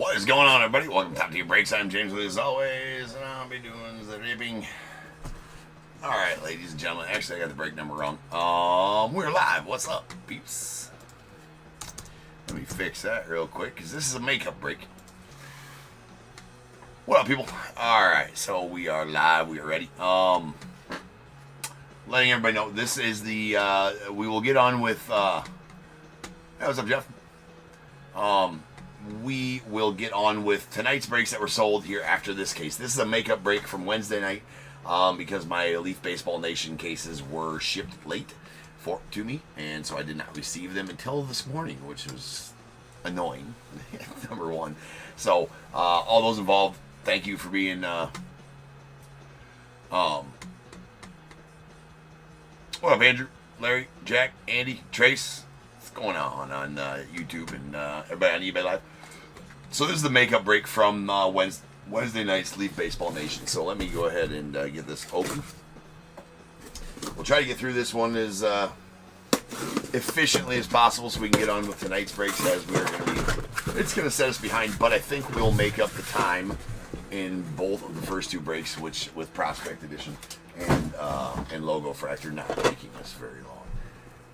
What is going on, everybody? Welcome to Top Tier Breaks. I'm James Lee, as always, and I'll be doing the ripping. Alright, ladies and gentlemen. Actually, I got the break number wrong. We're live. What's up, peeps? Let me fix that real quick, because this is a makeup break. What up, people? Alright, so we are live. We are ready. Letting everybody know, this is the, we will get on with, hey, what's up, Jeff? We will get on with tonight's breaks that were sold here after this case. This is a makeup break from Wednesday night because my Leaf Baseball Nation cases were shipped late to me, and so I did not receive them until this morning, which was annoying, number one. So, all those involved, thank you for being, what up, Andrew, Larry, Jack, Andy, Trace? What's going on YouTube and everybody on eBay Live? So this is the makeup break from Wednesday night's Leaf Baseball Nation. So let me go ahead and get this open. We'll try to get through this one as efficiently as possible so we can get on with tonight's breaks, as we're going to be. It's going to set us behind, but I think we'll make up the time in both of the first two breaks, which with Prospect Edition and LOGOFRACTOR not taking us very long.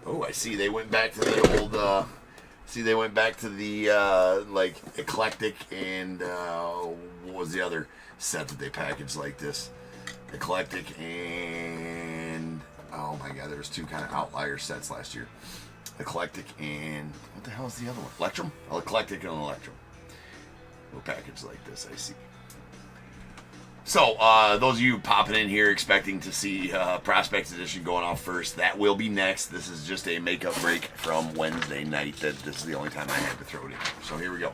Oh, I see they went back to the old. They went back to the like eclectic and what was the other set that they packaged like this? Eclectic and oh my God, there was two kind of outlier sets last year. Eclectic and what the hell is the other one? Electrum? Oh, Eclectic and Electrum. Were packaged like this, I see. So, those of you popping in here expecting to see Prospects Edition going off first, that will be next. This is just a makeup break from Wednesday night. This is the only time I had to throw it in. So here we go.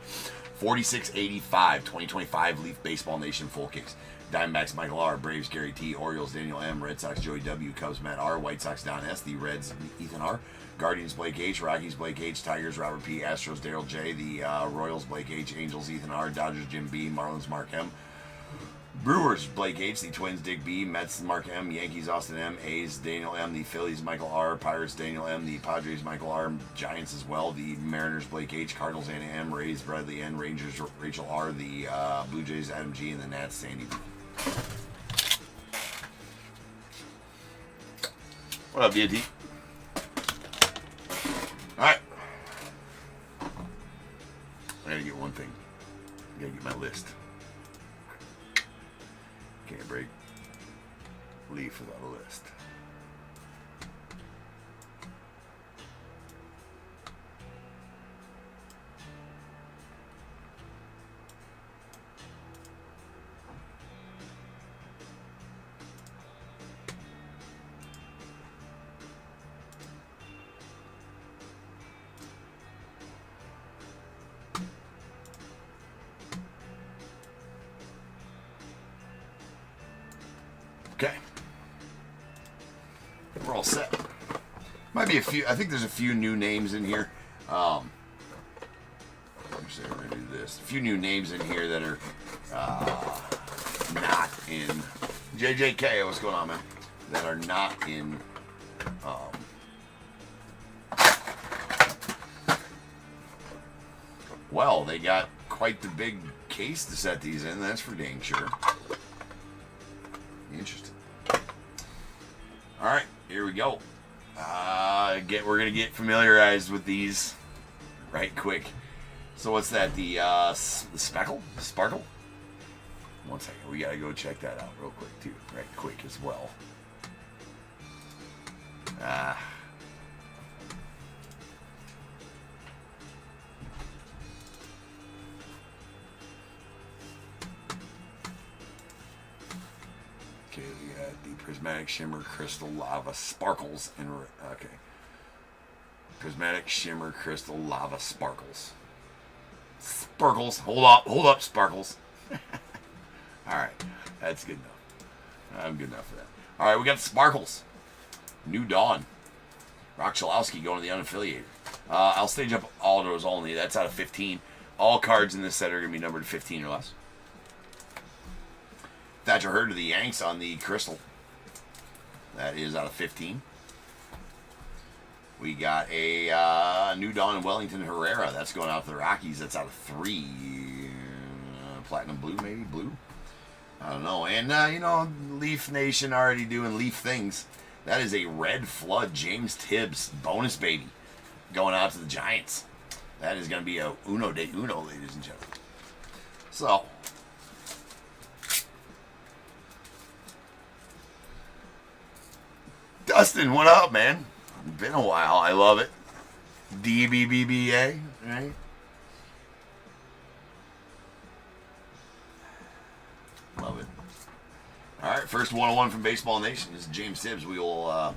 4685, 2025 Leaf Baseball Nation full case. Diamondbacks Michael R, Braves Gary T, Orioles Daniel M, Red Sox Joey W, Cubs Matt R, White Sox Don S, the Reds Ethan R, Guardians Blake H, Rockies Blake H, Tigers Robert P, Astros Daryl J, the Royals Blake H, Angels Ethan R, Dodgers Jim B, Marlins Mark M, Brewers Blake H, the Twins Dick B, Mets Mark M, Yankees Austin M, A's Daniel M, the Phillies Michael R, Pirates Daniel M, the Padres Michael R, Giants as well, the Mariners Blake H, Cardinals Anna M, Rays Bradley N, Rangers Rachel R, the Blue Jays Adam G, and the Nats Sandy B. What up, DT? Alright. I gotta get one thing. I gotta get my list. Can't break Leaf without a list. Okay. We're all set. Might be a few, I think there's a few new names in here. Actually, we're going to do this. A few new names in here that are not in JJK. What's going on, man? That are not in well, they got quite the big case to set these in. That's for dang sure. Interesting. All right, here we go. We're gonna get familiarized with these right quick. So what's that? The speckle, sparkle. One second, we gotta go check that out real quick too, right quick as well. Okay, we got the Prismatic Shimmer Crystal Lava Sparkles and okay. Prismatic Shimmer Crystal Lava Sparkles. Sparkles. Hold up, Sparkles. Alright, that's good enough. I'm good enough for that. Alright, we got Sparkles. New Dawn. Rock Chalowski going to the unaffiliated. I'll stage up autos only. That's out of 15. All cards in this set are going to be numbered 15 or less. Thatcher Hurd to the Yanks on the Crystal. That is out of 15. We got a New Dawn Wellington Herrera. That's going out to the Rockies. That's out of 3. platinum blue, maybe blue. I don't know. And you know, Leaf Nation already doing Leaf things. That is a red flood James Tibbs bonus baby going out to the Giants. That is going to be a uno de uno, ladies and gentlemen. So, Dustin, what up, man? Been a while. I love it. DBBBA, right? Love it. All right, first 101 from Baseball Nation. This is James Tibbs. We will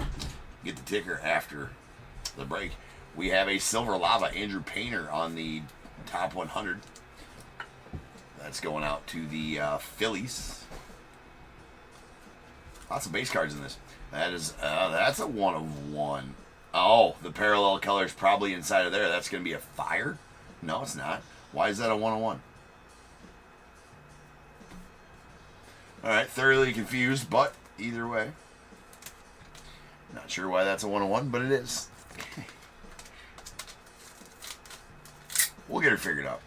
get the ticker after the break. We have a Silver Lava Andrew Painter on the top 100. That's going out to the Phillies. Lots of base cards in this. That is that's a 1 of 1. Oh, the parallel color is probably inside of there. That's going to be a fire? No, it's not. Why is that a 1 of 1? All right, thoroughly confused, but either way. Not sure why that's a 1 of 1, but it is. We'll get her figured out.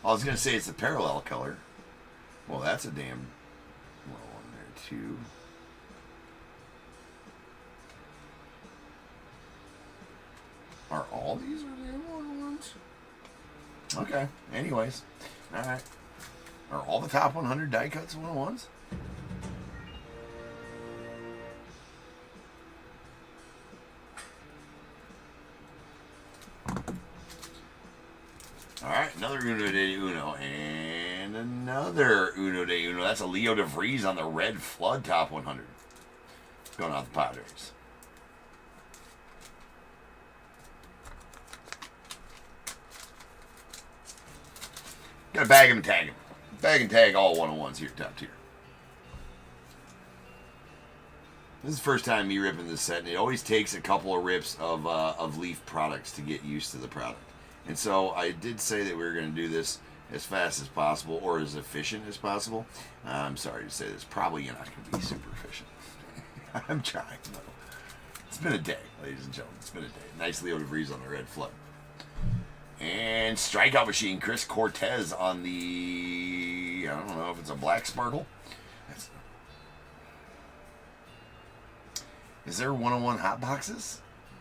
I was going to say it's a parallel color. Well, that's a damn 1 of 1 there, too. Are all these damn 1 of 1s? Okay, anyways. All right. Are all the top 100 die cuts 1 of 1s? All right, another Uno de Uno and another Uno de Uno. That's a Leo DeVries on the red flood top 100. Going out the Padres. Gotta bag him and tag him. Bag and tag all 1 of 1s here, top tier. This is the first time me ripping this set, and it always takes a couple of rips of Leaf products to get used to the product. And so I did say that we were going to do this as fast as possible, or as efficient as possible. I'm sorry to say this, probably not going to be super efficient. I'm trying, though. It's been a day, ladies and gentlemen. It's been a day. Nice Leo DeVries on the red flood. And strikeout machine, Chris Cortez on the, I don't know if it's a black sparkle. Is there 1 of 1 hot boxes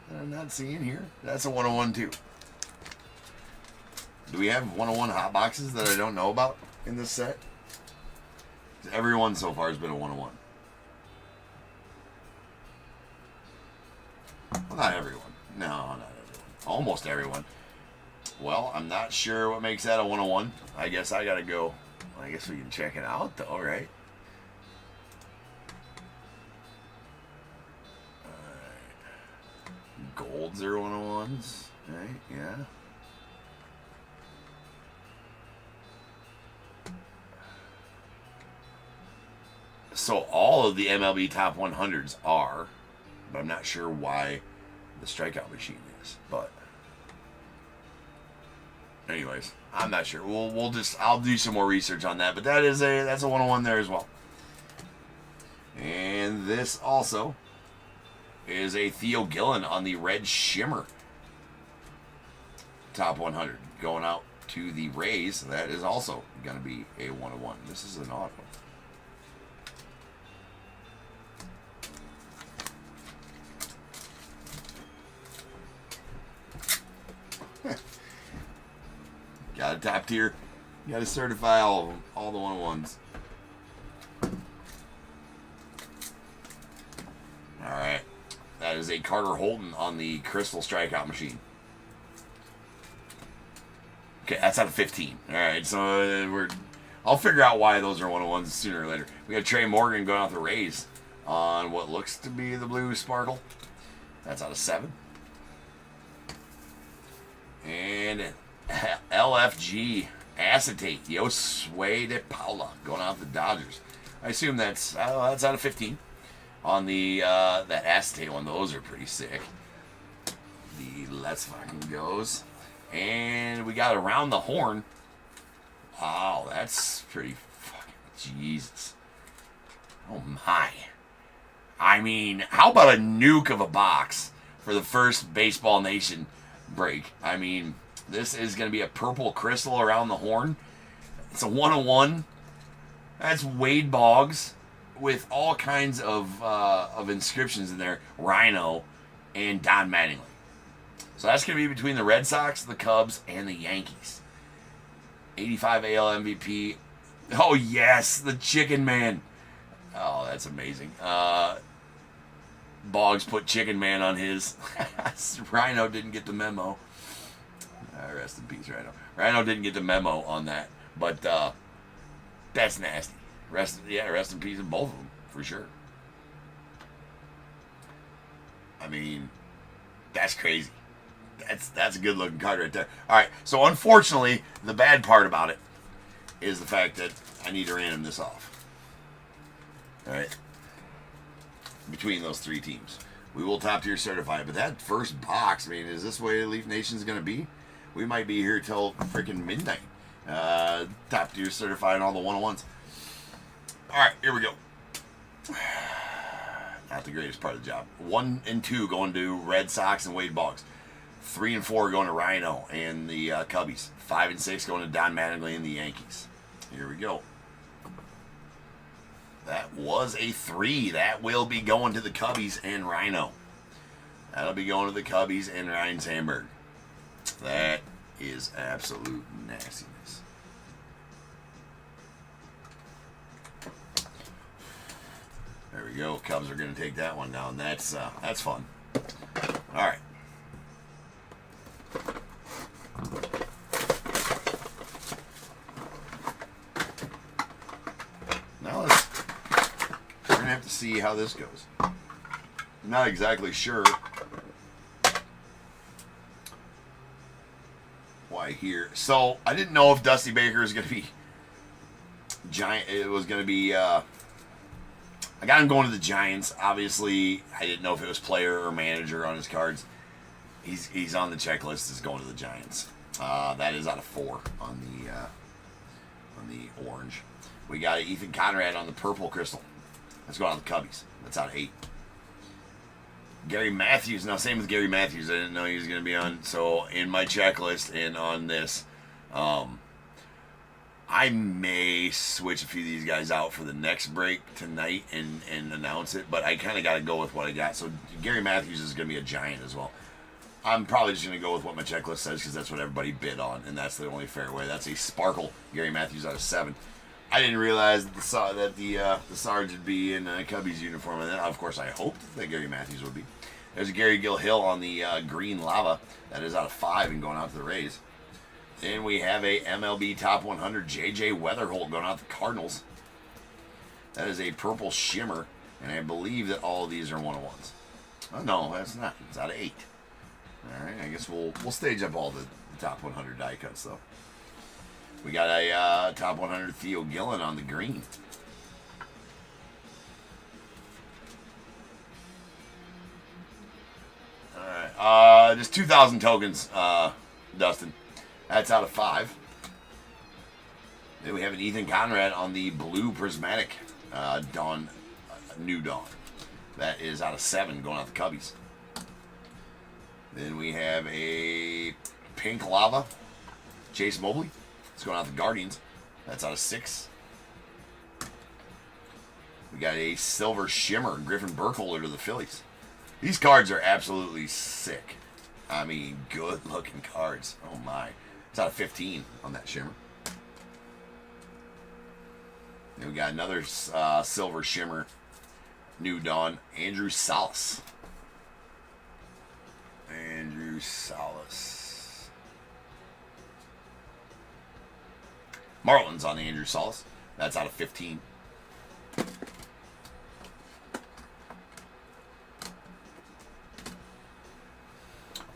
that I'm not seeing here? That's a 1 of 1 too. Do we have 1 of 1 hot boxes that I don't know about in this set? Everyone so far has been a 1 of 1. Well, not everyone. No, not everyone. Almost everyone. Well, I'm not sure what makes that a 1 of 1. I guess I gotta go. I guess we can check it out though, right? Golds are 1 of 1s, right? Yeah. So all of the MLB top 100s are, but I'm not sure why the strikeout machine is. But anyways, I'm not sure. I'll do some more research on that. But that's a 1 of 1 there as well. And this also is a Theo Gillen on the red shimmer top 100 going out to the Rays. That is also going to be a 1 of 1. This is an odd one. Got a top tier. Got to certify all of them. All the 1 of 1s. Alright. That is a Carter Holton on the crystal strikeout machine. Okay, that's out of 15. Alright, so I'll figure out why those are 1 of 1s sooner or later. We got Trey Morgan going out the Rays on what looks to be the blue sparkle. That's out of 7. And LFG acetate, Josue de Paula going out the Dodgers. I assume that's out of 15. On the that acetate one, those are pretty sick. The let's fucking goes, and we got around the horn. Oh, that's pretty fucking Jesus. Oh my! I mean, how about a nuke of a box for the first Baseball Nation break? I mean, this is going to be a purple crystal around the horn. It's a 101. That's Wade Boggs with all kinds of inscriptions in there. Rhino and Don Mattingly. So that's going to be between the Red Sox, the Cubs, and the Yankees. 85 AL MVP. Oh, yes, the Chicken Man. Oh, that's amazing. Boggs put Chicken Man on his. Rhino didn't get the memo. Rest in peace, Rhino. Rhino didn't get the memo on that. But that's nasty. Rest in peace in both of them, for sure. I mean, that's crazy. That's a good looking card right there. All right, so unfortunately, the bad part about it is the fact that I need to random this off. All right, between those three teams, we will top tier certify. But that first box, I mean, is this the way Leaf Nation's going to be? We might be here till freaking midnight. Top tier certified all the 101s. All right, here we go. Not the greatest part of the job. 1 and 2 going to Red Sox and Wade Boggs. 3 and 4 going to Rhino and the Cubbies. 5 and 6 going to Don Mattingly and the Yankees. Here we go. That was a 3. That will be going to the Cubbies and Rhino. That'll be going to the Cubbies and Ryan Sandberg. That is absolute nastiness. There we go. Cubs are going to take that one down. That's fun. All right. Now we're going to have to see how this goes. I'm not exactly sure why here. So I didn't know if Dusty Baker is going to be giant. It was going to be. I got him going to the Giants. Obviously, I didn't know if it was player or manager on his cards. He's on the checklist. Is going to the Giants. That is out of 4 on the orange. We got Ethan Conrad on the purple crystal. Let's go on the Cubbies. That's out of 8. Gary Matthews. Now, same with Gary Matthews. I didn't know he was going to be on. So, in my checklist and on this, I may switch a few of these guys out for the next break tonight and announce it. But I kind of got to go with what I got. So, Gary Matthews is going to be a Giant as well. I'm probably just going to go with what my checklist says because that's what everybody bid on. And that's the only fair way. That's a Sparkle Gary Matthews out of 7. I didn't realize that the Sarge would be in a Cubbies uniform, and then, of course, I hoped that Gary Matthews would be. There's a Gary Gill Hill on the green lava. That is out of 5 and going out to the Rays. Then we have a MLB Top 100 J.J. Weatherholt going out to the Cardinals. That is a purple shimmer, and I believe that all of these are 101s. Oh, no, that's not. It's out of 8. All right, I guess we'll stage up all the Top 100 die cuts, though. We got a Top 100 Theo Gillen on the green. All right. Just 2,000 tokens, Dustin. That's out of 5. Then we have an Ethan Conrad on the blue prismatic New Dawn. That is out of 7 going out the Cubbies. Then we have a pink lava Chase Mobley. It's going out the Guardians. That's out of 6. We got a silver shimmer Griffin Burkholder to the Phillies. These cards are absolutely sick. I mean, good looking cards. Oh my. It's out of 15 on that shimmer. Then we got another silver shimmer New Dawn Andrew Salas. Andrew Salas. Marlins on the Andrew Salas. That's out of 15.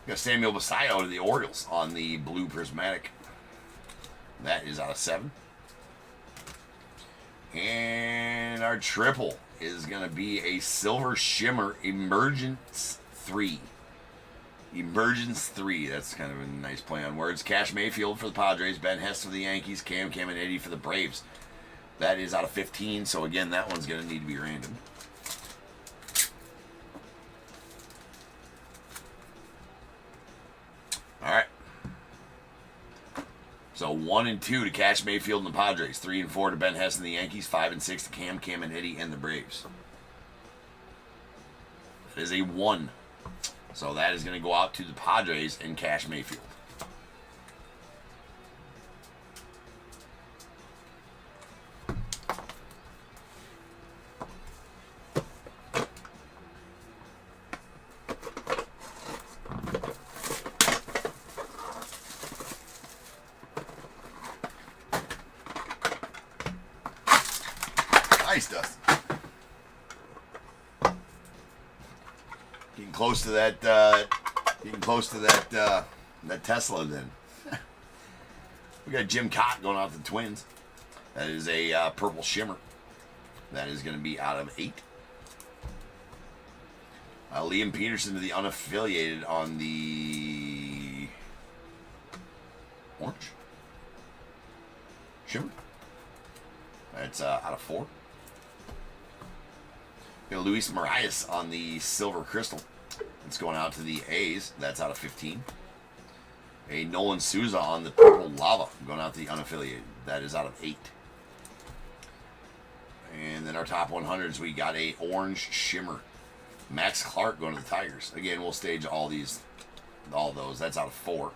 Got Samuel Basallo to the Orioles on the blue prismatic. That is out of 7. And our triple is going to be a silver shimmer Emergence 3. Emergence 3. That's kind of a nice play on words. Cash Mayfield for the Padres. Ben Hess for the Yankees. Cam Caminiti for the Braves. That is out of 15. So, again, that one's going to need to be random. All right. So 1 and 2 to Cash Mayfield and the Padres. 3 and 4 to Ben Hess and the Yankees. 5 and 6 to Cam and Eddie and the Braves. That is a 1. So that is going to go out to the Padres and Cash Mayfield. Nice, Dustin. Getting close to that. That Tesla. Then we got Jim Cott going out to the Twins. That is a purple shimmer. That is going to be out of 8. Liam Peterson to the unaffiliated on the orange shimmer. That's out of 4. Luis Marias on the silver crystal. It's going out to the A's. That's out of 15. A Nolan Souza on the purple lava going out to the unaffiliated. That is out of 8. And then our top 100s, we got a orange shimmer. Max Clark going to the Tigers. Again, we'll stage all those. That's out of 4.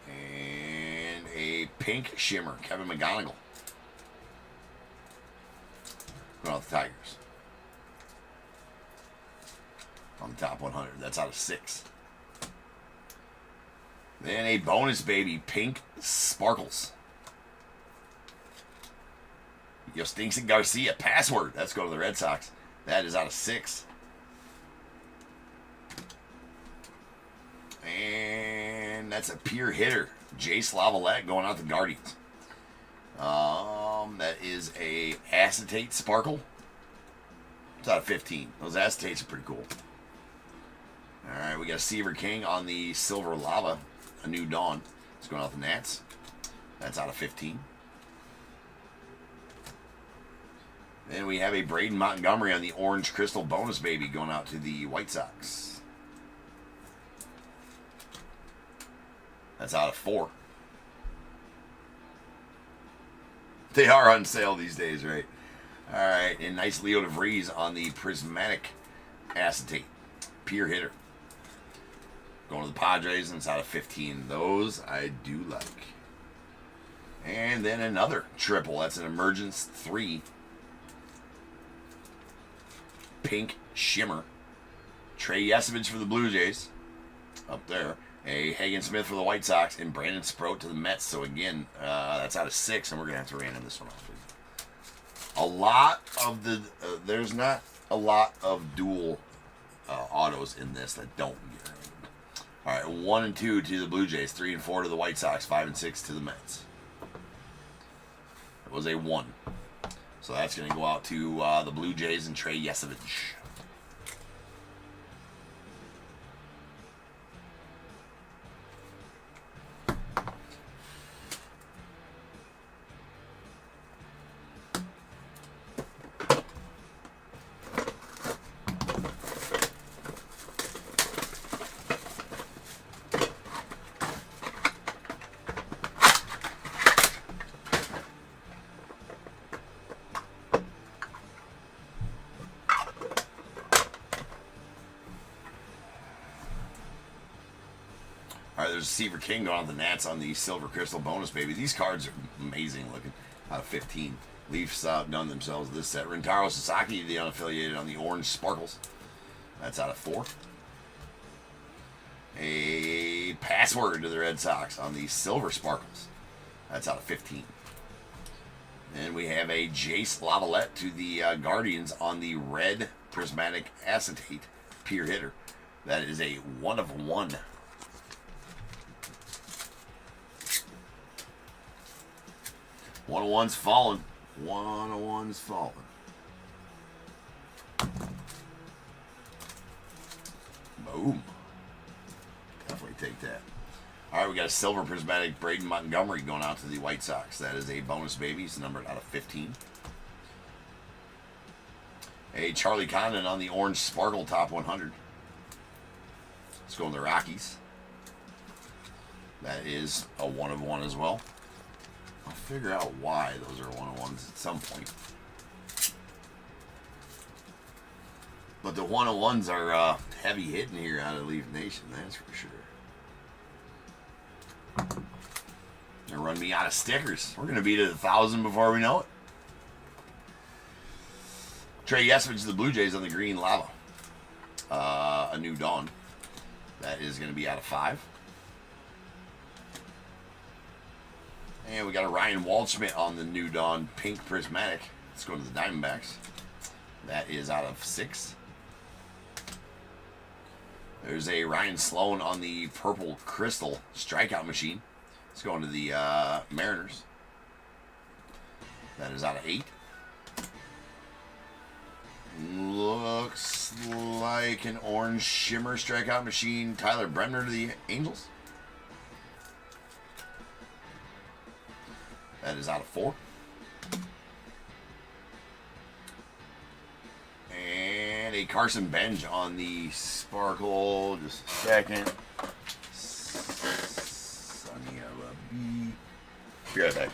And a pink shimmer, Kevin McGonigal. Going out the Tigers. On the top 100. That's out of 6. Then a bonus baby, pink sparkles. Yostinson Garcia, password. That's going to the Red Sox. That is out of 6. And that's a pure hitter. Jace Lavalette going out the Guardians. That is a acetate sparkle. It's out of 15. Those acetates are pretty cool. Alright, we got a Seaver King on the silver lava. A new dawn. It's going out the Nats. That's out of 15. Then we have a Braden Montgomery on the orange crystal bonus baby going out to the White Sox. That's out of 4. They are on sale these days, right? All right, and nice Leo DeVries on the prismatic acetate. Pure hitter. Going to the Padres, and it's out of 15. Those I do like. And then another triple. That's an Emergence 3. Pink shimmer. Trey Yesovich for the Blue Jays. Up there. A Hagen Smith for the White Sox, and Brandon Sproat to the Mets. So again, that's out of 6, and we're going to have to random this one off. A lot of the, there's not a lot of dual autos in this that don't get random. All right, 1 and 2 to the Blue Jays, 3 and 4 to the White Sox, 5 and 6 to the Mets. It was a 1. So that's going to go out to the Blue Jays and Trey Yesovich. All right, there's a Seaver King going on the Nats on the silver crystal bonus baby. These cards are amazing looking. Out of 15. Leafs outdone themselves this set. Rintaro Sasaki, the unaffiliated on the orange sparkles. That's out of 4. A password to the Red Sox on the silver sparkles. That's out of 15. And we have a Jace Lavalette to the Guardians on the red prismatic acetate pure hitter. That is a 1 of 1. 101's fallen. 101's fallen. Boom. Definitely take that. All right, we got a silver prismatic Braden Montgomery going out to the White Sox. That is a bonus baby. It's numbered out of 15. A Charlie Condon on the orange sparkle top 100. Let's go in the Rockies. That is a 1 of 1 as well. I'll figure out why those are 1 of 1s at some point. But the 1 of 1s are heavy hitting here out of Leaf Nation, that's for sure. They're running me out of stickers. We're going to be to 1,000 before we know it. Trey Yesovich, the Blue Jays on the green lava. A New Dawn. That is going to be out of 5. And we got a Ryan Waldschmidt on the New Dawn pink prismatic. Let's go to the Diamondbacks. That is out of 6. There's a Ryan Sloan on the purple crystal strikeout machine. Let's go into the Mariners. That is out of 8. Looks like an orange shimmer strikeout machine. Tyler Bremner to the Angels. That is out of 4. And a Carson Bench on the sparkle. Just a second. Sonny of a bee. Be right back.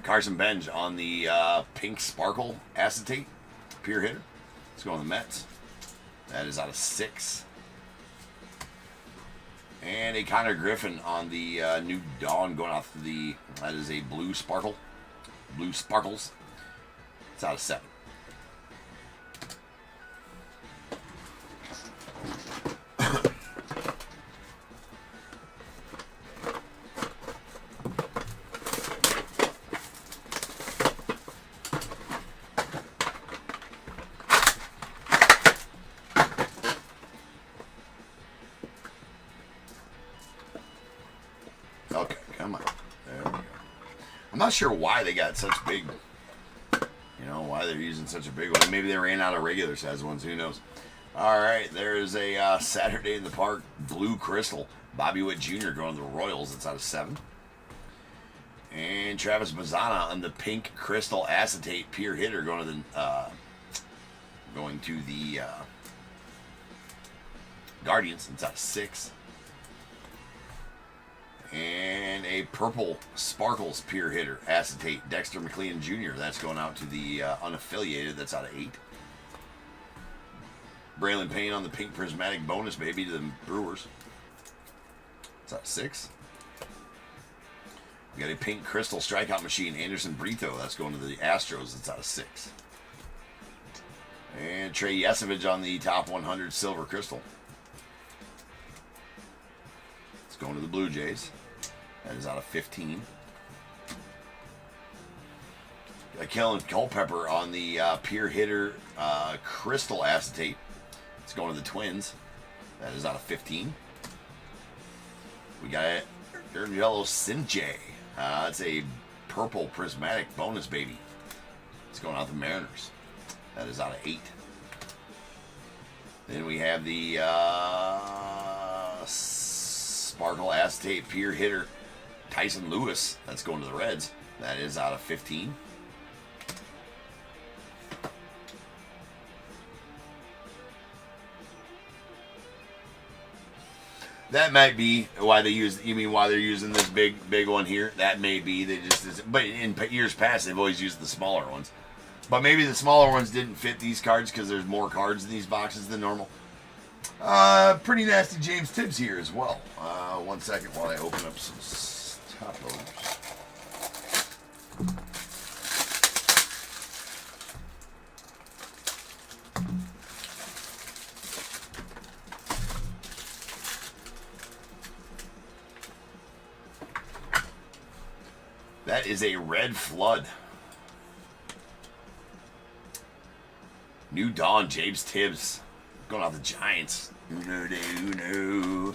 Carson Bench on the pink sparkle acetate pure hitter. Let's go on the Mets. That is out of 6. And a Connor Griffin on the New Dawn going off the, that is a blue sparkle. Blue sparkles. It's out of 7. Okay, come on. There we go. I'm not sure why they got such big, why they're using such a big one. Maybe they ran out of regular size ones. Who knows? All right, there is a Saturday in the Park blue crystal. Bobby Witt Jr. going to the Royals. It's out of 7. And Travis Mazzana on the pink crystal acetate pure hitter going to the Guardians. It's out of 6. And a purple sparkles pure hitter acetate Dexter McLean Jr. That's going out to the unaffiliated. That's out of 8. Braylon Payne on the pink prismatic bonus baby to the Brewers. It's out of 6. We got a pink crystal strikeout machine Anderson Brito. That's going to the Astros. It's out of 6. And Trey Yesovich on the top 100 silver crystal. It's going to the Blue Jays. That is out of 15. Kellen Culpepper on the pure hitter crystal acetate. It's going to the Twins. That is out of 15. We got Yellow Sinjay. It's a purple prismatic bonus baby. It's going out to the Mariners. That is out of 8. Then we have the sparkle acetate pure hitter Tyson Lewis. That's going to the Reds. That is out of 15. That might be why they use. You mean why they're using this big one here? That may be they just. But in years past, they've always used the smaller ones. But maybe the smaller ones didn't fit these cards because there's more cards in these boxes than normal. Pretty nasty James Tibbs here as well. 1 second while I open up some top loaders. That is a red flood. New Dawn, James Tibbs. Going off the Giants. Uno.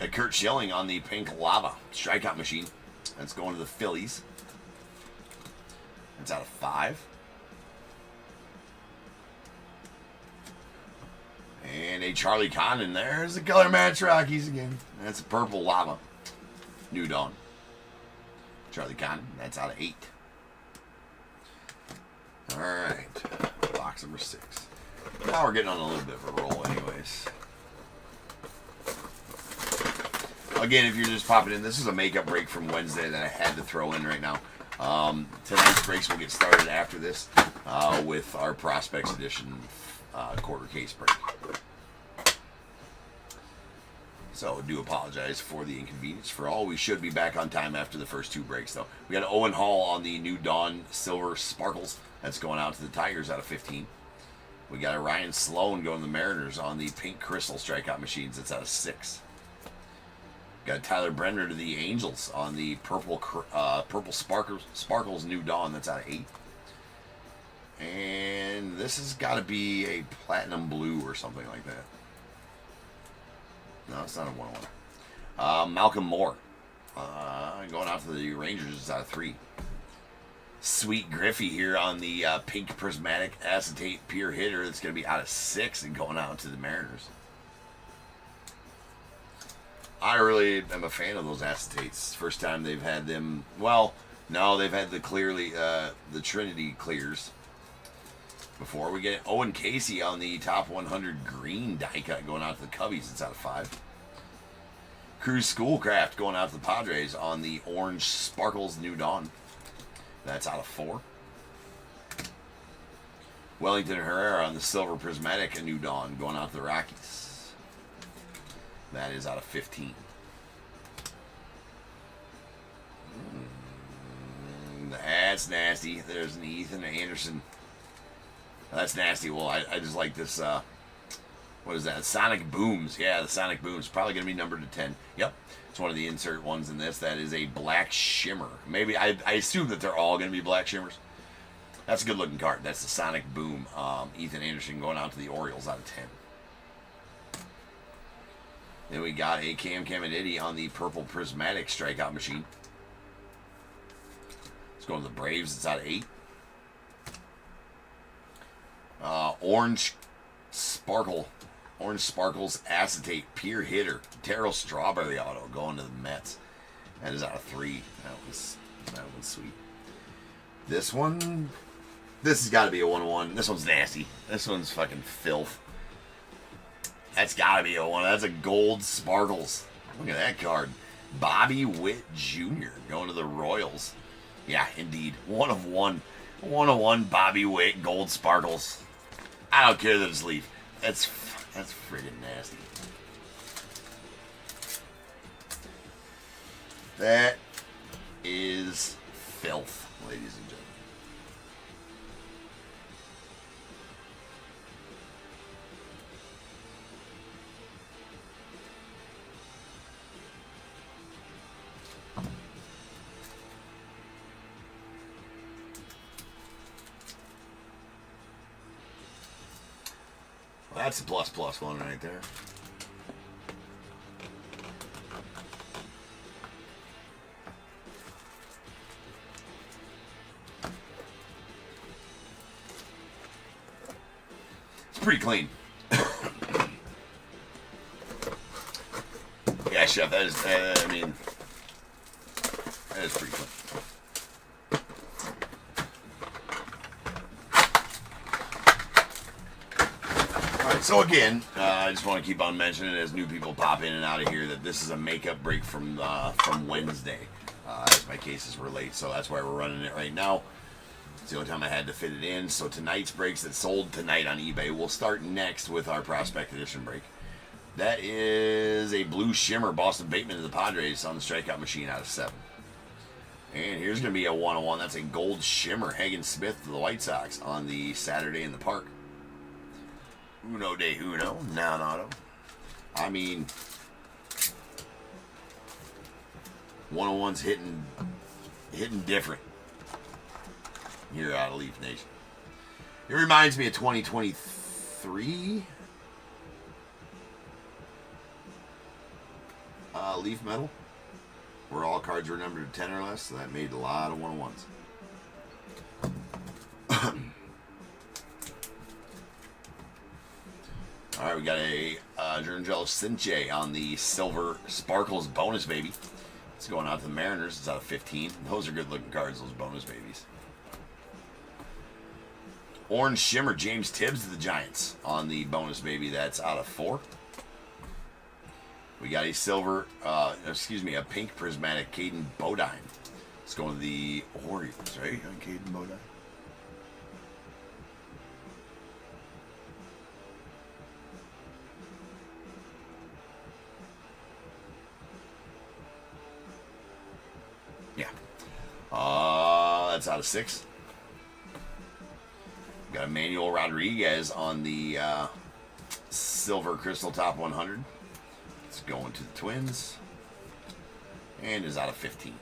Kurt Schilling on the pink lava strikeout machine. That's going to the Phillies. That's out of 5. And a Charlie Condon. There's the color match Rockies again. That's a purple lava. New Dawn. Charlie Condon. That's out of 8. Alright. Box number 6. Now we're getting on a little bit of a roll anyways. Again, if you're just popping in, this is a makeup break from Wednesday that I had to throw in right now. Tonight's breaks will get started after this with our Prospects Edition quarter case break. So, do apologize for the inconvenience for all. We should be back on time after the first 2 breaks, though. We got Owen Hall on the New Dawn Silver Sparkles. That's going out to the Tigers out of 15. We got a Ryan Sloan going to the Mariners on the Pink Crystal Strikeout Machines. That's out of 6. Got Tyler Brenner to the Angels on the Purple Sparkles New Dawn. That's out of 8. And this has got to be a Platinum Blue or something like that. No, it's not a 101. Malcolm Moore going out to the Rangers. It's out of 3. Sweet Griffey here on the Pink Prismatic Acetate Pure Hitter. That's going to be out of 6 and going out to the Mariners. I really am a fan of those acetates. First time they've had them. Well, no, they've had the the Trinity clears. Before we get Owen Casey on the top 100 green die cut going out to the Cubbies. It's out of 5. Cruz Schoolcraft going out to the Padres on the orange Sparkles New Dawn. That's out of 4. Wellington Herrera on the silver Prismatic New Dawn going out to the Rockies. That is out of 15. That's nasty. There's an Ethan Anderson. That's nasty. Well, I just like this. What is that? Sonic Booms. Yeah, the Sonic Booms. Probably going to be numbered to 10. Yep. It's one of the insert ones in this. That is a black shimmer. Maybe I assume that they're all going to be black shimmers. That's a good looking card. That's the Sonic Boom. Ethan Anderson going out to the Orioles out of 10. Then we got a Cam Caminiti on the purple Prismatic Strikeout Machine. Let's go to the Braves. It's out of 8. Orange Sparkles Acetate Pure Hitter. Terrell Strawberry Auto going to the Mets. That is out of 3. That was sweet. This has got to be a 101. This one's nasty. This one's fucking filth. That's got to be a 1. That's a gold Sparkles. Look at that card. Bobby Witt Jr. going to the Royals. Yeah, indeed. 1 of 1. 101 Bobby Witt Gold Sparkles. I don't care that it's leaf. That's friggin' nasty. That is filth, ladies and gentlemen. Well, that's a plus one right there. It's pretty clean. Yeah, Chef, that is, that is pretty clean. So again, I just want to keep on mentioning as new people pop in and out of here that this is a makeup break from Wednesday, as my cases were late. So that's why we're running it right now. It's the only time I had to fit it in. So tonight's breaks that sold tonight on eBay will start next with our Prospect Edition break. That is a blue shimmer Boston Bateman to the Padres on the strikeout machine out of 7. And here's going to be a 101. That's a gold shimmer Hagen Smith to the White Sox on the Saturday in the Park. Uno de uno, non-auto. I mean, 101's hitting different here out of Leaf Nation. It reminds me of 2023. leaf metal, where all cards were numbered to 10 or less, so that made a lot of 101s. All right, we got a Jerangelo Cinche on the Silver Sparkles bonus baby. It's going out to the Mariners. It's out of 15. Those are good-looking cards, those bonus babies. Orange Shimmer James Tibbs to the Giants on the bonus baby. That's out of 4. We got a silver, a pink prismatic Caden Bodine. It's going to the Orioles, right? On Caden Bodine. Yeah. That's out of 6. We got Emmanuel Rodriguez on the Silver Crystal Top 100. It's going to the Twins. And is out of 15.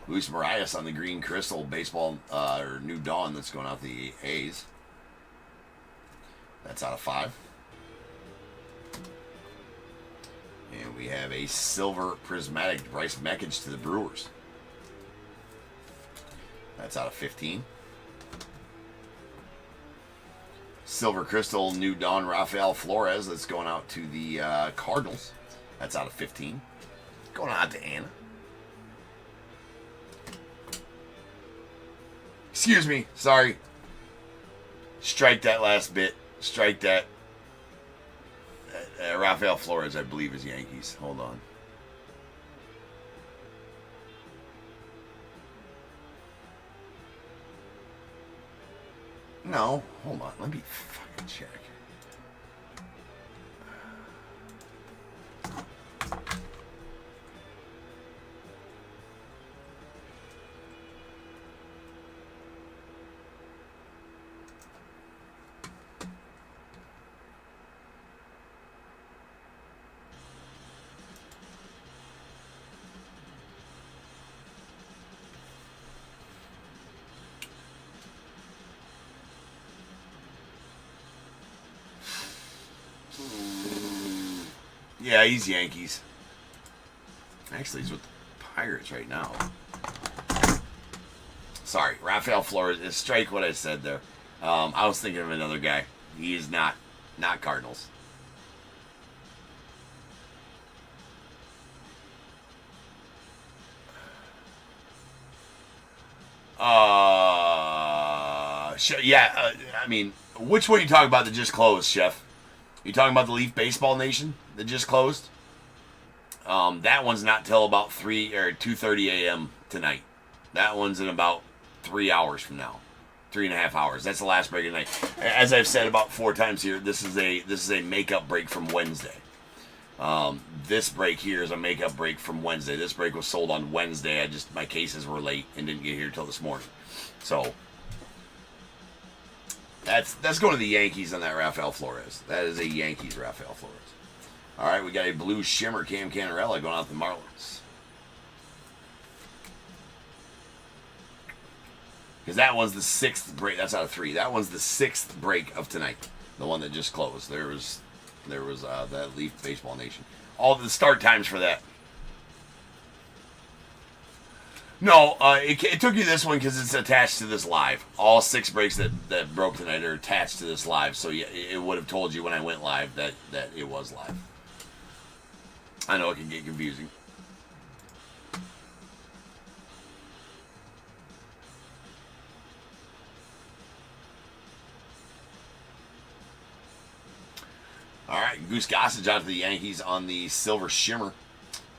Luis Marias on the Green Crystal Baseball or New Dawn. That's going out the A's. That's out of 5. And we have a Silver Prismatic Bryce Meckage to the Brewers. That's out of 15. Silver Crystal New Dawn Rafael Flores. That's going out to the Cardinals. That's out of 15. Going out to Anna. Excuse me. Sorry. Strike that last bit. Strike that. Rafael Flores, I believe, is Yankees. Hold on. No, hold on. Let me fucking check. Yeah, he's Yankees. Actually, he's with the Pirates right now. Sorry, Rafael Flores. Strike what I said there. I was thinking of another guy. He is not Cardinals. Yeah, I mean, which one are you talking about that just closed, Chef? You talking about the Leaf Baseball Nation that just closed? That one's not till about 3 or 2:30 a.m. tonight. That one's in about 3 hours from now, 3.5 hours. That's the last break of the night. As I've said about 4 times here, this is a makeup break from Wednesday. This break here is a makeup break from Wednesday. This break was sold on Wednesday. My cases were late and didn't get here till this morning. So that's going to the Yankees on that Rafael Flores. That is a Yankees Rafael Flores. All right, we got a blue shimmer Cam Canarella going out to the Marlins. Because that one's the 6th break. That's out of 3. That one's the 6th break of tonight. The one that just closed. There was that Leaf Baseball Nation. All the start times for that. No, it took you this one because it's attached to this live. All 6 breaks that broke tonight are attached to this live. So yeah, it would have told you when I went live that it was live. I know it can get confusing. All right, Goose Gossage out to the Yankees on the Silver Shimmer.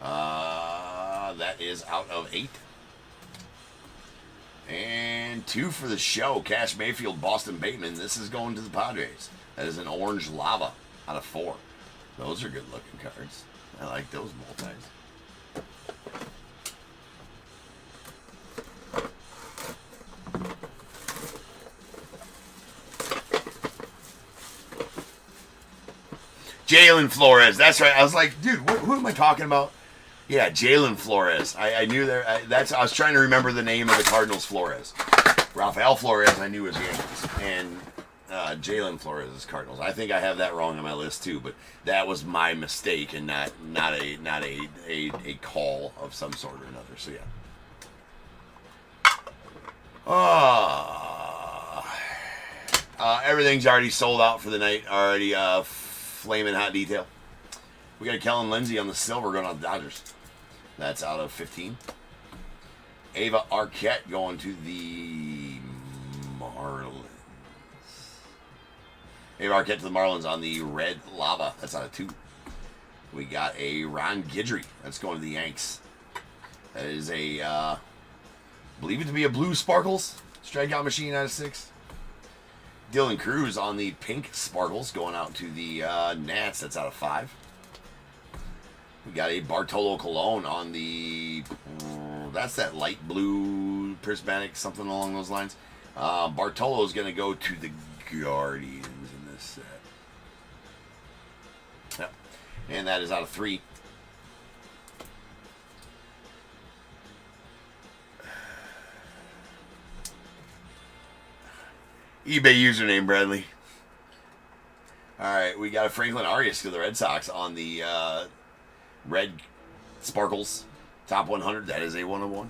That is out of 8. And 2 for the show. Cash Mayfield, Boston Bateman. This is going to the Padres. That is an orange lava out of 4. Those are good looking cards. I like those multis. Jalen Flores. That's right. I was like, dude, who am I talking about? Yeah, Jalen Flores. I knew that. I was trying to remember the name of the Cardinals Flores. Rafael Flores, I knew was Yankees. And Jalen Flores' Cardinals. I think I have that wrong on my list too, but that was my mistake and not a call of some sort or another. So yeah. Everything's already sold out for the night. Already flaming hot detail. We got Kellen Lindsey on the silver going on the Dodgers. That's out of 15. Ava Arquette going to the Marlins. Ava Arquette to the Marlins on the red lava. That's out of 2. We got a Ron Guidry. That's going to the Yanks. That is a, believe it to be a blue sparkles strikeout machine out of 6. Dylan Cruz on the pink sparkles going out to the Nats. That's out of 5. We got a Bartolo Colon on the, that's that light blue prismatic, something along those lines. Bartolo is going to go to the Guardians in this set. Yep. And that is out of 3. eBay username, Bradley. All right, we got a Franklin Arias to the Red Sox on the red sparkles top 100. That is a 101.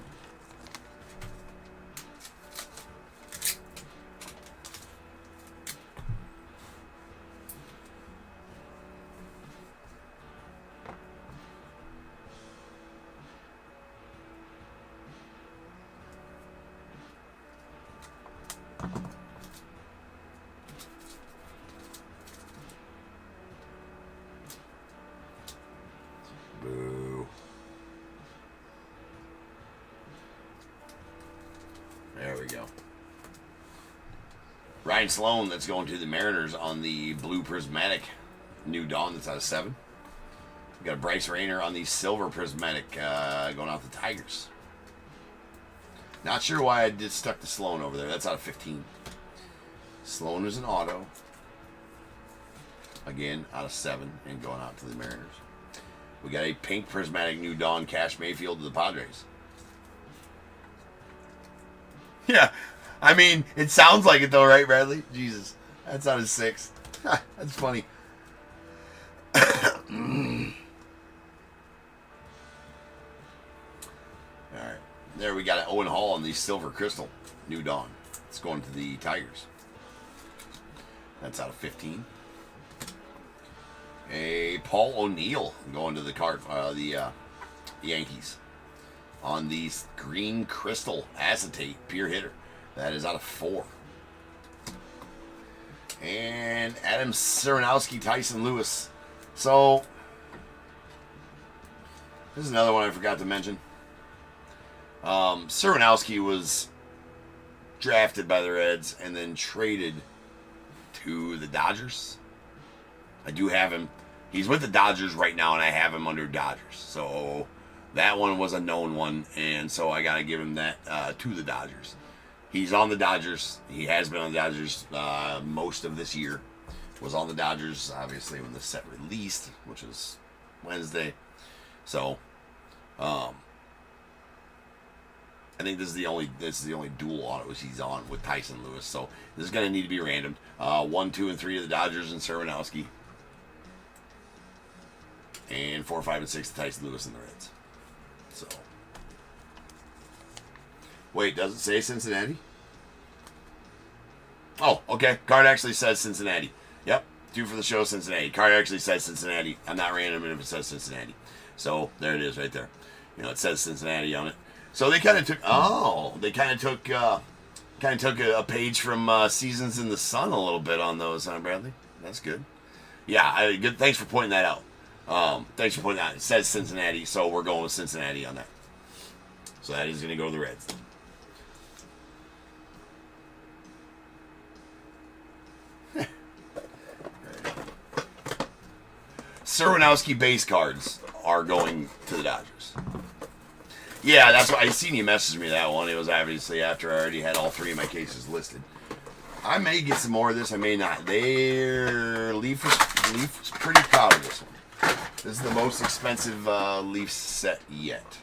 Boo. There we go. Ryan Sloan, that's going to the Mariners on the blue prismatic New Dawn. That's out of 7. We got a Bryce Rayner on the silver prismatic going out the Tigers. Not sure why I did stuck the Sloan over there. That's out of 15. Sloan is an auto. Again, out of 7 and going out to the Mariners. We got a pink prismatic New Dawn Cash Mayfield to the Padres. Yeah, I mean, it sounds like it though, right, Bradley? Jesus, that's out of 6. That's funny. All right, there we got an Owen Hall on the silver crystal New Dawn. It's going to the Tigers. That's out of 15. A Paul O'Neill going to the Yankees on the green crystal acetate pure hitter. That is out of 4. And Adam Serenowski, Tyson Lewis. So this is another one I forgot to mention. Serenowski was drafted by the Reds and then traded to the Dodgers. I do have him. He's with the Dodgers right now, and I have him under Dodgers. So that one was a known one, and so I got to give him that to the Dodgers. He's on the Dodgers. He has been on the Dodgers most of this year. Was on the Dodgers, obviously, when the set released, which is Wednesday. So, I think this is the only dual autos he's on with Tyson Lewis. So this is going to need to be randomed. 1, 2, and 3 to the Dodgers and Serenowski. And 4, 5, and 6 to Tyson Lewis and the Reds. So, wait, does it say Cincinnati? Oh, okay. Card actually says Cincinnati. Yep, 2 for the show, Cincinnati. Card actually says Cincinnati. I'm not random if it says Cincinnati. So there it is, right there. You know, it says Cincinnati on it. So they kind of took. Oh, they kind of took a page from Seasons in the Sun a little bit on those, huh, Bradley? That's good. Yeah, good. Thanks for pointing that out. Thanks for pointing that out. It says Cincinnati, so we're going with Cincinnati on that. So that is going to go to the Reds. Serenowski base cards are going to the Dodgers. Yeah, that's why I seen you message me that one. It was obviously after I already had all 3 of my cases listed. I may get some more of this. I may not. Leaf is pretty proud of this one. This is the most expensive Leaf set yet.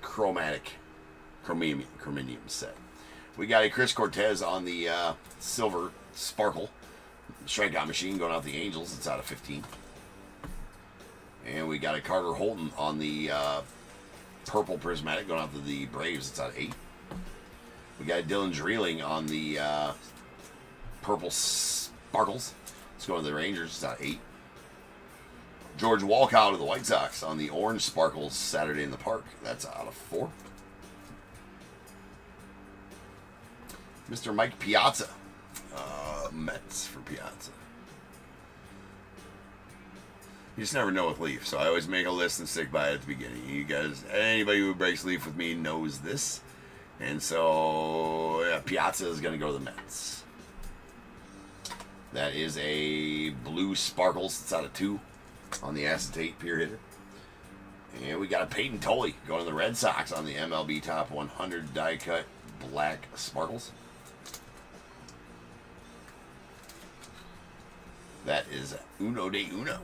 Chromium set. We got a Chris Cortez on the silver sparkle strikeout machine going out the Angels. It's out of 15. And we got a Carter Holton on the purple prismatic going out to the Braves. It's out of 8. We got Dylan Dreeling on the purple sparkles. It's going to the Rangers. It's out of 8. George Walcott of the White Sox on the orange sparkles Saturday in the Park. That's out of 4. Mr. Mike Piazza. Mets for Piazza. You just never know with Leaf, so I always make a list and stick by it at the beginning. You guys, anybody who breaks Leaf with me knows this. And so, yeah, Piazza is going to go to the Mets. That is a blue sparkles. It's out of 2 on the acetate pure hitter. And we got a Peyton Tolley going to the Red Sox on the MLB Top 100 die cut black sparkles. That is uno de uno.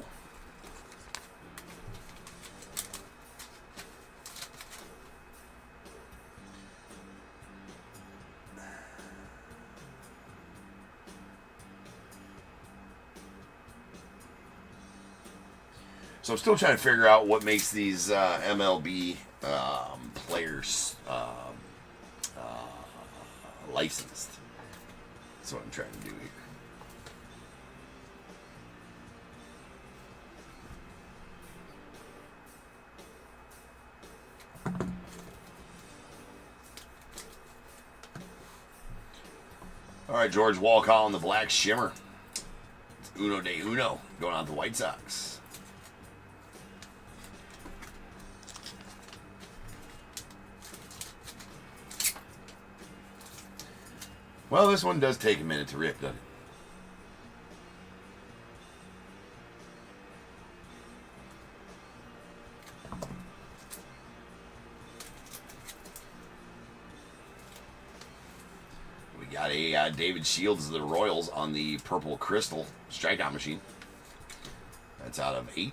So I'm still trying to figure out what makes these MLB players licensed. That's what I'm trying to do here. All right, George Walcott on the black shimmer. It's uno de uno going on the White Sox. Well, this one does take a minute to rip, doesn't it? We got a David Shields of the Royals on the purple crystal strikeout machine. That's out of 8.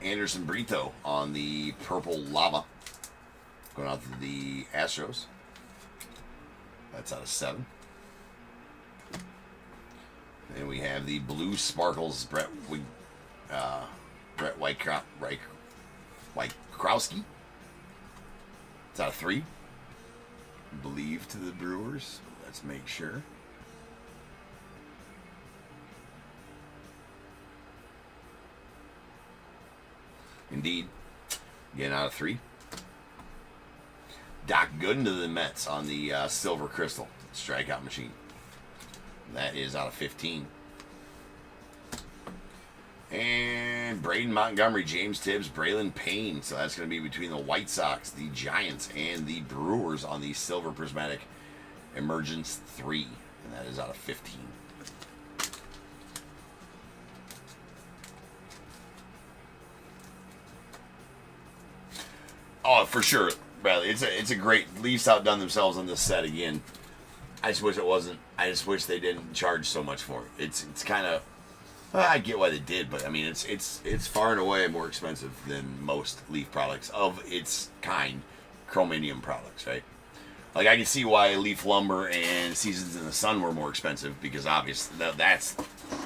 Anderson Brito on the purple lava going out to the Astros. That's out of 7. And we have the blue sparkles, Brett Wajkowski. It's out of 3. Believe to the Brewers. Let's make sure. Indeed. Again, out of 3. Doc Gooden to the Mets on the silver crystal strikeout machine. That is out of 15. And Braden Montgomery, James Tibbs, Braylon Payne. So that's going to be between the White Sox, the Giants, and the Brewers on the silver prismatic Emergence 3. And that is out of 15. Oh, for sure. Bradley, it's a great. Leafs outdone themselves on this set again. I just wish it wasn't. I just wish they didn't charge so much for it. It's kind of. I get why they did, but I mean it's far and away more expensive than most Leaf products of its kind, chromium products, right? Like I can see why Leaf Lumber and Seasons in the Sun were more expensive because obviously that's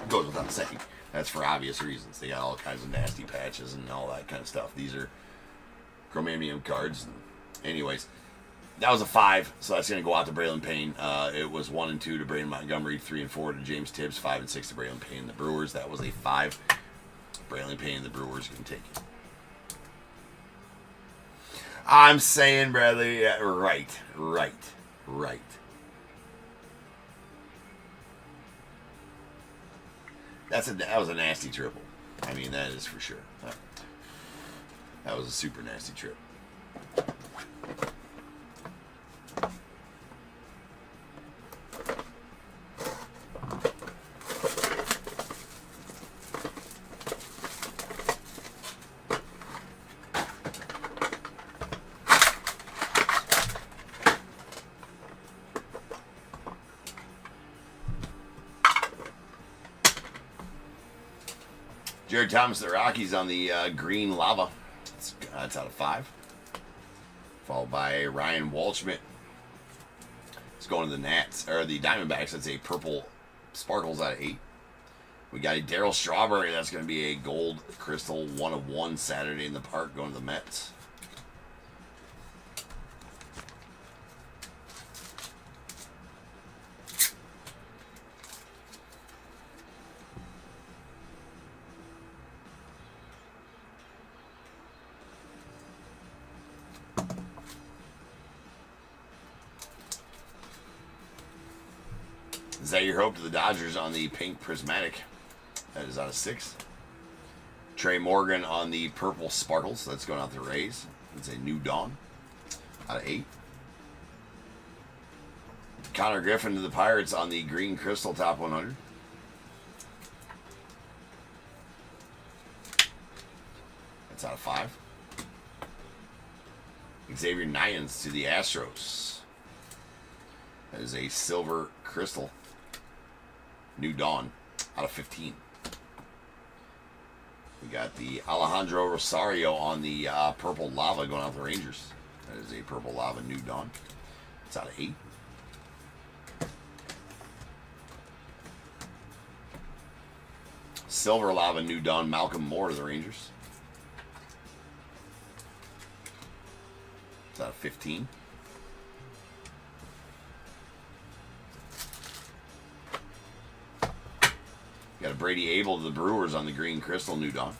goes without saying. That's for obvious reasons. They got all kinds of nasty patches and all that kind of stuff. These are chromium cards. Anyways, that was a 5, so that's going to go out to Braylon Payne. It was 1 and 2 to Braden Montgomery, 3 and 4 to James Tibbs, 5 and 6 to Braylon Payne and the Brewers. That was a 5. Braylon Payne and the Brewers can take it. I'm saying, Bradley, yeah, right. That was a nasty triple. I mean, that is for sure. That was a super nasty trip. Jared Thomas, the Rockies on the green lava. That's out of 5. followed by Ryan Walschmidt. It's going to the Nats, or the Diamondbacks. That's a purple sparkles out of 8. We got a Darryl Strawberry. That's going to be a gold crystal 1 of 1 Saturday in the Park, going to the Mets. Is that your hope to the Dodgers on the pink prismatic? That is out of 6. Trey Morgan on the purple sparkles. That's going out the Rays. It's a New Dawn out of 8. Connor Griffin to the Pirates on the green crystal top 100. That's out of 5. Xavier Nyans to the Astros. That is a silver crystal New Dawn out of 15. We got the Alejandro Rosario on the purple lava going out the Rangers. That is a purple lava New Dawn. It's out of 8. Silver lava New Dawn Malcolm Moore to the Rangers. It's out of 15. Got a Brady Abel to the Brewers on the green crystal New Dawn.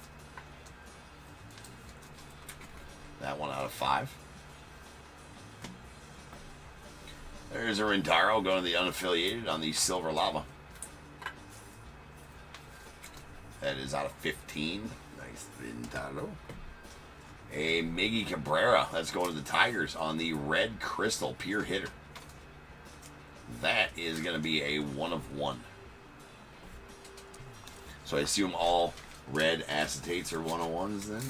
That one out of 5. There's a Rindaro going to the unaffiliated on the silver lava. That is out of 15. Nice Rindaro. A Miggy Cabrera. That's going to the Tigers on the red crystal pure hitter. That is going to be a 1 of 1. So I assume all red acetates are 101s then?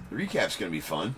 The recap's going to be fun.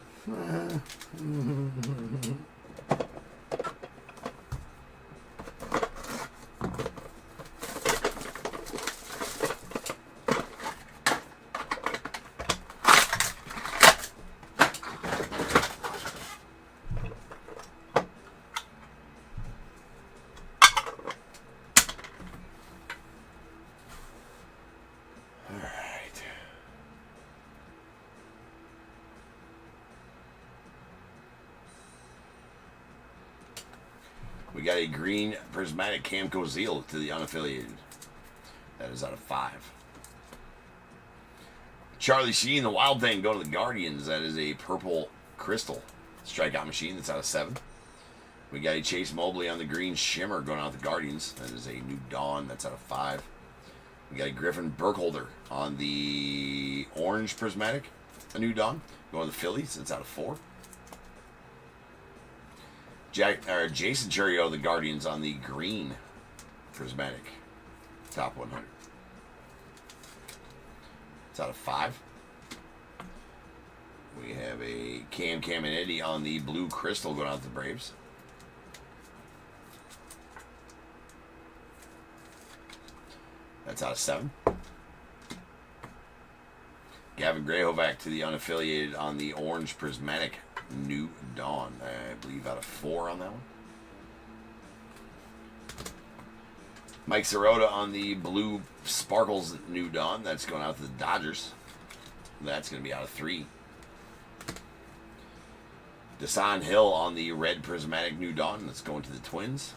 We got a green prismatic Cam Cozile to the unaffiliated. That is out of 5. Charlie Sheen, the Wild Thing, go to the Guardians. That is a purple crystal strikeout machine. That's out of 7. We got a Chase Mobley on the green shimmer going out the Guardians. That is a New Dawn. That's out of 5. We got a Griffin Burkholder on the orange prismatic, a New Dawn, going to the Phillies. That's out of 4. Jason Churio, the Guardians, on the green prismatic top 100. It's out of 5. We have a Cam Caminiti on the blue crystal going out to the Braves. That's out of 7. Gavin Grahovac to the unaffiliated on the orange prismatic New Dawn. I believe out of 4 on that one. Mike Sirota on the blue sparkles New Dawn. That's going out to the Dodgers. That's going to be out of 3. Desan Hill on the red prismatic New Dawn. That's going to the Twins.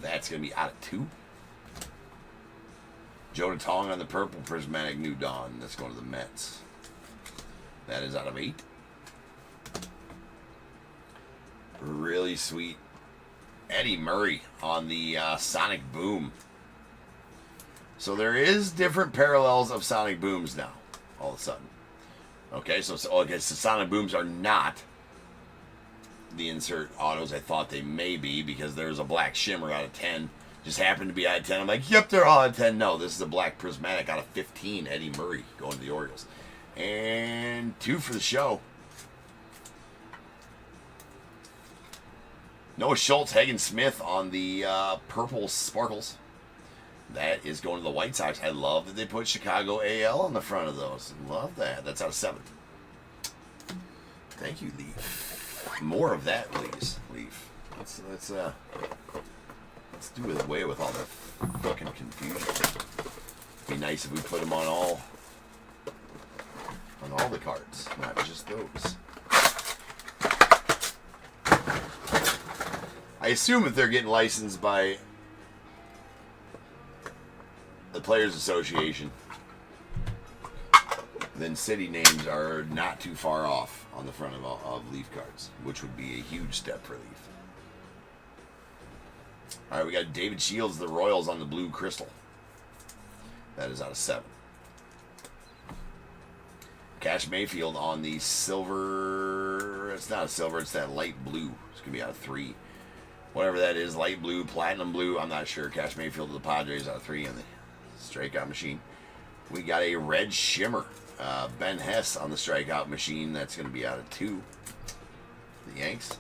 That's going to be out of 2. Joe Tong on the purple prismatic New Dawn. That's going to the Mets. That is out of 8. Really sweet Eddie Murray on the Sonic Boom. So there is different parallels of Sonic Booms now, all of a sudden. Okay, so Sonic Booms are not the insert autos I thought they may be, because there's a black shimmer out of 10. Just happened to be out of 10. I'm like, yep, they're all out of 10. No, this is a black prismatic out of 15. Eddie Murray going to the Orioles. And 2 for the show. Noah Schultz, Hagen Smith on the purple sparkles. That is going to the White Sox. I love that they put Chicago AL on the front of those. Love that. That's out of 7. Thank you, Leaf. More of that, please, Leaf. Let's do away with all the fucking confusion. Be nice if we put them on all the cards, not just those. I assume if they're getting licensed by the Players Association, then city names are not too far off on the front of Leaf cards, which would be a huge step for Leaf. All right, we got David Shields, the Royals on the blue crystal. That is out of 7. Cash Mayfield on the silver. It's not a silver, it's that light blue. It's going to be out of 3. Whatever that is, light blue, platinum blue, I'm not sure. Cash Mayfield of the Padres out of 3 on the strikeout machine. We got a red shimmer. Ben Hess on the strikeout machine. That's going to be out of 2. The Yanks.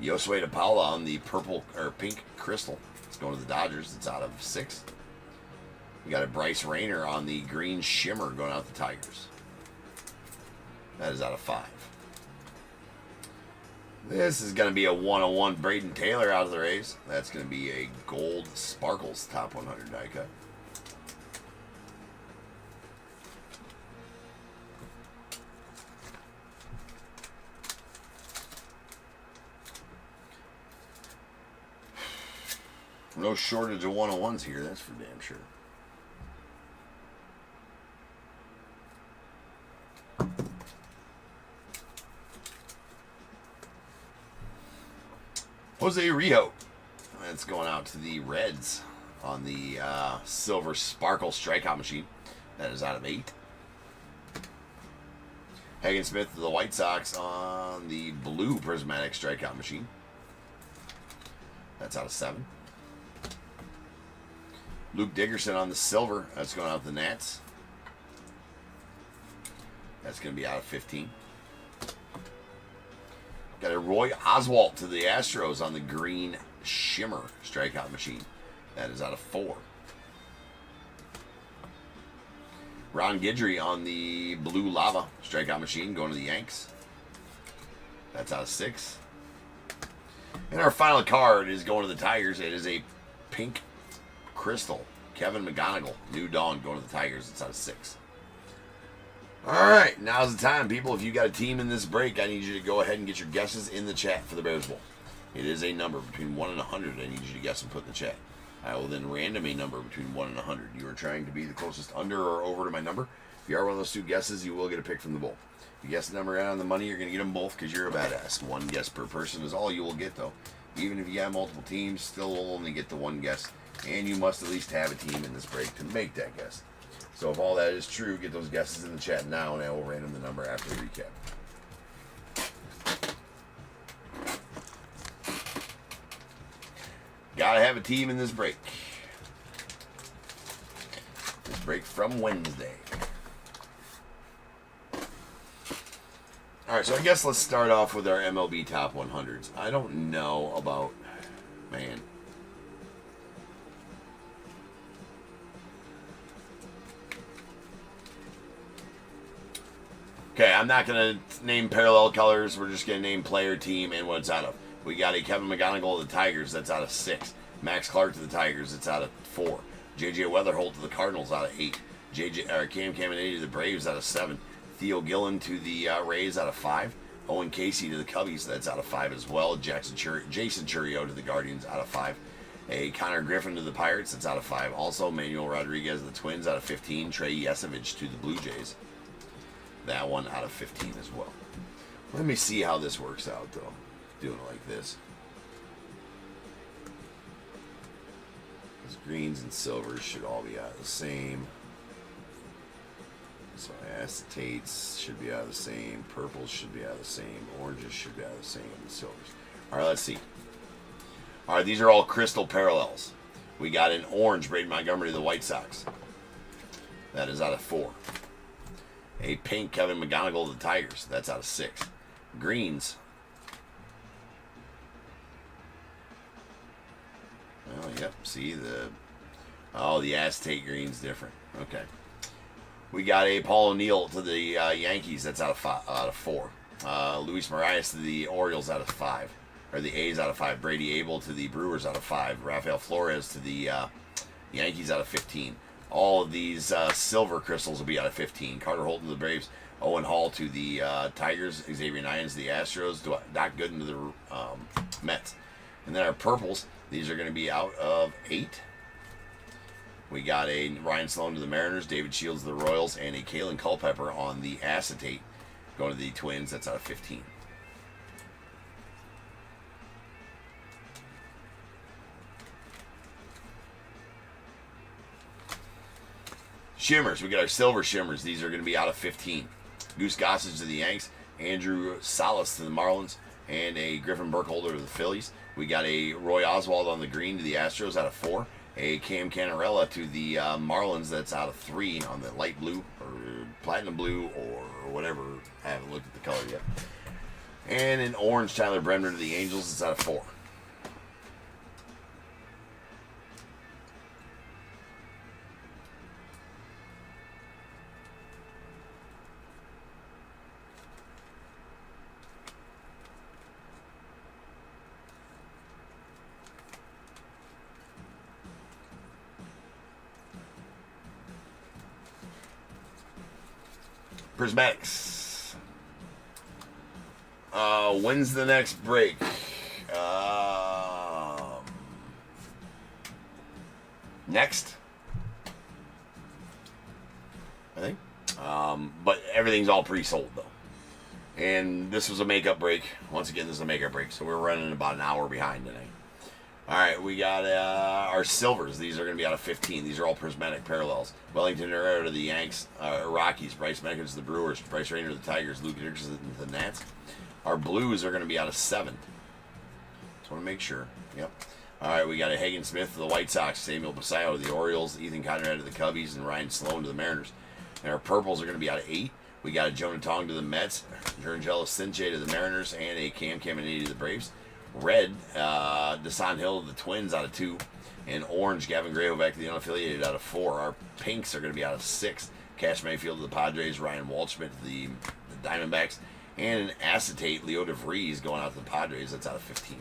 Josue DePaula on the purple or pink crystal. It's going to the Dodgers. It's out of 6. We got a Bryce Rayner on the green shimmer going out the Tigers. That is out of 5. This is going to be a 101 Braden Taylor out of the Rays. That's going to be a gold sparkles top 100 die cut. No shortage of 101s here, that's for damn sure. Jose Rio. That's going out to the Reds on the silver sparkle strikeout machine. That is out of 8. Hagen Smith to the White Sox on the blue prismatic strikeout machine. That's out of 7. Luke Dickerson on the silver. That's going out the Nats. That's going to be out of 15. Got a Roy Oswalt to the Astros on the green shimmer strikeout machine. That is out of 4. Ron Guidry on the blue lava strikeout machine going to the Yanks. That's out of 6. And our final card is going to the Tigers. It is a pink crystal. Kevin McGonigal, New Dawn going to the Tigers. It's out of 6. Alright, now's the time, people. If you got a team in this break, I need you to go ahead and get your guesses in the chat for the Bears Bowl. It is a number between 1 and 100. I need you to guess and put in the chat. I will then random a number between 1 and 100. You are trying to be the closest under or over to my number. If you are one of those 2 guesses, you will get a pick from the bowl. If you guess the number out on the money, you're going to get them both because you're a badass. 1 guess per person is all you will get, though. Even if you got multiple teams, still will only get the 1 guess. And you must at least have a team in this break to make that guess. So if all that is true, get those guesses in the chat now, and I will random the number after the recap. Gotta have a team in this break. This break from Wednesday. Alright, so I guess let's start off with our MLB Top 100s. I don't know about... Man... Okay, I'm not going to name parallel colors. We're just going to name player, team, and what it's out of. We got a Kevin McGonigal to the Tigers. That's out of 6. Max Clark to the Tigers. That's out of 4. J.J. Weatherholt to the Cardinals out of 8. Cam Caminiti to the Braves out of 7. Theo Gillen to the Rays out of 5. Owen Casey to the Cubbies. That's out of 5 as well. Jason Churio to the Guardians out of 5. A Connor Griffin to the Pirates. That's out of 5. Also, Manuel Rodriguez to the Twins out of 15. Trey Yesevich to the Blue Jays. That one out of 15 as well. Let me see how this works out, though. Doing it like this. Because greens and silvers should all be out of the same. So acetates should be out of the same. Purples should be out of the same. Oranges should be out of the same. And silvers. All right, let's see. All right, these are all crystal parallels. We got an orange, Braden Montgomery to the White Sox. That is out of 4. A pink Kevin McGonigal to the Tigers. That's out of 6. Greens. Oh, yep. See the... Oh, the acetate green's different. Okay. We got a Paul O'Neill to the Yankees. That's out of 4. Luis Marias to the Orioles out of 5. Or the A's out of 5. Brady Abel to the Brewers out of 5. Rafael Flores to the Yankees out of 15. All of these silver crystals will be out of 15. Carter Holton to the Braves. Owen Hall to the Tigers. Xavier Nyans to the Astros. Doc Gooden to the Mets. And then our purples, these are going to be out of 8. We got a Ryan Sloan to the Mariners, David Shields to the Royals, and a Kalen Culpepper on the acetate going to the Twins. That's out of 15. Shimmers. We got our silver shimmers. These are going to be out of 15. Goose Gossage to the Yanks, Andrew Salas to the Marlins, and a Griffin Burkholder to the Phillies. We got a Roy Oswald on the green to the Astros out of 4. A Cam Canarella to the Marlins. That's out of 3 on the light blue or platinum blue or whatever. I haven't looked at the color yet. And an orange Tyler Bremner to the Angels. It's out of 4. Prismatics. When's the next break? Next, I think. But everything's all pre-sold though. And this was a makeup break. Once again, this is a makeup break, so we're running about an hour behind tonight. All right, we got our silvers. These are going to be out of 15. These are all prismatic parallels. Wellington Herrera to the Yanks, Rockies. Bryce Meckens to the Brewers. Bryce Rayner to the Tigers. Luke Dickerson to the Nats. Our blues are going to be out of 7. Just want to make sure. Yep. All right, we got a Hagen Smith to the White Sox. Samuel Basallo to the Orioles. Ethan Conrad to the Cubbies. And Ryan Sloan to the Mariners. And our purples are going to be out of 8. We got a Jonah Tong to the Mets. Jerangelo Sinche to the Mariners. And a Cam Caminiti to the Braves. Red, Desan Hill to the Twins out of 2. And orange, Gavin Grahovac to the unaffiliated out of 4. Our pinks are going to be out of 6. Cash Mayfield to the Padres. Ryan Waldschmidt to the Diamondbacks. And an acetate, Leo DeVries going out to the Padres. That's out of 15.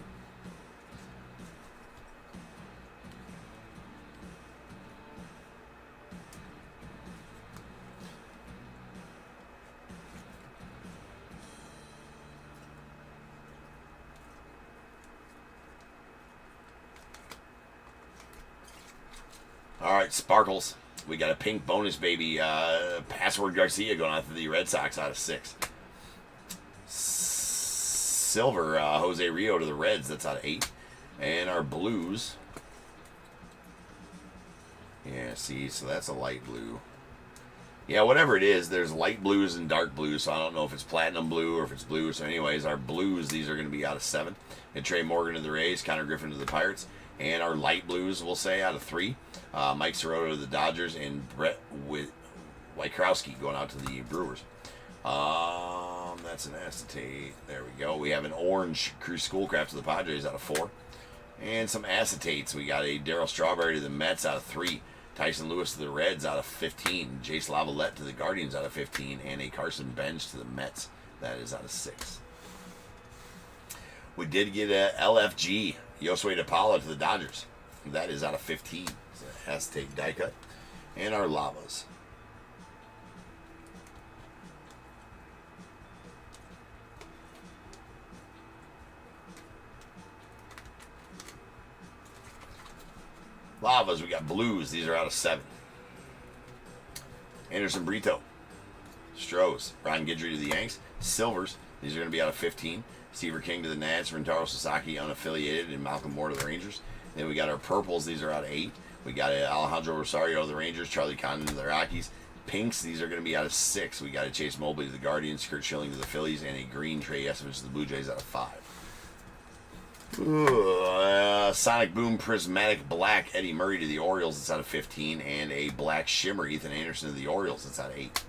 All right, sparkles. We got a pink bonus baby, Password Garcia going out to the Red Sox out of 6. Silver, Jose Rio to the Reds. That's out of 8. And our blues. Yeah, see, so that's a light blue. Yeah, whatever it is, there's light blues and dark blues, so I don't know if it's platinum blue or if it's blue. So anyways, our blues, these are going to be out of 7. And Trey Morgan to the Rays, Connor Griffin to the Pirates. And our light blues, we'll say, out of 3. Mike Sirota to the Dodgers, and Brett Wykrowski going out to the Brewers. That's an acetate. There we go. We have an orange Cruz Schoolcraft to the Padres out of 4. And some acetates. We got a Darryl Strawberry to the Mets out of 3. Tyson Lewis to the Reds out of 15. Jace Lavalette to the Guardians out of 15. And a Carson Bench to the Mets. That is out of 6. We did get a LFG, Josue DePaula to the Dodgers. That is out of 15. It's an acetate die cut. And our lavas. Lavas, we got blues. These are out of 7. Anderson Brito. Strohs. Ron Guidry to the Yanks. Silvers. These are going to be out of 15. Seaver King to the Nats. Rentaro Sasaki unaffiliated. And Malcolm Moore to the Rangers. Then we got our purples. These are out of 8. We got Alejandro Rosario to the Rangers. Charlie Condon to the Rockies. Pinks. These are going to be out of 6. We got a Chase Mobley to the Guardians. Kurt Schilling to the Phillies. And a green Trey Yesovich to the Blue Jays out of 5. Sonic Boom Prismatic Black Eddie Murray to the Orioles. It's out of 15. And a Black Shimmer Ethan Anderson to the Orioles. It's out of 8.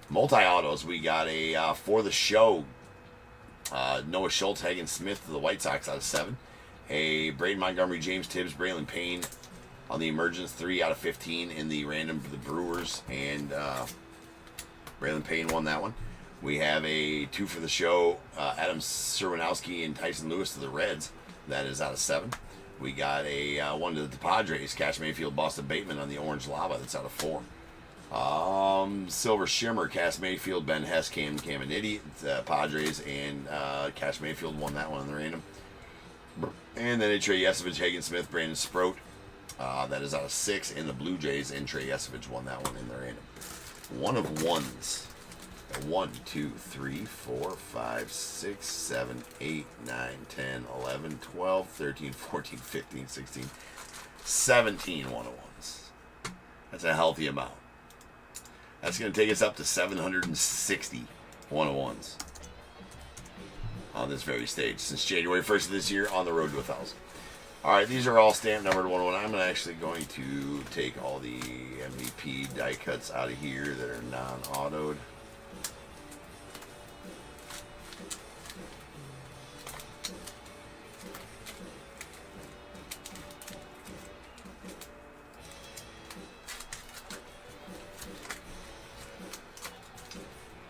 Multi-autos, we got a for the show, Noah Schultz, Hagen Smith to the White Sox out of 7. A Braden Montgomery, James Tibbs, Braylon Payne on the emergence, 3 out of 15 in the random for the Brewers, and Braylon Payne won that one. We have a 2 for the show, Adam Serwanowski and Tyson Lewis to the Reds. That is out of 7. We got a 1 to the Padres, Cash Mayfield, Boston Bateman on the Orange Lava. That's out of 4. Silver Shimmer, Cass Mayfield, Ben Hess, Cam Caminiti, Padres, and Cash Mayfield won that one in the random. And then a Trey Yesovich, Hagen Smith, Brandon Sproat. That is out of 6. And the Blue Jays and Trey Yesovich won that one in the random. 1 of 1s. 1, 2, 3, 4, 5, 6, 7, 8, 9, 10, 11, 12, 13, 14, 15, 16, 17 1 of 1s. That's a healthy amount. That's going to take us up to 760 1 of 1s on this very stage since January 1st of this year, on the road to 1,000. All right, these are all stamp numbered 1 of 1. I'm actually going to take all the MVP die cuts out of here that are non-autoed.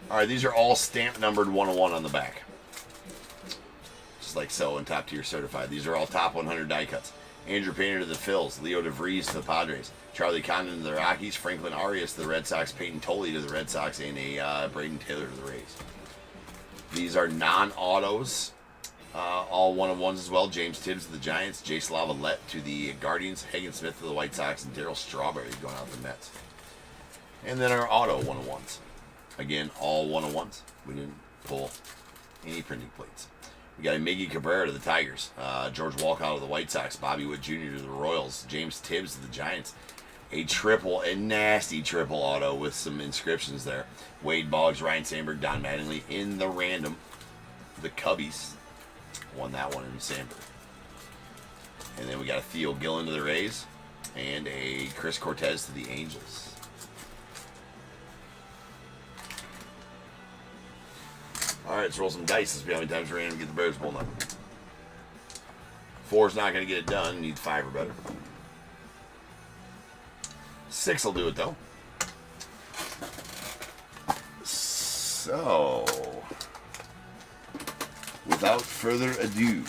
All right, these are all stamp numbered 1 of 1 on the back. Just like so, and top tier certified. These are all top 100 die cuts. Andrew Painter to the Phils, Leo DeVries to the Padres, Charlie Condon to the Rockies, Franklin Arias to the Red Sox, Peyton Tolley to the Red Sox, and a Braden Taylor to the Rays. These are non-autos, all 1 of 1s as well. James Tibbs to the Giants, Jace Lavalette to the Guardians, Hagen Smith to the White Sox, and Darryl Strawberry going out to the Mets. And then our auto 1 of 1s. Again, all 1 of 1s. We didn't pull any printing plates. We got a Miggy Cabrera to the Tigers, George Walcott to the White Sox, Bobby Wood Jr. to the Royals, James Tibbs to the Giants. A nasty triple auto with some inscriptions there. Wade Boggs, Ryan Sandberg, Don Mattingly in the random. The Cubbies won that one in Sandberg. And then we got a Theo Gillen to the Rays and a Chris Cortez to the Angels. All right, let's roll some dice. Let's see how many times we're going to get the Bears pulled number. 4's not going to get it done. Need 5 or better. 6 will do it, though. So, without further ado,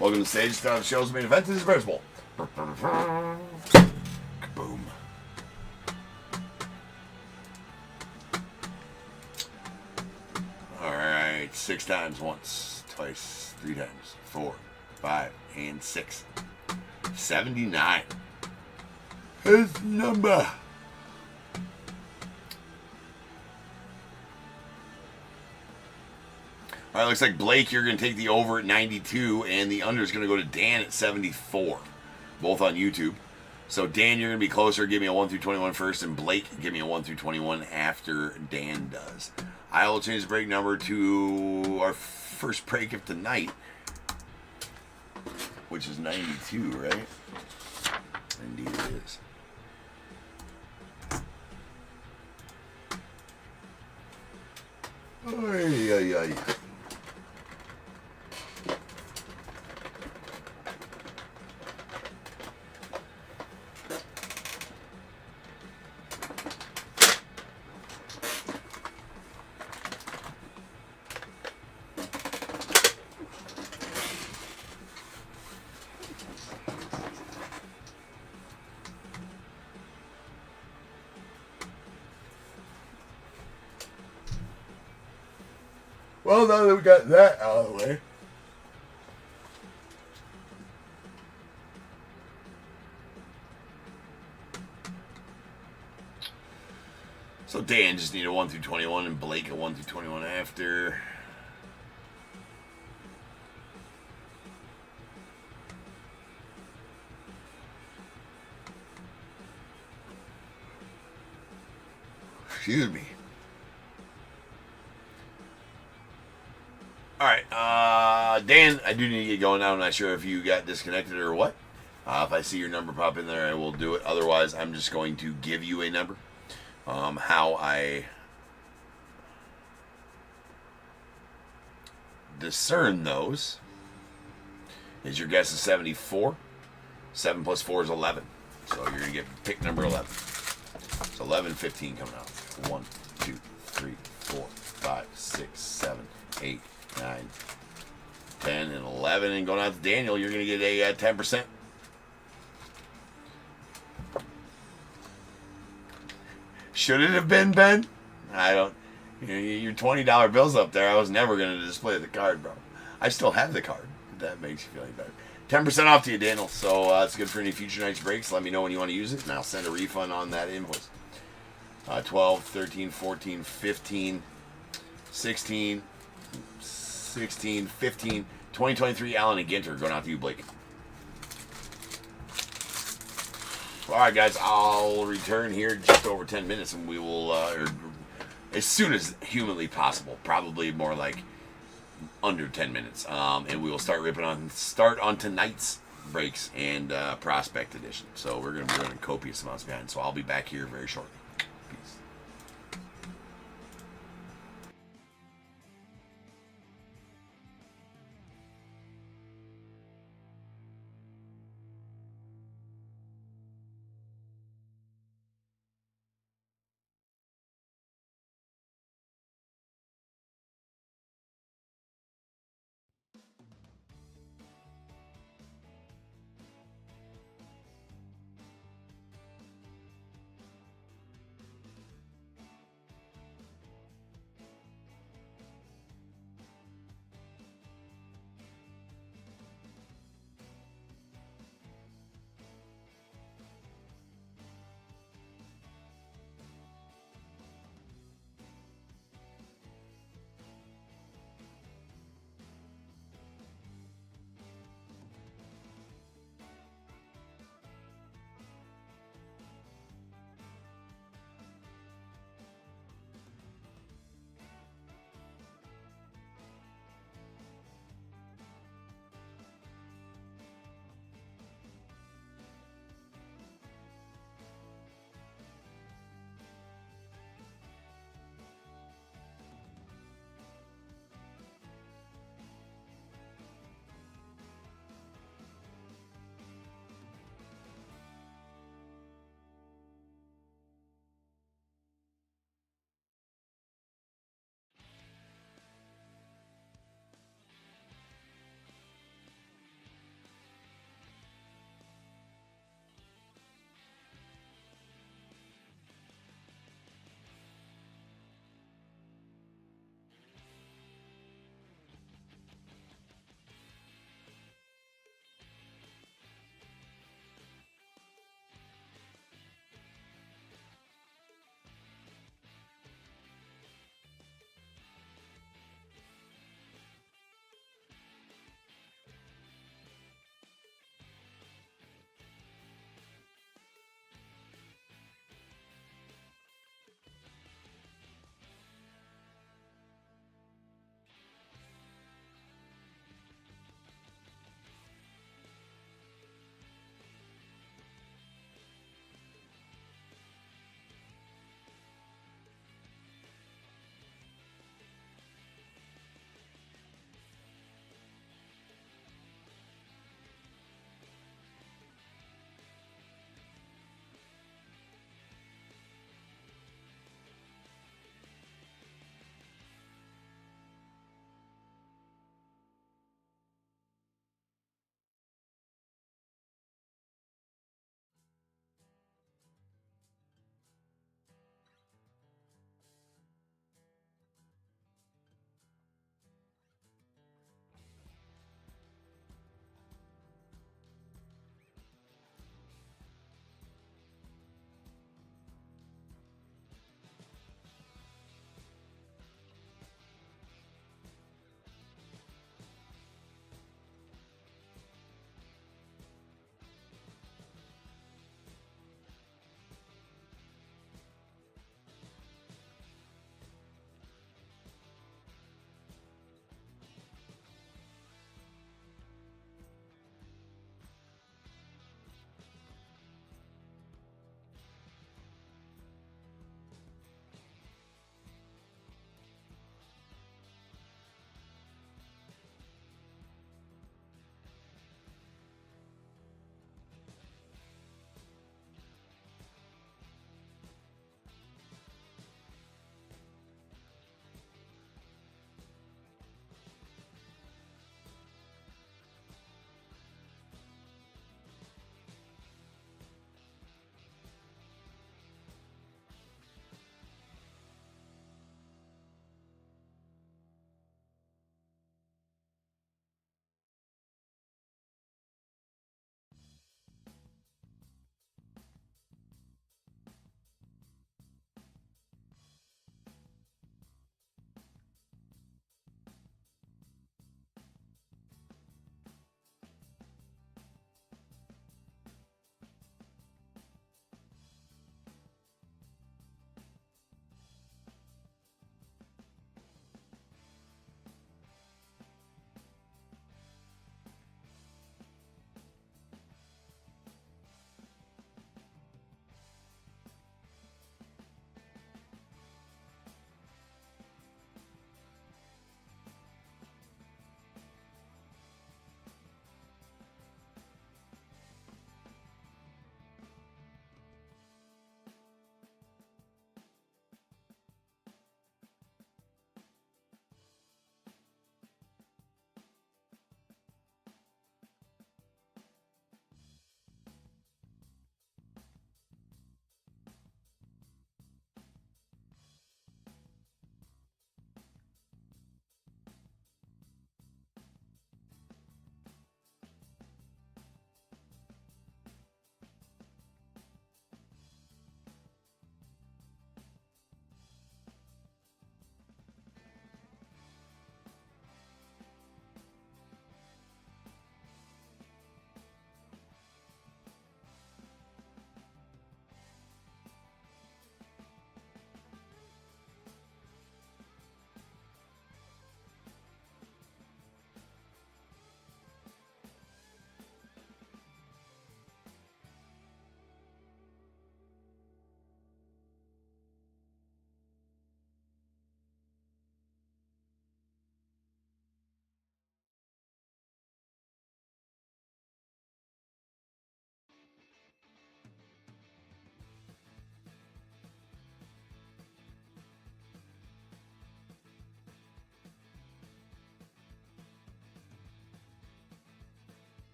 welcome to the stage. Start of the show's main event. This is Bears Bowl. Kaboom. All right, 6 times, once, twice, 3 times, 4, 5, and 6. 79. His number. All right, looks like Blake, you're going to take the over at 92, and the under is going to go to Dan at 74, both on YouTube. So Dan, you're going to be closer. Give me a 1 through 21 first, and Blake, give me a 1 through 21 after Dan does. I will change the break number to our first break of tonight, which is 92, right? Indeed it is. Ay, ay, ay. Well, now that we got that out of the way, so Dan just need a 1 through 21, and Blake a 1 through 21 after. Excuse me. All right, Dan, I do need to get going now. I'm not sure if you got disconnected or what. If I see your number pop in there, I will do it. Otherwise, I'm just going to give you a number. How I discern those is your guess is 74. 7 plus 4 is 11. So you're going to get pick number 11. So 11, 15 coming out. 1, 2, 3, 4, 5, 6, 7, 8, 9, 10, and 11. And going out to Daniel, you're going to get a 10%. Should it have been, Ben? I don't. Your $20 bills up there. I was never going to display the card, bro. I still have the card. If that makes you feel any better. 10% off to you, Daniel. So it's good for any future night's breaks. Let me know when you want to use it, and I'll send a refund on that invoice. 12, 13, 14, 15, 16, 16, 15, 2023, Allen and Ginter going out to you, Blake. All right, guys, I'll return here just over 10 minutes, and we will, as soon as humanly possible, probably more like under 10 minutes, and we will start on tonight's breaks and prospect edition. So we're going to be running copious amounts behind. So I'll be back here very shortly. Peace.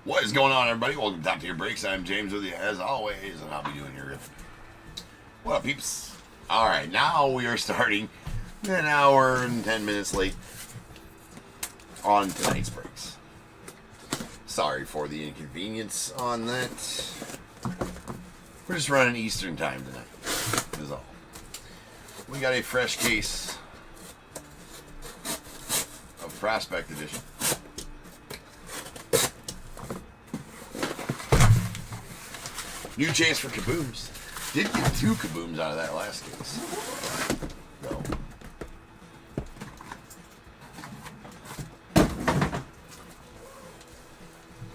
What is going on, everybody? Welcome to Top Tier Breaks. I'm James with you, as always, and I'll be doing your riff. What up, peeps? Alright, now we are starting an hour and 10 minutes late on tonight's breaks. Sorry for the inconvenience on that. We're just running Eastern time tonight, is all. We got a fresh case of Prospect Edition. New chance for kabooms. Did get 2 kabooms out of that last case. No.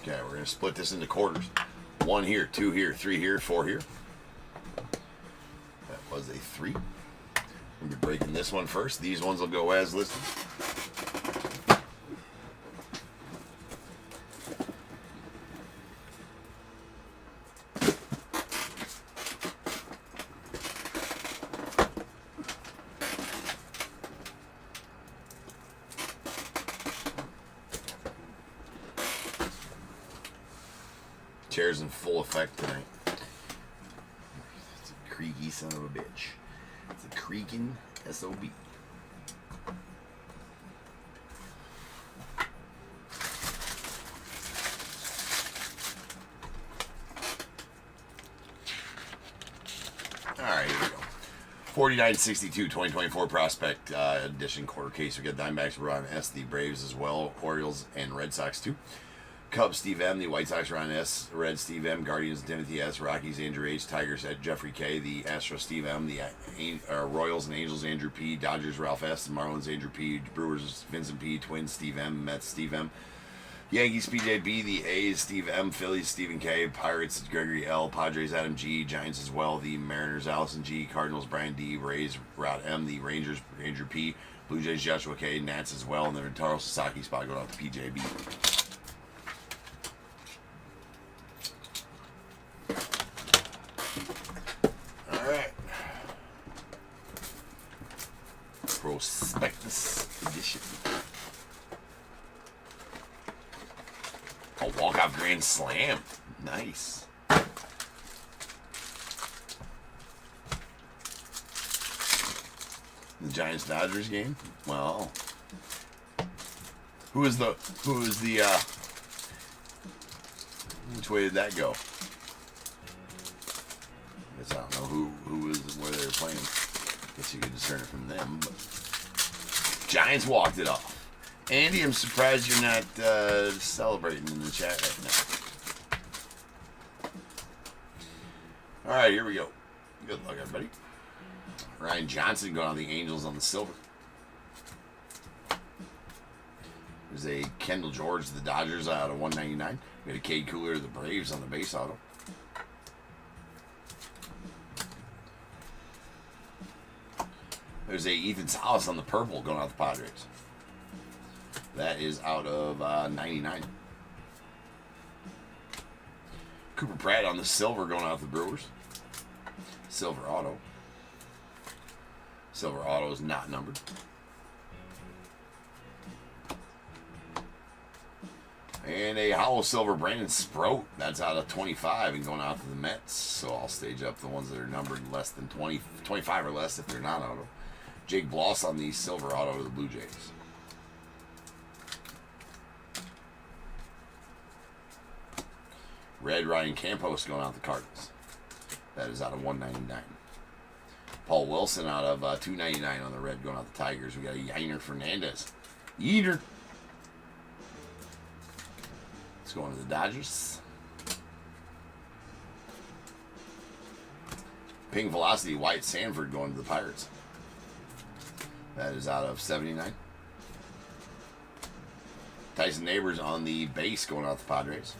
Okay, we're going to split this into quarters. 1 here, 2 here, 3 here, 4 here. That was a 3. We'll be breaking this one first. These ones will go as listed. Chair's in full effect tonight. It's a creaky son of a bitch. It's a creaking SOB. Alright, here we go. 4962 2024 Prospect Edition quarter case. We got Diamondbacks, Ron S, the Braves as well, Orioles, and Red Sox too. Cubs, Steve M. The White Sox, Ron S. Reds, Steve M. Guardians, Timothy S. Rockies, Andrew H. Tigers, Jeffrey K. The Astros, Steve M. The Royals and Angels, Andrew P. Dodgers, Ralph S. The Marlins, Andrew P. Brewers, Vincent P. Twins, Steve M. Mets, Steve M. Yankees, PJ B. The A's, Steve M. Phillies, Stephen K. Pirates, Gregory L. Padres, Adam G. Giants as well. The Mariners, Allison G. Cardinals, Brian D. Rays, Rod M. The Rangers, Andrew P. Blue Jays, Joshua K. Nats as well. And the Taro Sasaki spot going out to PJ B. Prospectus Edition. A walk-off grand slam. Nice. The Giants-Dodgers game? Well, which way did that go? I guess I don't know where they were playing. Guess you could discern it from them, but Giants walked it off. Andy, I'm surprised you're not celebrating in the chat right now. Alright, here we go. Good luck, everybody. Ryan Johnson going on the Angels on the silver. There's a Kendall George, the Dodgers, out of 199. We had a Cade Cooler, the Braves, on the base auto. There's a Ethan Salas on the purple going out the Padres. That is out of 99. Cooper Pratt on the silver going out the Brewers. Silver auto. Silver auto is not numbered. And a hollow silver Brandon Sproat. That's out of 25 and going out to the Mets. So I'll stage up the ones that are numbered less than 20, 25 or less if they're not auto. Jake Bloss on the silver auto to the Blue Jays. Red Ryan Campos going out the Cardinals. That is out of 199. Paul Wilson out of 299 on the red going out the Tigers. We got a Yainer Fernandez. Yeeter. Let's go on to the Dodgers. Ping Velocity White Sanford going to the Pirates. That is out of 79. Tyson Neighbors on the base going out the Padres.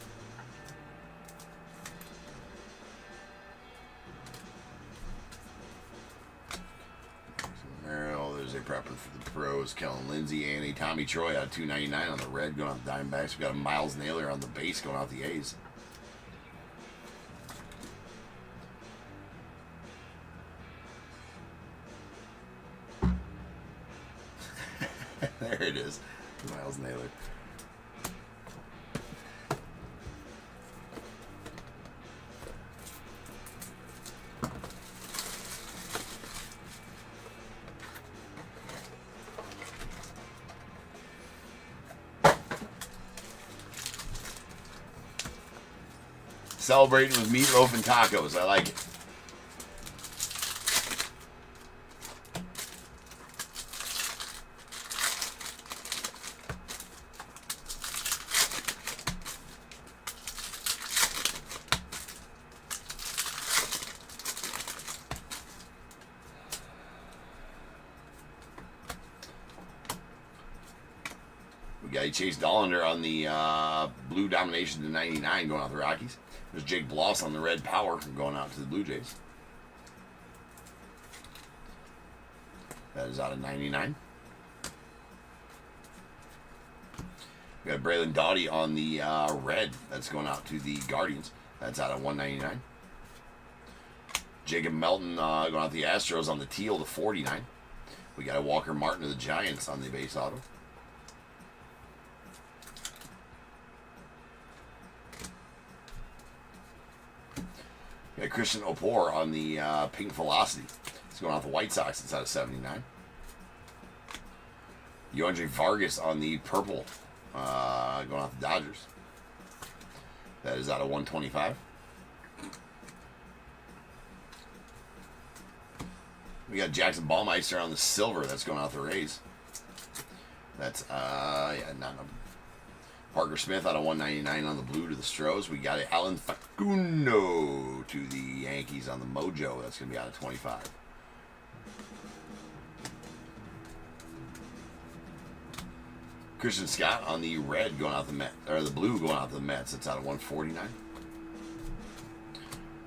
There's a prepper for the pros, Kellen Lindsey, and a Tommy Troy out of 299 on the red going out the Diamondbacks. We got a Miles Naylor on the base going out the A's. There it is, Miles Naylor. Celebrating with meatloaf and tacos. I like it. We got Chase Dollander on the blue domination to 99 going out to the Rockies. There's Jake Bloss on the red power going out to the Blue Jays. That is out of 99. We got Braylon Doughty on the red. That's going out to the Guardians. That's out of 199. Jacob Melton going out to the Astros on the teal to 49. We got a Walker Martin of the Giants on the base auto. We got Christian Opor on the pink Velocity. It's going out the White Sox. It's out of 79. Yoandre Vargas on the purple. Going out the Dodgers. That is out of 125. We got Jackson Ballmeister on the silver. That's going out the Rays. That's, yeah, not number. Parker Smith out of 199 on the blue to the Stros. We got Alan Facundo to the Yankees on the Mojo. That's going to be out of 25. Christian Scott on the red going out the Mets, or the blue going out the Mets. That's out of 149.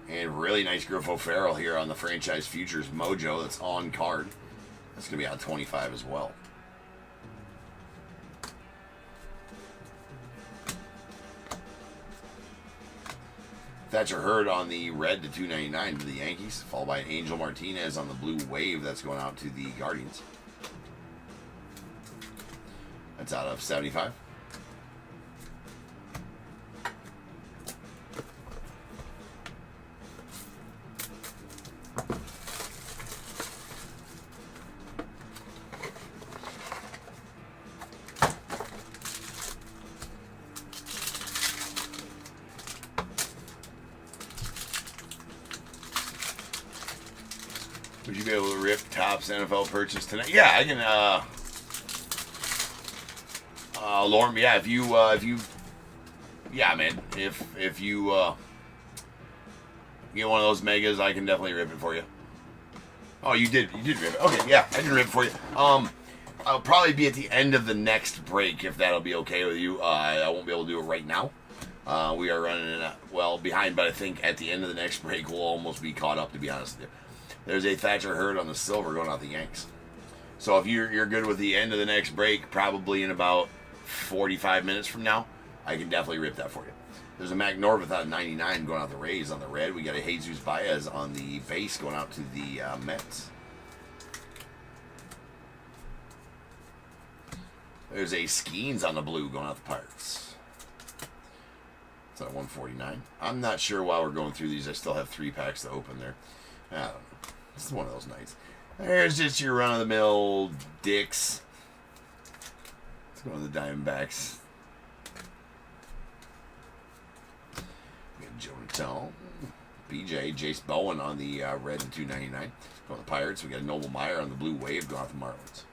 And really nice Griff O'Farrell here on the franchise futures Mojo. That's on card. That's going to be out of 25 as well. Thatcher Hurd on the red to 299 to the Yankees, followed by Angel Martinez on the blue wave. That's going out to the Guardians. That's out of 75. Would you be able to rip Topp's NFL purchase tonight? Yeah, I can. Lauren, yeah, if you, yeah, man, if you get one of those megas, I can definitely rip it for you. Oh, you did rip it. Okay, yeah, I can rip it for you. I'll probably be at the end of the next break if that'll be okay with you. I won't be able to do it right now. We are running behind, but I think at the end of the next break we'll almost be caught up. To be honest with you, there's a Thatcher Hurd on the silver going out the Yanks. So if you're good with the end of the next break, probably in about 45 minutes from now, I can definitely rip that for you. There's a Mac Norvith out of 99 going out the Rays on the red. We got a Jesus Baez on the base going out to the Mets. There's a Skeens on the blue going out the Pirates. It's at 149. I'm not sure while we're going through these. I still have 3 packs to open there. I don't know. It's one of those nights. There's just your run-of-the-mill dicks. Let's go to the Diamondbacks. We got Jonathan, BJ, Jace Bowen on the red and 299. Going to the Pirates. We got Noble Meyer on the blue wave going out the Marlins.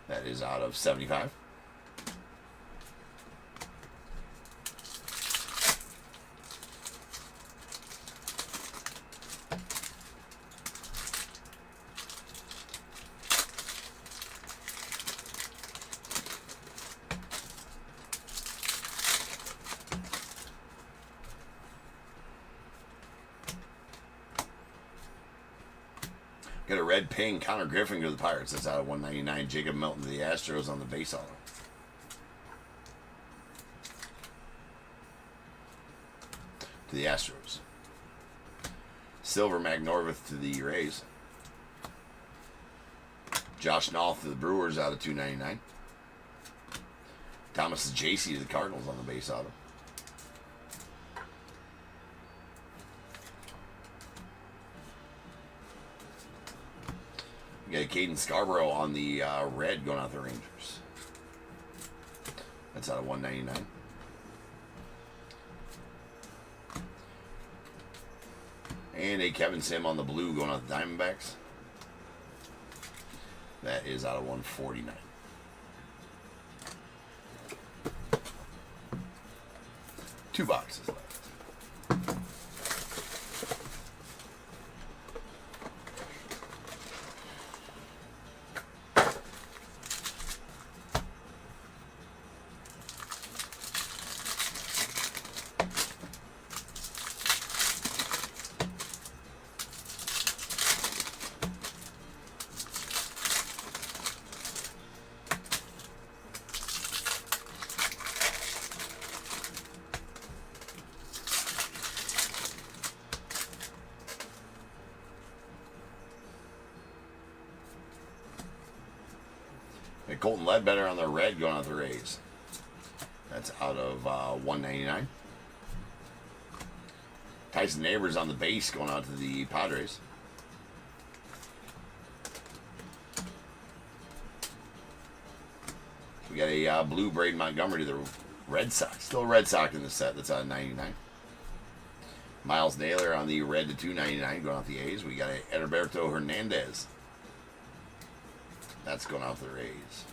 That is out of 75. Got a red ping, Connor Griffin to the Pirates. That's out of 199. Jacob Melton to the Astros on the base auto. To the Astros. Silver Mac Norvith to the Rays. Josh Nall to the Brewers out of 299. Thomas J.C. to the Cardinals on the base auto. We got Caden Scarborough on the red going out the Rangers. That's out of 199. And a Kevin Sim on the blue going out the Diamondbacks. That is out of 149. Two boxes left. Colton Ledbetter on the red going out the Rays. That's out of 199. Tyson Neighbors on the base going out to the Padres. We got a blue Braden Montgomery to the Red Sox. Still a Red Sox in the set. That's out of 99. Miles Naylor on the red to 299 going out the A's. We got a Edilberto Hernandez. That's going out the Rays.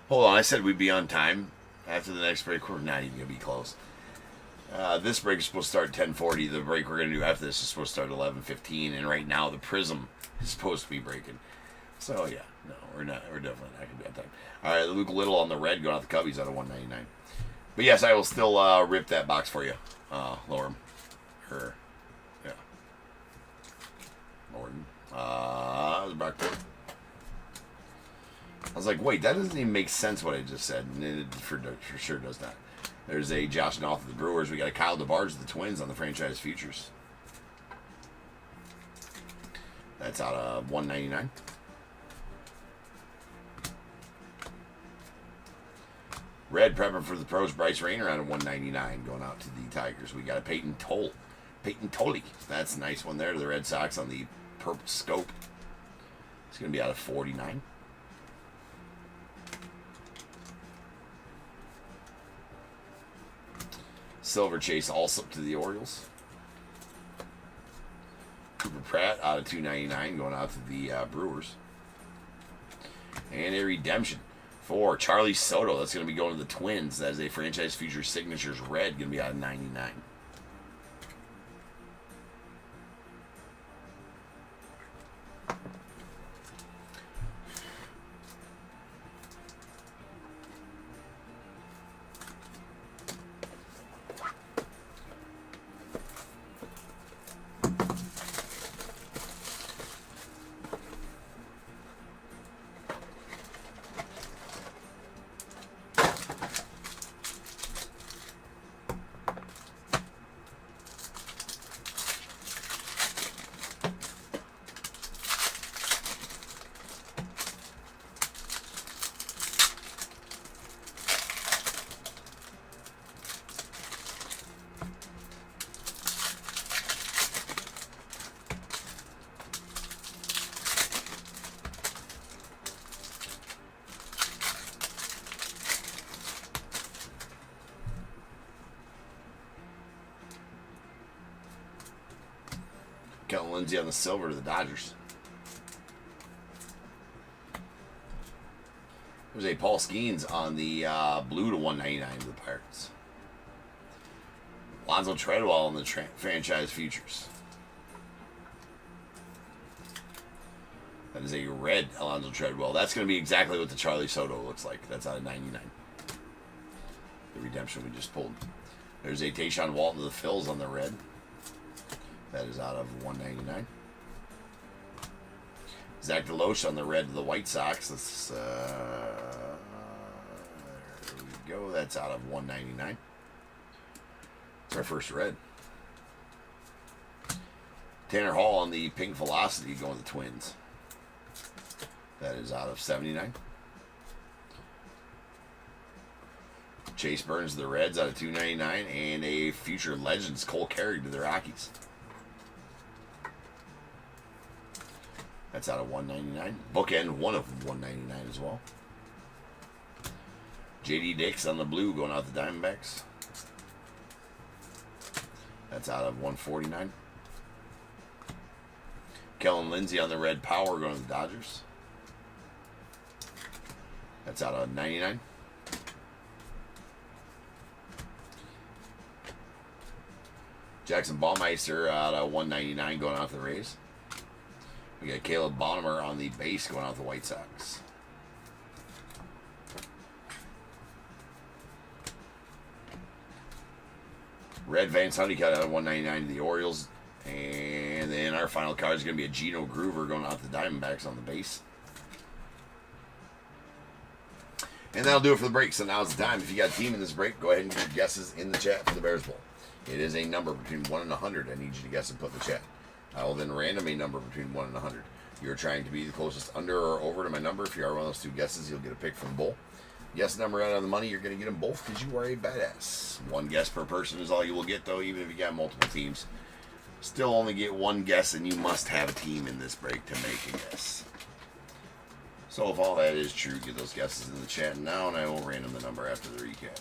Hold on, I said we'd be on time. After the next break, we're not even going to be close. This break is supposed to start at 10:40. The break we're going to do after this is supposed to start at 11:15. And right now, the PRIZM is supposed to be breaking. So, yeah, no, we're not. We're definitely not going to be on time. All right, Luke Little on the red going out the Cubbies out of 199. But, yes, I will still rip that box for you, Lauren. Yeah. Lauren. Backboard. I was like, wait, that doesn't even make sense what I just said. And it for sure does not. There's a Josh Knopf of the Brewers. We got a Kyle DeBarge of the Twins on the franchise futures. That's out of 199. Red Prepper for the Pros, Bryce Rayner out of 199 going out to the Tigers. We got a Peyton Tolle. That's a nice one there to the Red Sox on the purple scope. It's going to be out of 49. Silver Chase Allsup to the Orioles. Cooper Pratt out of 299 going out to the Brewers. And a redemption for Charlie Soto. That's going to be going to the Twins. That is a franchise future signatures red. Going to be out of 99. Kellen Lindsay on the silver to the Dodgers. There's a Paul Skeens on the blue to 199 to the Pirates. Lonzo Treadwell on the franchise futures. That is a red Alonzo Treadwell. That's going to be exactly what the Charlie Soto looks like. That's out of 99. The redemption we just pulled. There's a Tayshaun Walton to the Phils on the red. That is out of 199. Zach DeLoach on the red to the White Sox. Let's, there we go. That's out of 199. It's our first red. Tanner Hall on the pink Velocity going to the Twins. That is out of 79. Chase Burns to the Reds out of 299. And a future Legends Cole Carey to the Rockies. That's out of 199. Bookend, one of 199 as well. J.D. Dix on the blue going out the Diamondbacks. That's out of 149. Kellen Lindsey on the red power going to the Dodgers. That's out of 99. Jackson Baumeister out of 199 going out the Rays. We got Caleb Bonnemer on the base going out the White Sox. Red Vance Honeycutt out of 199 to the Orioles. And then our final card is going to be a Geno Groover going out the Diamondbacks on the base. And that'll do it for the break. So now's the time. If you got a team in this break, go ahead and get your guesses in the chat for the Bears Bowl. It is a number between 1 and 100. I need you to guess and put in the chat. I will then random a number between 1 and 100. You're trying to be the closest under or over to my number. If you are one of those two guesses, you'll get a pick from the bowl. Yes number out of the money, you're going to get them both because you are a badass. One guess per person is all you will get, though, even if you got multiple teams. Still only get one guess, and you must have a team in this break to make a guess. So if all that is true, get those guesses in the chat now, and I will random the number after the recap.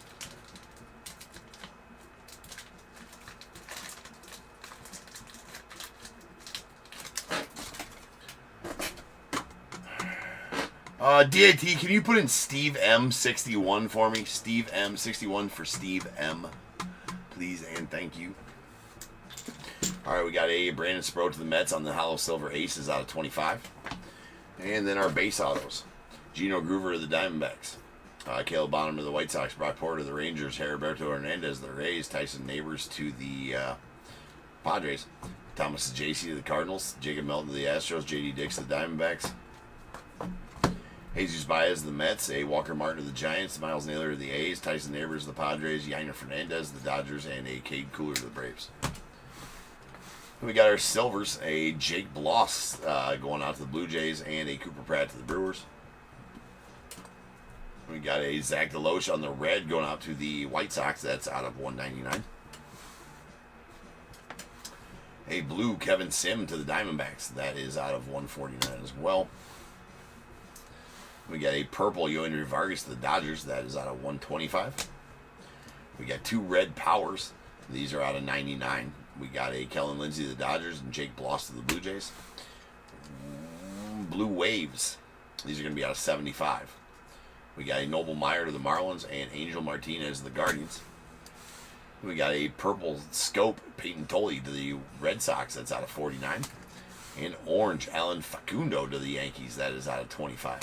DIT, can you put in Steve M61 for me? Steve M61 for Steve M. Please and thank you. All right, we got a Brandon Sproat to the Mets on the Hollow Silver Aces out of 25. And then our base autos. Geno Groover to the Diamondbacks. Caleb Bonham to the White Sox. Brock Porter to the Rangers. Heriberto Hernandez to the Rays. Tyson Neighbors to the Padres. Thomas J.C. to the Cardinals. Jacob Melton to the Astros. J.D. Dix to the Diamondbacks. Jesus Baez to the Mets. A. Walker Martin to the Giants. Miles Naylor to the A's. Tyson Neighbors to the Padres. Yainer Fernandez to the Dodgers. And a Cade Cooler to the Braves. We got our silvers. A Jake Bloss going out to the Blue Jays. And a Cooper Pratt to the Brewers. We got a Zach Deloche on the red going out to the White Sox. That's out of 199. A blue Kevin Sim to the Diamondbacks. That is out of 149 as well. We got a purple Yoenis Vargas to the Dodgers. That is out of 125. We got two red powers. These are out of 99. We got a Kellen Lindsey to the Dodgers and Jake Bloss to the Blue Jays. Blue Waves. These are going to be out of 75. We got a Noble Meyer to the Marlins and Angel Martinez to the Guardians. We got a purple scope Peyton Tolley to the Red Sox. That's out of 49. And orange Alan Facundo to the Yankees. That is out of 25.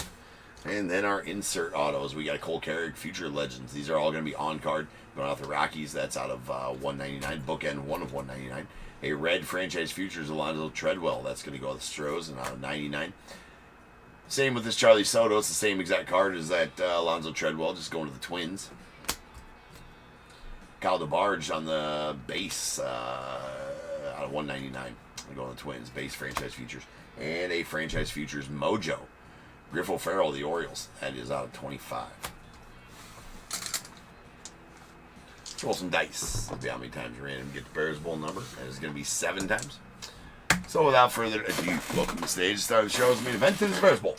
And then our insert autos. We got Cole Carrick Future Legends. These are all going to be on card. Going out the Rockies. That's out of 199. Bookend 1 of 199. A red Franchise Futures Alonzo Treadwell. That's going to go with the Stros and out of 99. Same with this Charlie Soto. It's the same exact card as that Alonzo Treadwell, just going to the Twins. Kyle DeBarge on the base out of 199. Going to the Twins. Base Franchise Futures. And a Franchise Futures Mojo. Griff O'Farrell, the Orioles. That is out of 25. Let's roll some dice. Let's see how many times you random get the Bears Bowl number. That is going to be 7 times. So without further ado, welcome to the stage. Start the show's main event in the Bears Bowl.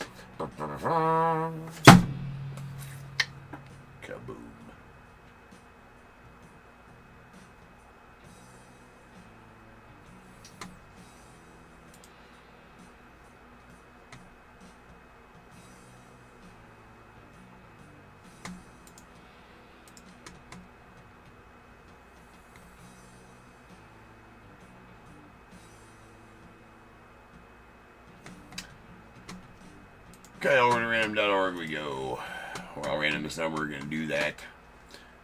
Kaboom. Okay, over to random.org we go. We're all random this number. We're going to do that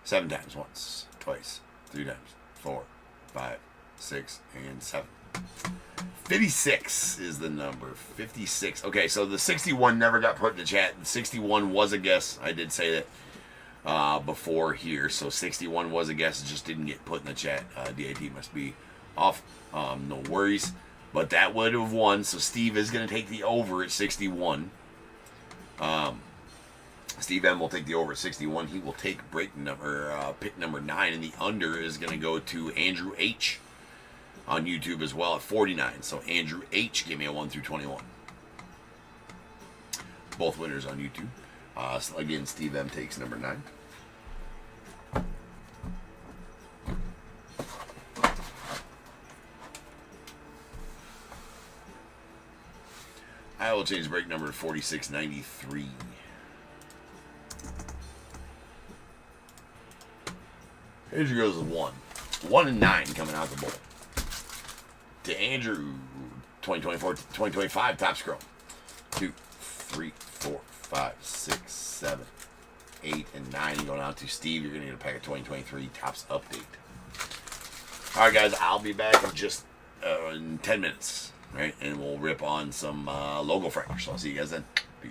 7 times. Once, twice, 3 times, 4, 5, 6, and 7. 56 is the number. 56. Okay, so the 61 never got put in the chat. The 61 was a guess. I did say that before here. So 61 was a guess. It just didn't get put in the chat. DIT must be off. No worries. But that would have won. So Steve is going to take the over at 61. Steve M will take the over at 61. He will take pick number 9, and the under is going to go to Andrew H on YouTube as well at 49. So Andrew H, give me a 1 through 21. Both winners on YouTube. So again, Steve M takes number 9. I will change break number to 4693. Andrew goes with 1. 1 and 9 coming out the bowl. To Andrew, 2024-2025 Topps Chrome. 2, 3, 4, 5, 6, 7, 8, and 9. You're going out to Steve. You're going to get a pack of 2023 Topps Update. All right, guys. I'll be back in just in 10 minutes. Right? And we'll rip on some LOGOFRACTOR. So I'll see you guys then. Peace.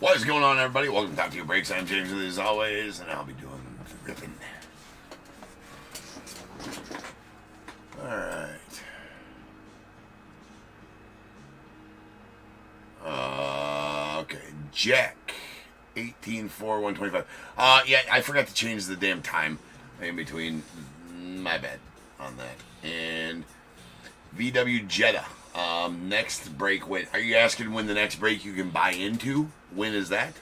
What is going on, everybody? Welcome to Top Tier Breaks. I'm James, as always, and I'll be doing the ripping. Alright. Okay. Jack. 18-4-125. Yeah, I forgot to change the damn time in between. My bad on that. And VW Jetta. Next break, when are you asking when the next break you can buy into? When is that?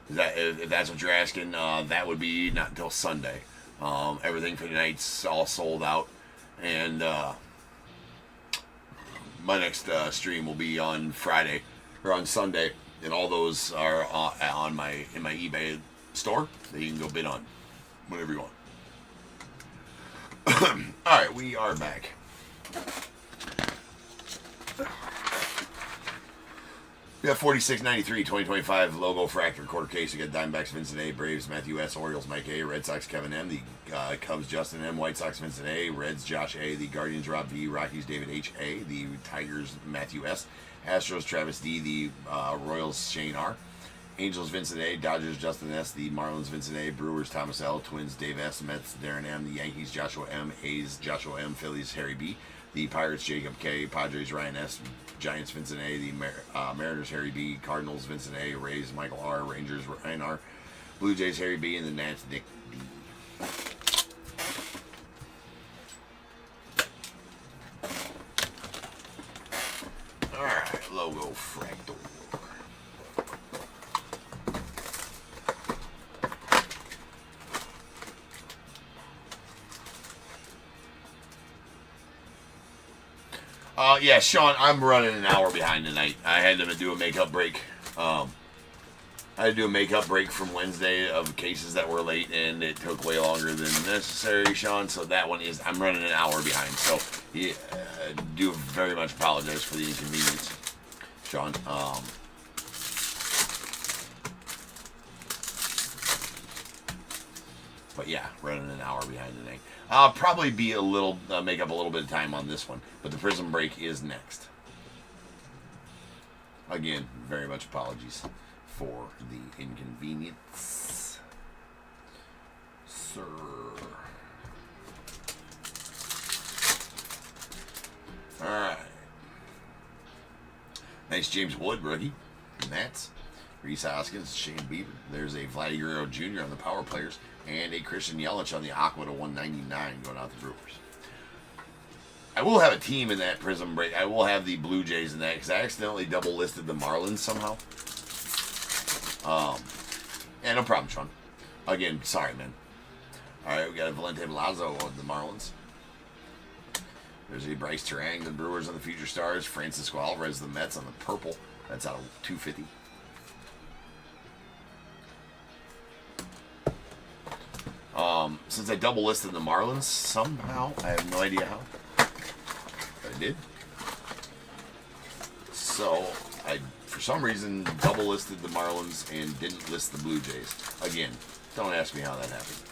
Is that if that's what you're asking? That would be not until Sunday. Everything for tonight's all sold out, and my next stream will be on Friday or on Sunday, and all those are in my eBay store that you can go bid on whenever you want. All right, we are back. We have 4693 2025 LOGOFRACTOR quarter case. We got Diamondbacks Vincent A, Braves Matthew S, Orioles Mike A, Red Sox Kevin M, the Cubs Justin M, White Sox Vincent A, Reds Josh A, the Guardians Rob V, Rockies David H A, the Tigers Matthew S, Astros Travis D, the Royals Shane R, Angels Vincent A, Dodgers Justin S, the Marlins Vincent A, Brewers Thomas L, Twins Dave S, Mets Darren M, the Yankees Joshua M, A's Joshua M, Phillies Harry B, the Pirates Jacob K, Padres Ryan S, Giants Vincent A, the Mariners Harry B, Cardinals Vincent A, Rays Michael R, Rangers Ryan R, Blue Jays Harry B, and the Nats Nick D. Alright, LOGOFRACTOR. Yeah, Sean, I'm running an hour behind tonight. I had to do a makeup break. I had to do a makeup break from Wednesday of cases that were late, and it took way longer than necessary, Sean. So that one is, I'm running an hour behind. So yeah, do very much apologize for the inconvenience, Sean. But yeah, running an hour behind tonight. I'll probably be a little, make up a little bit of time on this one, but the Prism break is next. Again, very much apologies for the inconvenience, sir. All right. Nice James Wood rookie. And that's Reese Hoskins, Shane Bieber. There's a Vladdy Guerrero Jr. on the power players. And a Christian Yelich on the Aqua to 199 going out the Brewers. I will have a team in that Prism break. I will have the Blue Jays in that because I accidentally double listed the Marlins somehow. Yeah, no problem, Sean. Again, sorry, man. All right, we got a Valente Velasco on the Marlins. There's a Bryce Terang, the Brewers on the Future Stars. Francisco Alvarez, the Mets on the purple. That's out of 250. Since I double listed the Marlins somehow, I have no idea how, but I did. So I, for some reason, double listed the Marlins and didn't list the Blue Jays. Again, don't ask me how that happened,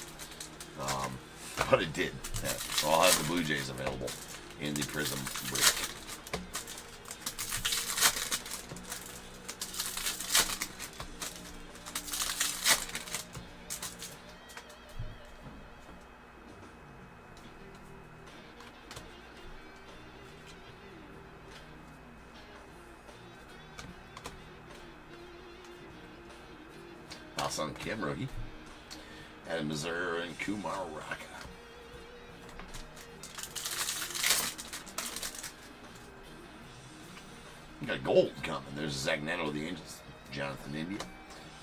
but it did. Yeah. So I'll have the Blue Jays available in the Prism break. On Kim rookie, Adam Missouri and Kumar Raka. You got gold coming. There's Zach Neto of the Angels, Jonathan India.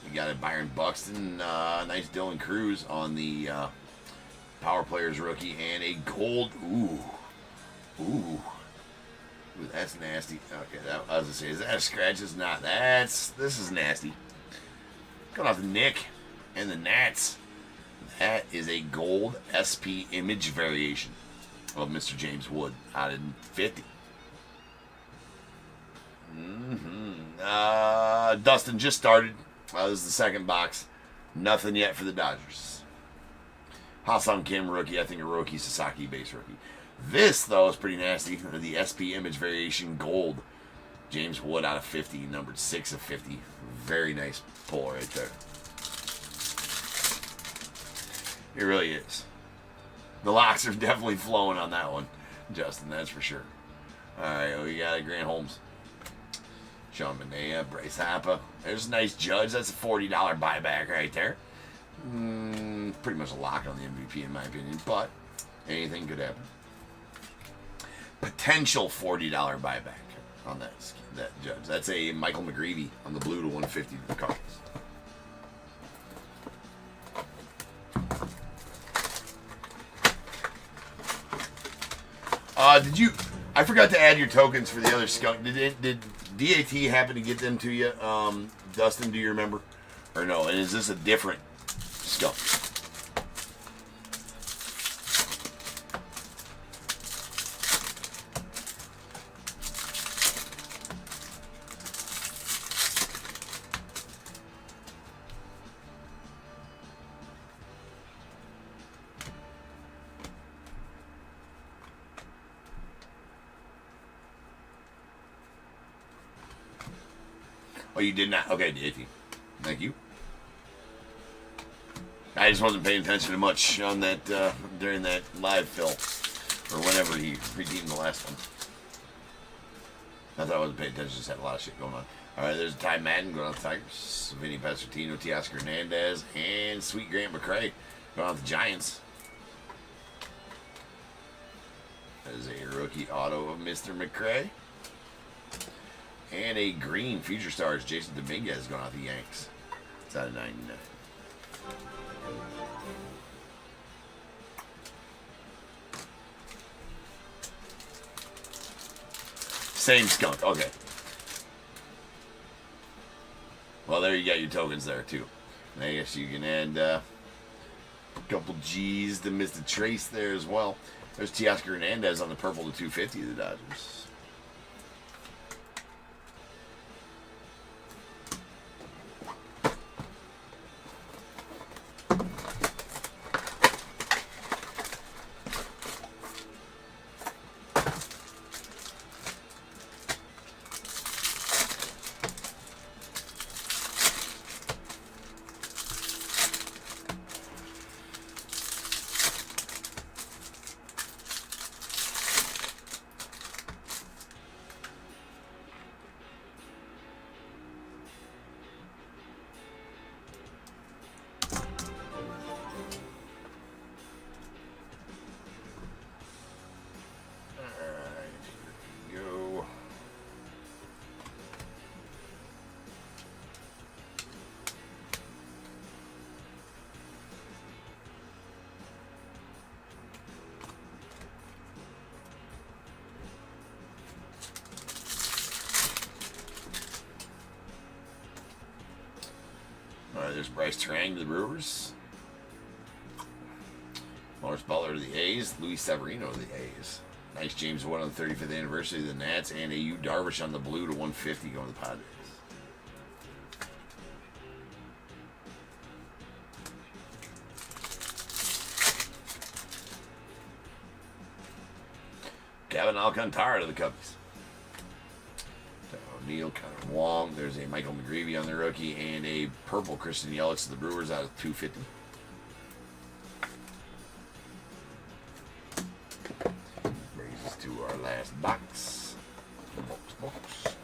You got a Byron Buxton, nice Dylan Cruz on the power players rookie, and a gold. Ooh, that's nasty. Okay, I was gonna say, is that a scratch? It's not. This is nasty. Coming off the Nick and the Nats. That is a gold SP image variation of Mr. James Wood out of 50. Dustin just started. This is the second box. Nothing yet for the Dodgers. Ha-Seong Kim rookie. I think a Hiroki Sasaki base rookie. This, though, is pretty nasty. The SP image variation gold James Wood out of 50, numbered 6 of 50. Very nice pull right there. It really is. The locks are definitely flowing on that one, Justin, that's for sure. All right, we got a Grant Holmes. Sean Manea, Bryce Harper. There's a nice Judge. That's a $40 buyback right there. Pretty much a lock on the MVP in my opinion, but anything could happen. Potential $40 buyback on that Judge. That's a Michael McGreevy on the blue to 150 to the Cardinals. Did you? I forgot to add your tokens for the other skunk. Did DAT happen to get them to you, Dustin? Do you remember, or no? And is this a different skunk? Oh, you did not? Okay, DAT. Thank you. I just wasn't paying attention to much on that during that live fill, or whenever he redeemed the last one. Not that I wasn't paying attention, just had a lot of shit going on. All right, there's Ty Madden going on the Tigers, Vinny Pastortino, Teoscar Hernandez, and Sweet Grant McCray going on the Giants. There's a rookie auto of Mr. McCray. And a green Future Stars, Jason Dominguez going out the Yanks. It's out of 99. Same skunk. Okay. Well, there you got your tokens there, too. And I guess you can add a couple G's to Mr. Trace there as well. There's Teoscar Hernandez on the purple to 250 of the Dodgers. There's Bryce Terang to the Brewers. Morris Butler to the A's. Luis Severino to the A's. Nice James Wood on the 35th anniversary of the Nats. And a Yu Darvish on the blue to 150 going to the Padres. Gavin Alcantara to the Cubbies. O'Neill, Connor Wong. There's a Michael McGreevy on the rookie and a purple Christian Yelich to the Brewers out of 250. Brings us to our last box. Box.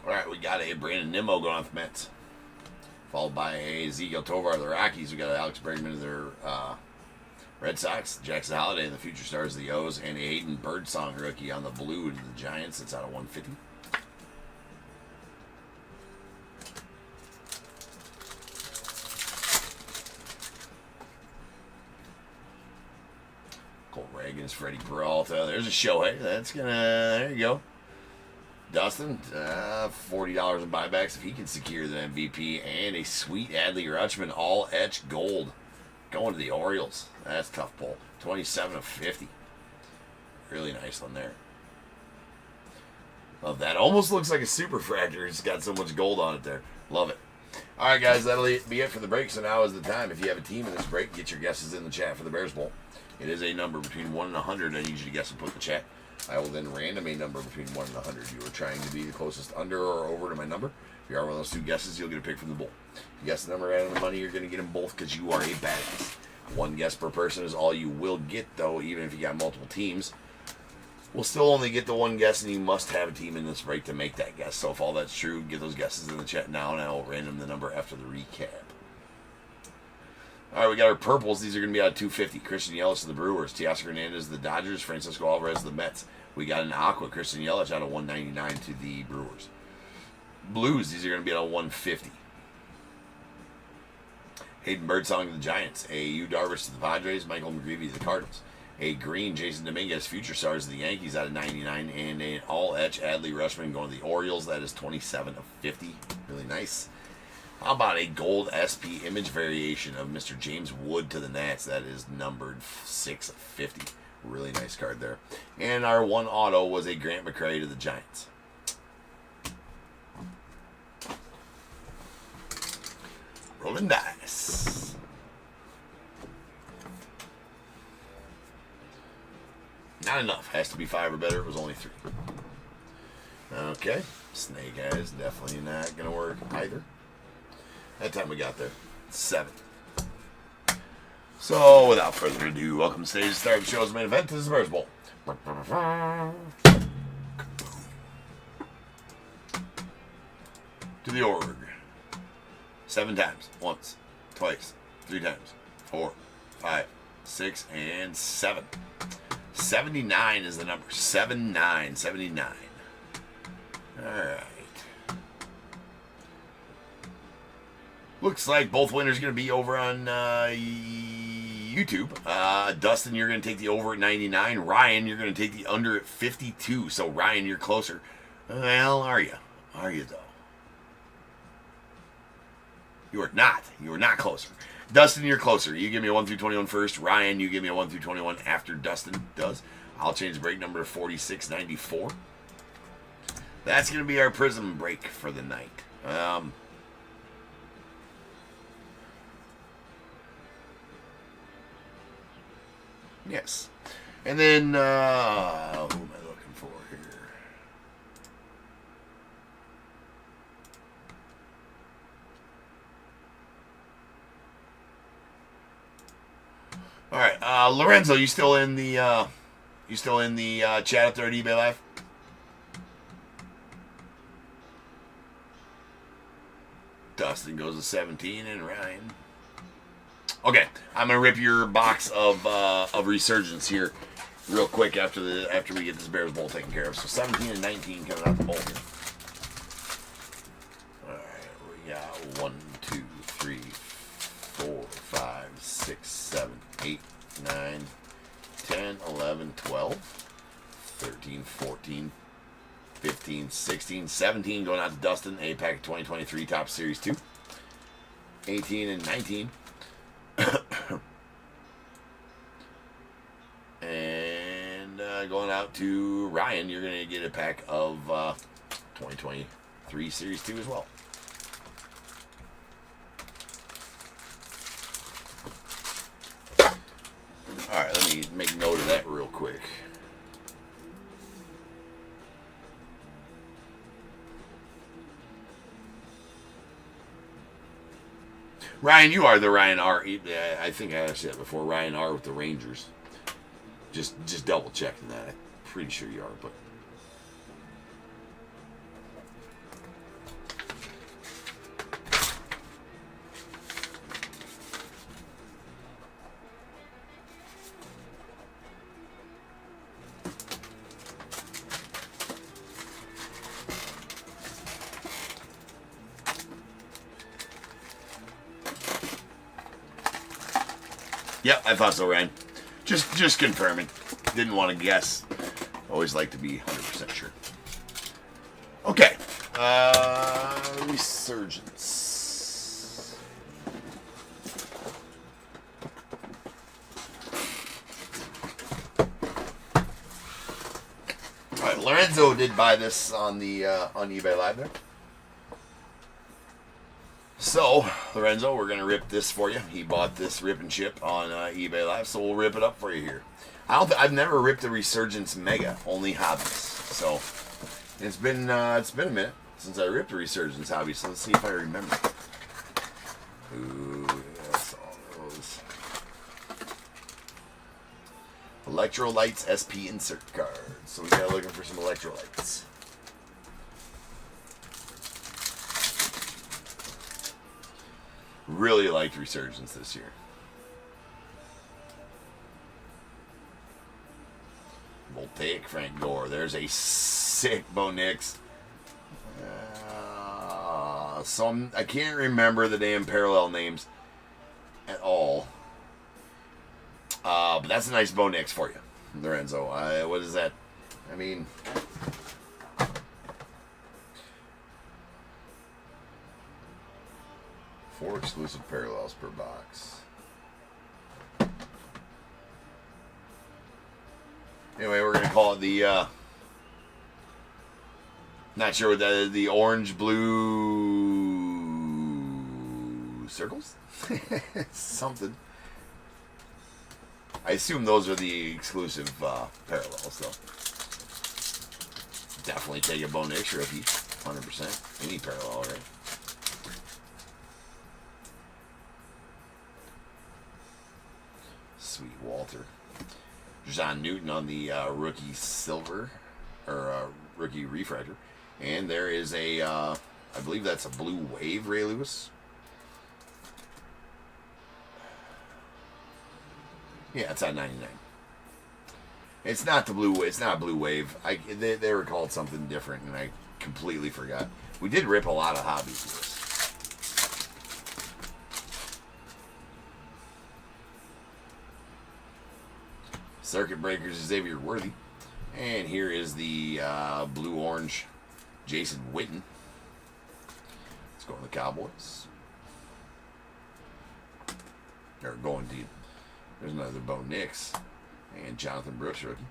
All right, we got a Brandon Nimmo going off Mets, followed by a Ezekiel Tovar of the Rockies. We got Alex Bregman of their Red Sox, Jackson Holiday and the future stars of the O's, and Hayden Birdsong rookie on the blue to the Giants. It's out of 150. Cole Reagans, Freddie Peralta. There's a Shohei. That's gonna. There you go. Dustin, $40 in buybacks if he can secure the MVP, and a sweet Adley Rutschman all etched gold going to the Orioles. That's a tough pull. 27 of 50. Really nice one there. Love that. Almost looks like a superfractor. It's got so much gold on it there. Love it. All right, guys, that'll be it for the break. So now is the time. If you have a team in this break, get your guesses in the chat for the Bears Bowl. It is a number between 1 and 100. I need you to guess and put in the chat. I will then random a number between 1 and 100. You are trying to be the closest under or over to my number. If you are one of those two guesses, you'll get a pick from the bowl. If you guess the number and the money, you're going to get them both because you are a badass. One guess per person is all you will get, though, even if you got multiple teams. We'll still only get the one guess, and you must have a team in this break to make that guess. So if all that's true, get those guesses in the chat now, and I will random the number after the recap. All right, we got our purples. These are going to be out of 250. Christian Yelich to the Brewers. Teoscar Hernandez to the Dodgers. Francisco Alvarez to the Mets. We got an aqua. Christian Yelich out of 199 to the Brewers. Blues. These are going to be out of 150. Hayden Birdsong to the Giants. A Yu Darvish to the Padres. Michael McGreevy to the Cardinals. A green Jason Dominguez, future stars of the Yankees out of 99. And an all-etch Adley Rutschman going to the Orioles. That is 27 of 50. Really nice. How about a gold SP image variation of Mr. James Wood to the Nats? That is numbered 6 of 50. Really nice card there. And our one auto was a Grant McCray to the Giants. Rolling dice. Not enough. Has to be 5 or better. It was only 3. Okay. Snake Eyes definitely not going to work either. That time we got there. 7. So, without further ado, welcome to stage to start the show's main event. This is the Bears Bowl. To the org. 7 times. Once. Twice. 3 times. 4. 5. 6. And 7. 79 is the number. 79. 79. Alright. Looks like both winners are going to be over on YouTube. Dustin, you're going to take the over at 99. Ryan, you're going to take the under at 52. So, Ryan, you're closer. Well, are you? Are you, though? You are not. You are not closer. Dustin, you're closer. You give me a 1 through 21 first. Ryan, you give me a 1 through 21 after Dustin does. I'll change the break number to 4694. That's going to be our PRIZM break for the night. Yes. And then, who am I looking for here? All right, Lorenzo, you still in the chat up there at eBay Live? Dustin goes to 17, and Ryan. Okay, I'm gonna rip your box of Resurgence here real quick after we get this Bears Bowl taken care of. So 17 and 19 coming out the bowl here. All right, we got 1, 2, 3, 4, 5, 6, 7, 8, 9, 10, 11, 12, 13, 14, 15, 16, 17 going out to Dustin. A pack of 2023 Top Series 2. 18 and 19. And going out to Ryan, you're going to get a pack of 2023 Series 2 as well. Alright, let me make note of that real quick. Ryan, you are the Ryan R. I think I asked that before. Ryan R. with the Rangers. Just double checking that. I'm pretty sure you are, but. Yep, I thought so, Ryan. Just confirming. Didn't want to guess. Always like to be 100% sure. Okay. Resurgence. All right, Lorenzo did buy this on the on eBay Live there. So, Lorenzo, we're going to rip this for you. He bought this rip and ship on eBay Live, so we'll rip it up for you here. I've never ripped a Resurgence Mega, only Hobbies. So, it's been a minute since I ripped a Resurgence Hobby, so let's see if I remember. Ooh, yes, all those. Electrolytes SP insert card. So we got looking for some electrolytes. Really liked Resurgence this year. Voltaic Frank Gore. There's a sick Bo Nix. I can't remember the damn parallel names at all. But that's a nice Bo Nix for you, Lorenzo. What is that? I mean, four exclusive parallels per box. Anyway, we're gonna call it the not sure what that is, the orange blue circles? Something. I assume those are the exclusive parallels, though. Definitely take a Bo Nix rookie, 100%. Any parallel, right? Sweet Walter. John Newton on the rookie silver, or rookie refractor. And there is a, I believe that's a blue wave Ray Lewis. Yeah, it's at 99. It's not the blue. It's not blue wave. They were called something different, and I completely forgot. We did rip a lot of hobbies with this. Circuit Breakers Xavier Worthy, and here is the blue orange Jason Witten. Let's go to the Cowboys. They're going to. There's another Bo Nix and Jonathan Brooks rookie.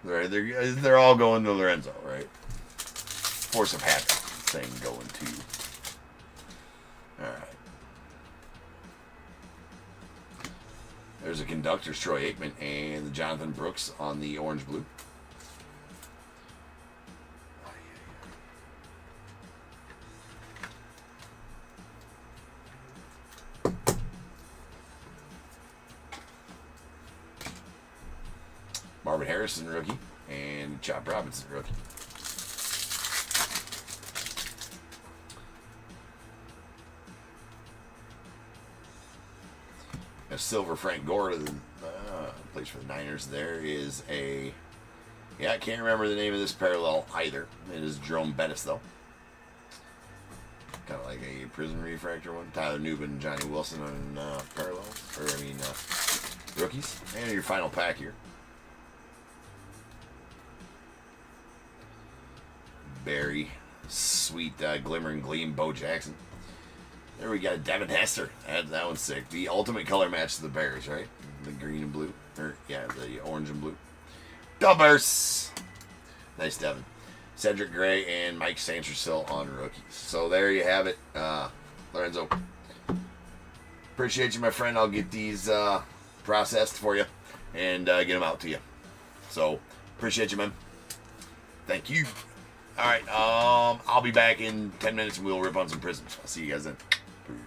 They're all going to Lorenzo, right? Force of habit thing going to. All right. There's a conductor's Troy Aikman and the Jonathan Brooks on the orange blue. Marvin Harrison rookie and Chop Robinson rookie. A silver Frank Gore plays for the Niners. There is a, I can't remember the name of this parallel either. It is Jerome Bettis though. Kind of like a PRIZM refractor one. Tyler Newman and Johnny Wilson on parallels, rookies. And your final pack here. Barry, sweet Glimmer and Gleam, Bo Jackson. There we got Devin Hester. That one's sick. The ultimate color match to the Bears, right? The green and blue. The orange and blue. Dubbers. Nice, Devin. Cedric Gray and Mike Sandersill on rookies. So there you have it, Lorenzo. Appreciate you, my friend. I'll get these processed for you and get them out to you. So appreciate you, man. Thank you. All right, I'll be back in 10 minutes and we'll rip on some Prisms. I'll see you guys then. Peace.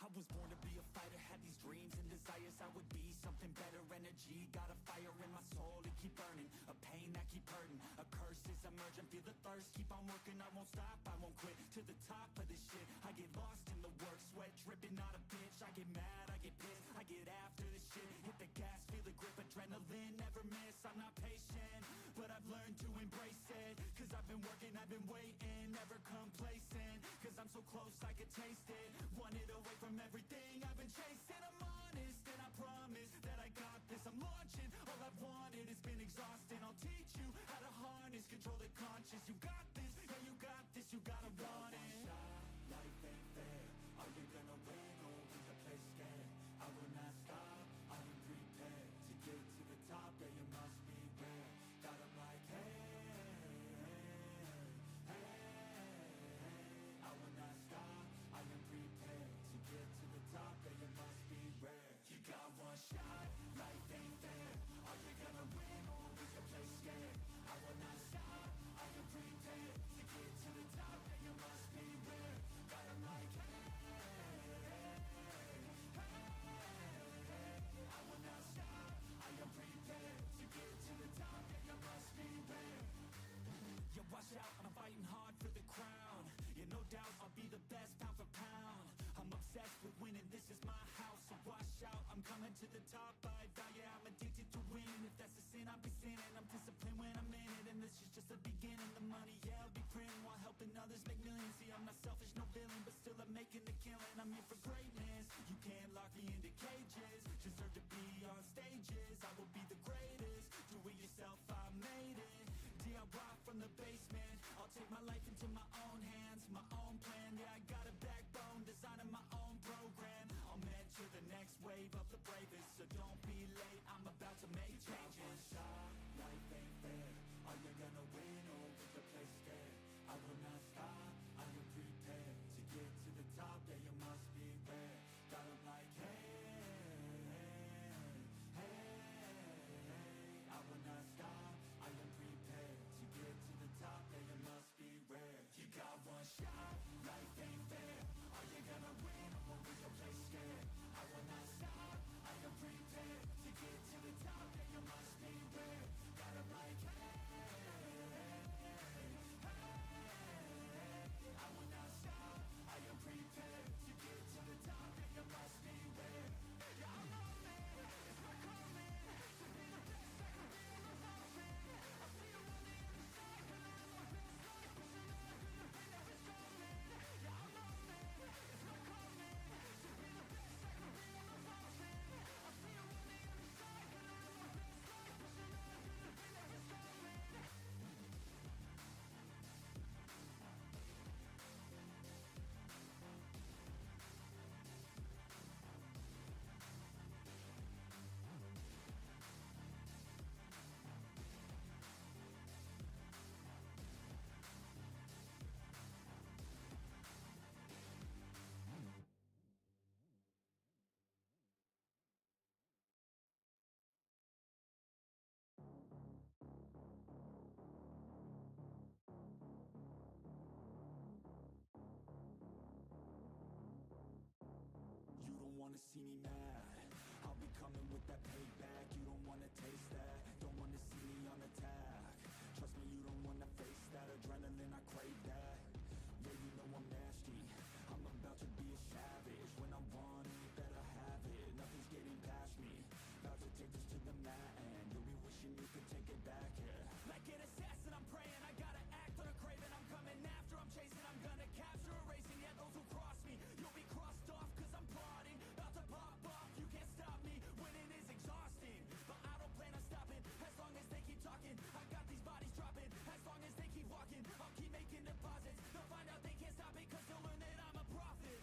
I was born to be a fighter, had these dreams and desires. I would be something better, energy, got a fire in my soul to keep burning, a pain that keep hurting, a curse is emerging, feel the thirst, keep on working, I won't stop, I won't quit, to the top of this shit, I get lost in the work, sweat dripping, not a bitch, I get mad, I get pissed, I get after this shit, hit the gas, feel the grip, adrenaline, never miss, I'm not patient, but I've learned to embrace it, cause I've been working, I've been waiting, never complacent, cause I'm so close I can taste it, wanted away from everything I've been chasing, I'm honest, and I promise that I got this, I'm launching, all I've wanted has been exhausting, I'll teach you how to harness, control the conscious, you got this, yeah you got this, you gotta want it. Life ain't fair, are you gonna win or will you play scared? I will not stop, I am prepared, to get to the top, yeah you must be rare, got 'em like hey, I will not stop, I am prepared, to get to the top, yeah you must be rare, you got one shot, life ain't fair, are you gonna win or will you play scared? I will not stop, I am prepared, to get to the top, yeah you must be rare, got 'em like I will not stop, I am prepared, to get to the top, yeah you must be rare. Yeah, watch out, I'm fighting hard for the crown. Yeah, no doubt I'll be the best pound for pound. I'm obsessed with winning, this is my house. So watch out, I'm coming to the top. I vow, yeah, I'm addicted to winning. If that's a sin, I'll be sinning. I'm disciplined when I'm in it, and this is just the beginning. The money, yeah, I'll be printing while helping others make millions. See, I'm not selfish, no villain, but still I'm making a killing. I'm here for greatness. You can't lock me into cages. Deserve to be on stages. I will be the greatest. Do it yourself, I made it. DIY from the basement, I'll take my life into my own hands, my own plan, yeah I got a backbone, designing my own program, I'll mentor the next wave of the bravest, so don't be late, I'm about to make changes. Life ain't fair, are you gonna win or will you play scared? I will not stop, I am prepared, to get to the top, yeah you must be rare, got 'em like I will not stop, I am prepared, to get to the top, yeah you must be rare, you got one shot, life ain't fair, are you gonna win or will you play scared? I will not stop, I am prepared, to get to the top, yeah you must be rare, got 'em like I will not stop, I am prepared, to get to the top, yeah you must be rare, yeah I'm on it, it's my calling, to be the best I can be in the mountain, I see you on the other side, gonna live my best life, pushing on, gonna be never stalling, yeah I'm on it, it's my calling, to be the best I can be in the mountain, I see you on the other side, gonna live my best life, pushing on, gonna be never stalling. You don't wanna see me mad, I'll be coming with that payback. You don't wanna taste that, don't wanna see me on attack. Trust me, you don't wanna face that adrenaline, I crave that. Yeah, you know I'm nasty, I'm about to be a savage. When I want it, better have it, nothing's getting past me. About to take this to the mat and you'll be wishing you could take it back, yeah. Like an assassin, I'm praying, I gotta act on a craving. I'm coming after, I'm chasing, I'm gonna capture, erasing. Yeah, those who cross me, you'll be crossed off, cause I'm plotting, about to pop off. You can't stop me, winning is exhausting, but I don't plan on stopping, as long as they keep talking. I got these bodies dropping, as long as they keep walking. I'll keep making deposits, they'll find out they can't stop it, cause they'll learn that I'm a prophet.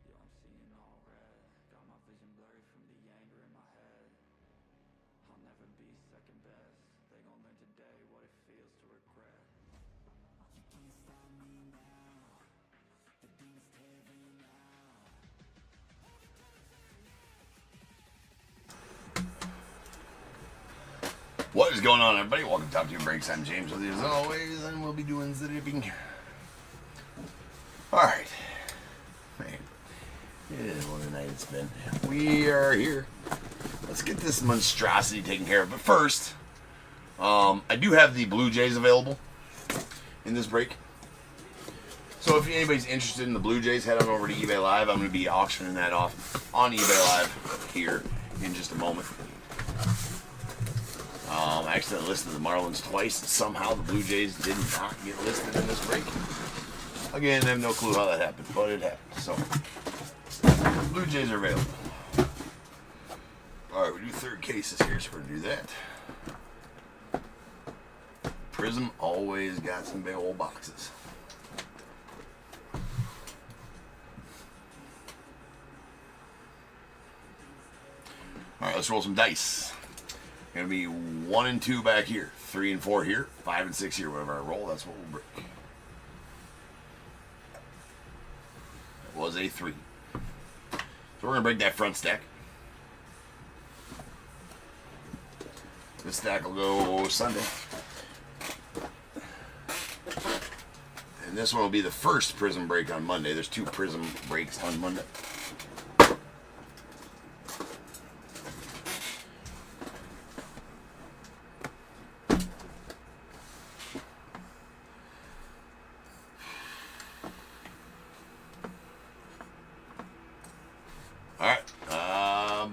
Yo, I'm seeing all red, got my vision blurry from the anger in my head. I'll never be second best, they gon' learn today what it feels to regret. You can't stop me now, the demons tearing out. What is going on, everybody? Welcome to Top 2 Breaks. I'm James with you as always, and we'll be doing zipping. Alright. Yeah, what a night it's been. We are here. Let's get this monstrosity taken care of. But first, I do have the Blue Jays available in this break. So if anybody's interested in the Blue Jays, head on over to eBay Live. I'm going to be auctioning that off on eBay Live here in just a moment. I accidentally listed the Marlins twice. Somehow the Blue Jays did not get listed in this break. Again, I have no clue how that happened, but it happened. So, Blue Jays are available. Alright, we do third cases here, so we're going to do that. Prism always got some big old boxes. Alright, let's roll some dice. Going to be 1 and 2 back here, 3 and 4 here, 5 and 6 here. Whatever I roll, that's what we'll break. That was a 3. So we're going to break that front stack. This stack will go Sunday. And this one will be the first Prism break on Monday. There's 2 Prism breaks on Monday.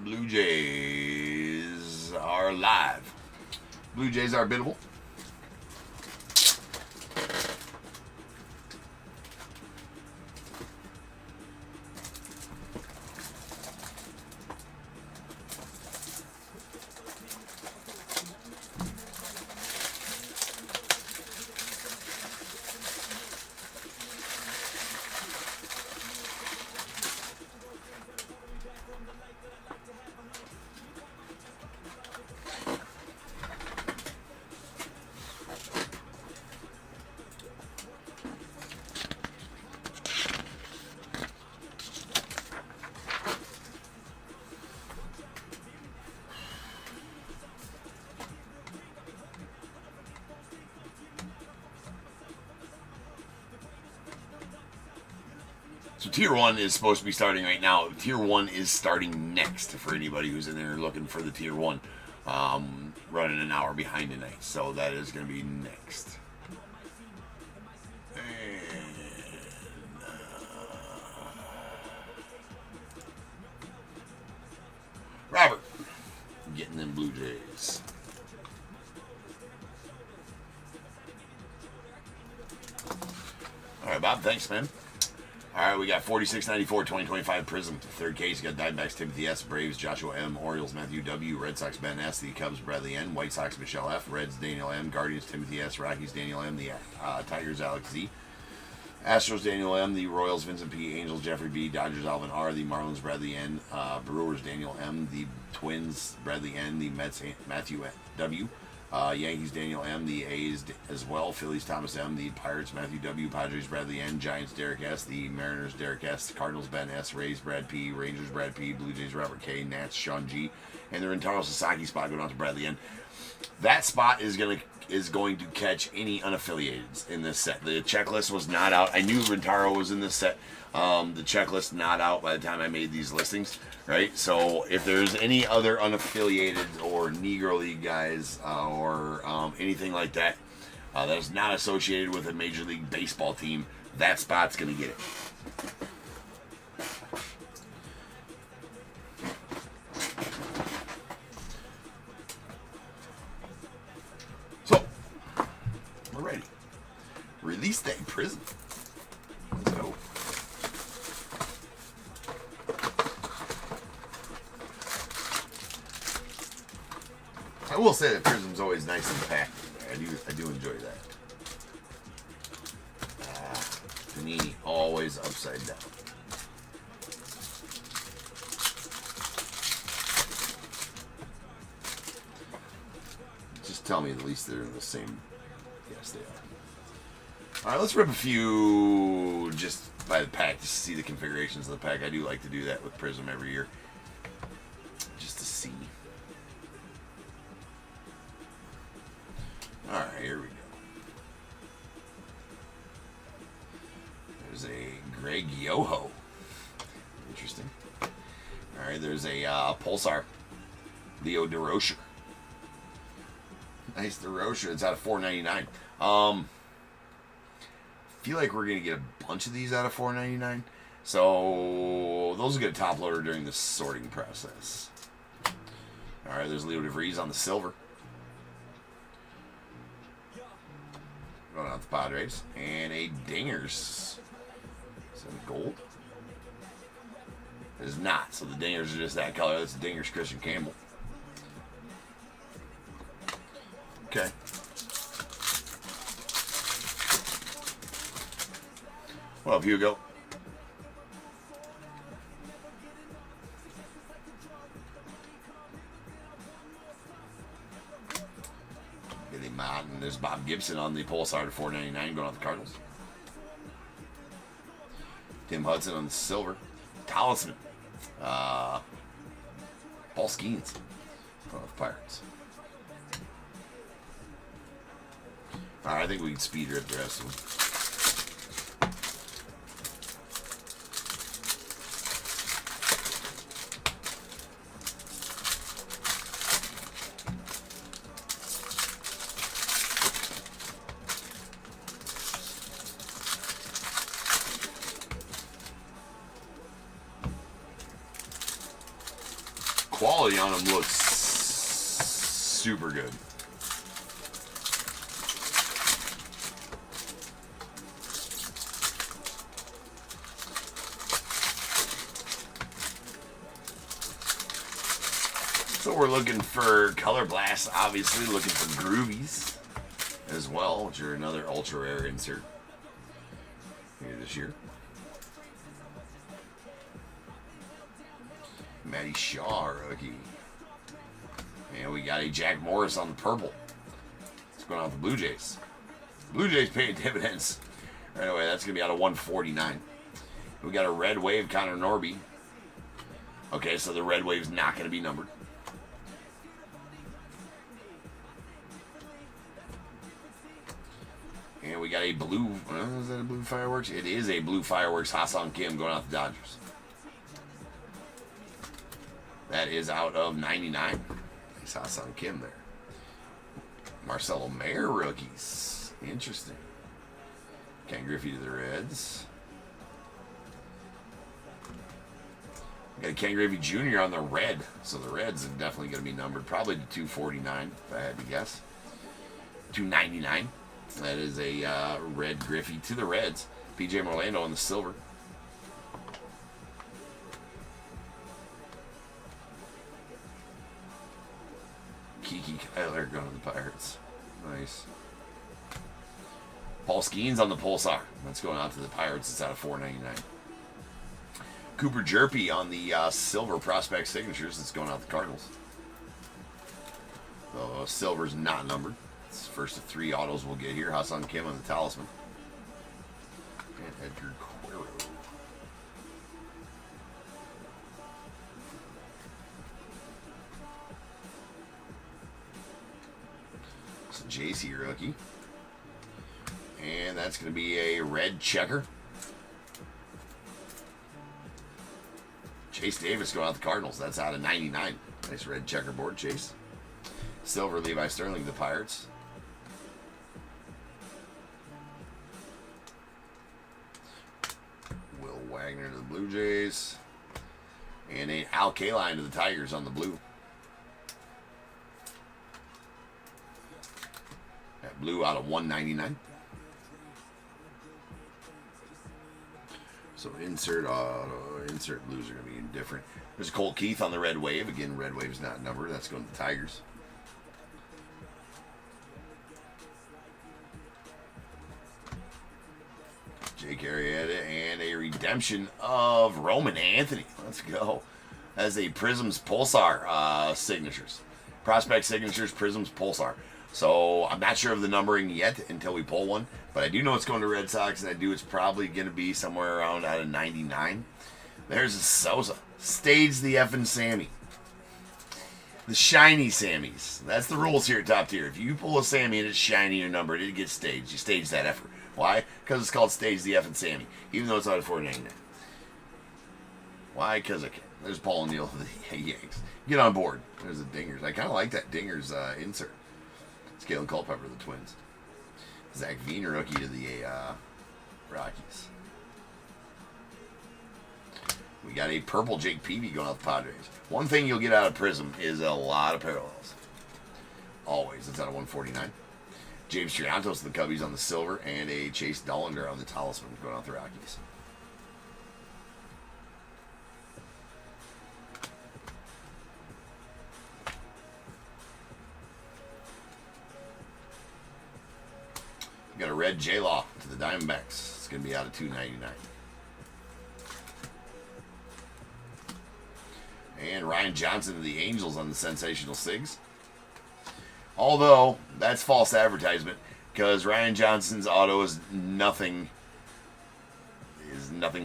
Blue Jays are live. Blue Jays are biddable. So Tier 1 is supposed to be starting right now. Tier 1 is starting next for anybody who's in there looking for the Tier 1. Running an hour behind tonight. So that is going to be next. And, Robert. Getting them Blue Jays. All right, Bob. Thanks, man. All right, we got 46.94 2025 Prism. Third case, you got Diamondbacks Timothy S, Braves Joshua M, Orioles Matthew W, Red Sox Ben S, the Cubs Bradley N, White Sox Michelle F, Reds Daniel M, Guardians Timothy S, Rockies Daniel M, the Tigers Alex Z, Astros Daniel M, the Royals Vincent P, Angels Jeffrey B, Dodgers Alvin R, the Marlins Bradley N, Brewers Daniel M, the Twins Bradley N, the Mets Matthew W, Yankees Daniel M, the A's as well, Phillies Thomas M, the Pirates Matthew W, Padres Bradley N, Giants Derek S, the Mariners Derek S, Cardinals Ben S, Rays Brad P, Rangers Brad P, Blue Jays Robert K, Nats Sean G, and the Rentaro Sasaki spot going out to Bradley N. That spot is going to catch any unaffiliateds in this set. The checklist was not out. I knew Rentaro was in this set. The checklist not out by the time I made these listings, right? So if there's any other unaffiliated or Negro League guys or anything like that that is not associated with a Major League Baseball team, that spot's going to get it. So, we're ready. Release that Prism. Let's go. I will say that Prism's always nice and packed. I do enjoy that. Panini always upside down. Just tell me at least they're in the same. Yes, they are. All right, let's rip a few just by the pack, just to see the configurations of the pack. I do like to do that with Prism every year, just to see. All right, here we go. There's a Greg Yoho. Interesting. There's a Pulsar. Leo DeRocher. Nice DeRocher. It's out of $4.99. Feel like we're gonna get a bunch of these out of $4.99. So those will get a top loader during the sorting process. All right, there's Leo DeVries on the silver. Going out the Padres. And a Dingers. Is that gold? It is not. So the Dingers are just that color. That's the Dingers Christian Campbell. Okay. What up, Hugo? Billy Martin. There's Bob Gibson on the Pulsar to $4.99 going off the Cardinals. Tim Hudson on the silver. Talisman. Paul Skeens going off the Pirates. Alright, I think we can speed rip the rest of them. Quality on them looks super good. So we're looking for Color Blast, obviously looking for Groovies as well, which are another ultra rare insert here this year. Matty Shaw rookie. And we got a Jack Morris on the purple. It's going off the Blue Jays. Blue Jays paying dividends. Right away, that's going to be out of 149. We got a Red Wave Connor Norby. Okay, so the Red Wave's not going to be numbered. And we got a blue, is that a blue fireworks? It is a blue fireworks Ha-Seong Kim going off the Dodgers. That is out of 99. Nice Ha-Seong Kim there. Marcelo Mayer rookies. Interesting. Ken Griffey to the Reds. We got a Ken Griffey Jr. on the red. So the Reds are definitely going to be numbered. Probably to 249, if I had to guess. 299. That is a red Griffey to the Reds. PJ Morlando on the silver. Kiki Kyler going to the Pirates. Nice. Paul Skeens on the Pulsar. That's going out to the Pirates. It's out of $4.99. Cooper Jerpy on the silver prospect signatures. It's going out to the Cardinals. So silver's not numbered. It's the first of 3 autos we'll get here. Ha-Seong Kim on the Talisman. And Edgar Cuero. It's a JC rookie. And that's going to be a red checker. Chase Davis going out the Cardinals. That's out of 99. Nice red checkerboard, Chase. Silver, Levi Sterling, the Pirates. Will Wagner to the Blue Jays. And a Al Kaline to the Tigers on the blue. That blue out of 199. So insert blues are going to be different. There's Colt Keith on the Red Wave. Again, Red Wave's not numbered. That's going to the Tigers. Jake Arrieta and a redemption of Roman Anthony. Let's go. As a Prism's Pulsar signatures. Prospect signatures, Prism's Pulsar. So I'm not sure of the numbering yet until we pull one. But I do know it's going to Red Sox, and I do it's probably going to be somewhere around out of 99. There's a Sosa. Stage the effing Sammy. The shiny Sammys. That's the rules here at Top Tier. If you pull a Sammy and it's shiny or numbered, it gets staged. You stage that effort. Why? Because it's called Stage the effing Sammy. Even though it's out of $4.99. Why? Because I can. There's Paul O'Neill of the Yanks. Get on board. There's the Dingers. I kind of like that Dingers insert. Scalen Culpepper, the Twins. Zach Veen, rookie to the Rockies. We got a purple Jake Peavy going out the Padres. One thing you'll get out of Prism is a lot of parallels. Always. It's out of 149. James Triantos, the Cubbies on the silver, and a Chase Dollander on the Talisman going out the Rockies. We got a red J-Law to the Diamondbacks. It's going to be out of 299. And Ryan Johnson to the Angels on the sensational Sigs. Although, that's false advertisement, because Ryan Johnson's auto is nothing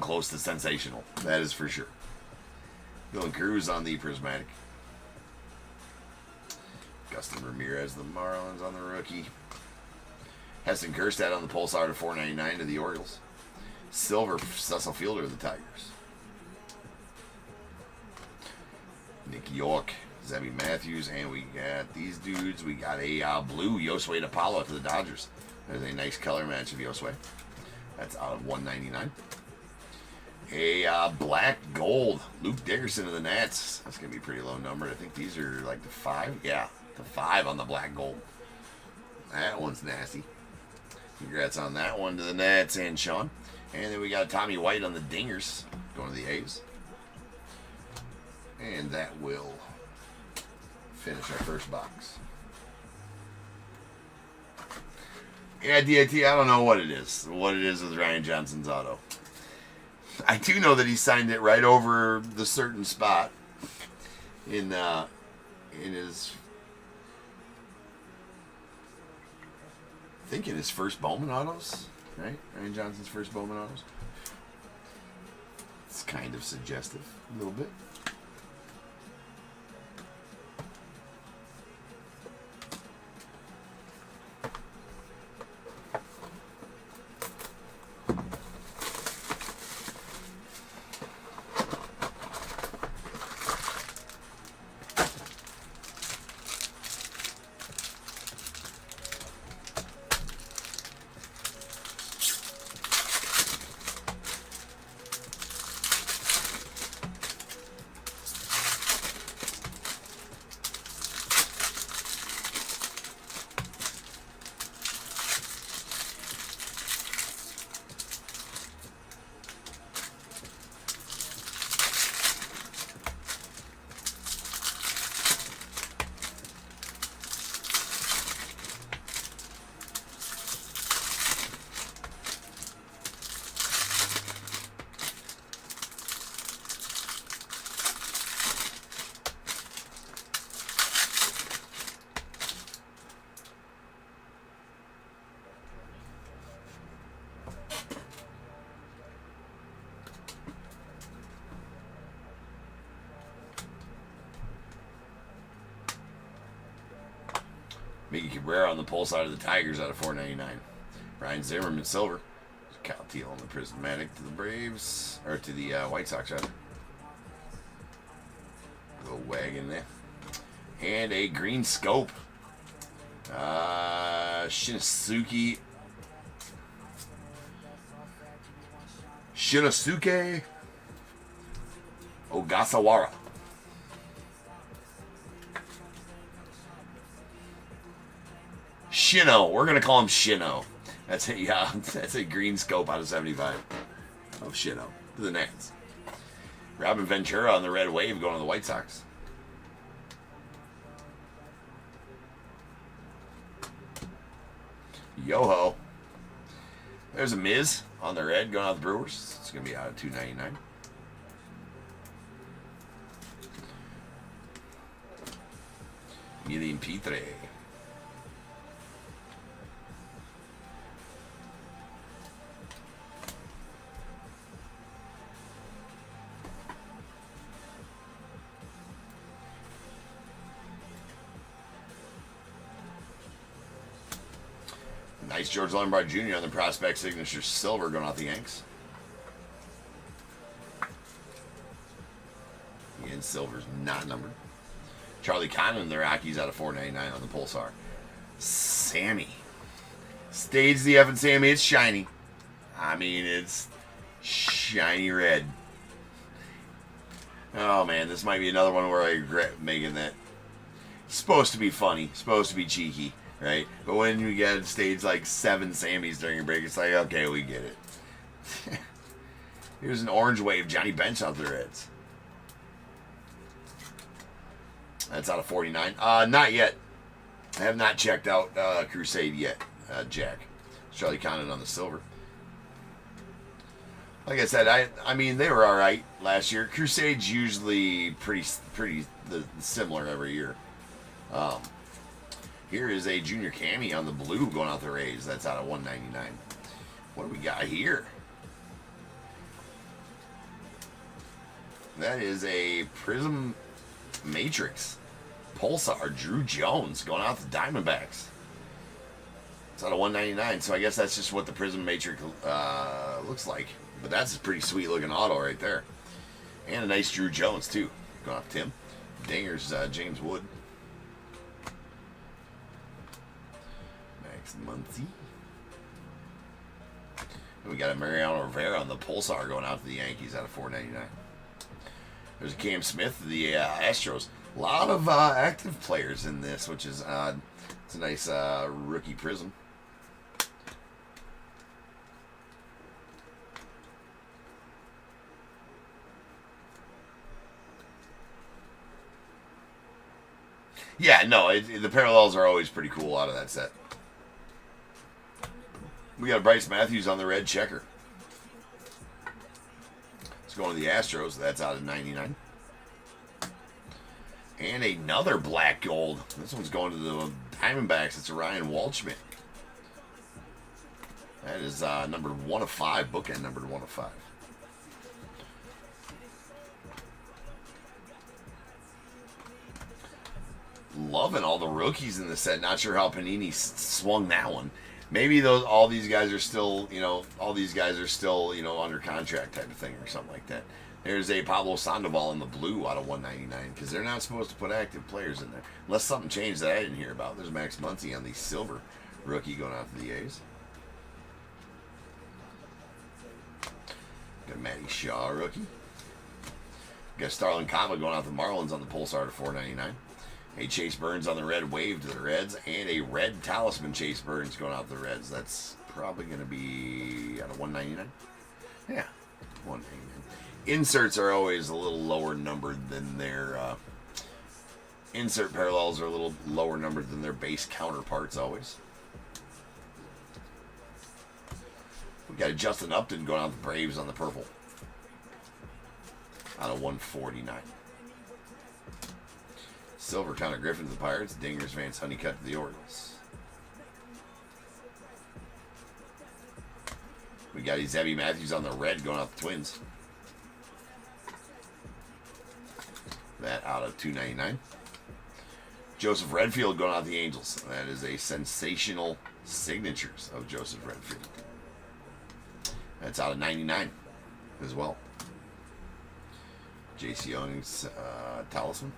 close to sensational. That is for sure. Dylan Cruz on the Prismatic. Gustin Ramirez, the Marlins on the rookie. Heston Kjerstad on the Pulsar to 499 to the Orioles. Silver, Cecil Fielder of the Tigers. Nick York, Zebby Matthews, and we got these dudes. We got a blue Yosway DePaulo to the Dodgers. There's a nice color match of Yosway. That's out of 199. A black gold Luke Dickerson of the Nats. That's going to be a pretty low number. I think these are like the 5. Yeah, the 5 on the black gold. That one's nasty. Congrats on that one to the Nats and Sean. And then we got Tommy White on the Dingers going to the A's. And that will finish our first box. Yeah, DIT, I don't know what it is. What it is with Ryan Johnson's auto. I do know that he signed it right over the certain spot in his, I think in his first Bowman autos, right? Ryan Johnson's first Bowman autos. It's kind of suggestive, a little bit. Miggy Cabrera on the pole side of the Tigers out of 499. Ryan Zimmerman silver. Kyle Teal on the Prismatic to the Braves, or to the White Sox rather. Go wagon there. And a green scope. Shinosuke Ogasawara. Shino. We're going to call him Shino. That's a, yeah, that's a green scope out of 75 of Shino to the Nats. Robin Ventura on the red wave going to the White Sox. Yo-ho. There's a Miz on the red going out the Brewers. It's going to be out of 299. Emilian Pitre. Nice George Lombard Jr. on the prospect signature silver going off the Yanks. silver's not numbered. Charlie Conn and the Rockies out of 499 on the Pulsar. Sammy. Stage the F and Sammy. It's shiny. I mean, it's shiny red. Oh, man, this might be another one where I regret making that. It's supposed to be funny. Supposed to be cheeky, right? But when you get stage like 7 Sammys during a break, it's like, okay, we get it. Here's an orange wave. Johnny Bench out the Reds. That's out of 49. Not yet. I have not checked out Crusade yet, Jack. Charlie Condon on the silver. Like I said, I mean, they were all right last year. Crusade's usually pretty similar every year. Here is a junior cami on the blue going out the Rays. That's out of 199. What do we got here? That is a Prism Matrix Pulsar Drew Jones going out the Diamondbacks. It's out of 199, so I guess that's just what the Prism Matrix looks like. But that's a pretty sweet looking auto right there. And a nice Drew Jones too. Going off Tim. Dingers, James Wood. Max Muncy. And we got a Mariano Rivera on the Pulsar going out to the Yankees out of 499. There's a Cam Smith, the Astros. A lot of active players in this, which is odd. It's a nice rookie prism. Yeah, no, the parallels are always pretty cool out of that set. We got Bryce Matthews on the red checker. It's going to the Astros. That's out of 99. And another black gold. This one's going to the Diamondbacks. It's a Ryan Waldschmidt. That is numbered 1 of 5. Bookend numbered 1 of 5. Loving all the rookies in the set. Not sure how Panini swung that one. Maybe all these guys are still, under contract type of thing or something like that. There's a Pablo Sandoval in the blue out of 199 because they're not supposed to put active players in there unless something changed that I didn't hear about. There's Max Muncy on the silver rookie going out to the A's. Got Matty Shaw rookie. Got Starlin Kava going out to the Marlins on the Pulsar to 499. A Chase Burns on the red wave to the Reds, and a red talisman Chase Burns going out to the Reds. That's probably going to be out of 199. Yeah, 199. Inserts are always a little lower numbered than their insert parallels are a little lower numbered than their base counterparts always. We got a Justin Upton going out the Braves on the purple out of 149. Silver Connor Griffin to the Pirates. Dingers Vance Honeycutt to the Orioles. We got Zebby Matthews on the red going out the Twins. That out of 299. Joseph Redfield going out the Angels. That is a sensational signatures of Joseph Redfield. That's out of 99 as well. J.C. Owings talisman.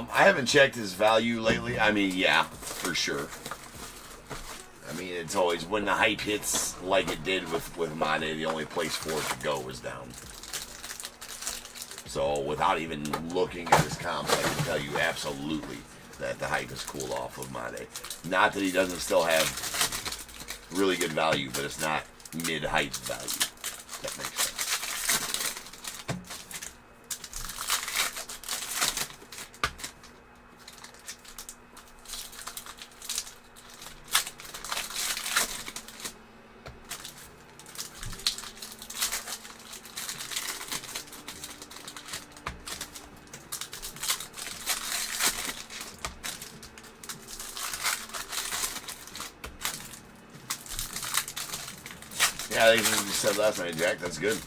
I haven't checked his value lately. I mean, yeah, for sure. I mean, it's always when the hype hits like it did with Made, the only place for it to go was down. So without even looking at his comps, I can tell you absolutely that the hype has cooled off of Made. Not that he doesn't still have really good value, but it's not mid-hype value. That makes sense. Yeah, I think you said last night, Jack. That's good.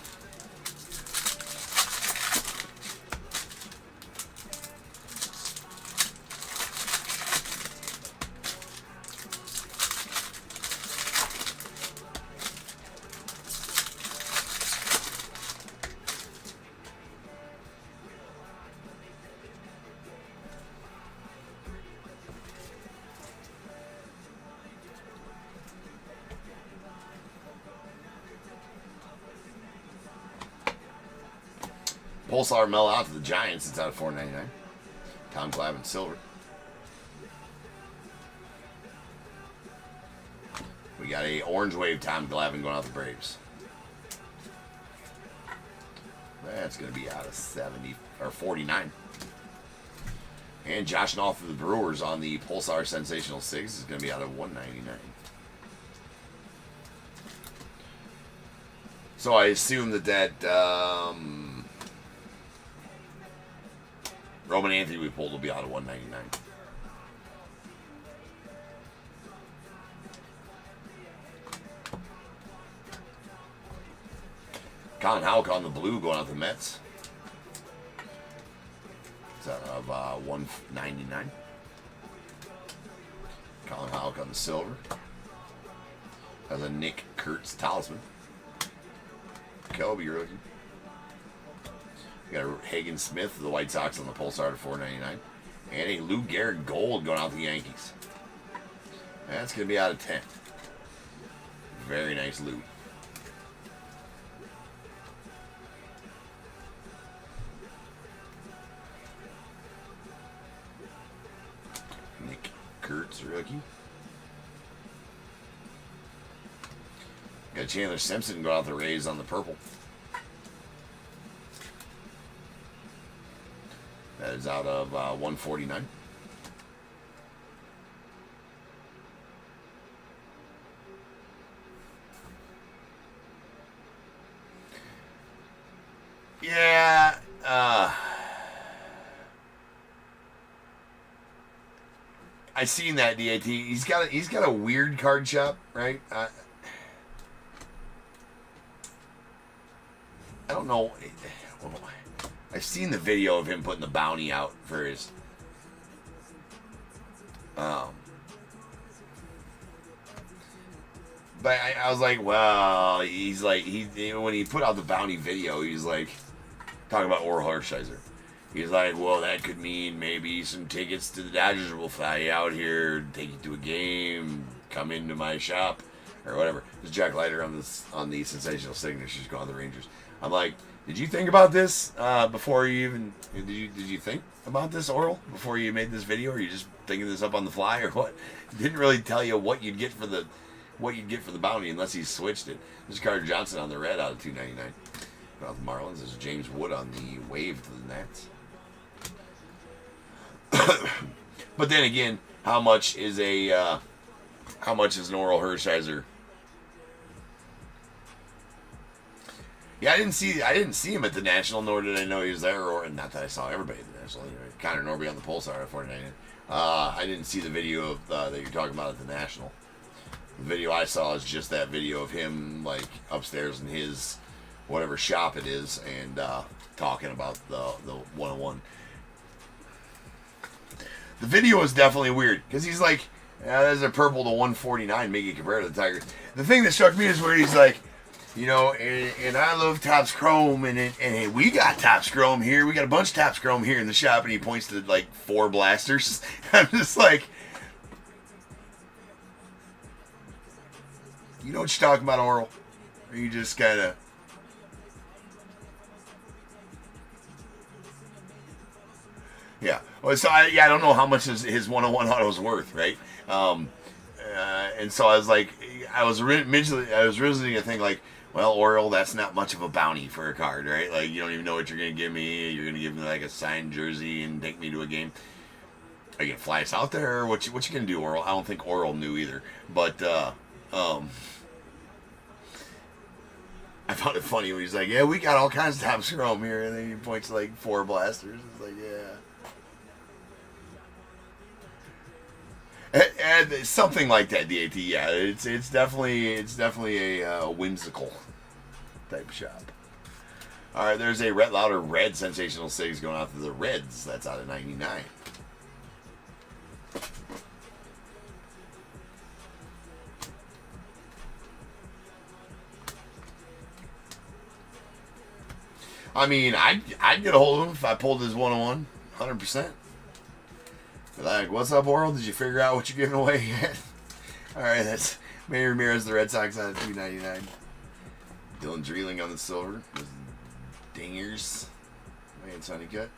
Pulsar Mel out to the Giants. It's out of $4.99. Tom Glavine silver. We got a orange wave Tom Glavine going out the Braves. That's going to be out of 70 or 49. And Josh Knopf for the Brewers on the Pulsar Sensational 6 is going to be out of 199. So I assume that Roman Anthony we pulled will be out of 199. Colin Houck on the blue going out the Mets. It's out of 199. Colin Houck on the silver. Has a Nick Kurtz talisman. Kelby rookie. We got a Hagen Smith of the White Sox on the Pulsar at $4.99. And a Lou Gehrig gold going out to the Yankees. That's going to be out of 10. Very nice Lou. Nick Kurtz rookie. Got Chandler Simpson going out the Rays on the purple. That is out of 149. Yeah. I seen that DAT. He's got a weird card shop, right? I don't know. I've seen the video of him putting the bounty out for his. But I was like, well, he's like when he put out the bounty video, he's like talking about Oral Hershiser. He's like, well, that could mean maybe some tickets to the Dodgers will fly you out here, take you to a game, come into my shop, or whatever. There's Jack Leiter on the sensational signatures going to the Rangers. I'm like, did you think about this before you even did you think about this, Oral, before you made this video, or are you just thinking this up on the fly, or what? Didn't really tell you what you'd get for the bounty unless he switched it. There's Carter Johnson on the red out of $2.99. About the Marlins, there's James Wood on the wave to the Nats. But then again, how much is an Oral Hershiser? Yeah, I didn't see him at the National, nor did I know he was there, or not that I saw everybody at the National. Anyway, Connor Norby on the Pulsar at 49. I didn't see the video of that you're talking about at the National. The video I saw is just that video of him like upstairs in his whatever shop it is and talking about the 101. The video is definitely weird because he's like, yeah, there's a purple to 149 making compared to the Tigers. The thing that struck me is where he's like, you know, and I love Tops Chrome, and hey, we got Tops Chrome here. We got a bunch of Tops Chrome here in the shop, and he points to like 4 blasters. I'm just like, you know what you're talking about, Oral? Or you just kind of. Yeah. Well, so I don't know how much his 101 auto is worth, right? And so I was like, I was originally to think like, well, Oral, that's not much of a bounty for a card, right? Like, you don't even know what you're gonna give me. You're gonna give me like a signed jersey and take me to a game. Are you gonna fly us out there? Or what you gonna do, Oral? I don't think Oral knew either. But I found it funny when he's like, yeah, we got all kinds of Tops Chrome here, and then he points to like 4 blasters. It's like, yeah. something like that. DAT. Yeah, it's definitely a whimsical type of shop. All right, there's a Rhett Lauder red sensational sigs going out to the Reds. That's out of 99. I mean, I'd get a hold of him if I pulled his 101, 100%. Like, what's up, world? Did you figure out what you're giving away yet? All right, that's Manny Ramirez, the Red Sox, out of 299. Dylan Dreeling on the silver. Those dingers. Man, Honeycutt.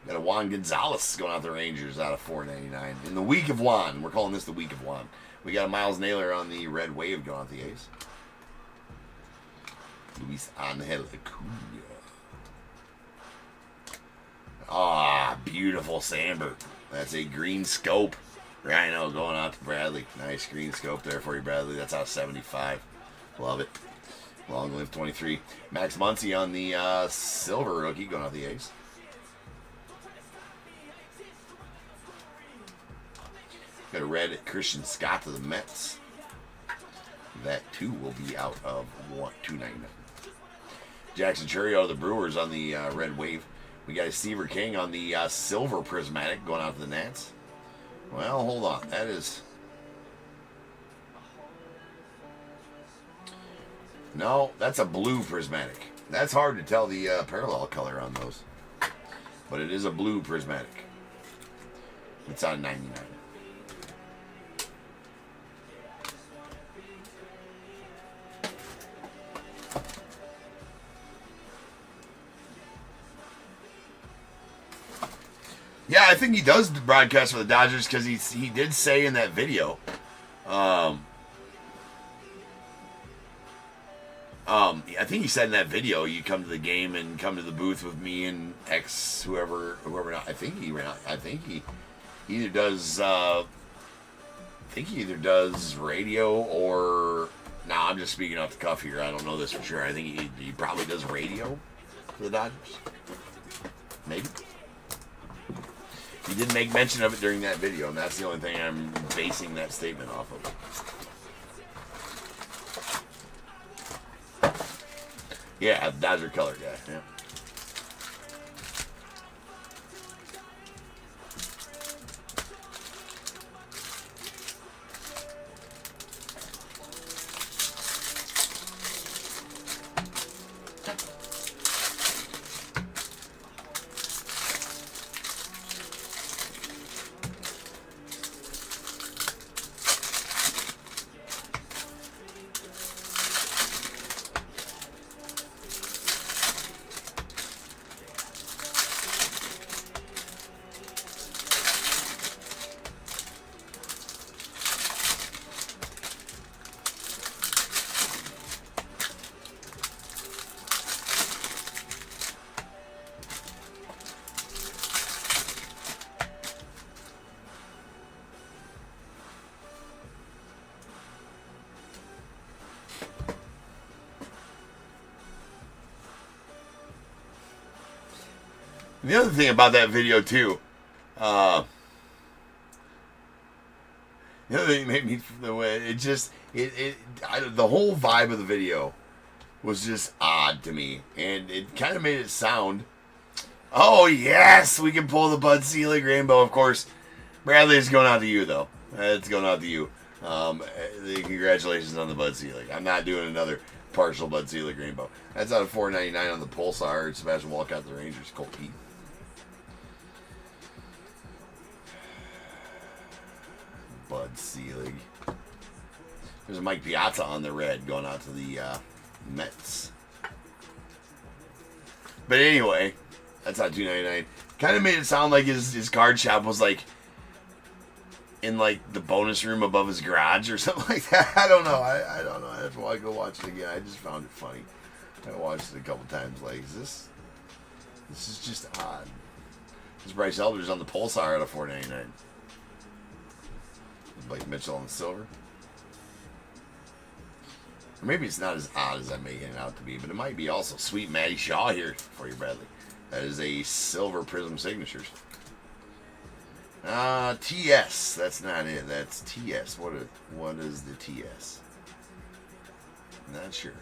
Got a Juan Gonzalez going out the Rangers out of 499. In the week of Juan, we're calling this the week of Juan. We got a Miles Naylor on the Red Wave going out the A's. Luis Angel Acuna. Ah, beautiful Sandberg. That's a green scope. Rhino going out to Bradley. Nice green scope there for you, Bradley. That's out of 75. Love it. Long live 23. Max Muncy on the silver rookie going out the A's. Got a red Christian Scott to the Mets. That too will be out of 299. Jackson Churio of the Brewers on the Red Wave. We got a Seaver King on the silver prismatic going out to the Nats. Well, hold on. That is... No, that's a blue prismatic. That's hard to tell the parallel color on those. But it is a blue prismatic. It's on 99. Yeah, I think he does broadcast for the Dodgers because he did say in that video, I think he said in that video, you come to the game and come to the booth with me and X whoever. I think he either does radio or I'm just speaking off the cuff here. I don't know this for sure. I think he probably does radio for the Dodgers. Maybe. He did make mention of it during that video, and that's the only thing I'm basing that statement off of. Yeah, Dodger color guy. Yeah. The other thing about that video too, the other thing that made me the way the whole vibe of the video was just odd to me, and it kind of made it sound, oh yes, we can pull the Bud Selig rainbow. Of course, Bradley, is going out to you though. It's going out to you. Congratulations on the Bud Selig. I'm not doing another partial Bud Selig rainbow. That's out of 499 on the Pulsar. Sebastian Walcott, the Rangers. Colt Pete. Bud Selig. There's a Mike Piazza on the red going out to the Mets. But anyway, that's out 299. Kind of made it sound like his card shop was like in like the bonus room above his garage or something like that. I don't know. I don't know. I have to go watch it again. I just found it funny. I watched it a couple times. Like, this is just odd. This Bryce Elder's on the Pulsar out of 499. Blake Mitchell on the silver. Or maybe it's not as odd as I'm making it out to be, but it might be also. Sweet Matty Shaw here for you, Bradley. That is a silver Prism Signatures. TS. That's not it. That's TS. What is the TS? Not sure.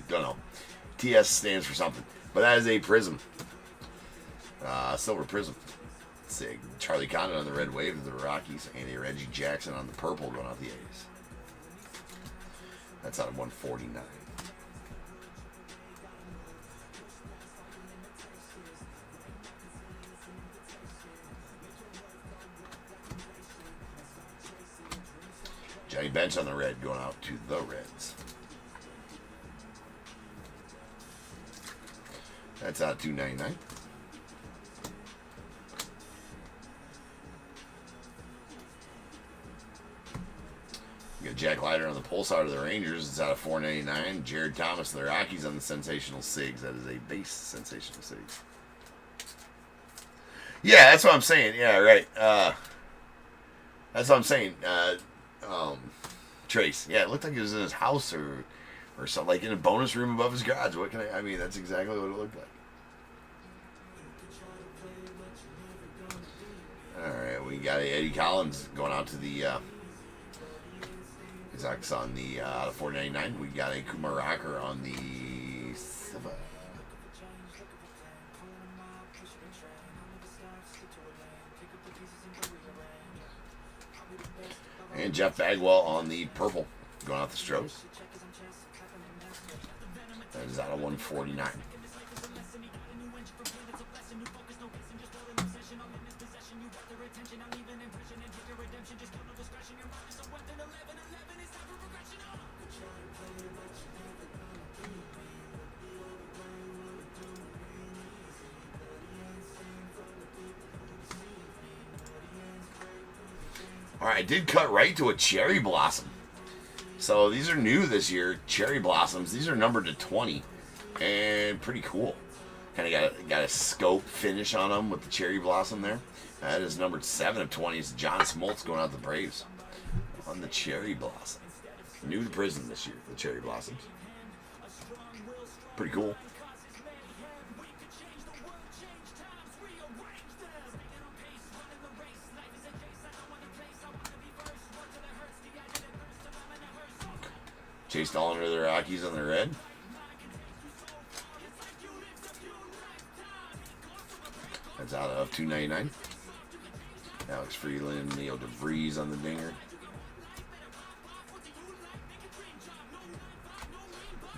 Don't know. TS stands for something, but that is a Prism. Silver Prism. It's a Charlie Condon on the red wave of the Rockies, and a Reggie Jackson on the purple going out the A's. That's out of 149. Johnny Bench on the red going out to the Reds. That's out of 299. We got Jack Leiter on the Pulsar of the Rangers. It's out of 499. Jared Thomas of the Rockies on the Sensational Sigs. That is a base Sensational Sigs. Yeah, that's what I'm saying. Yeah, right. That's what I'm saying. Trace. Yeah, it looked like he was in his house or something, like in a bonus room above his garage. What can I mean, that's exactly what it looked like. Alright, we got Eddie Collins going out to the Isaacs on the out of 499. We got a Kumar Rocker on the Silva. And Jeff Bagwell on the purple going out the Stros. That is out of 149. Alright, I did cut right to a Cherry Blossom. So these are new this year, Cherry Blossoms. These are numbered to 20. And pretty cool. Kind of got a scope finish on them with the Cherry Blossom there. That is numbered 7 of 20. It's John Smoltz going out the Braves on the Cherry Blossom. New to PRIZM this year, the Cherry Blossoms. Pretty cool. Chase Dolan of the Rockies on the red. That's out of 299. Alex Freeland, Neil DeVries on the dinger.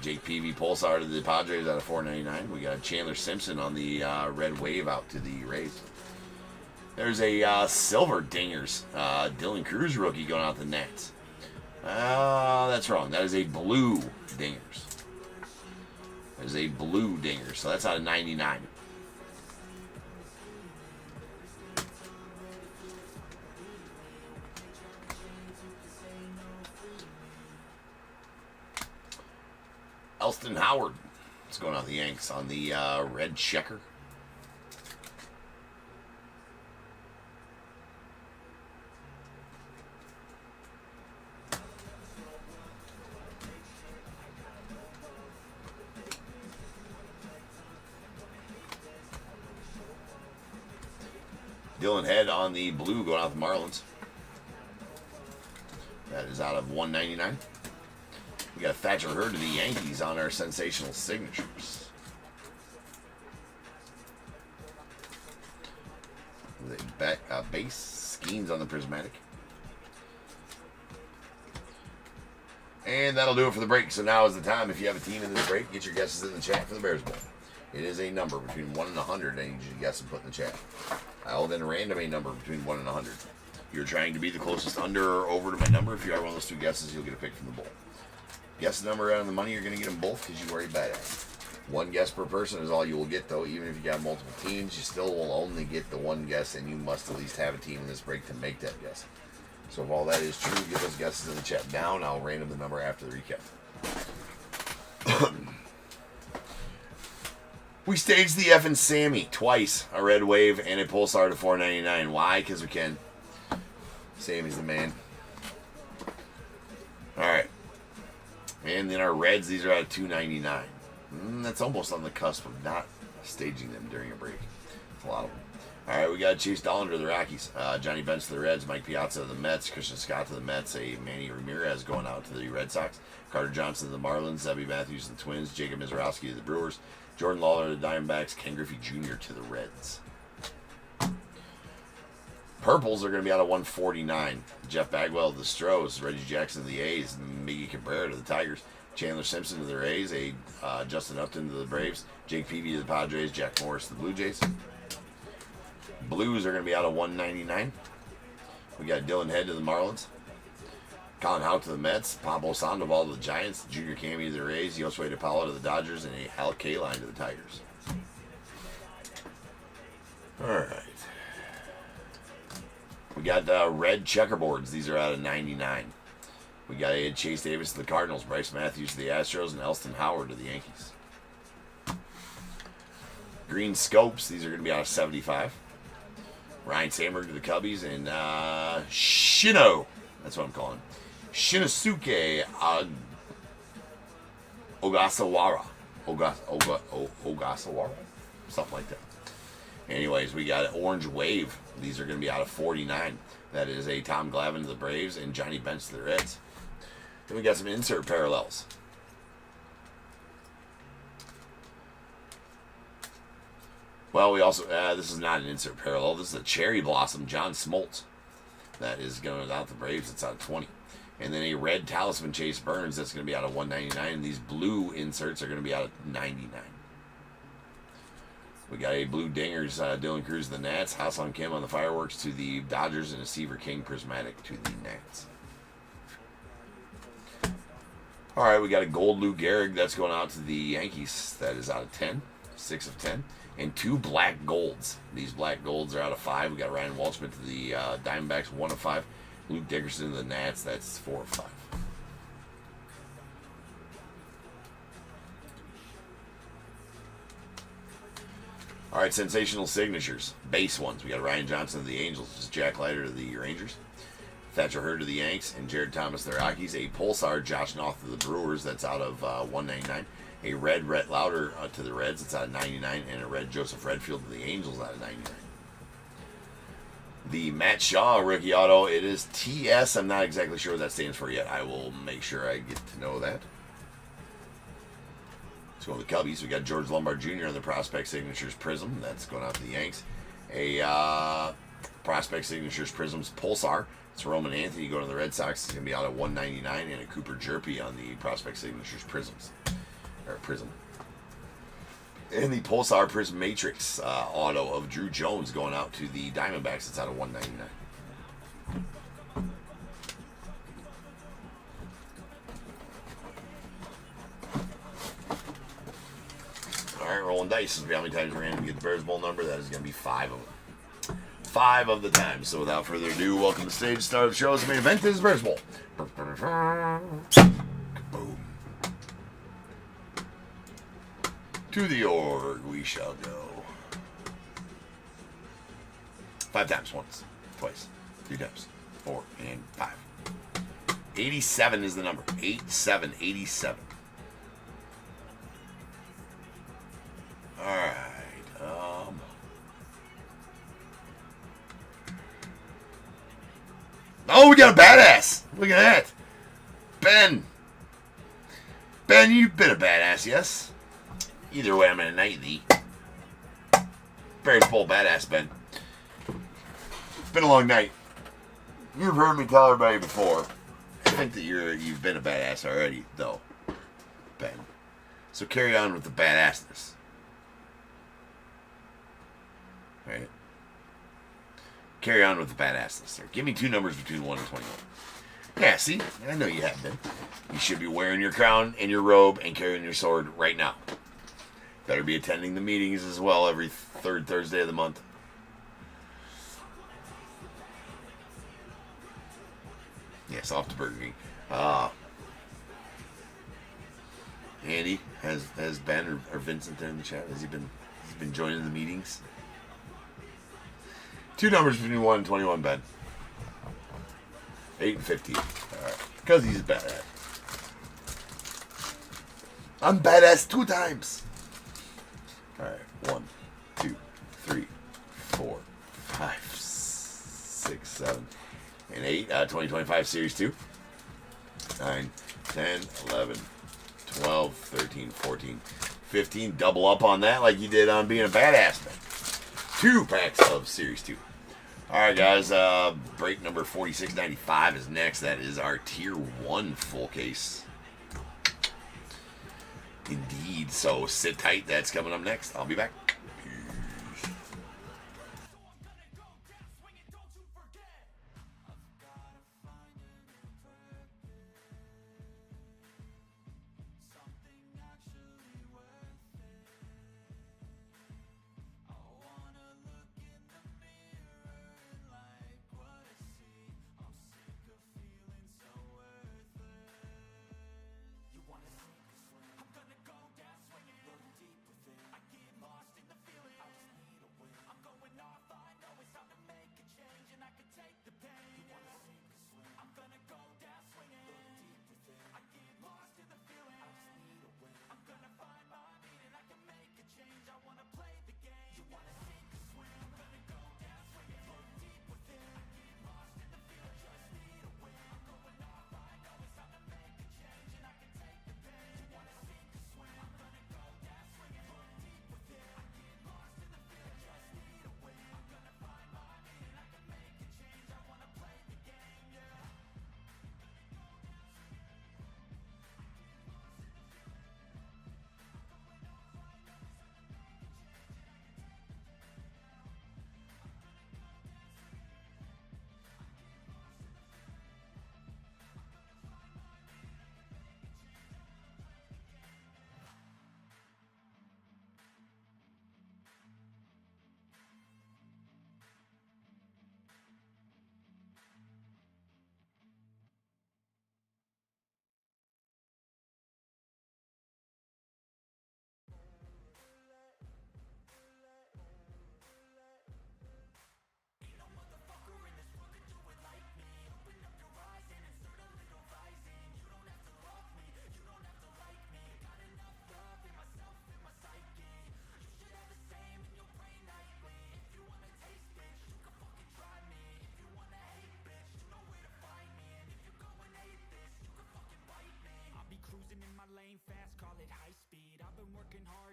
Jake Peavy Pulsar to the Padres out of 499. We got Chandler Simpson on the red wave out to the Rays. There's a silver dingers. Dylan Cruz rookie going out the Nets. That's wrong. That is a blue dingers. That is a blue dinger. So that's out of 99. Elston Howard. What's going on the Yanks on the red checker? Dylan Head on the blue going out the Marlins. That is out of 199. We got Thatcher Hurd to the Yankees on our sensational signatures. With a base Skeens on the prismatic. And that'll do it for the break. So now is the time. If you have a team in this break, get your guesses in the chat for the Bears Bowl. It is a number between 1 and 100. I need you to guess and put in the chat. I will then random a number between 1 and 100. You're trying to be the closest under or over to my number. If you are one of those two guesses, you'll get a pick from the bowl. Guess the number out on the money, you're going to get them both because you are a badass. One guess per person is all you will get, though. Even if you got multiple teams, you still will only get the one guess, and you must at least have a team in this break to make that guess. So if all that is true, get those guesses in the chat down. I'll random the number after the recap. We staged the effing Sammy twice. A red wave and a Pulsar to 499. Why? Because we can. Sammy's the man. Alright. And then our reds, these are out of 299. That's almost on the cusp of not staging them during a break. It's a lot of them. All right, we got Chase Dollander of the Rockies, Johnny Bench to the Reds, Mike Piazza of the Mets, Christian Scott to the Mets, a Manny Ramirez going out to the Red Sox, Carter Johnson to the Marlins, Zebby Matthews to the Twins, Jacob Mizorowski to the Brewers, Jordan Lawler to the Diamondbacks, Ken Griffey Jr. to the Reds. Purples are going to be out of 149. Jeff Bagwell to the Stros, Reggie Jackson to the A's, Miggy Cabrera to the Tigers, Chandler Simpson to the Rays, Justin Upton to the Braves, Jake Peavy to the Padres, Jack Morris to the Blue Jays. Blues are going to be out of 199. We got Dylan Head to the Marlins, Colin Howe to the Mets, Pablo Sandoval to the Giants, Junior Camey to the Rays, Josue DePaulo to the Dodgers, and a Hal Kaline to the Tigers. All right. We got red checkerboards. These are out of 99. We got Chase Davis to the Cardinals, Bryce Matthews to the Astros, and Elston Howard to the Yankees. Green scopes. These are going to be out of 75. Ryan Sandberg to the Cubbies, and Shino. That's what I'm calling. Shinosuke Ogasawara. Ogasawara? Something like that. Anyways, we got Orange Wave. These are going to be out of 49. That is a Tom Glavine to the Braves and Johnny Bench to the Reds. Then we got some insert parallels. Well, we also, this is not an insert parallel. This is a Cherry Blossom John Smoltz. That is going out the Braves. It's out of 20. And then a red Talisman Chase Burns. That's going to be out of 199. And these blue inserts are going to be out of 99. We got a blue Dingers, Dylan Cruz to the Nats, Hassan Kim on the Fireworks to the Dodgers, and a Seaver King Prismatic to the Nats. All right, we got a gold Lou Gehrig. That's going out to the Yankees. That is out of 10, 6 of 10. And 2 black golds. These black golds are out of 5. We got Ryan Walshman to the Diamondbacks, 1 of 5. Luke Dickerson to the Nats, that's 4 of 5. All right, sensational signatures. Base ones. We got Ryan Johnson to the Angels, Jack Leiter to the Rangers, Thatcher Hurd to the Yanks, and Jared Thomas to the Rockies. A Pulsar, Josh Noth to the Brewers, that's out of 199. A red Rhett Lauder to the Reds, it's out of 99. And a red Joseph Redfield to the Angels, out of 99. The Matt Shaw rookie auto, it is TS. I'm not exactly sure what that stands for yet. I will make sure I get to know that. Let's go with the Cubbies. We got George Lombard Jr. on the Prospect Signatures Prism. That's going out to the Yanks. A Prospect Signatures Prisms Pulsar. It's Roman Anthony going to the Red Sox. It's going to be out at 199. And a Cooper Jerpy on the Prospect Signatures Prisms. Or Prism. And the Pulsar Prism Matrix auto of Drew Jones going out to the Diamondbacks. It's out of 199. All right, rolling dice. This will be how many times we're going to get the Bears Bowl number. That is going to be 5 of them. 5 of the time. So without further ado, welcome to the stage. Start of the show. The main event is Bears Bowl. Boom. To the org we shall go. 5 times. Once, twice, 3 times, 4, and 5. 87 is the number. 87. 87. Alright. Oh, we got a badass. Look at that. Ben. Ben, you've been a badass, yes? Either way, I'm going to knight thee. Bears Bowl badass, Ben. It's been a long night. You've heard me tell everybody before. I think that you've been a badass already, though, Ben. So carry on with the badassness. Right? Carry on with the badassness there. Give me 2 numbers between 1 and 21. Yeah, see? I know you have been. You should be wearing your crown and your robe and carrying your sword right now. Better be attending the meetings as well every 3rd Thursday of the month. Yes, off to Burger King. Andy, has Ben or Vincent there in the chat? Has he been joining the meetings? 2 numbers between 1 and 21, Ben. 8 and 15. All right. Because he's a badass. I'm badass 2 times. All right, 1, 2, 3, 4, 5, 6, 7, and 8. 2025 Series 2. 9, 10, 11, 12, 13, 14, 15. Double up on that like you did on being a badass, man. 2 packs of Series 2. All right, guys. Break number 4695 is next. That is our Tier 1 full case. Indeed. So sit tight. That's coming up next. I'll be back. Peace.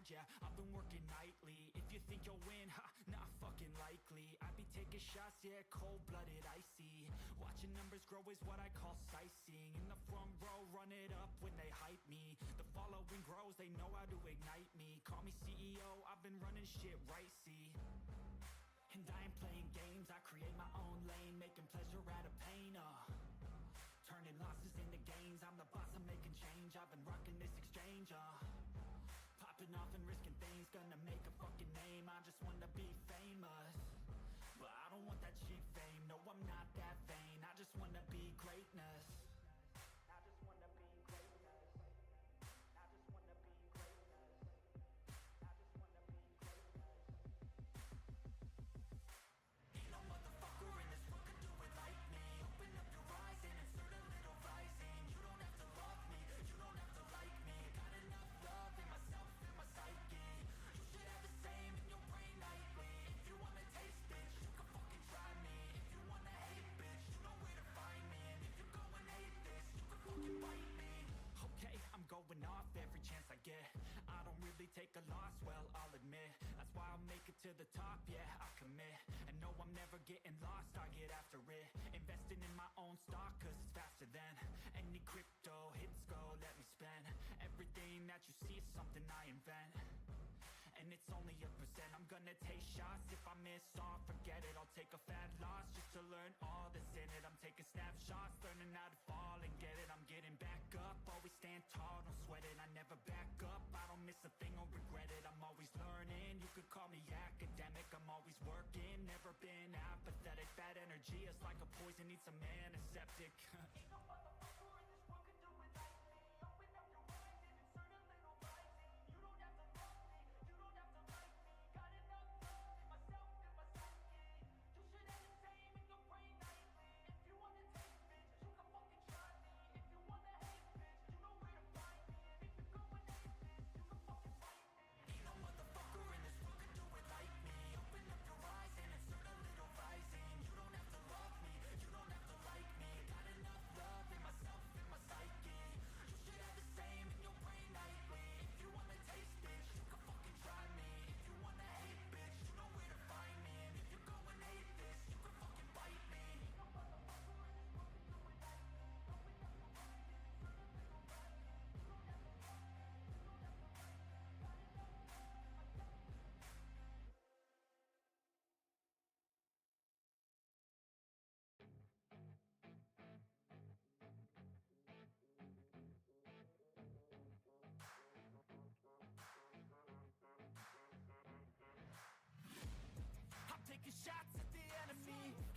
Yeah, I've been working nightly. If you think you'll win, ha, not fucking likely. I be taking shots, yeah, cold-blooded, icy. Watching numbers grow is what I call sightseeing. In the front row, run it up when they hype me. The following grows, they know how to ignite me. Call me CEO, I've been running shit right, see. And I ain't playing games, I create my own lane, making pleasure out of pain, turning losses into gains, I'm the boss, I'm making change. I've been rocking this exchange, popping off and risking things, gonna make a fucking name. I just wanna be famous, but I don't want that cheap fame. No, I'm not that vain. I just wanna be greatness. I just wanna be greatness. I just wanna be greatness. I just wanna be greatness. Ain't no motherfucker in this world could do it like me. Open up your eyes and insert a little rising. You don't have to love me, you don't have to like me. Got enough love in myself, in my psyche. You should have the same in your brain nightly. If you wanna taste, bitch, you can fucking try me. If you wanna hate, bitch, you know where to find me. And if you're going hate this, you can fucking bite me. Okay, I'm going off every chance I get. I don't really take a loss, well, I'll admit. That's why I'll make it to the top, yeah, I commit. And no, I'm never getting lost, I get after it. Investing in my own stock, cause it's faster than any crypto hits go, let me spend. Everything that you see is something I invent, and it's only a percent. I'm gonna take shots, if I miss off, forget it. I'll take a fat loss just to learn all that's in it. I'm taking snapshots, learning how to fall and get it. I'm getting back up, always stand tall, don't sweat it. I never back up, I don't miss a thing or regret it. I'm always learning, you could call me academic. I'm always working, never been apathetic. Bad energy is like a poison, needs some antiseptic. Ain't no motherfucker in this world could do it like me. Open up your eyes and insert a little rising. You don't have to love me, you don't have to like me. Got enough love in myself, in my psyche. You should have the same in your brain nightly. If you wanna taste, bitch, you can fucking try me. If you wanna hate, bitch, you know where to find me. And if you're going hate,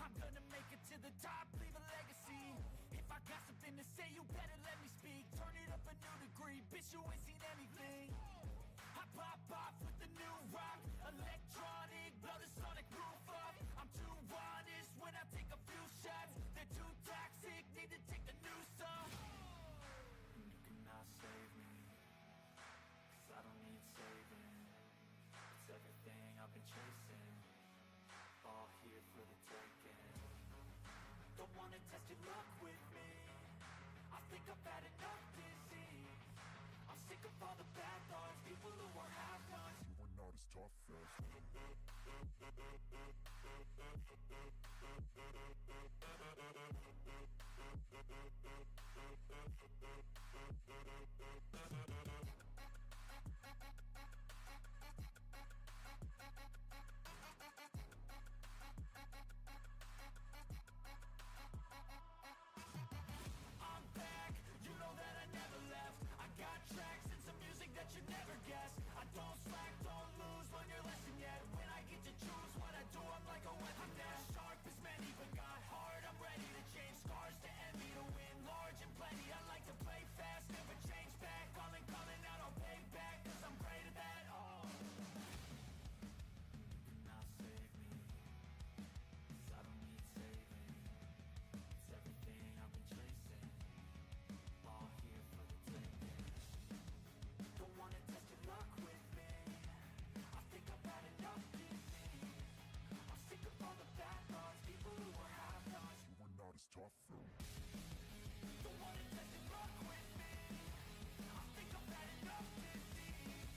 I'm gonna make it to the top, leave a legacy. If I got something to say, you better let me speak. Turn it up a new degree, bitch, you ain't seen anything. I pop off with the new rock, electronic, blow the sonic roof up. I'm too honest when I take a few shots. They're too toxic, need to take the news off. And you cannot save me, 'cause I don't need saving. It's everything I've been chasing, all here for the taking. Don't wanna test your luck with me, I think I've had enough disease. I'm sick of all the bad thoughts, people who are half-nots. You are not as tough as I'm back, you know that I never left. I got tracks and some music that you never guessed. I don't slack, don't lose, learn your lesson yet. When I get to choose what I do, I'm like a weapon. I'm not sharp as many, but got heart. I'm ready to change scars to envy, to win large and plenty. I like to play fast, never change back. Calling out, I'll pay back, 'cause I'm great at that. Oh, you cannot save me, 'cause I don't need saving. It's everything I've been chasing, all here for the taking. Don't wanna test your luck with me, I think I've had enough disease. I'm sick of all the bad thoughts, people who are half-nots. you are not as tough as Don't wanna test your luck with me, I think I've had enough disease.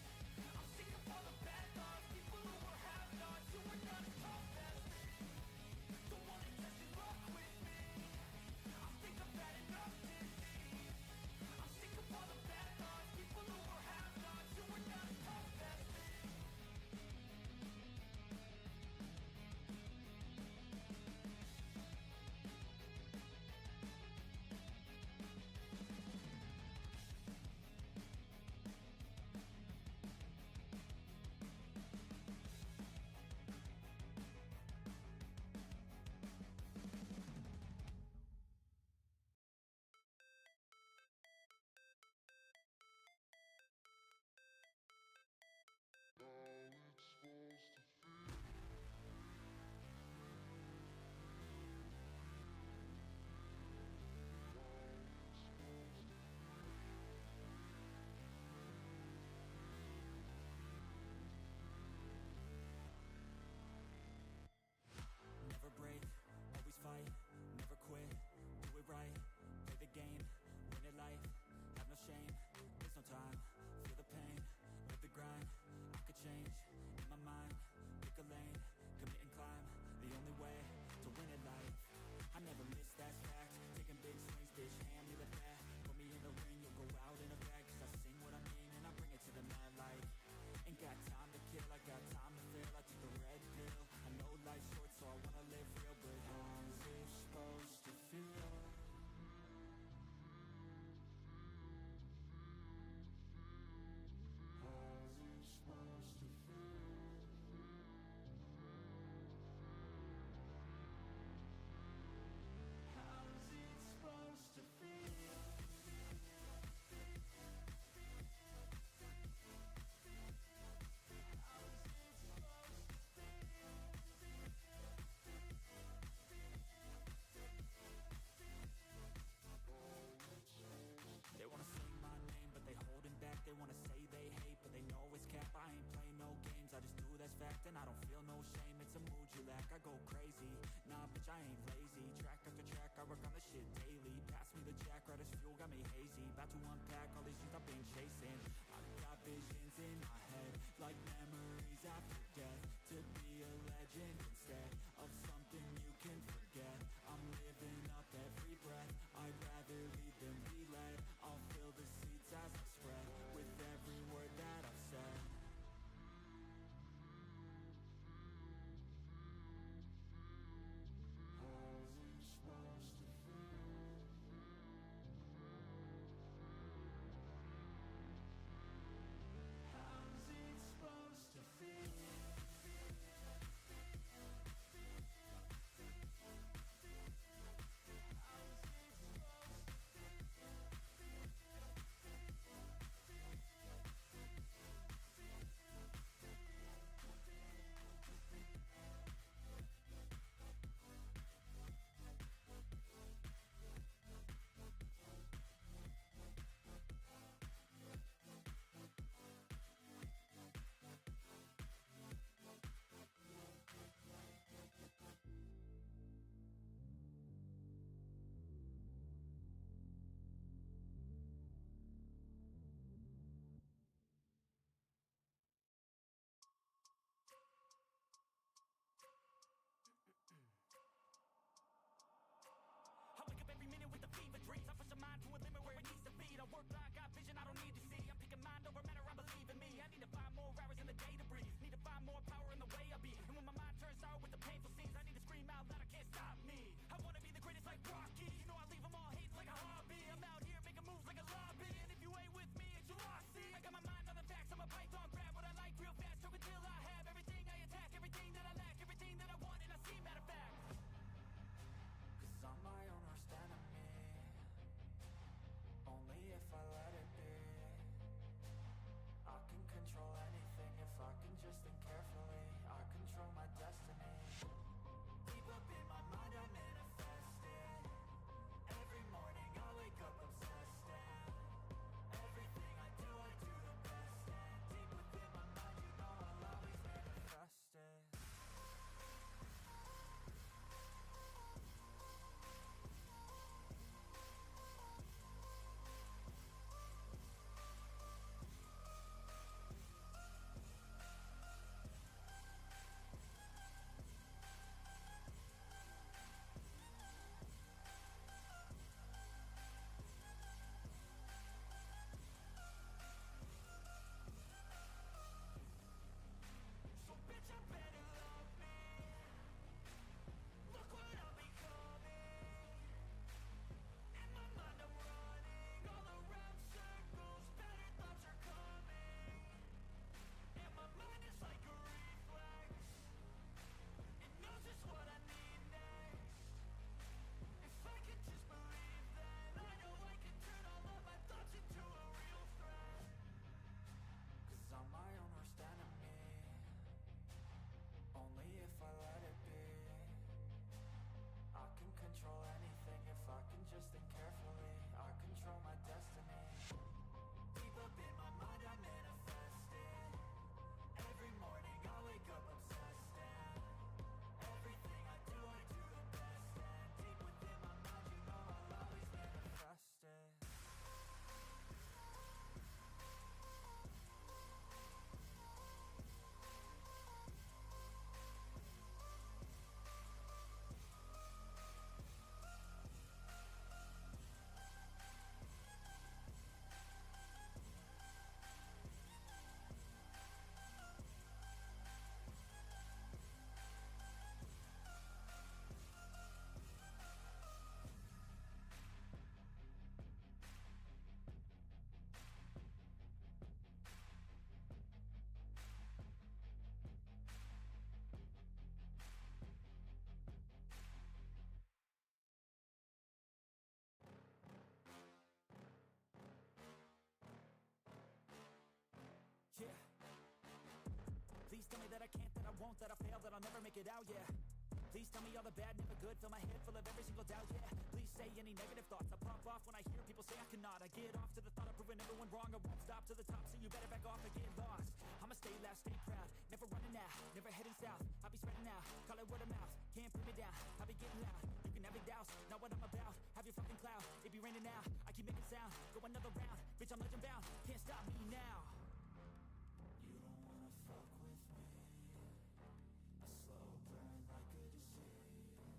I'm sick of all the bad thoughts, people who are half-nots. You are not as tough as me. Don't wanna test your luck with me, I think I've had enough disease. I'm sick of all the bad thoughts, people who are half-nots. You are not as tough as me. Never break, always fight, never quit, do it right, play the game, win it life, have no shame, there's no time, feel the pain, live the grind, I could change, in my mind, pick a lane, commit and climb, the only way to win at life. I never miss, that's fact, taking big swings, bitch, hand me the bat, put me in the ring, you'll go out in a bag, 'cause I sing what I mean and I bring it to the mad light. Ain't got time to kill, I got time to feel, I took the red pill, I know life's short so I wanna live real, but how's it supposed to feel? How's it supposed to feel? How's it supposed to feel? They wanna say my name, but they holding back. They wanna say they hate, but they know it's cap. I ain't play no games, I just do that's fact. And I don't feel no shame, it's a mood you lack. I go crazy, nah bitch I ain't lazy. Track after track, I work on this shit daily. Pass me the jack, right as fuel, got me hazy. About to unpack all these things I've been chasing. I've got visions in my head, like memories after death. To be a legend instead of something you can forget. I'm living up every breath, I'd rather lead than be led. I'll fill the seats as I spread, with every word that I've said. How's it supposed to feel? How's it supposed to feel? got vision I don't need to see. I'm picking mind over matter, I believe in me. I need to find more hours in the day to breathe. Need to find more power in the way I be. And when my mind turns sour with the painful scenes, I need to scream out loud, I can't stop me. I wanna be the greatest like Rocky. You know I leave them all hating like a hobby. I'm out here making moves like a lobby. And if you ain't with me, it's your loss, see. I got my mind on the facts, I'm a python, grab what I like real fast. Choke until I have everything I attack, everything that I lack, everything that I want, and I see matter of fact. Cause I'm my own worst enemy. Only if I let it be. I can control anything if I can just think carefully. I control my destiny. Deep up in my mind I manifest it. Every morning I wake up obsessed, and everything I do the best. And deep within my mind, you know I'll always manifest it. I'm my own worst enemy. Only if I let it be. I can control anything if I can just think carefully. I control my destiny. Deep up in my mind I manifest it. Every morning I wake up obsessed, and everything I do the best. And deep within my mind, you know I'll always manifest it. Yeah. Please tell me that I can't, that I won't, that I fail, that I'll never make it out, yeah. Please tell me all the bad, never good, fill my head full of every single doubt, yeah. Please say any negative thoughts, I pop off when I hear people say I cannot. I get off to the thought of proving everyone wrong, I won't stop to the top, so you better back off and get lost. I'ma stay loud, stay proud, never running out, never heading south. I'll be spreading out, call it word of mouth, can't put me down, I'll be getting loud. You can have it douse, not what I'm about, have your fucking cloud. It be raining now, I keep making sound, go another round, bitch I'm legend bound, can't stop me now. You don't wanna fuck with me. A slow burn like a disease.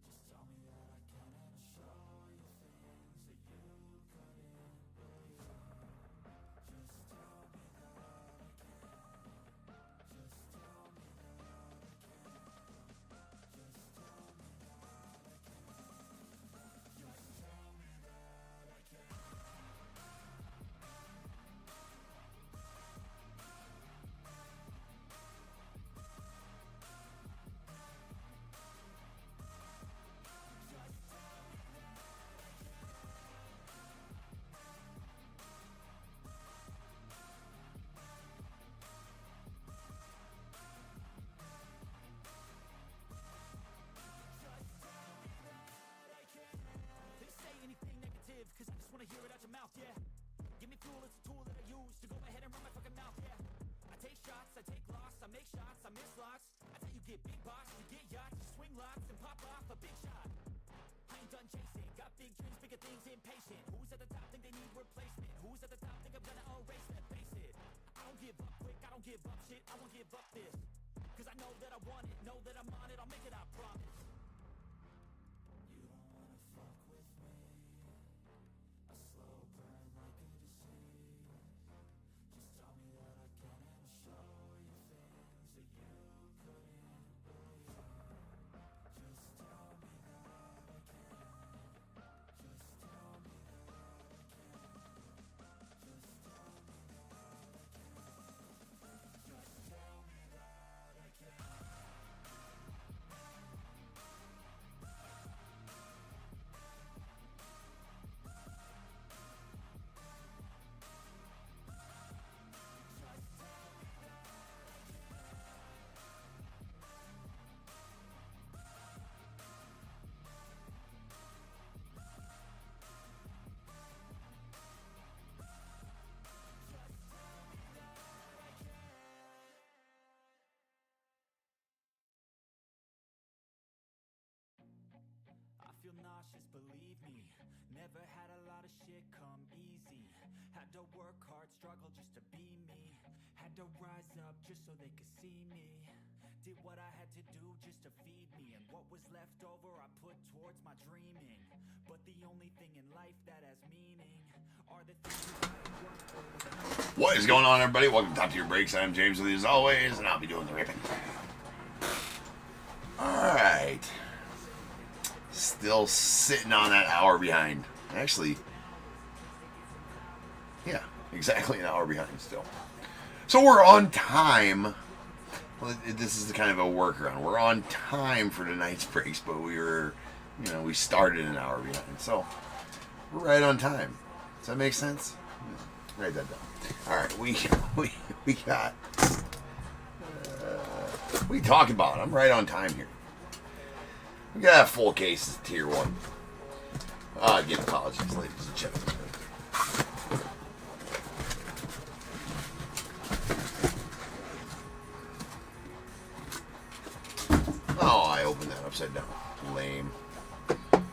Just tell me that I can and I'll show you things that you couldn't believe. Just tell me that I can. Just tell me that I can. Just tell me that I can. Just tell me that I can. Cause I just wanna hear it out your mouth, yeah. Give me fuel, it's a tool that I use to go ahead and run my fucking mouth, yeah. I take shots, I take loss, I make shots, I miss lots. That's how you get big box, you get yachts, you swing lots and pop off a big shot. I ain't done chasing, got big dreams, bigger things, impatient. Who's at the top think they need replacement? Who's at the top think I'm gonna erase that? Face it, I don't give up quick, I don't give up shit, I won't give up this. Cause I know that I want it, know that I'm on it, I'll make it, I promise. You don't wanna fuck with me. A slow burn like a nauseous, believe me. Never had a lot of shit come easy. Had to work hard, struggle just to be me. Had to rise up just so they could see me. Did what I had to do just to feed me. And what was left over I put towards my dreaming. But the only thing in life that has meaning are the things you gotta work for. What is going on, everybody? Welcome to Top Tier Breaks. I'm James with you as always, and I'll be doing the ripping. Alright. Still sitting on that hour behind. Actually, yeah, exactly an hour behind still. So we're on time. Well, this is kind of a workaround. We're on time for tonight's breaks, but we started an hour behind. So we're right on time. Does that make sense? Write that down. All right, we got. We talked about it. I'm right on time here. We got a full case of Tier 1. Again, apologies, ladies and gentlemen. Oh, I opened that upside down. Lame.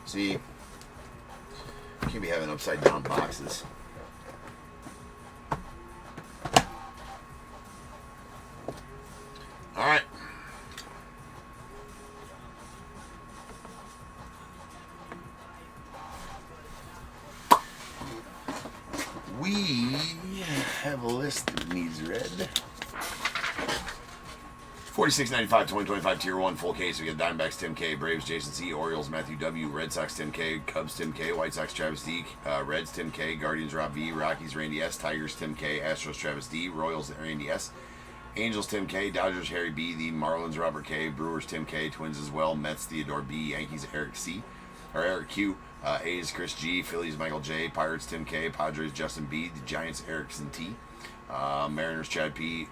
See? Can't be having upside down boxes. Alright. We have a list that needs read. 46.95, 2025 Tier 1 full case. We got Diamondbacks Tim K, Braves Jason C, Orioles Matthew W, Red Sox Tim K, Cubs Tim K, White Sox Travis D, Reds Tim K, Guardians Rob V, Rockies Randy S, Tigers Tim K, Astros Travis D, Royals Randy S, Angels Tim K, Dodgers Harry B, the Marlins Robert K, Brewers Tim K, Twins as well, Mets Theodore B, Yankees Eric Q, A's Chris G, Phillies Michael J, Pirates Tim K, Padres Justin B, the Giants Erickson T, Mariners Chad B,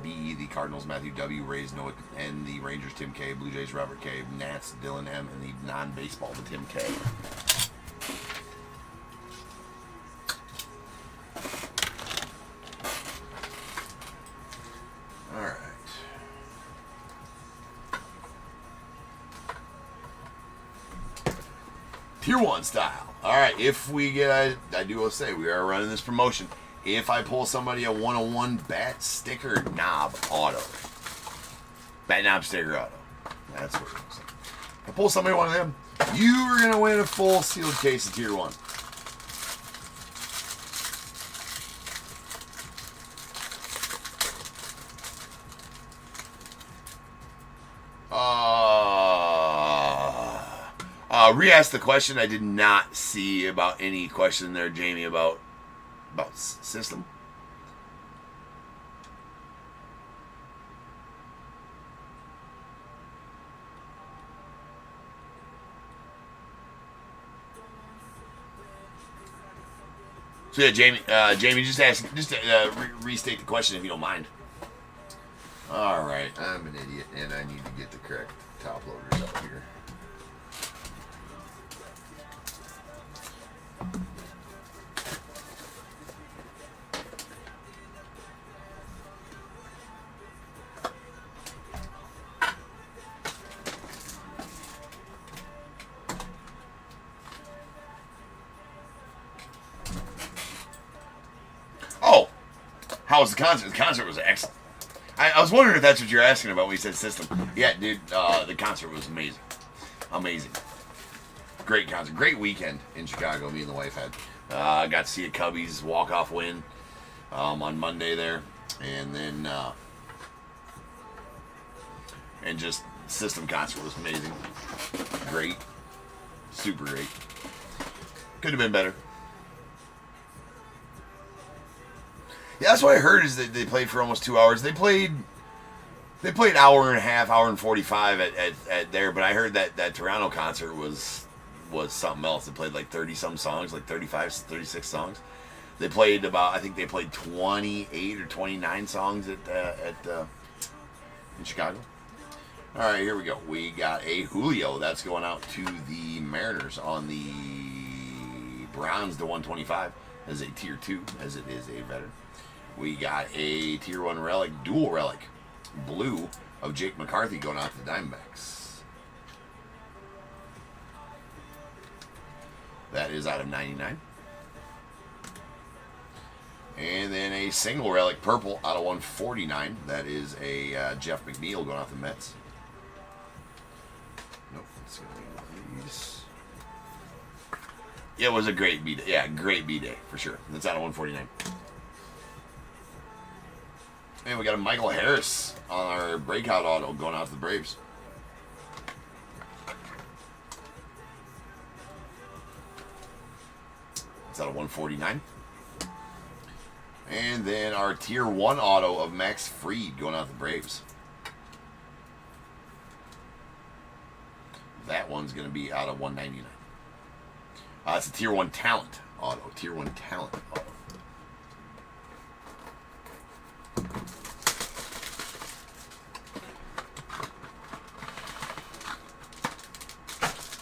the Cardinals Matthew W, Rays Noah, and the Rangers Tim K, Blue Jays Robert K, Nats Dylan M, and the non-baseball the Tim K. All right. Tier 1 style. All right, if we get, I do want to say, we are running this promotion. If I pull somebody a 101 bat sticker knob auto. Bat knob sticker auto. That's what I'm saying. If I pull somebody one of them, you are going to win a full sealed case of Tier 1. Re-ask the question. I did not see about any question there, Jamie, about system. So yeah, Jamie, just restate the question if you don't mind. All right, I'm an idiot, and I need to get the correct top loaders up here. How was the concert? The concert was excellent. I was wondering if that's what you're asking about when you said system. Yeah, dude, the concert was amazing. Amazing. Great concert. Great weekend in Chicago me and the wife had. Got to see a Cubbies walk-off win on Monday there. And then, and just system concert was amazing. Great. Super great. Could have been better. Yeah, that's what I heard is that they played for almost 2 hours. They played hour and a half, hour and 45 at there, but I heard that Toronto concert was something else. They played like 30-some songs, like 35, 36 songs. They played I think they played 28 or 29 songs in Chicago. All right, here we go. We got a Julio. That's going out to the Mariners on the Browns to 125 as a Tier 2, as it is a veteran. We got a Tier 1 relic, dual relic, blue of Jake McCarthy going out to the Diamondbacks. That is out of 99. And then a single relic purple out of 149. That is a Jeff McNeil going off the Mets. Nope. It's going to be one of these. It was a great B day. Yeah, great B day for sure. That's out of 149. And we got a Michael Harris on our breakout auto going out to the Braves. It's out of 149. And then our Tier 1 auto of Max Fried going out to the Braves. That one's going to be out of 199. It's a Tier 1 talent auto. Tier 1 talent auto.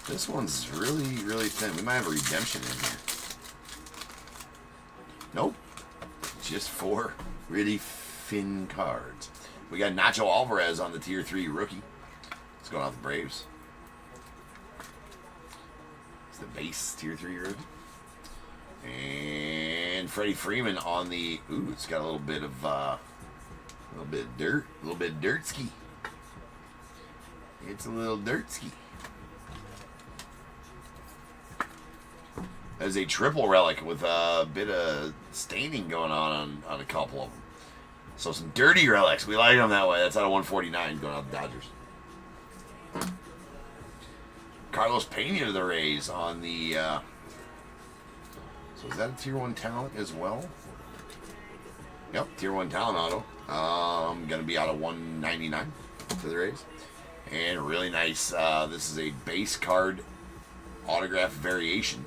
This one's really, really thin. We might have a redemption in here. Nope. Just 4 really thin cards. We got Nacho Alvarez on the Tier 3 rookie. It's going off the Braves. It's the base Tier 3 rookie. And Freddie Freeman on the... Ooh, it's got a little bit of dirt. A little bit dirtsky. It's a little dirtsky. There's a triple relic with a bit of staining going on a couple of them. So some dirty relics. We like them that way. That's out of 149 going out the Dodgers. Carlos Pena to the Rays on the... so is that a Tier 1 talent as well? Yep, Tier 1 talent auto. Going to be out of 199 to the Rays. And really nice. This is a base card autograph variation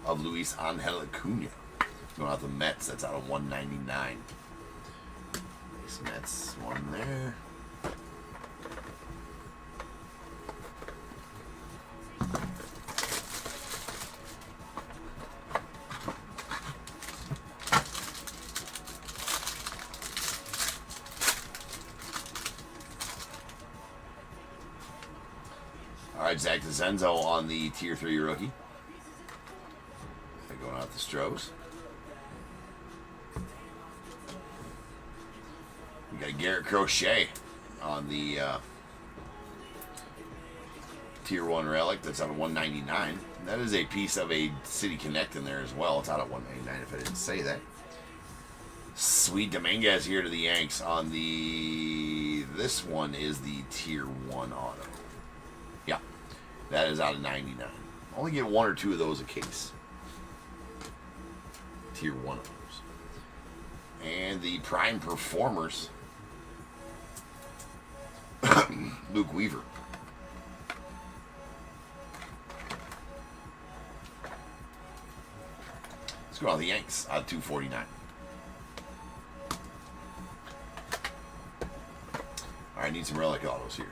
of Luis Angel Acuna. Going out the Mets. That's out of 199. Nice Mets one there. All right, Zach DeZenzo on the Tier 3 rookie. Going out the Stros. We got Garrett Crochet on the Tier 1 relic. That's out of 199. That is a piece of a City Connect in there as well. It's out of 199 if I didn't say that. Sweet Dominguez here to the Yanks on the... This one is the Tier 1 auto. Yeah. That is out of 99. Only get 1 or 2 of those a case. Tier 1 of those. And the Prime Performers, Luke Weaver. Let's go on the Yanks out of 249. All right, need some relic autos here.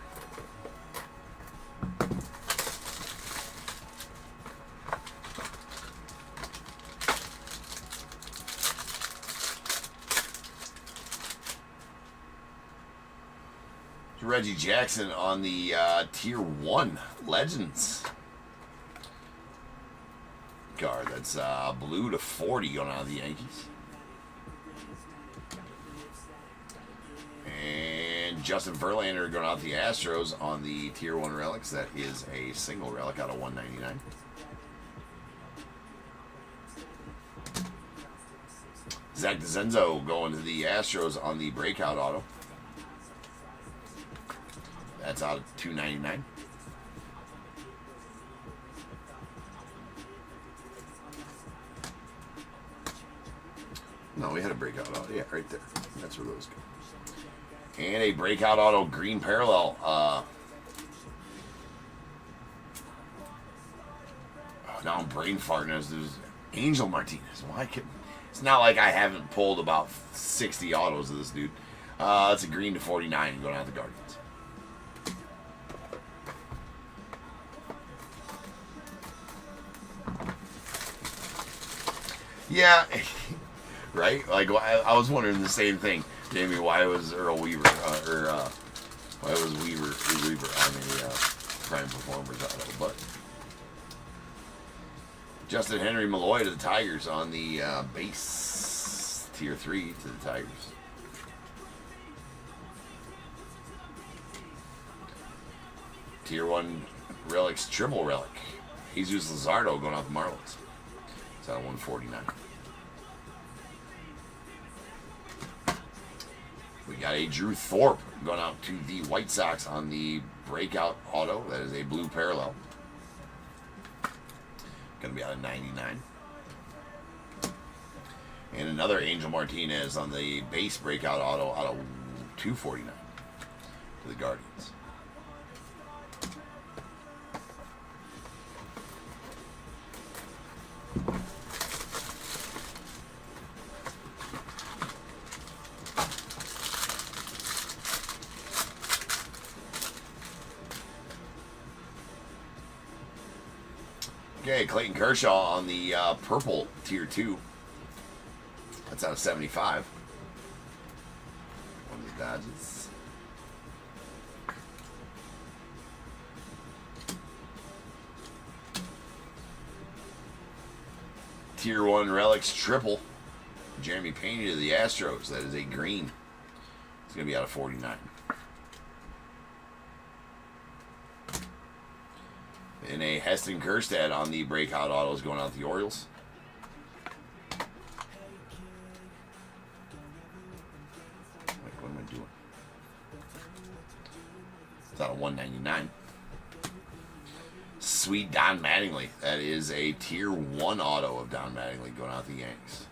Reggie Jackson on the Tier 1 Legends card. That's blue to 40 going out of the Yankees. And Justin Verlander going out the Astros on the Tier 1 relics. That is a single relic out of 199. Zach DeZenzo going to the Astros on the breakout auto. That's out of 299. No, we had a breakout auto. Yeah, right there. That's where those go. And a breakout auto green parallel. Now I'm brain farting. There's Angel Martinez. Why couldn't... It's not like I haven't pulled about 60 autos of this dude. It's a green to 49 going out the Guardians. Yeah, right? Like, I was wondering the same thing. Jamie, why was Earl Weaver, why was Weaver on the Prime Performers auto? But Justin Henry Malloy to the Tigers on the base. Tier 3 to the Tigers. Tier 1 relics, triple relic. Jesus Luzardo going out the Marlins. It's out of 149. We got a Drew Thorpe going out to the White Sox on the breakout auto. That is a blue parallel. Going to be out of 99. And another Angel Martinez on the base breakout auto out of 249 to the Guardians. Okay, Clayton Kershaw on the purple tier 2. That's out of 75. One of the Dodgers. Tier 1 relics triple. Jeremy Pena to the Astros. That is a green. It's going to be out of 49. And a Heston Kjerstad on the breakout autos going out to the Orioles. Wait, what am I doing? It's out of 199. Sweet Don Mattingly. That is a tier 1 auto of Don Mattingly going out to the Yanks.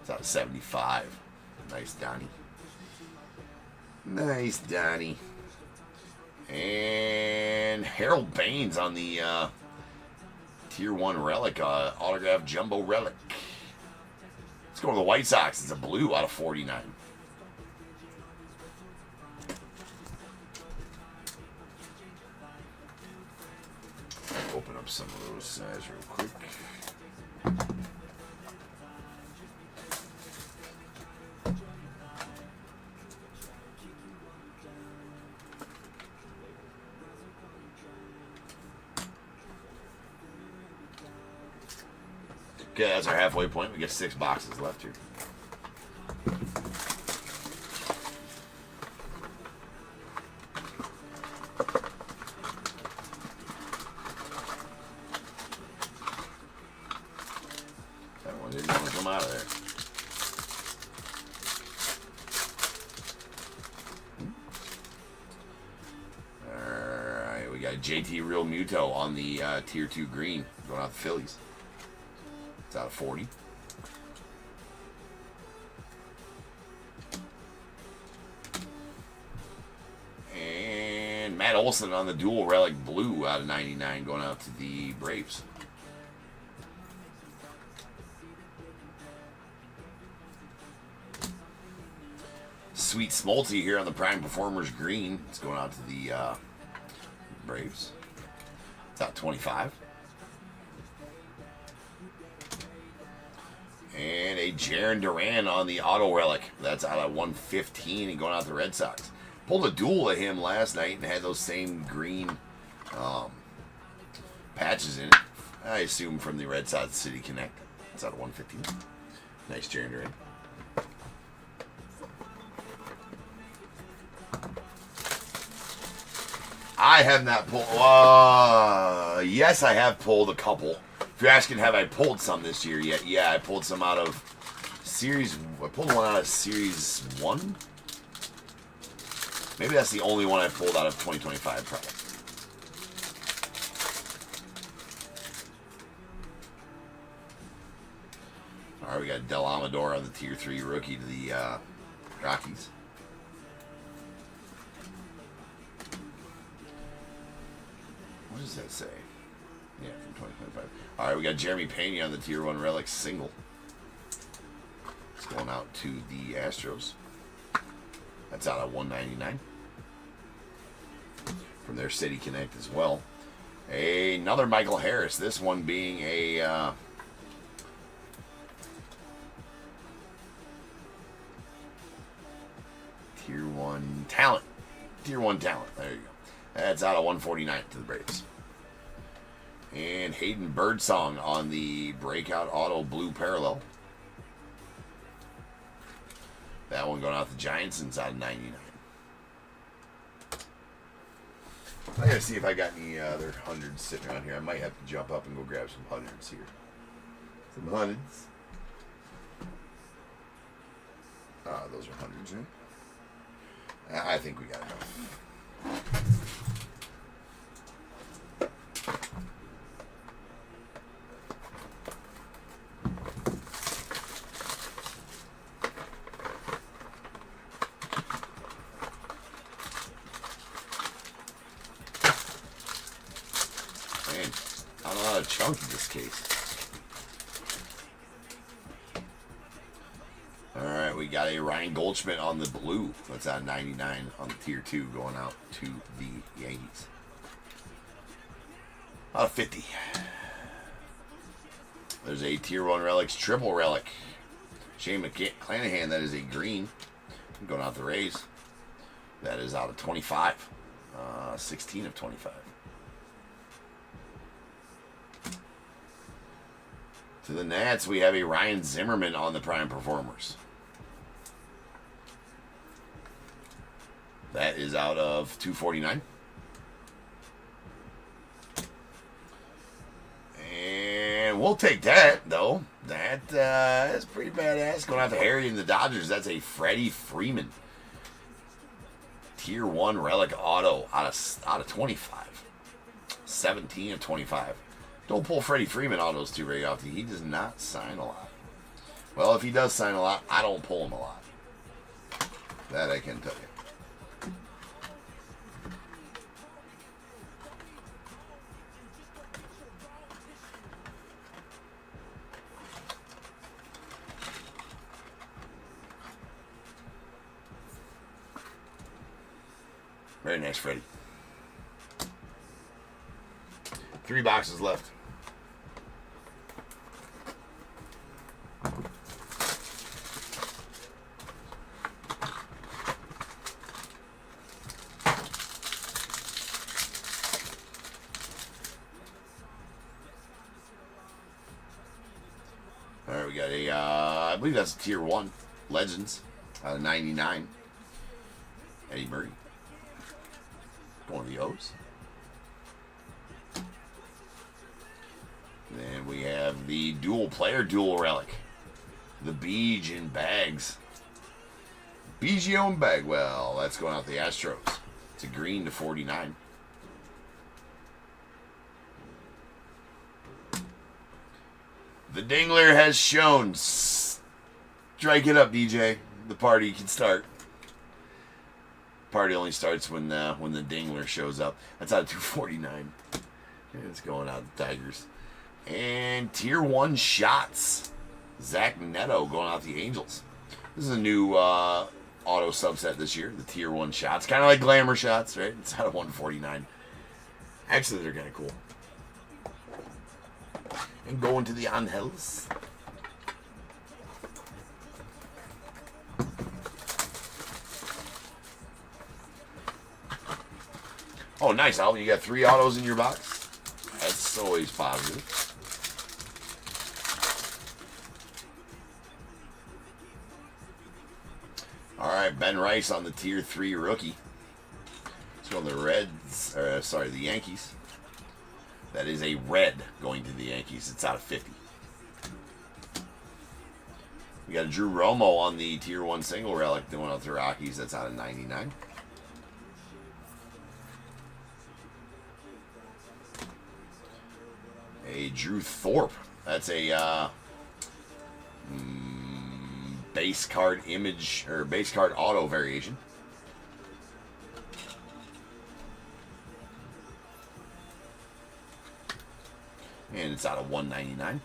It's out of 75. Nice, Donnie. Nice, Donnie. And Harold Baines on the tier 1 relic, autograph jumbo relic. Let's go to the White Sox. It's a blue out of 49. Open up some of those sides real quick. Okay, that's our halfway point. We got 6 boxes left here. That one didn't want to come out of there. Alright, we got JT Real Muto on the tier 2 green going out the Phillies. It's out of 40. And Matt Olson on the dual relic blue out of 99 going out to the Braves. Sweet Smoltz here on the Prime Performers green. It's going out to the Braves. It's out 25. And a Jarren Duran on the auto relic. That's out of 115 and going out to the Red Sox. Pulled a duel of him last night and had those same green patches in it. I assume from the Red Sox City Connect. It's out of 115. Nice Jarren Duran. I have not pulled. Yes, I have pulled a couple. If you're asking, have I pulled some this year yet? Yeah, I pulled some out of Series. I pulled one out of Series 1. Maybe that's the only one I pulled out of 2025, probably. All right, we got Del Amador on the Tier 3 rookie to the Rockies. What does that say? Yeah, from 2025. All right, we got Jeremy Pena on the Tier 1 relic single. It's going out to the Astros. That's out at 199 from their City Connect as well. Another Michael Harris. This one being a Tier 1 talent. Tier 1 talent. There you go. That's out of 149 to the Braves. And Hayden Birdsong on the Breakout Auto Blue Parallel. That one going out the Giants, and it's out of 99. I gotta see if I got any other hundreds sitting around here. I might have to jump up and go grab some hundreds here. Some hundreds. Those are hundreds, right? I think we got enough. Man, I don't know how to chunk this case. Alright, we got a Ryan Goldschmidt on the blue. That's out of 99 on the tier 2 going out to the Yankees. Out of 50. There's a tier 1 relics triple relic. Shane McClanahan, that is a green. Going out the Rays. That is out of 25. 16 of 25. To the Nats, we have a Ryan Zimmerman on the Prime Performers. That is out of 249. And we'll take that, though. That is pretty badass. Going out to Harry and the Dodgers. That's a Freddie Freeman. Tier 1 relic auto out of 25. 17 of 25. Don't pull Freddie Freeman autos too very often. He does not sign a lot. Well, if he does sign a lot, I don't pull him a lot. That I can tell you. Very nice, Freddie. 3 boxes left. All right, we got a, I believe that's a tier 1 Legends out of 99. Eddie Murray. One of the O's. Then we have the dual relic. The Beej in bags. Biggio and Bagwell. That's going out the Astros. It's a green to 49. The Dingler has shown. Strike it up, DJ. The party can start. Party only starts when the Dingler shows up. That's out of 249. It's going out the Tigers. And tier 1 shots. Zach Neto going out the Angels. This is a new auto subset this year. The tier 1 shots. Kind of like glamour shots, right? It's out of 149. Actually, they're kind of cool. And going to the Angels. Oh, nice, Alvin. You got 3 autos in your box? That's always positive. All right, Ben Rice on the tier 3 rookie. Let's go to the Yankees. That is a red going to the Yankees. It's out of 50. We got a Drew Romo on the tier 1 single relic going out to the Rockies. That's out of 99. A Drew Thorpe. That's a base card image or base card auto variation. And it's out of 199.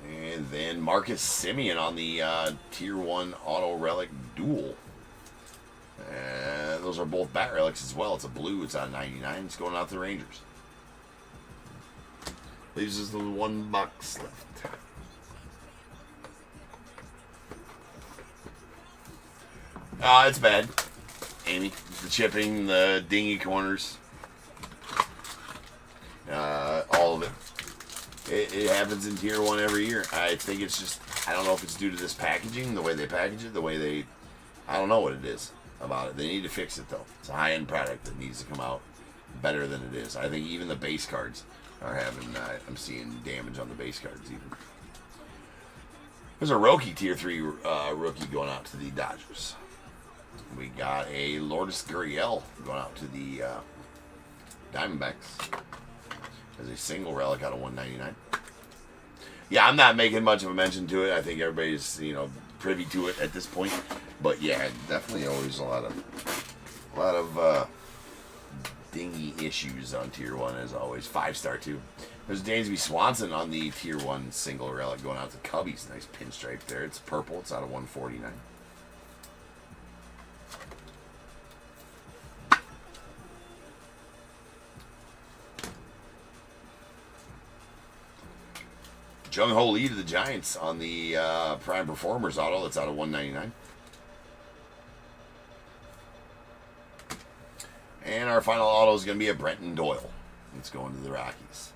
And then Marcus Semien on the tier 1 auto relic duel. Those are both bat relics as well. It's a blue. It's out of 99. It's going out to the Rangers. Leaves us the 1 box left. It's bad. Amy. The chipping, the dingy corners. All of it. It happens in Tier 1 every year. I think it's just, I don't know if it's due to this packaging, the way they package it, the way they, I don't know what it is about it. They need to fix it, though. It's a high-end product that needs to come out better than it is. I think even the base cards are having, I'm seeing damage on the base cards even. There's a rookie Tier 3 rookie going out to the Dodgers. We got a Lourdes Gurriel going out to the Diamondbacks as a single relic out of 199. Yeah, I'm not making much of a mention to it. I think everybody's, you know, privy to it at this point. But yeah, definitely always a lot of dingy issues on Tier 1 as always. 5-star too. There's Dansby Swanson on the Tier 1 single relic going out to Cubbies. Nice pinstripe there. It's purple. It's out of 149. Jung Ho Lee to the Giants on the Prime Performers auto. That's out of 199. And our final auto is going to be a Brenton Doyle. It's going to the Rockies.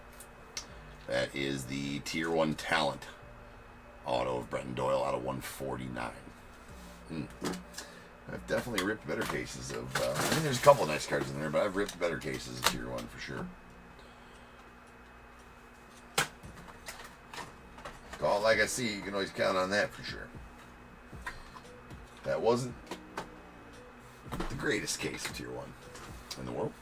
That is the Tier 1 Talent auto of Brenton Doyle out of 149. I've definitely ripped better cases of... I mean, there's a couple of nice cards in there, but I've ripped better cases of Tier 1 for sure. Call it like I see, you can always count on that for sure. That wasn't the greatest case of Tier 1 in the world.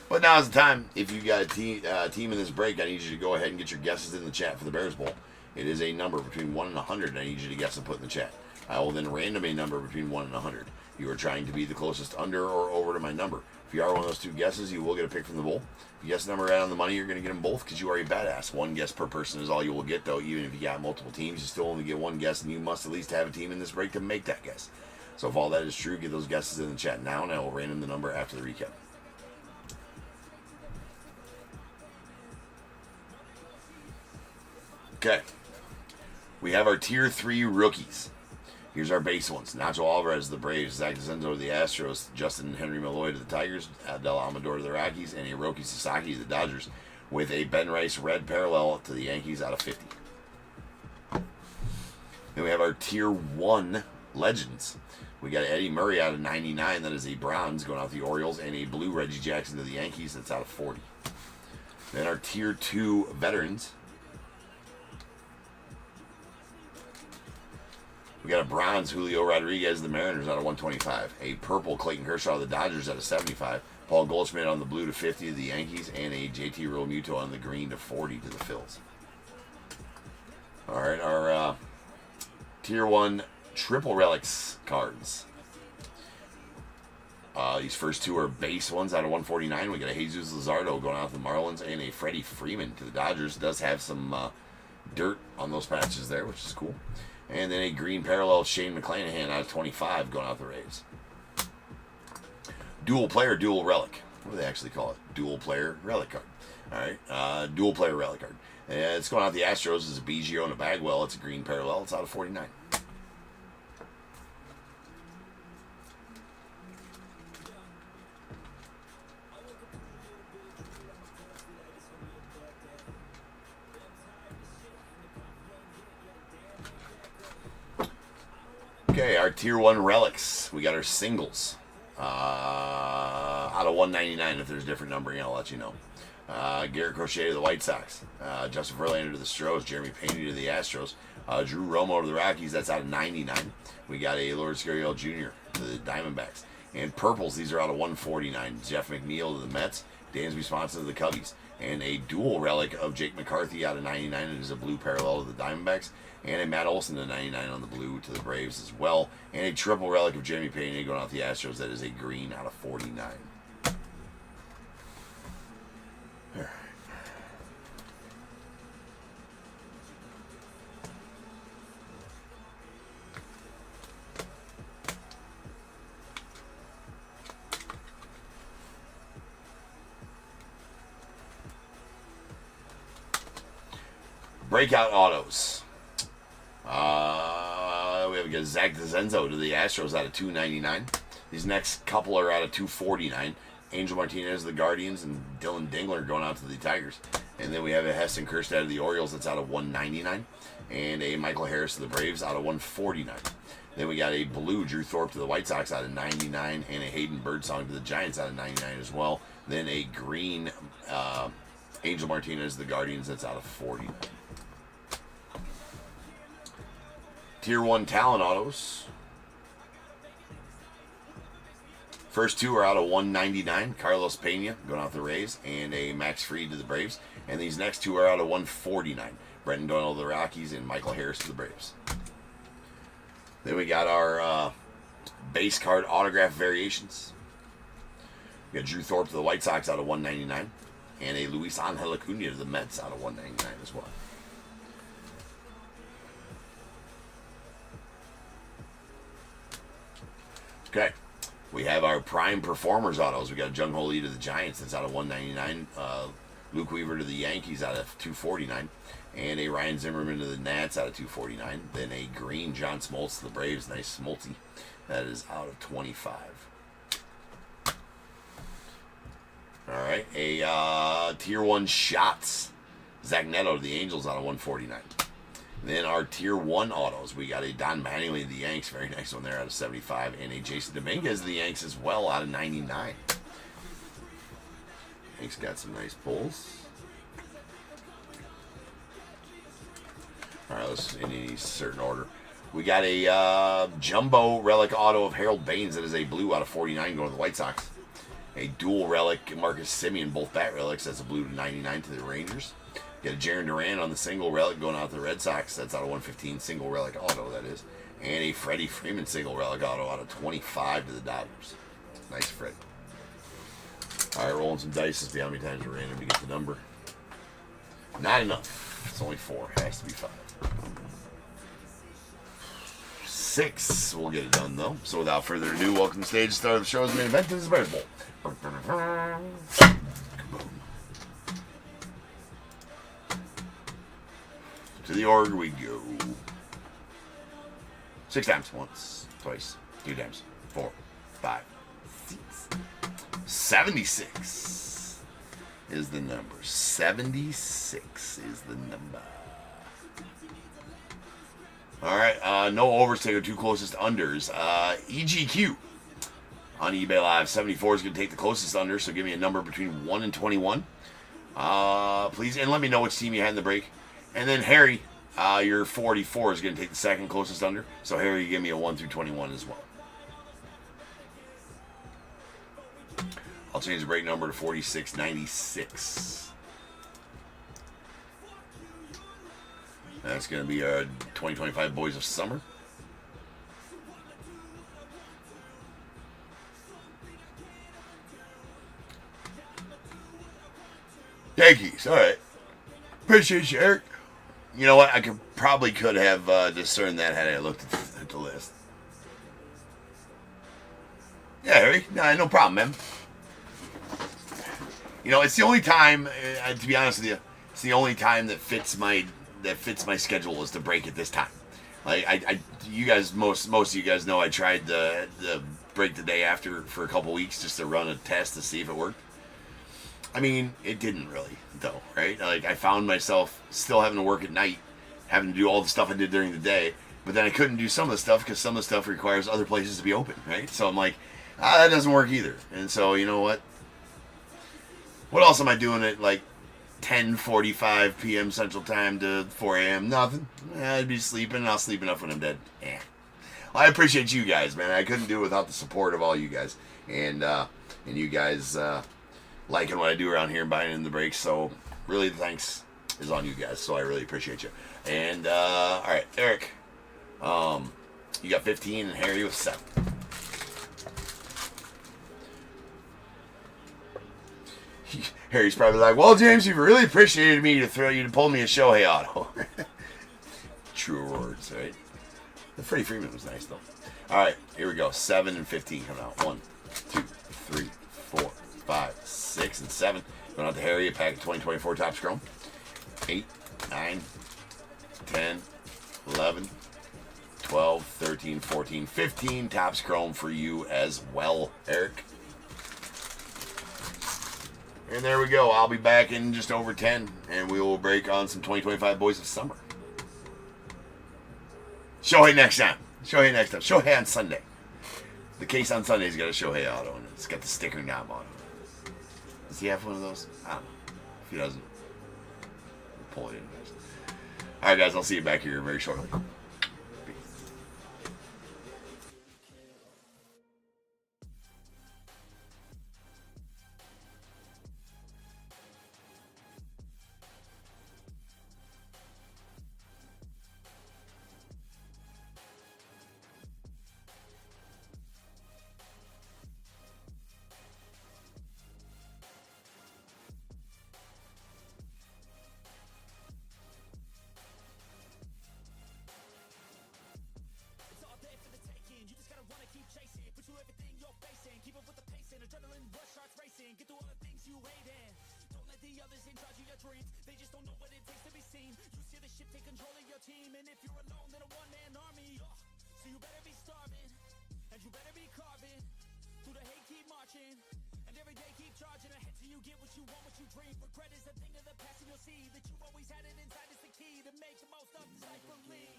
But now's the time. If you got a team in this break, I need you to go ahead and get your guesses in the chat for the Bears Bowl. It is a number between 1 and 100. I need you to guess and put in the chat. I will then random a number between 1 and 100. You are trying to be the closest under or over to my number. If you are one of those two guesses, you will get a pick from the bowl. If you guess the number right on the money, you're going to get them both because you are a badass. One guess per person is all you will get, though. Even if you got multiple teams, you still only get one guess, and you must at least have a team in this break to make that guess. So if all that is true, get those guesses in the chat now, and I will random the number after the recap. Okay. We have our Tier 3 rookies. Here's our base ones. Nacho Alvarez, the Braves. Zach DeZenzo to the Astros. Justin Henry Malloy to the Tigers. Abdel Amador to the Rockies. And Hiroki Sasaki to the Dodgers. With a Ben Rice red parallel to the Yankees out of 50. Then we have our Tier 1 legends. We got Eddie Murray out of 99. That is a bronze going out to the Orioles. And a blue Reggie Jackson to the Yankees. That's out of 40. Then our Tier 2 veterans. We got a bronze Julio Rodriguez, the Mariners, out of 125. A purple Clayton Kershaw, the Dodgers, out of 75. Paul Goldschmidt on the blue to 50 to the Yankees. And a JT Realmuto on the green to 40 to the Phils. All right, our Tier 1 triple relics cards. These first two are base ones out of 149. We got a Jesus Luzardo going out to the Marlins. And a Freddie Freeman to the Dodgers. Does have some dirt on those patches there, which is cool. And then a green parallel Shane McClanahan out of 25 going out the Rays. Dual player, dual relic. What do they actually call it? Dual player relic card. All right. Dual player relic card. It's going out the Astros. It's a Biggio and a Bagwell. It's a green parallel. It's out of 49. Okay, our Tier 1 relics. We got our singles. Out of 199. If there's different numbering, I'll let you know. Garrett Crochet to the White Sox. Justin Verlander to the Stros. Jeremy Pena to the Astros. Drew Romo to the Rockies. That's out of 99. We got a Lourdes Gurriel Jr. to the Diamondbacks. And purples, these are out of 149. Jeff McNeil to the Mets. Dansby Swanson to the Cubbies. And a dual relic of Jake McCarthy out of 99. It is a blue parallel to the Diamondbacks. And a Matt Olson to 99 on the blue to the Braves as well. And a triple relic of Jeremy Pena going out the Astros. That is a green out of 49. All right. Breakout autos. We have Zach DeZenzo to the Astros out of 299. These next couple are out of 249. Angel Martinez of the Guardians and Dylan Dingler going out to the Tigers. And then we have a Heston Kjerstad of the Orioles that's out of 199. And a Michael Harris of the Braves out of 149. Then we got a blue Drew Thorpe to the White Sox out of 99. And a Hayden Birdsong to the Giants out of 99 as well. Then a green Angel Martinez of the Guardians that's out of 49. Tier 1 talent autos. First two are out of 199. Carlos Pena going out to the Rays, and a Max Fried to the Braves. And these next two are out of 149. Brenton Doyle to the Rockies and Michael Harris to the Braves. Then we got our base card autograph variations. We got Drew Thorpe to the White Sox out of 199. And a Luis Angel Acuna to the Mets out of 199 as well. Okay. We have our Prime Performers autos. We got Jung Ho Lee to the Giants. That's out of 199. Luke Weaver to the Yankees out of 249. And a Ryan Zimmerman to the Nats out of 249. Then a green John Smoltz to the Braves. Nice Smolty. That is out of 25. All right. A Tier 1 Shots. Zach Neto to the Angels out of 149. Then our Tier 1 autos, we got a Don Mattingly of the Yanks, very nice one there out of 75, and a Jason Dominguez of the Yanks as well out of 99. Yanks got some nice pulls. All right, let's in any certain order. We got a Jumbo Relic auto of Harold Baines that is a blue out of 49 going to the White Sox. A dual relic Marcus Semien, both bat relics, that's a blue to 99 to the Rangers. Got a Jarren Duran on the single relic going out to the Red Sox. That's out of 115, single relic auto, that is. And a Freddie Freeman single relic auto out of 25 to the Dodgers. Nice, Fred. All right, rolling some dice to see how many times we're random to get the number. Not enough. It's only 4. It has to be 5. 6. We'll get it done, though. So without further ado, welcome to the stage. Start of the show's main event. This is Bears Bowl. To the org we go. 6 times. Once, twice, 2 times, 4, 5, 6. 76 is the number. 76 is the number. All right. No overs. Take our 2 closest unders. EGQ on eBay Live. 74 is going to take the closest under. So give me a number between 1 and 21. Please. And let me know which team you had in the break. And then Harry, your 44 is going to take the second closest under. So Harry, you give me a 1 through 21 as well. I'll change the break number to 4696. That's going to be our 2025 Boys of Summer. Yankees, all right. Appreciate you, Eric. You know what? I probably could have discerned that had I looked at the list. Yeah, Harry. No problem, man. You know, it's the only time, to be honest with you, it's the only time that fits my schedule is to break at this time. Like you guys, most of you guys know I tried the break the day after for a couple weeks just to run a test to see if it worked. I mean, it didn't really, though, right? Like, I found myself still having to work at night, having to do all the stuff I did during the day, but then I couldn't do some of the stuff because some of the stuff requires other places to be open, right? So I'm like, that doesn't work either. And so, you know what? What else am I doing at, like, 10:45 p.m. Central Time to 4 a.m.? Nothing. I'd be sleeping, and I'll sleep enough when I'm dead. Well, I appreciate you guys, man. I couldn't do it without the support of all you guys. And you guys... liking what I do around here and buying in the breaks, so really the thanks is on you guys, so I really appreciate you. And all right, Eric, you got 15 and Harry with 7. Harry's probably like, well, James, you've really appreciated me to pull me a Shohei auto. True words, right? The Freddie Freeman was nice though. All right, here we go. 7 and 15 coming out. 1, 2, 3, 4, 5, 6, and 7. Going out to Harry, a pack of 2024 Topps Chrome. 8, 9, 10, 11, 12. 12, 13, 14, 15 Topps Chrome for you as well, Eric. And there we go. I'll be back in just over 10, and we will break on some 2025 Boys of Summer. Shohei next time. Shohei next time. Shohei on Sunday. The case on Sunday's got a Shohei auto, and it's got the sticker knob on it. Does he have one of those? I don't know. If he doesn't, we'll pull it in. All right, guys. I'll see you back here very shortly. Adrenaline rush starts racing. Get through all the things you hate in. Don't let the others in charge of your dreams. They just don't know what it takes to be seen. You see the ship take control of your team, and if you're alone, then a one-man army. So you better be starving, and you better be carving. Through the hate, keep marching, and every day keep charging ahead till you get what you want, what you dream. Regret is a thing of the past, and you'll see that you've always had it inside. Is the key to make the most of life for me.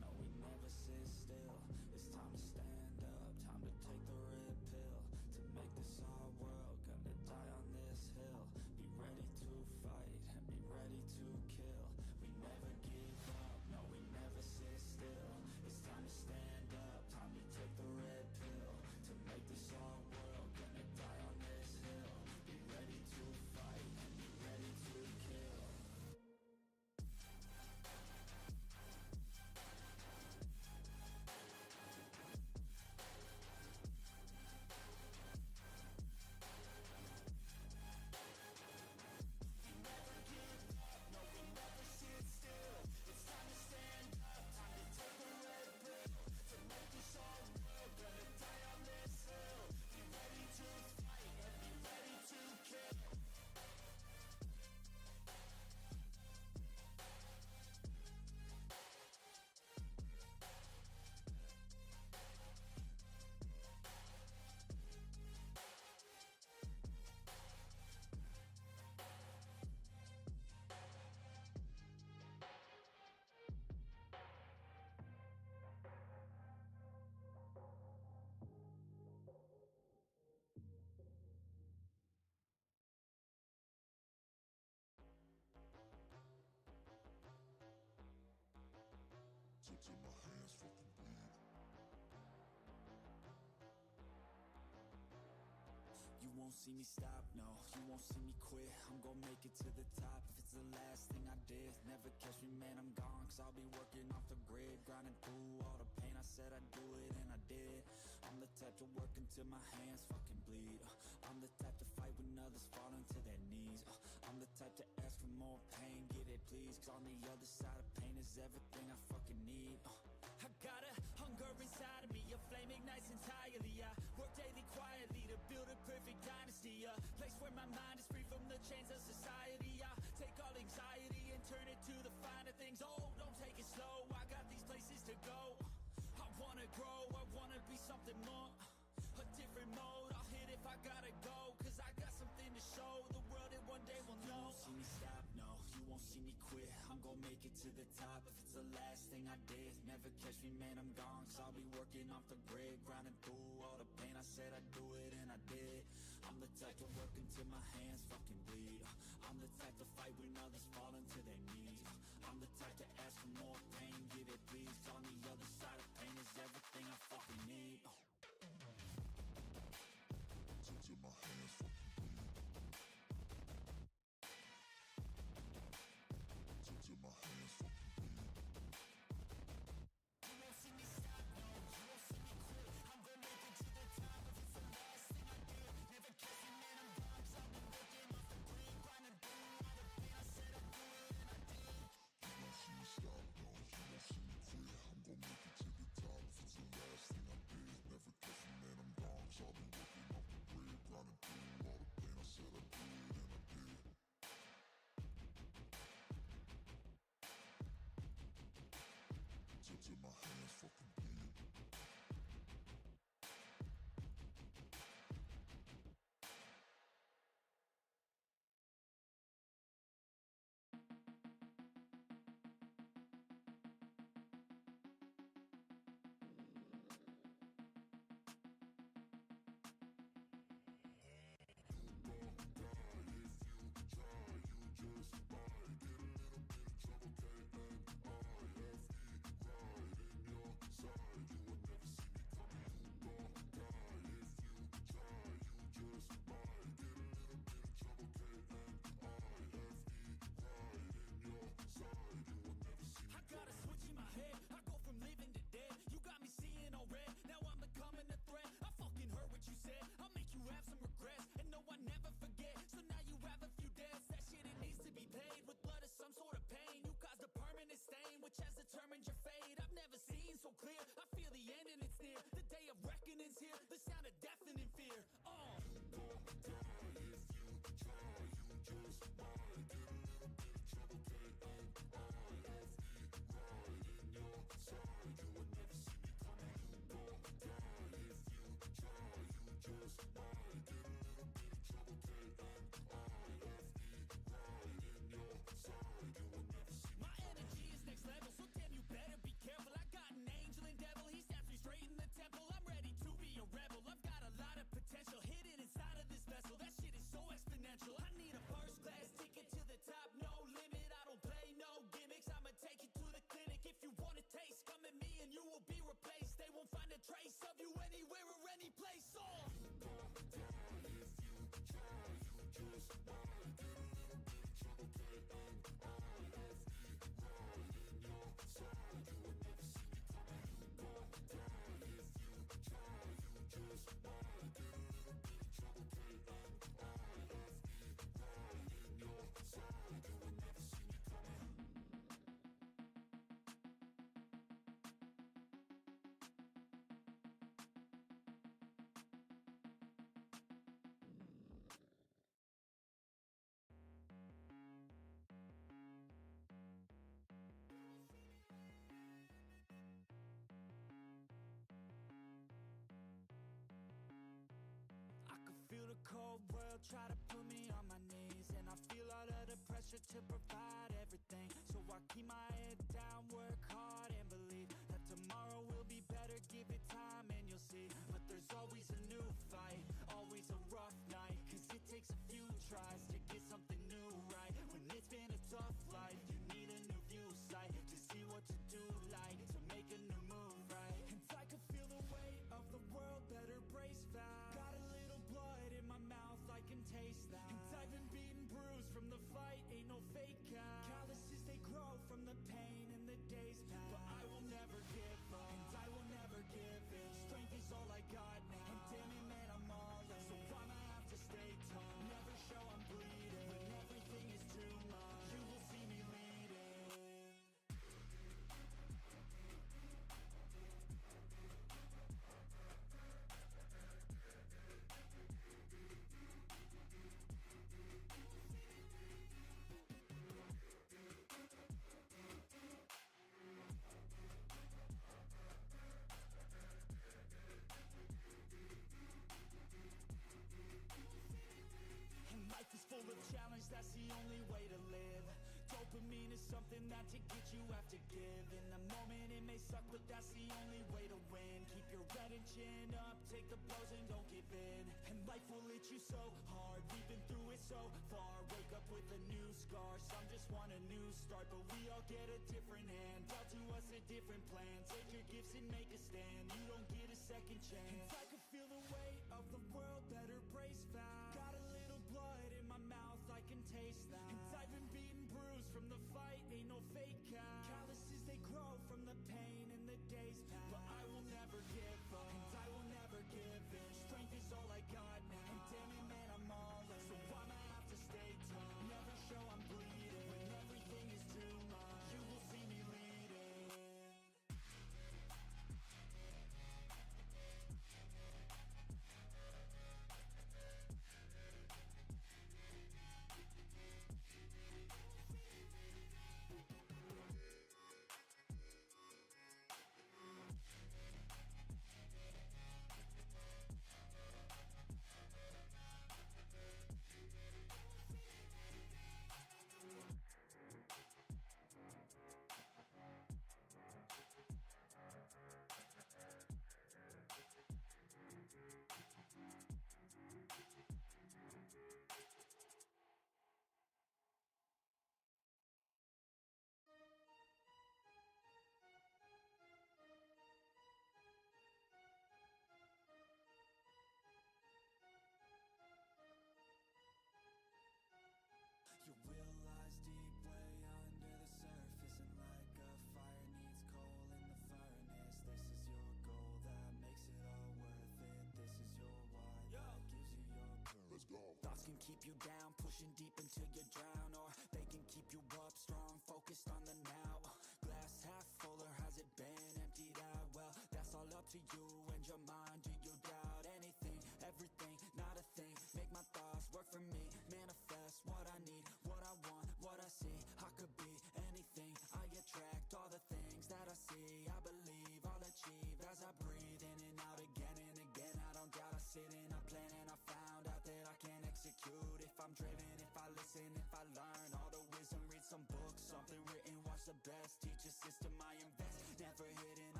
No, we never sit still. It's time to stand up, time to take the red pill. Make this our world, gonna die on this hill. Be ready to fight and be ready to kill. We never give up, no we never sit still. It's time to stand up, time to take the red pill. To make this our world, gonna die on this hill. Be ready to fight and be ready to kill. Tips in my hands fucking bleed. You won't see me stop, no, you won't see me quit. I'm gonna make it to the top if it's the last thing I did. Never catch me, man, I'm gone, cause I'll be working off the grid. Grinding through all the pain, I said I'd do it and I did. I'm the type to work until my hands fucking bleed. I'm the type to fight when others fall into their knees. I'm the type to ask for more pain, get it please. Cause on the other side of pain is everything I fucking need. I got a hunger inside of me, a flame ignites entirely. I work daily quietly to build a perfect dynasty. A place where my mind is free from the chains of society. I take all anxiety and turn it to the finer things. Oh, don't take it slow, I got these places to go. I wanna grow, I wanna be something more. A different mode, I'll hit if I gotta go. Cause I got something to show the world and one day will know. You won't see me stop, no, you won't see me quit. I'm gonna make it to the top if it's the last thing I did. Never catch me, man, I'm gone, cause I'll be working off the grid. Grinding through all the pain, I said I'd do it and I did. I'm the type to work until my hands fucking bleed. I'm the type to fight when others fall into their knees. I'm the type to ask for more pain, get it please. On the other side of pain is everything I fucking need. Tips in my hands fucking bleed. Tips in my hands fucking bleed. You won't see me stop, no, you won't see me quit. I'm gonna make it to the top if it's the last thing I did. Never catch me, man, I'm gone, cause I've been working off the grid. Grinding through all the pain, I said I'd do it and I did. You won't see me stop, no, so clear. I feel the end and it's near. The day of reckoning's here. The sound of deafening fear. My energy is next level, so damn you better be careful. I got an angel and devil, he snaps me straight in the temple. I'm ready to be a rebel, I've got a lot of potential hidden inside of this vessel. That shit is so exponential. I need a first class ticket to the top, no limit. I don't play no gimmicks, I'ma take you to the clinic. If you want a taste, come at me and you will be replaced. They won't find a trace of you anywhere or any place. I can feel the cold world try to put me on my knees, and I feel all of the pressure to provide everything. So I keep my head down, work hard and believe that tomorrow will be better. Give it time and you'll see. But there's always a new fight, always a rough night, cause it takes a few tries to get something new right. When it's been a tough life, you need a new view sight to see what to do, like to make a new move, right? And I can feel the weight of the world, better brace fast. Got a little blood in my mouth, I can taste that. And I've been beaten, bruised from the fight, ain't no fake out. Calluses, they grow from the pain in the days past. But I will never give up, and I will never give in. Strength is all I got now, and damn it, man, I'm all in. So I'ma have to stay tall, never show I'm bleeding. When everything is too much, you will see me leading. Life is full of challenge, that's the only way to live. Dopamine is something that to get you have to give. In the moment it may suck, but that's the only way to win. Keep your head and chin up, take the blows and don't give in. And life will hit you so hard, we've been through it so far. Wake up with a new scar, some just want a new start. But we all get a different hand, dealt to us a different plan. Take your gifts and make a stand, you don't get a second chance. And I can feel the weight of the world, better brace fast. Got a little blood in my mouth, I can taste that. And I've been beaten, bruised from the fight, ain't no fake out. Calluses, they grow from the pain in the days past. But I will never give up, and I will never give in. Strength is all I got now, and damn it, man, I'm all in. So I'ma have to stay tall, never show I'm bleeding. When everything is too much, you will see me leading. Your will lies deep way under the surface, and like a fire needs coal in the furnace. This is your goal that makes it all worth it. This is your why that gives you your purpose. Let's go. Thoughts can keep you down, pushing deep until you drown, or they can keep you up strong, focused on the now. Glass half full, or has it been emptied out?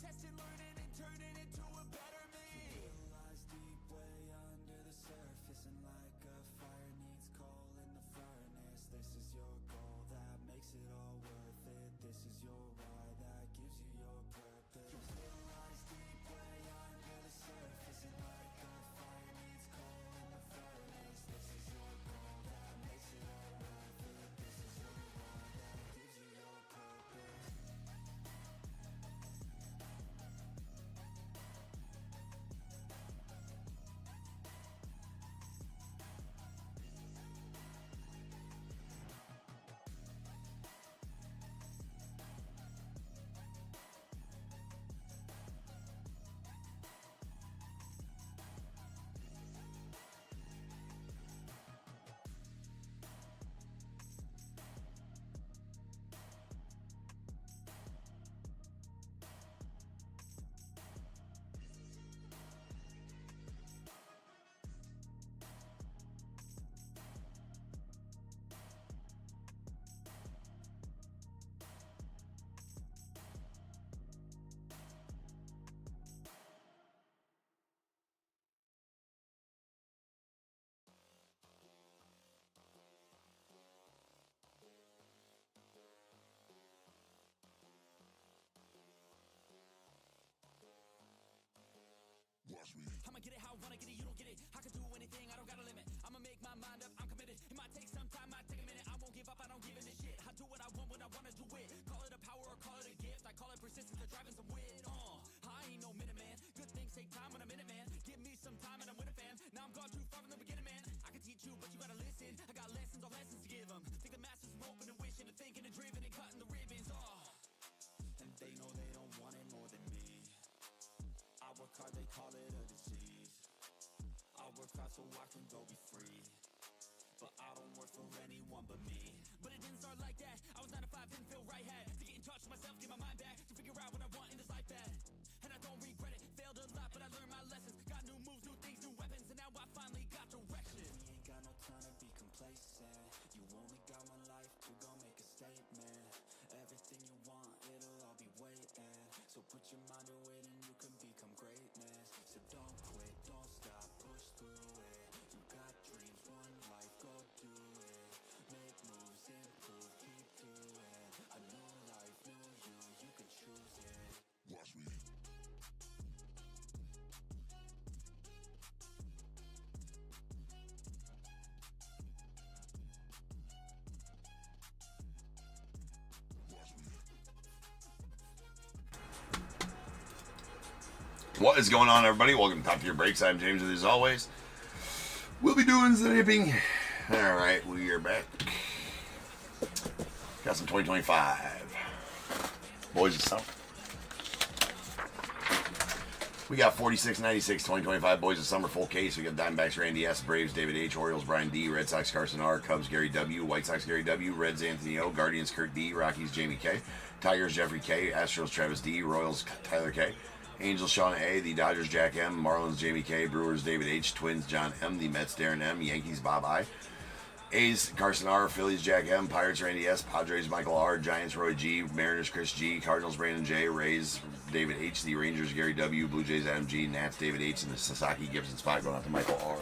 testing, learning, and turning into a better me. Feel lies deep way under the surface, and like a fire needs coal in the furnace. This is your goal that makes it all worth it. This is your why that gives you your purpose. Feel lies deep way under the surface, and like a fire needs coal in the furnace. This is your goal that makes it all worth it. This is your why that gives you your purpose. Watch me. I'ma get it how I wanna get it, you don't get it. I can do anything, I don't got a limit. I'ma make my mind up, I'm committed. It might take some time, might take a minute. I won't give up, I don't give in a shit. I do what I want when I wanna do it. Call it a power or call it a gift. I call it persistence or driving some wit. I ain't no minute man. Good things take time when I'm in it, man. Give me some time and I'm with a fan. Now I'm gone too far from the beginning, man. I can teach you, but you gotta listen. I got lessons, all lessons to give them. Think the masters are open and wishing and thinking and driven and cutting the ribbons. And they know they don't want it more than me. I work hard, they call it a disease. I work hard so I can go be free, but I don't work for anyone but me. But it didn't start like that. I was 9 to 5, didn't feel right. Had to get in touch with myself, get my mind back, to figure out what I want in this life bad. And I don't regret it, failed a lot, but I learned my lessons. Got new moves, new things, new weapons, and now I finally got direction. We ain't got no time to be complacent. You only got one life to go make a statement. Everything you want, it'll all be waiting. So put your mind to it and you can become greatness. So don't quit, don't stop, push through it. You got dreams, one life, go do it. Make moves, improve, keep doing. A new life, new you can choose it. Watch me. Watch me. What is going on, everybody? Welcome to Top Tier Breaks. I'm James, as always. We'll be doing zipping. All right, we are back. Got some 2025 boys of summer. We got 46-96 2025 boys of summer full case. We got Diamondbacks Randy S, Braves David H, Orioles Brian D, Red Sox Carson R, Cubs Gary W, White Sox Gary W, Reds Anthony O, Guardians Kurt D, Rockies Jamie K, Tigers Jeffrey K, Astros Travis D, Royals Tyler K, Angels Sean A, the Dodgers Jack M, Marlins Jamie K, Brewers David H, Twins John M, the Mets Darren M, Yankees Bob I, A's Carson R, Phillies Jack M, Pirates Randy S, Padres Michael R, Giants Roy G, Mariners Chris G, Cardinals Brandon J, Rays David H, the Rangers Gary W, Blue Jays Adam G, Nats David H, and the Sasaki Gibson spot going out to Michael R.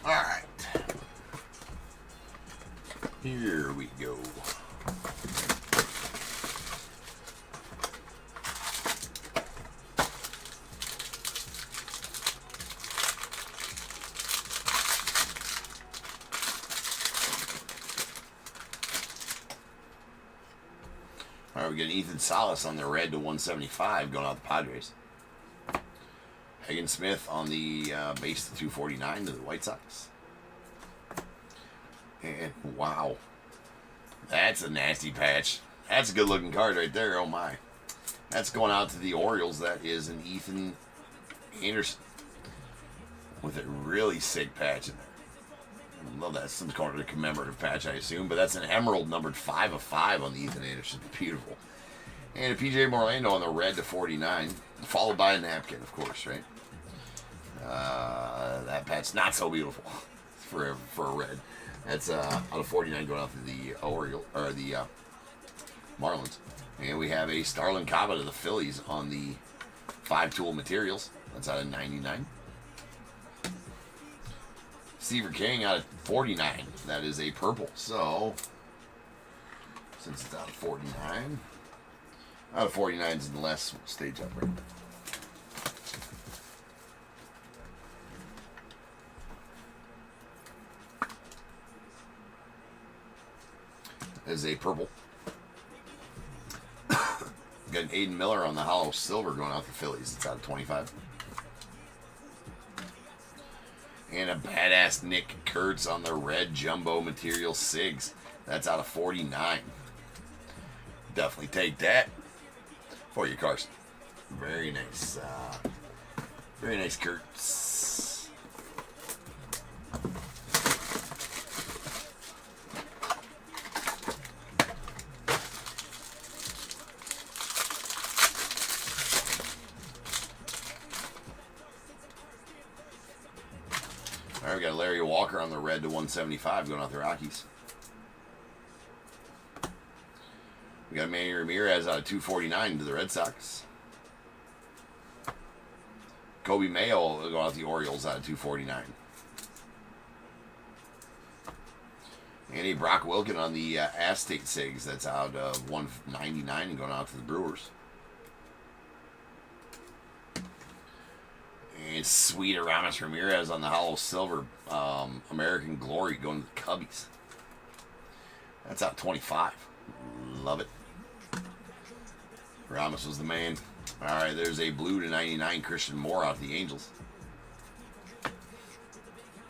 Alright. Here we go. Alright, we got Ethan Salas on the red to 175 going out the Padres. Hagen Smith on the base to 249 to the White Sox. And wow, that's a nasty patch. That's a good looking card right there. Oh my. That's going out to the Orioles. That is an Ethan Anderson with a really sick patch in there. I love that. Some kind of commemorative patch, I assume. But that's an emerald numbered 5 of 5 on the Ethan Anderson. Beautiful. And a PJ Morlando on the red to 49. Followed by a napkin, of course, right? That patch not so beautiful for a red. That's out of 49 going out to the Oriole or the Marlins. And we have a Starlin Cava to the Phillies on the 5-tool materials. That's out of 99. Seaver King out of 49. That is a purple. So, since it's out of 49, out of 49 is the last stage up right. Is a purple. Got an Aiden Miller on the hollow silver going out to Phillies. It's out of 25. And a badass Nick Kurtz on the red jumbo material SIGs. That's out of 49. Definitely take that for you, Carson. Very nice. Very nice, Kurtz. All right, we got Larry Walker on the red to 175 going out the Rockies. We got Manny Ramirez out of 249 to the Red Sox. Kobe Mayo going out the Orioles out of 249. And a Brock Wilken on the Aztec SIGs. That's out of 199 and going out to the Brewers. And sweet Aramis Ramirez on the hollow silver American Glory going to the Cubbies. That's out 25. Love it. Ramos was the man. All right, there's a blue to 99 Christian Moore out of the Angels.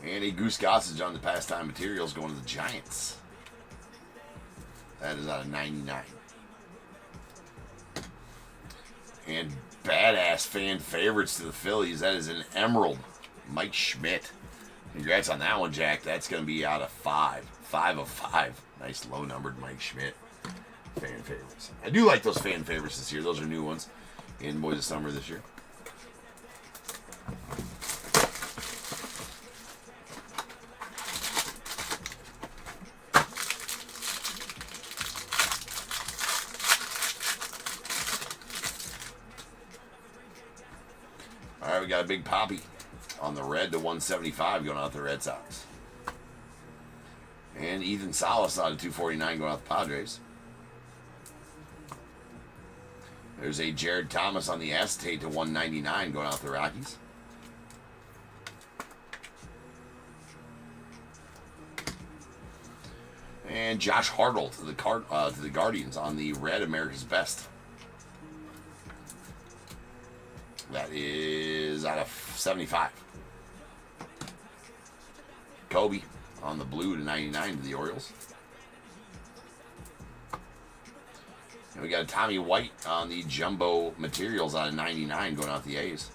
And a Goose Gossage on the pastime materials going to the Giants. That is out of 99. And badass fan favorites to the Phillies. That is an emerald. Mike Schmidt. Congrats on that one, Jack. That's going to be out of 5. 5 of 5. Nice low numbered Mike Schmidt. Fan favorites. I do like those fan favorites this year. Those are new ones in Boys of Summer this year. All right, we got a big Poppy on the red to 175 going out the Red Sox. And Ethan Salas out of 249 going out the Padres. There's a Jared Thomas on the acetate to 199 going out the Rockies. And Josh Hartle to the Guardians on the red America's Best. That is out of 75. Kobe on the blue to 99 to the Orioles. And we got a Tommy White on the jumbo materials out of 99 going out the A's.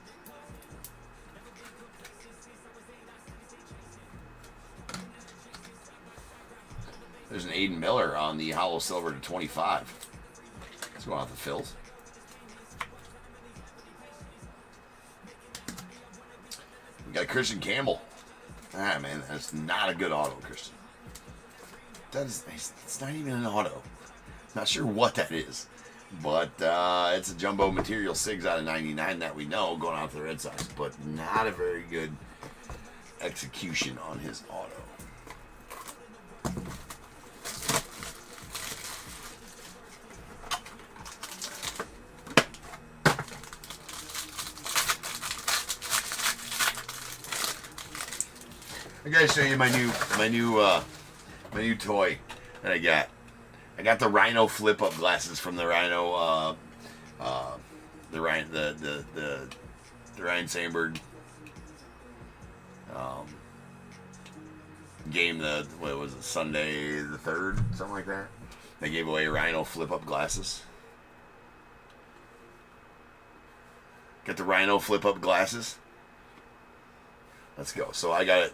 There's an Aiden Miller on the hollow silver to 25. It's going out the Phils. We got Christian Campbell. Ah, man, that's not a good auto, Christian. It's not even an auto. Not sure what that is. But it's a jumbo material SIGs out of 99 that we know going out to the Red Sox. But not a very good execution on his auto. I gotta show you my new toy that I got. I got the Rhino flip up glasses from the Rhino the Ryan Sandberg game, what was it, Sunday the 3rd, something like that. They gave away Rhino flip-up glasses. Got the Rhino flip-up glasses. Let's go. So I gotta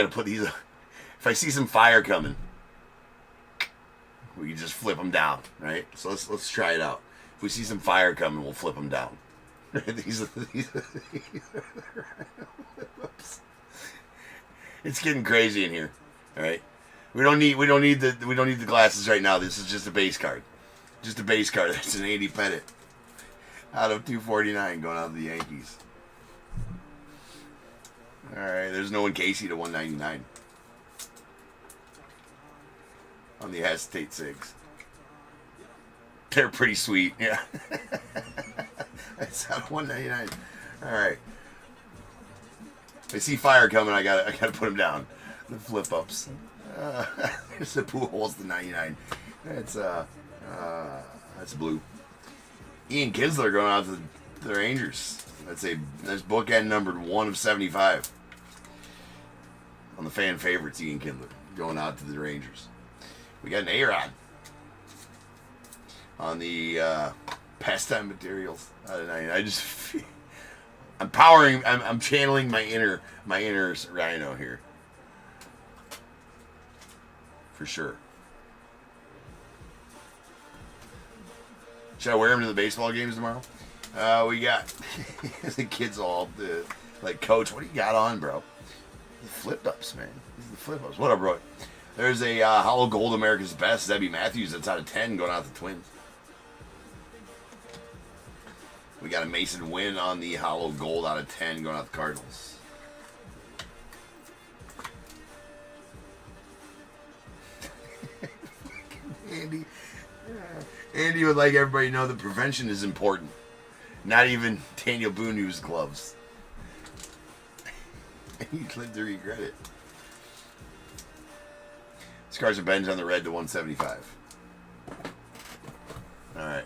put these. If I see some fire coming, we can just flip them down, right? So let's try it out. If we see some fire coming, we'll flip them down. these are It's getting crazy in here. All right. We don't need the glasses right now. This is just a base card. Just a base card. That's an 80 Pettit out of 249 going out to the Yankees. All right. There's no one Casey to 199 on the acetate 6. They're pretty sweet. Yeah. That's out of 199. All right. If I see fire coming, I gotta put them down. The flip ups. There's the Pujols, the 99. That's blue. Ian Kinsler going out to the Rangers. That's bookend numbered 1 of 75 on the fan favorites. Ian Kinsler going out to the Rangers. We got an A-Rod on the pastime materials out of 99. I just feel, I'm channeling my inner Rhino here. For sure. Should I wear him to the baseball games tomorrow? We got the kids all like, Coach, what do you got on, bro? The flip ups, man. These are the flip ups. What up, bro? There's a hollow gold America's Best Zebby Matthews that's out of 10 going out to the Twins. We got a Mason Wynn on the hollow gold out of 10 going out to the Cardinals. Andy would like everybody to know that prevention is important. Not even Daniel Boone used gloves. He'd live to regret it. Scars and Benz on the red to 175. Alright.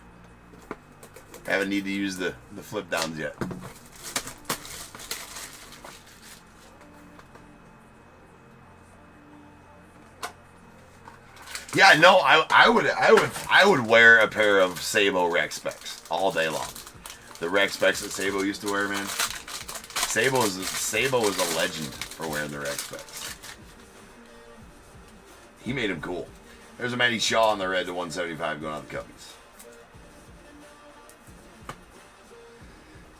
Haven't need to use the flip downs yet. Yeah, no, I would wear a pair of Sabo rec specs all day long. The rec specs that Sabo used to wear, man. Sabo is a legend for wearing the rec specs. He made him cool. There's a Matty Shaw on the red to 175 going out the Cubbies.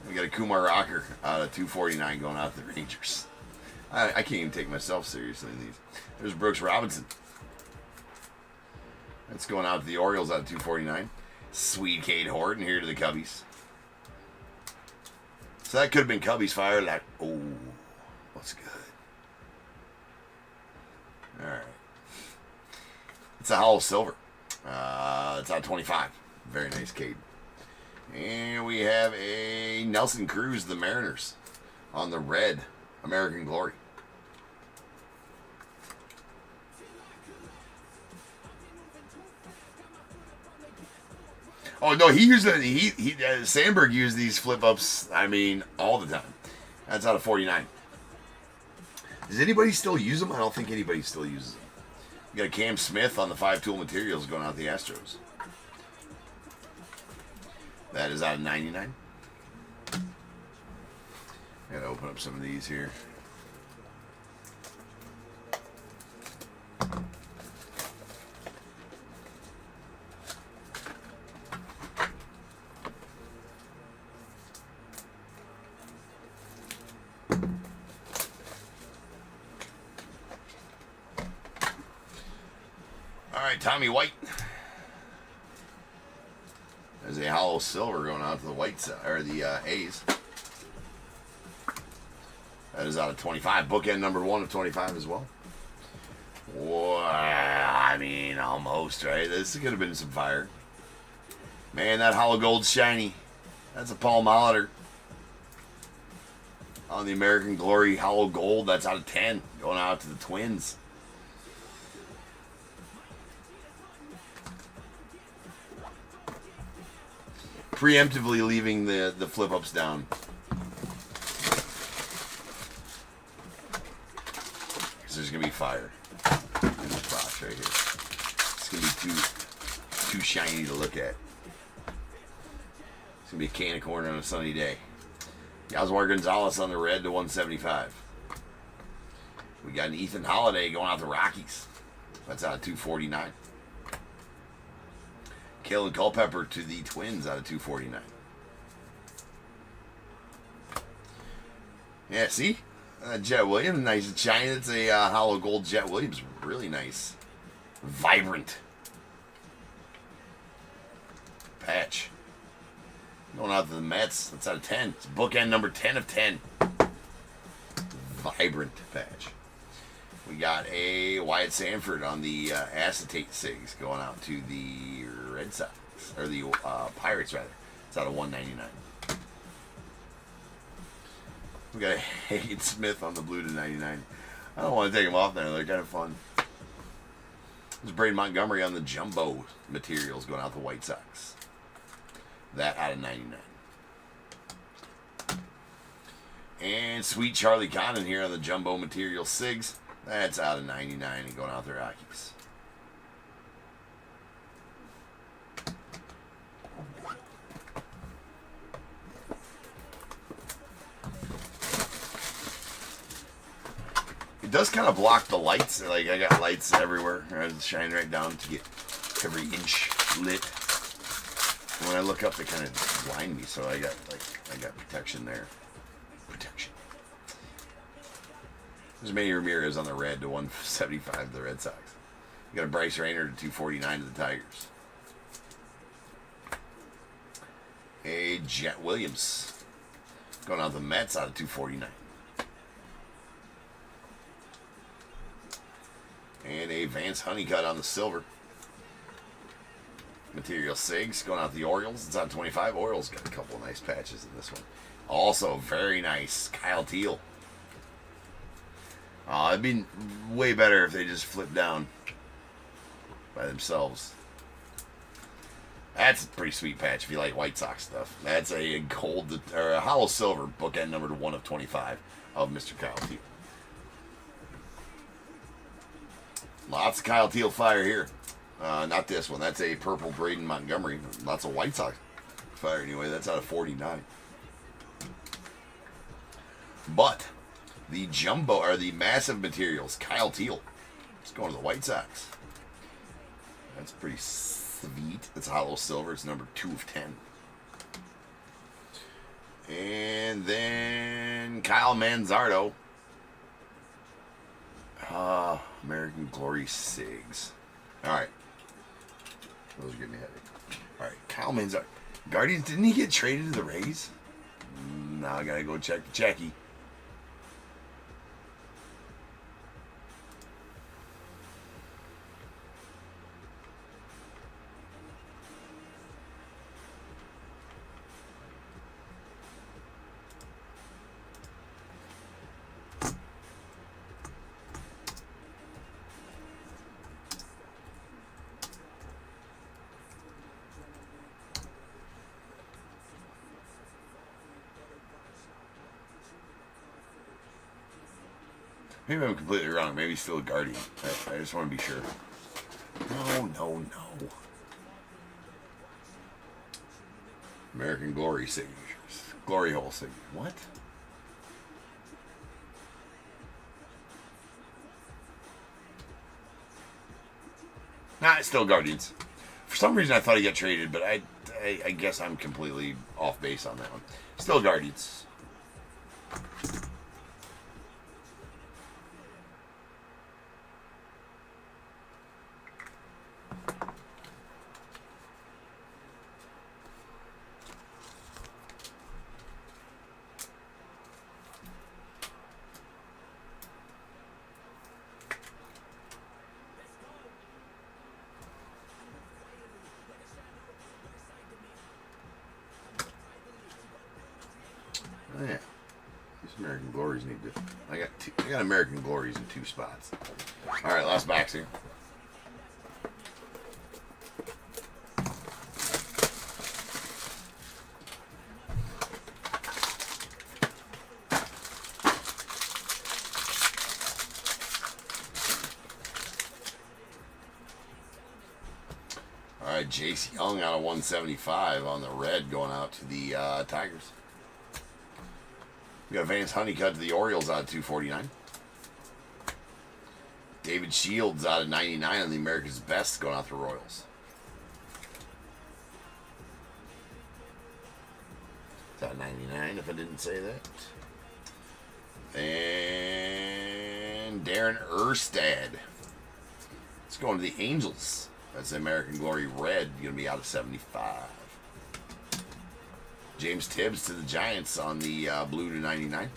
We got a Kumar Rocker out of 249 going out to the Rangers. I can't even take myself seriously in these. There's Brooks Robinson. That's going out to the Orioles out of 249. Sweet Cade Horton here to the Cubbies. So that could have been Cubbies fire. Like, oh, what's good? All right. It's a hollow silver. It's out of 25. Very nice Cade. And we have a Nelson Cruz, the Mariners, on the red American Glory. Oh no, Sandberg used these flip ups. I mean, all the time. That's out of 49. Does anybody still use them? I don't think anybody still uses them. We got a Cam Smith on the 5-tool materials going out the Astros. That is out of 99. I gotta open up some of these here. All right, Tommy White. There's a hollow silver going out to the White side, or the A's. That is out of 25. Bookend number 1 of 25 as well. Well, I mean, almost, right? This could have been some fire. Man, that hollow gold's shiny. That's a Paul Molitor on the American Glory hollow gold. That's out of 10 going out to the Twins. Preemptively leaving the flip ups down. because there's gonna be fire in this box right here. It's gonna be too shiny to look at. It's gonna be a can of corn on a sunny day. Yasmar Gonzalez on the red to 175. We got an Ethan Holiday going out the Rockies. That's out of 249. Kalen Culpepper to the Twins out of 249. Yeah, see? Jet Williams, nice and shiny. It's a hollow gold Jet Williams. Really nice. Vibrant. Patch. Going out to the Mets. That's out of 10. It's bookend number 10 of 10. Vibrant patch. We got a Wyatt Sanford on the acetate SIGs going out to the Red Sox. Or the Pirates, rather. It's out of 199. We got a Hayden Smith on the blue to 99. I don't want to take them off there. They're kind of fun. There's Braden Montgomery on the jumbo materials going out the White Sox. That out of 99. And sweet Charlie Condon here on the jumbo material SIGs. That's out of 99 and going out the Rockies. It does kind of block the lights. Like, I got lights everywhere. I just shine right down to get every inch lit. And when I look up, they kind of blind me. So I got protection there. Protection. There's Manny Ramirez on the red to 175 of the Red Sox. You got a Bryce Rayner to 249 of the Tigers. A Jet Williams going out the Mets out of 249. And a Vance Honeycutt on the silver. Material SIGs going out the Orioles. It's on 25. Orioles got a couple of nice patches in this one. Also very nice Kyle Teal. It'd be way better if they just flipped down by themselves. That's a pretty sweet patch if you like White Sox stuff. That's a gold or a hollow silver bookend number to 1 of 25 of Mr. Kyle Teal. Lots of Kyle Teal fire here. Not this one. That's a purple Braden Montgomery. Lots of White Sox fire anyway. That's out of 49. But the jumbo or the massive materials, Kyle Teal. It's going to the White Sox. That's pretty sweet. It's a hollow silver. It's number 2 of 10. And then Kyle Manzardo. American Glory SIGs. Alright. Those are getting me heavy. Alright, Kyle Manzardo. Guardians, didn't he get traded to the Rays? Now I gotta go check the checky. Maybe I'm completely wrong. Maybe he's still a Guardian. I just want to be sure. No. American Glory signatures. Glory hole signature. What? Nah, it's still Guardians. For some reason, I thought he got traded, but I guess I'm completely off base on that one. Still Guardians. Oh, yeah. These American Glories need to. I got American Glories in 2 spots. All right, last box here. right, Jace Young out of 175 on the red going out to the Tigers. We got Vance Honeycutt to the Orioles out of 249. David Shields out of 99 on the America's Best going out to the Royals. It's out of 99 if I didn't say that. And Darren Erstad. It's going to the Angels. That's the American Glory red. Going to be out of 75. James Tibbs to the Giants on the blue to 99.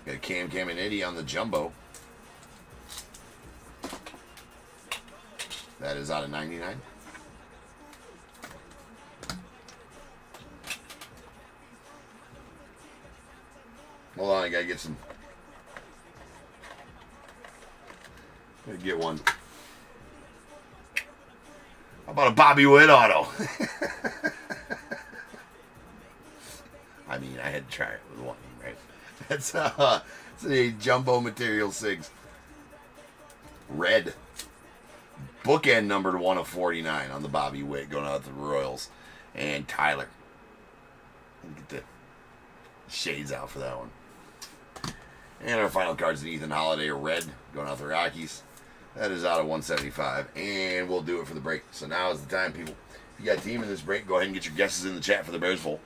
Got a Cam Caminiti on the jumbo. That is out of 99. Hold on, I gotta get some. Gotta get one. How about a Bobby Witt auto? I mean, I had to try it with one, right? It's a jumbo material 6. Red. Bookend numbered 1 of 49 on the Bobby Witt going out to the Royals. And Tyler. Get the shades out for that one. And our final card's an Ethan Holiday red going out to the Rockies. That is out of 175. And we'll do it for the break. So now is the time, people. If you got a team in this break, go ahead and get your guesses in the chat for the Bears Bowl.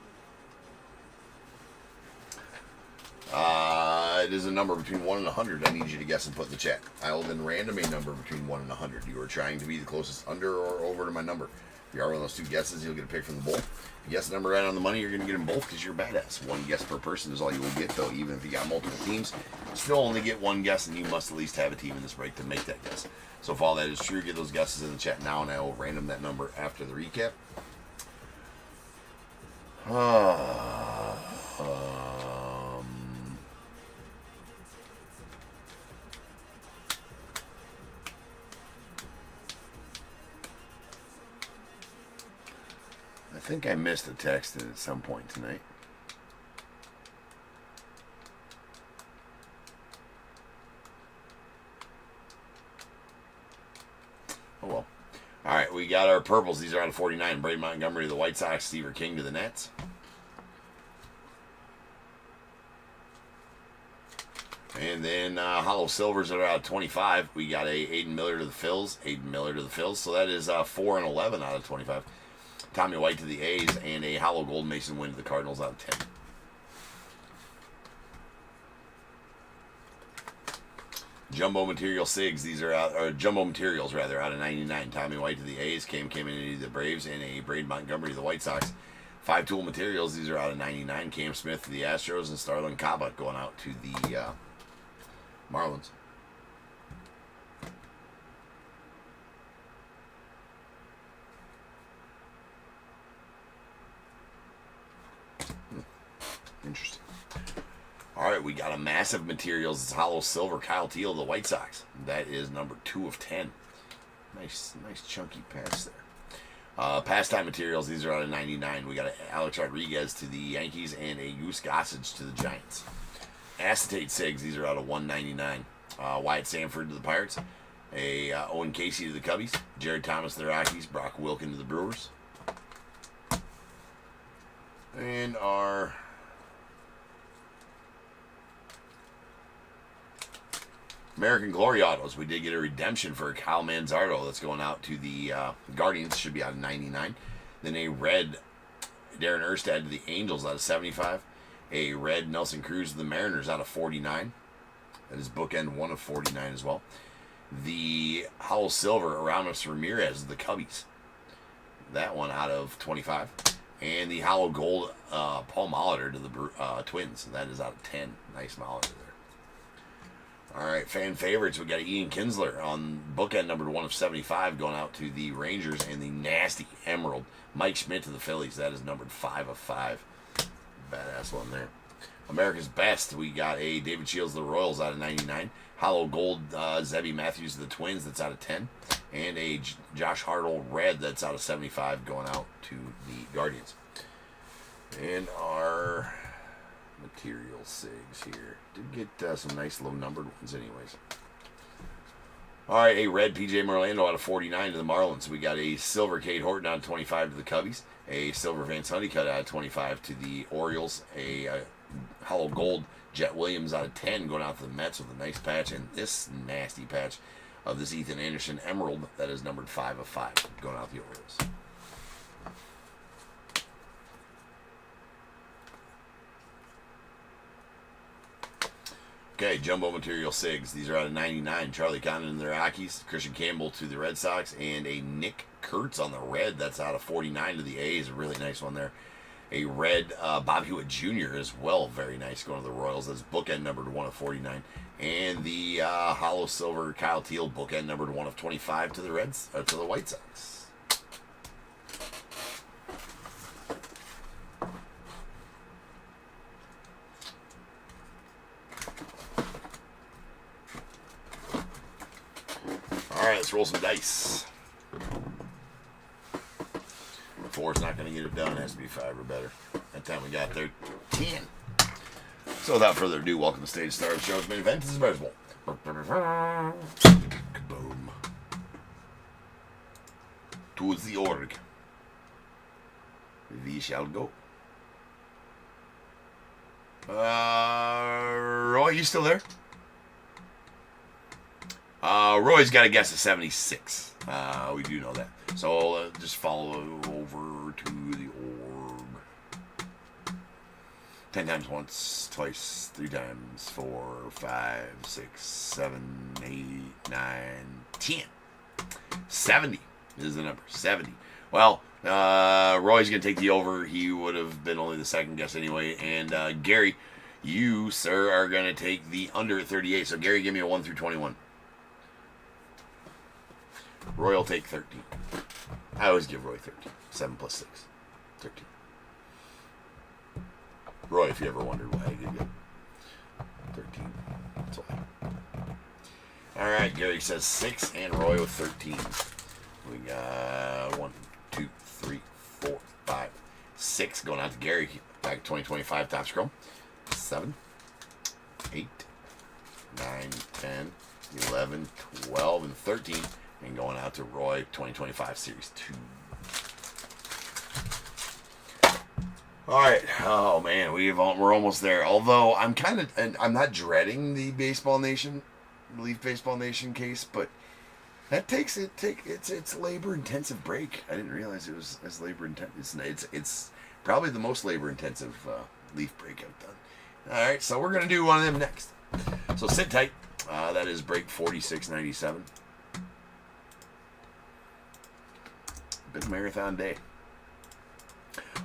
It is a number between 1 and 100. I need you to guess and put in the chat. I will then random a number between 1 and 100. You are trying to be the closest under or over to my number. If you are one of those two guesses, you'll get a pick from the bowl. If you guess the number right on the money, you're going to get them both because you're a badass. One guess per person is all you will get, though. Even if you got multiple teams, you still only get one guess, and you must at least have a team in this break to make that guess. So if all that is true, get those guesses in the chat now, and I will random that number after the recap. I think I missed a text at some point tonight. Oh well. All right, we got our purples. These are out of 49. Braden Montgomery to the White Sox. Steve King to the Nets. And then hollow silvers that are out of 25. We got a Aiden Miller to the Phils. Aiden Miller to the Phils. So that is 4 and 11 out of 25. Tommy White to the A's, and a hollow gold Mason Wynn to the Cardinals out of 10. Jumbo material SIGs, these are out, or jumbo materials rather, out of 99. Tommy White to the A's, came in to the Braves, and a Braden Montgomery to the White Sox. 5 tool materials, these are out of 99. Cam Smith to the Astros, and Starlin Cabot going out to the Marlins. Interesting. All right, we got a massive materials. It's hollow silver. Kyle Teal, the White Sox. That is number 2 of 10. Nice chunky pass there. Pastime materials. These are out of 99. We got an Alex Rodriguez to the Yankees and a Goose Gossage to the Giants. Acetate SIGs. These are out of 199. Wyatt Sanford to the Pirates. A Owen Casey to the Cubbies. Jared Thomas to the Rockies. Brock Wilken to the Brewers. And our American Glory autos, we did get a redemption for Kyle Manzardo that's going out to the Guardians. Should be out of 99. Then a red Darren Erstad to the Angels out of 75. A red Nelson Cruz to the Mariners out of 49. That is bookend 1 of 49 as well. The hollow silver Aramis Ramirez to the Cubbies. That one out of 25. And the hollow gold Paul Molitor to the Twins. That is out of 10. Nice Molitor there. All right, fan favorites. We got Ian Kinsler on bookend number 1 of 75 going out to the Rangers, and the nasty Emerald Mike Schmidt to the Phillies. That is numbered 5 of 5. Badass one there. America's Best. We got a David Shields to the Royals out of 99. Hollow gold Zebby Matthews to the Twins. That's out of 10. And a Josh Hartle red that's out of 75 going out to the Guardians. And our material SIGs here. Did get some nice low numbered ones anyways. All right, a red PJ Merlando out of 49 to the Marlins. We got a silver Cade Horton out of 25 to the Cubbies. A silver Vance Honeycutt out of 25 to the Orioles. A hollow gold Jet Williams out of 10 going out to the Mets with a nice patch. And this nasty patch of this Ethan Anderson Emerald that is numbered 5 of 5 going out to the Orioles. Okay, Jumbo Material Sigs. These are out of 99. Charlie Condon to the Rockies. Christian Campbell to the Red Sox. And a Nick Kurtz on the red. That's out of 49 to the A's. A really nice one there. A red Bob Hewitt Jr. as well. Very nice going to the Royals. That's bookend numbered 1 of 49. And the hollow silver Kyle Teal bookend numbered 1 of 25 to the Reds, to the White Sox. All right, let's roll some dice. 4's not going to get it done. It has to be 5 or better. That time we got there 10. So without further ado, welcome to stage star of the show's main event. This is Bears Bowl. Kaboom. To the org. We shall go. Roy, you still there? Roy's got a guess at 76. We do know that. So just follow over to the org. 10 times once, twice, 3 times, 4, 5, 6, 7, 8, 9, 10. 70 is the number. 70. Well, Roy's going to take the over. He would have been only the second guess anyway. And Gary, you, sir, are going to take the under at 38. So, Gary, give me a 1 through 21. Roy will take 13. I always give Roy 13. 7 plus 6. 13. Roy, if you ever wondered why I give you 13. That's why. All right, Gary says 6 and Roy with 13. We got 1, 2, 3, 4, 5, 6 going out to Gary. Back 2025 top scroll. 7, 8, 9, 10, 11, 12, and 13. And going out to Roy, 2025 Series 2. All right. Oh, man. We're almost there. Although, I'm not dreading the Leaf Baseball Nation case, but that it's a labor-intensive break. I didn't realize it was as labor-intensive. It's probably the most labor-intensive Leaf break I've done. All right. So, we're going to do one of them next. So, sit tight. That is break 4697. Big marathon day.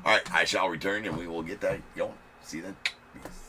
All right, I shall return and we will get that going. See you then. Peace.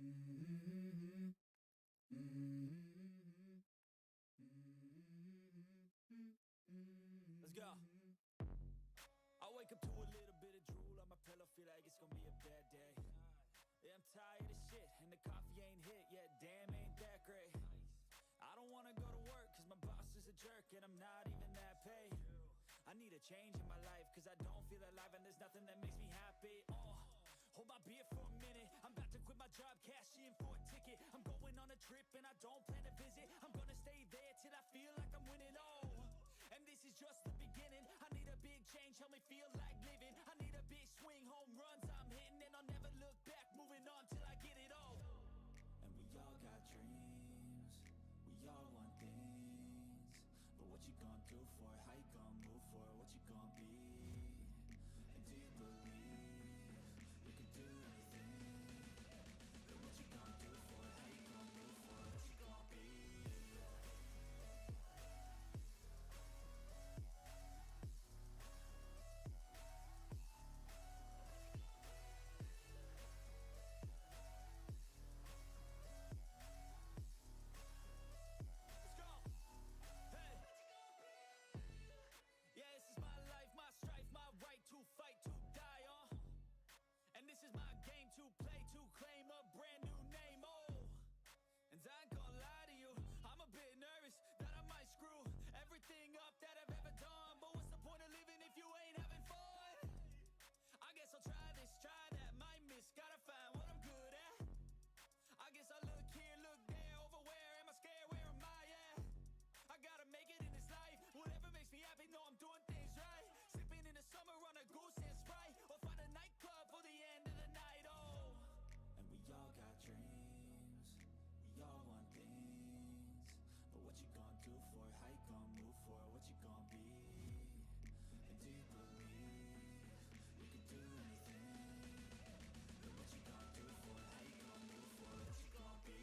Let's go. I wake up to a little bit of drool on my pillow, feel like it's gonna be a bad day. Yeah, I'm tired of shit, and the coffee ain't hit yet, damn, ain't that great. I don't wanna go to work, cause my boss is a jerk, and I'm not even that paid. I need a change in my life, cause I don't feel alive, and there's nothing that makes me happy. Hold my beer for a minute, I'm about to quit my job, cash in for a ticket. I'm going on a trip, and I don't plan to visit. I'm gonna stay there till I feel like I'm winning, and this is just the beginning. I need a big change, help me feel like living. I need a big swing, home runs I'm hitting, and I'll never look back, moving on till I get it all. And we all got dreams, we all want things, but what you gonna do for it? How you gonna move for it? What you gonna be? And do you believe you can do anything? But what you gonna do for it? How you gonna move for it? What you gonna be? To fight, to die, and this is my game to play, to claim a brand new name, and I ain't gonna lie to you, I'm a bit nervous that I might screw everything up that I've ever done, but what's the point of living if you ain't having fun? I guess I'll try this, try that, might miss, gotta find what I'm good at. I guess I look here, look there, over where am I scared, where am I at? I gotta make it in this life, whatever makes me happy, know I'm doing things right. Sipping in the summer on a goose and Sprite, or find a nightclub for the end of the night, and we all got dreams, we all want things, but what you gonna do for it? How you gonna move for it? What you gonna be? And do you believe you can do anything? But what you gonna do for it? How you gonna move for it? What you gonna be?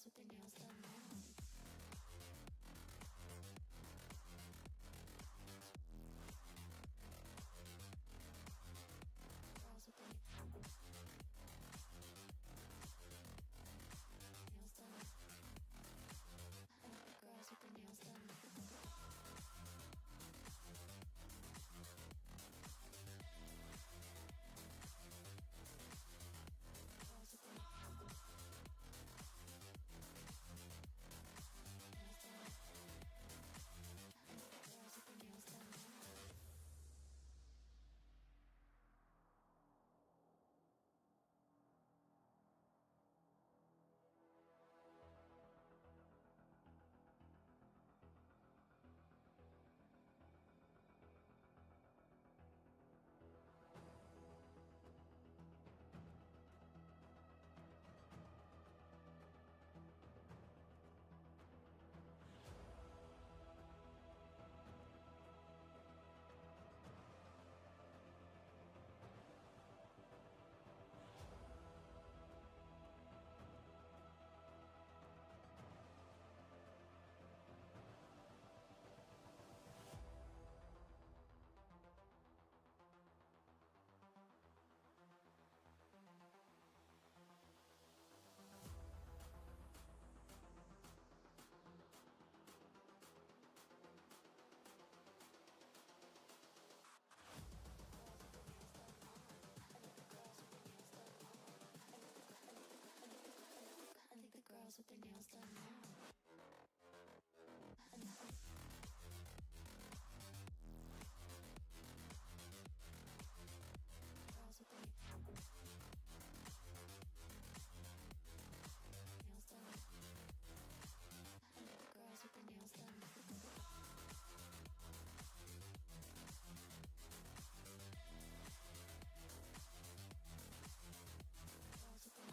girls with their nails done now. Girls with their nails done. I like the girls with their nails done. Girls with their nails done. I like the girls with their nails done now. I think the girls with their nails done now. Girls with their nails done. I think the girls with their nails done. Girls with their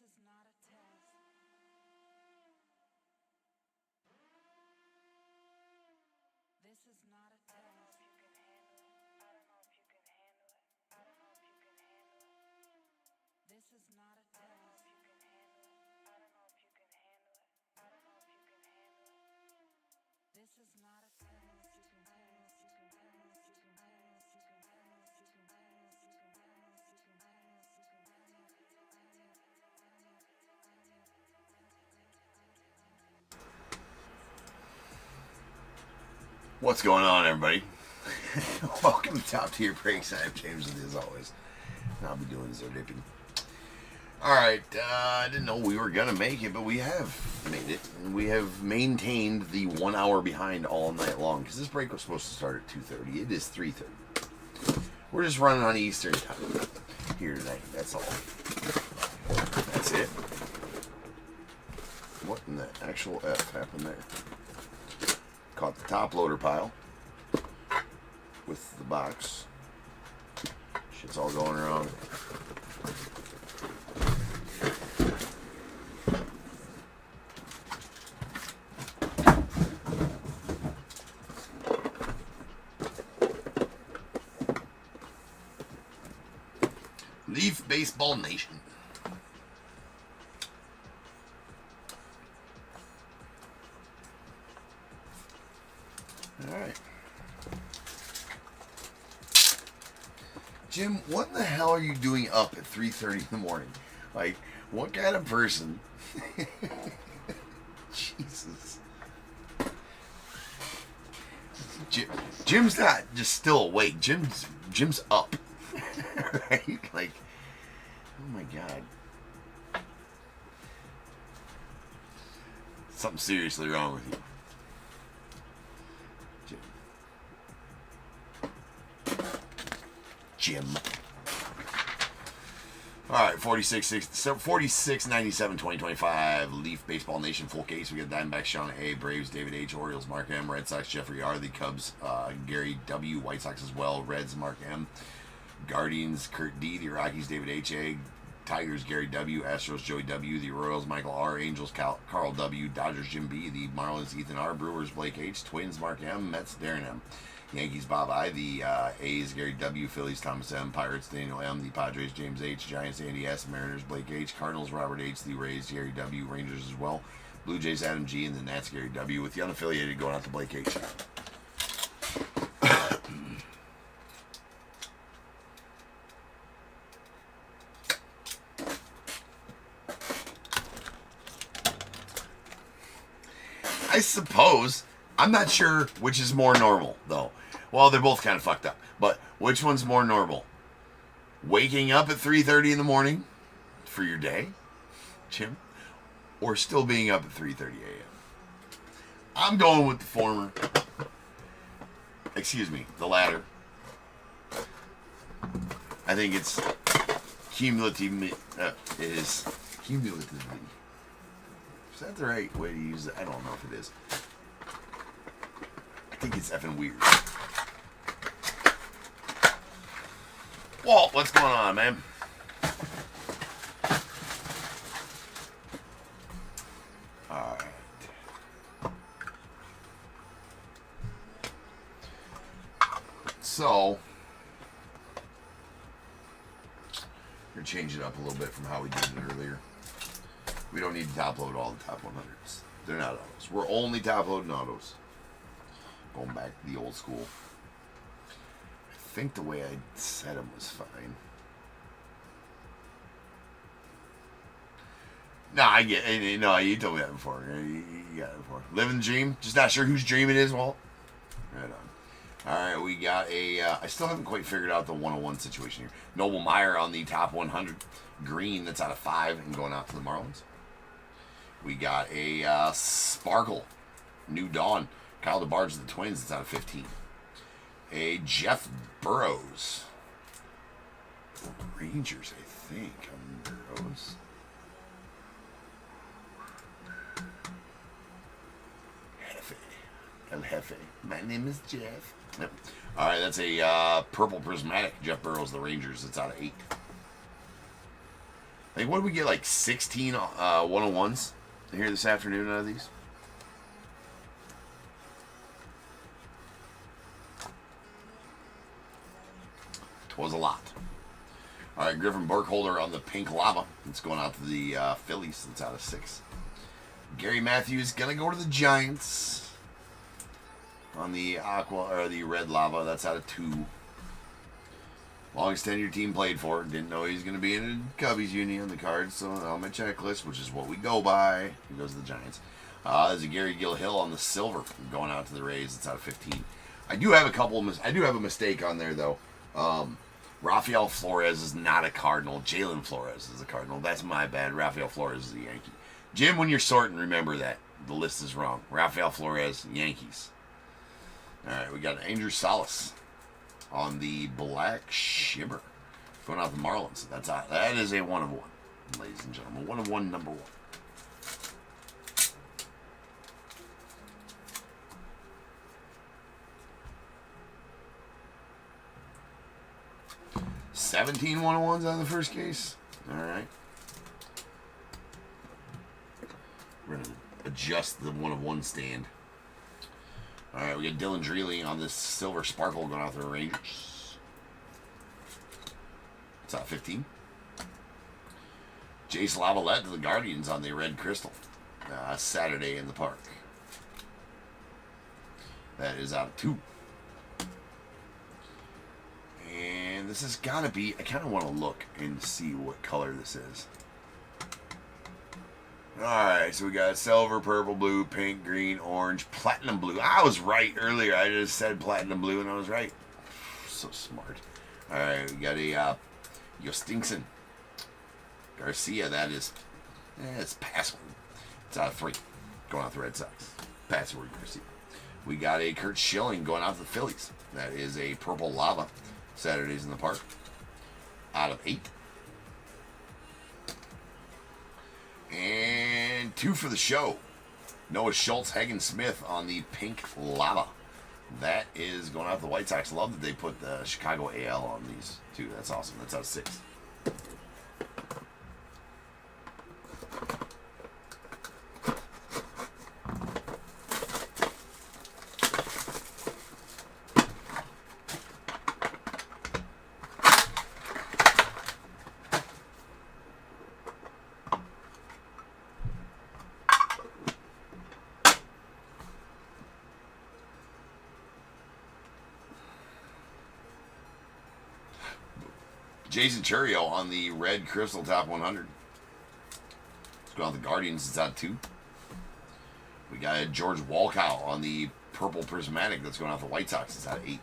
is not a test. This is not a test. This is not a test. This is not a test. What's going on, everybody? Welcome to Top Tier Breaks. I'm James, and as always, I'll be doing zero dipping. Alright, I didn't know we were going to make it, but we have made it. And we have maintained the 1 hour behind all night long, because this break was supposed to start at 2:30. It is 3:30. We're just running on Eastern time here tonight. That's all. That's it. What in the actual F happened there? Caught the top loader pile with the box. Shit's all going wrong. Leaf Baseball Nation. Alright. Jim, what in the hell are you doing up at 3:30 in the morning? Like, what kind of person? Jesus. Jim's not just still awake. Jim's up. Right? Like, oh my God. Something seriously wrong with you. Jim. Alright, 46-97, 2025. Leaf Baseball Nation full case. We got Diamondbacks, Sean A. Braves, David H. Orioles, Mark M. Red Sox, Jeffrey R. The Cubs, Gary W. White Sox as well. Reds, Mark M. Guardians, Kurt D. The Rockies, David H. A. Tigers, Gary W. Astros, Joey W. The Royals, Michael R. Angels, Carl W. Dodgers, Jim B. The Marlins, Ethan R. Brewers, Blake H. Twins, Mark M. Mets, Darren M. Yankees, Bob I. The A's, Gary W. Phillies, Thomas M. Pirates, Daniel M. The Padres, James H. Giants, Andy S. Mariners, Blake H. Cardinals, Robert H. The Rays, Gary W. Rangers as well. Blue Jays, Adam G. And the Nats, Gary W. With the unaffiliated going out to Blake H. I suppose. I'm not sure which is more normal, though. Well, they're both kind of fucked up. But which one's more normal? Waking up at 3:30 in the morning for your day, Jim? Or still being up at 3:30 a.m.? I'm going with the former. Excuse me, the latter. I think it's cumulatively. Is that the right way to use it? I don't know if it is. I think it's effing weird. Walt, what's going on, man? Alright. So, we're going to change it up a little bit from how we did it earlier. We don't need to top load all the top 100s. They're not autos. We're only top loading autos. Going back to the old school. I think the way I said them was fine. No, I get it. No, you told me that before. You got it before. Living the dream. Just not sure whose dream it is, Walt. Right on. Alright, we got a... I still haven't quite figured out the 101 situation here. Noble Meyer on the top 100. Green, that's out of 5 and going out to the Marlins. We got a Sparkle. New Dawn. Kyle DeBarge of the Twins, that's out of 15. A Jeff Burrows. Rangers, I think, on Burrows. Jefe. El Jefe. My name is Jeff. Yep. All right, that's a purple prismatic Jeff Burrows, the Rangers. It's out of 8. I think, what did we get, like 16 101s here this afternoon out of these? Twas a lot. All right, Griffin Burkholder on the pink lava. It's going out to the Phillies. It's out of 6. Gary Matthews gonna go to the Giants on the aqua or the red lava. That's out of 2. Longest tenured team played for. Didn't know he was gonna be in a Cubbies uni on the card, so on my checklist, which is what we go by. He goes to the Giants. There's a Gary Gilhill on the silver going out to the Rays. It's out of 15. I do have a mistake on there though. Rafael Flores is not a Cardinal. Jalen Flores is a Cardinal. That's my bad. Rafael Flores is a Yankee. Jim, when you're sorting, remember that. The list is wrong. Rafael Flores, Yankees. All right, we got Andrew Salas on the black shimmer. Going out the Marlins. That is a 1 of 1, ladies and gentlemen. 1 of 1, number 1. $17 101s on the first case. All right. We're going to adjust the 1 of 1 stand. All right, we got Dylan Dreely on this silver sparkle going out to the Rangers. It's out 15. Jace Lavalette to the Guardians on the red crystal. Saturday in the park. That is out of 2. And this has got to be, I kind of want to look and see what color this is. Alright, so we got silver, purple, blue, pink, green, orange, platinum blue. I was right earlier. I just said platinum blue and I was right. So smart. Alright, we got a Yostinson Garcia. That is, it's password. It's out of 3. Going out the Red Sox. Password Garcia. We got a Kurt Schilling going out to the Phillies. That is a purple lava. Saturdays in the park. Out of 8. And 2 for the show. Noah Schultz, Hagen Smith on the pink lava. That is going out to the White Sox. Love that they put the Chicago AL on these too. That's awesome. That's out of 6. Jason Churio on the red crystal top 100. Let's go out the Guardians. It's out 2. We got a George Walkow on the purple prismatic. That's going out the White Sox. It's out of 8.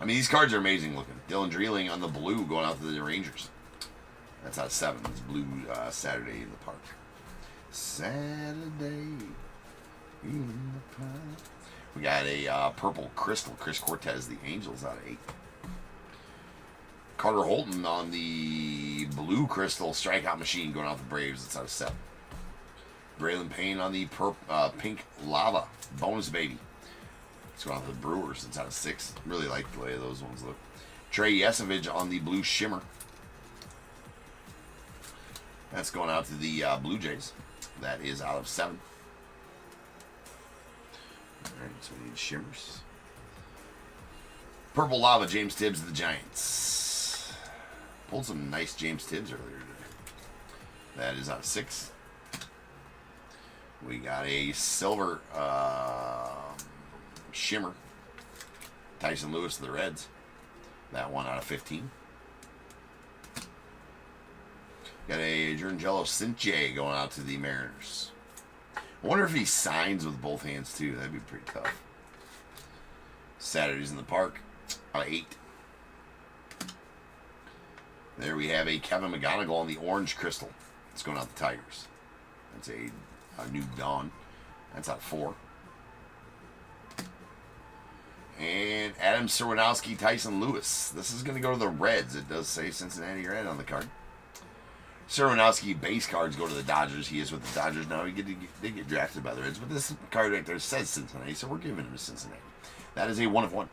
I mean, these cards are amazing looking. Dylan Dreeling on the blue going out to the Rangers. That's out of 7. It's blue Saturday in the park. Saturday in the park. We got a purple crystal. Chris Cortez, the Angels, out of 8. Carter Holton on the blue crystal strikeout machine going out the Braves. It's out of 7. Braylon Payne on the pink lava bonus baby. It's going out to the Brewers. It's out of 6. Really like the way those ones look. Trey Yesovich on the blue shimmer. That's going out to the Blue Jays. That is out of 7. All right, so we need shimmers. Purple lava, James Tibbs of the Giants. Pulled some nice James Tibbs earlier today. That is out of 6. We got a silver shimmer. Tyson Lewis of the Reds. That one out of 15. Got a Giancarlo Stanton going out to the Mariners. I wonder if he signs with both hands too. That'd be pretty tough. Saturdays in the park. Out of 8. There we have a Kevin McGonigal on the orange crystal. It's going out the Tigers. That's a new dawn. That's out 4. And Adam Serwinowski, Tyson Lewis. This is going to go to the Reds. It does say Cincinnati Red on the card. Serwinowski base cards go to the Dodgers. He is with the Dodgers now. He did get drafted by the Reds, but this card right there says Cincinnati, so we're giving him to Cincinnati. That is a 1 of 1.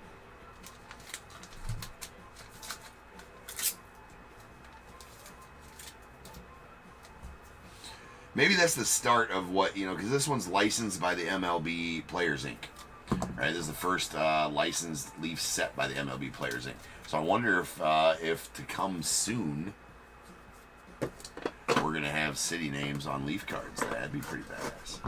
Maybe that's the start of what, because this one's licensed by the MLB Players Inc. Right, this is the first licensed Leaf set by the MLB Players Inc. So I wonder if to come soon, we're gonna have city names on Leaf cards. That'd be pretty badass.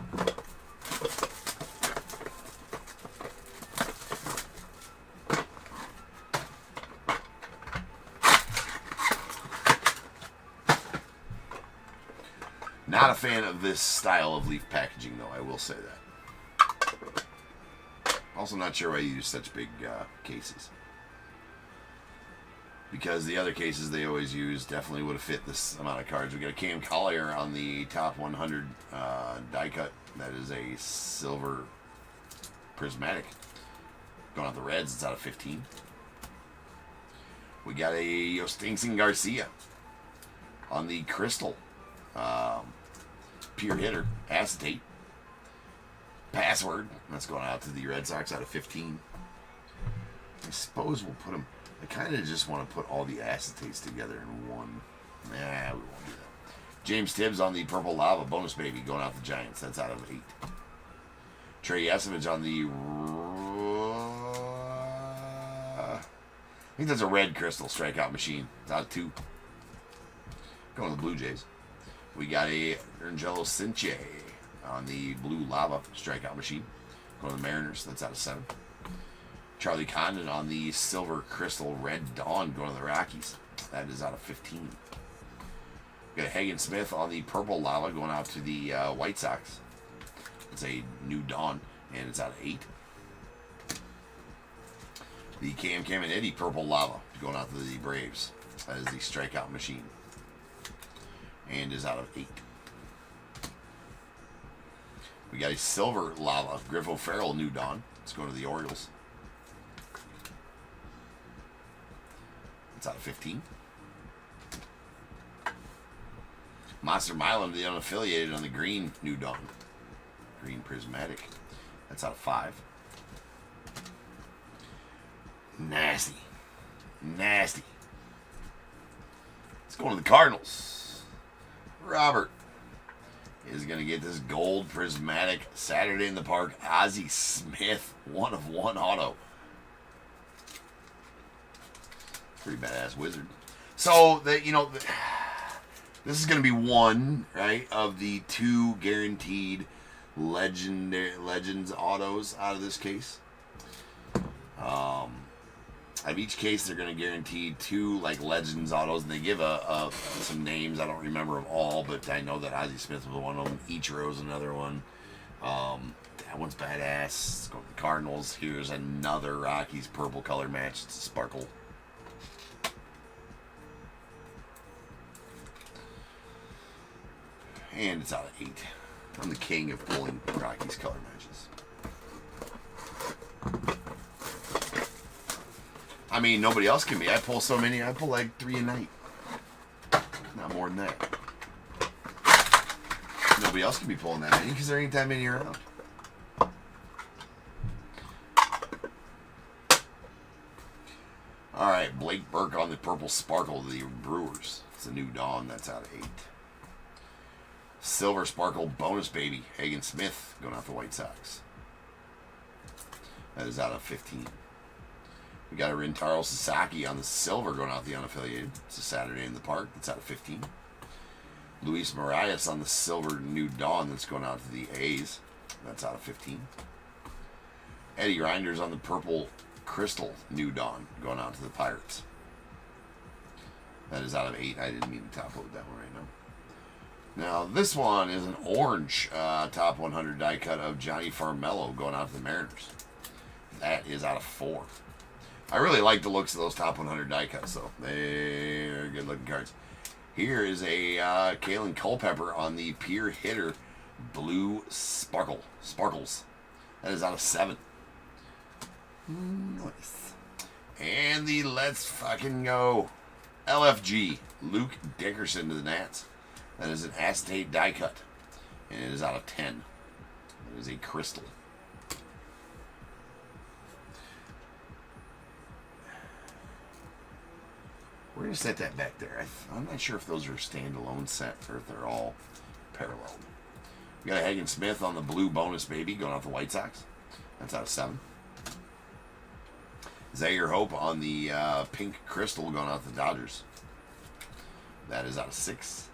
Not a fan of this style of Leaf packaging, though. I will say that. Also, not sure why you use such big cases. Because the other cases they always use definitely would have fit this amount of cards. We got a Cam Collier on the top 100 die cut. That is a silver prismatic. Going out the Reds, it's out of 15. We got a Yostinson Garcia on the crystal. Pure hitter, acetate. Password. That's going out to the Red Sox out of 15. I suppose we'll put them. I kind of just want to put all the acetates together in one. Nah, we won't do that. James Tibbs on the Purple Lava bonus baby going out the Giants. That's out of 8. Trey Yesevich on the. I think that's a red crystal strikeout machine. It's out of 2. Going to the Blue Jays. We got a Angelo Cinche on the Blue Lava strikeout machine. Going to the Mariners. That's out of 7. Charlie Condon on the Silver Crystal Red Dawn going to the Rockies. That is out of 15. We got a Hagen Smith on the Purple Lava going out to the White Sox. It's a New Dawn, and it's out of 8. The Cam Caminiti Purple Lava going out to the Braves. That is the strikeout machine, and is out of 8. We got a Silver Lava Griff O'Farrell New Dawn. It's going to the Orioles. It's out of 15. Monster Milan, the unaffiliated on the green New Dawn. Green Prismatic. That's out of 5. Nasty. Nasty. Let's go to the Cardinals. Robert is going to get this gold prismatic Saturday in the Park Ozzie Smith 1/1 auto. Pretty badass wizard. So that this is going to be one, right, of the 2 guaranteed legends autos out of this case. Out of each case, they're going to guarantee 2 like legends autos, and they give some names. I don't remember them all, but I know that Ozzie Smith was one of them. Ichiro's another one. That one's badass. Let's go to the Cardinals. Here's another Rockies purple color match. It's a sparkle. And it's out of 8. I'm the king of pulling Rockies color matches. I mean, nobody else can be. I pull so many. I pull like 3 a night. Not more than that. Nobody else can be pulling that many because there ain't that many around. All right, Blake Burke on the purple sparkle to the Brewers. It's a New Dawn. That's out of 8. Silver Sparkle bonus baby Hagen Smith going out the White Sox. That is out of 15. We got a Rintaro Sasaki on the silver going out the unaffiliated. It's a Saturday in the Park. That's out of 15. Luis Marias on the silver New Dawn. That's going out to the A's. That's out of 15. Eddie Reinders on the purple crystal New Dawn going out to the Pirates. That is out of 8. I didn't mean to top load that one right now. Now, this one is an orange top 100 die cut of Johnny Farmello going out to the Mariners. That is out of 4. I really like the looks of those top 100 die cuts, though. They're good looking cards. Here is a Kalen Culpepper on the Pure Hitter Blue Sparkles. That is out of 7. Nice. And the Let's Fucking Go LFG Luke Dickerson to the Nats. That is an acetate die cut, and it is out of 10. It is a crystal. We're going to set that back there. I'm not sure if those are standalone sets or if they're all unparalleled. We got a Hagen Smith on the blue bonus baby going off the White Sox. That's out of 7. Zaire Hope on the pink crystal going off the Dodgers. That is out of 6.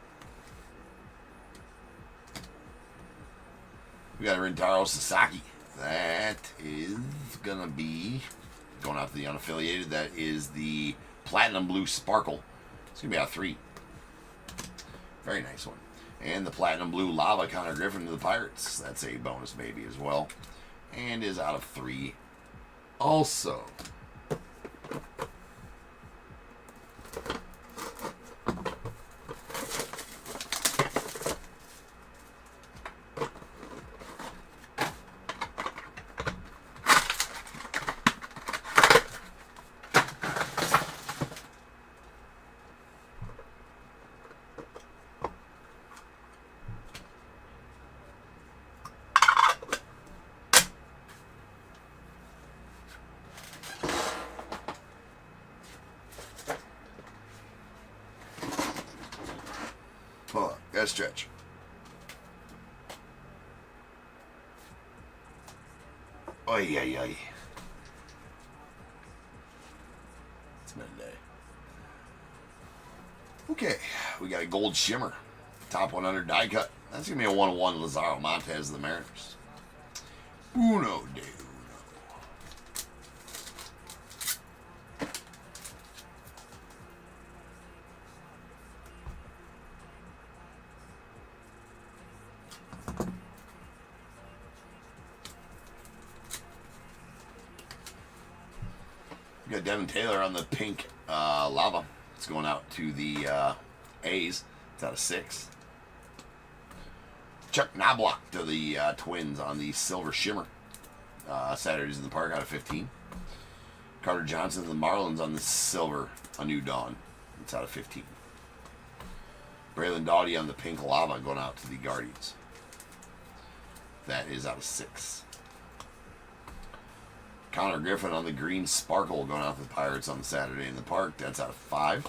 We got a Rintaro Sasaki. That is going to be going out to the unaffiliated. That is the platinum blue sparkle. It's going to be out of 3. Very nice one. And the platinum blue lava Connor Griffin to the Pirates. That's a bonus baby as well. And is out of 3 also. Hold on, gotta stretch. Oy, oy, oy. It's been a day. Okay, we got a gold shimmer. Top 100 die cut. That's going to be a 1-1 Lazaro Montez of the Mariners. Uno de uno. We got Devin Taylor on the pink lava. It's going out to the A's. It's out of 6. Chuck Knobloch to the Twins on the silver shimmer. Saturdays in the Park out of 15. Carter Johnson and the Marlins on the silver, A New Dawn. It's out of 15. Braylon Doughty on the pink lava going out to the Guardians. That is out of 6. Connor Griffin on the green sparkle going out to the Pirates on the Saturday in the Park. That's out of 5.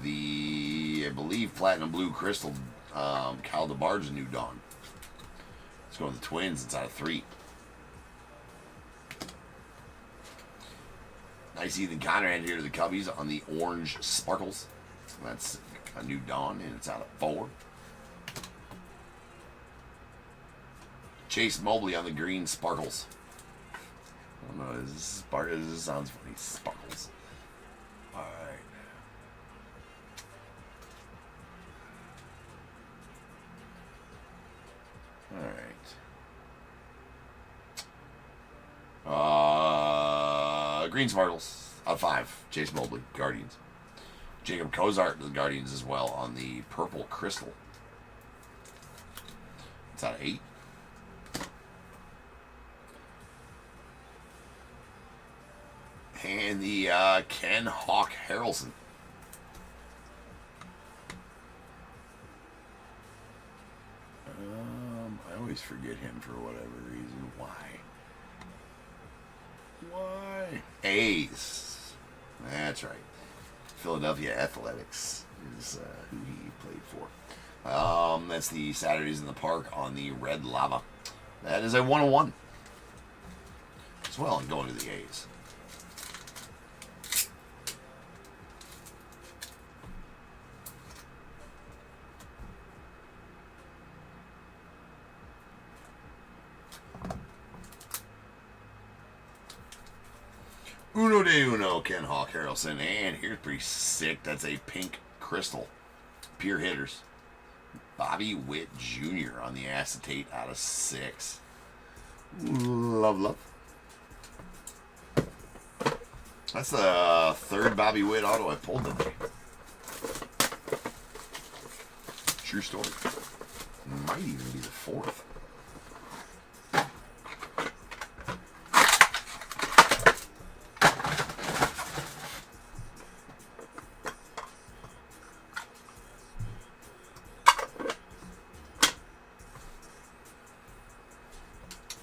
The, I believe, platinum blue crystal Cal DeBarge, A New Dawn. Let's go with the Twins. It's out of 3. Nice Ethan Conrad here to the Cubbies on the orange sparkles. That's A New Dawn, and it's out of 4. Chase Mobley on the green sparkles. I don't know, this sounds funny. Sparkles. Alright. Alright. Green sparkles. Out of 5. Chase Mobley, Guardians. Jacob Cozart to the Guardians as well on the purple crystal. It's out of 8. And the Ken Hawk Harrelson. I always forget him for whatever reason. Why? A's. That's right. Philadelphia Athletics is who he played for. That's the Saturdays in the Park on the red lava. That is a 1-1 as well, and going to the A's. Uno de uno, Ken Hawk Harrelson. And here's pretty sick. That's a pink crystal. Pure hitters. Bobby Witt Jr. on the acetate out of 6. Love. That's the 3rd Bobby Witt auto I pulled today. True story. Might even be the 4th.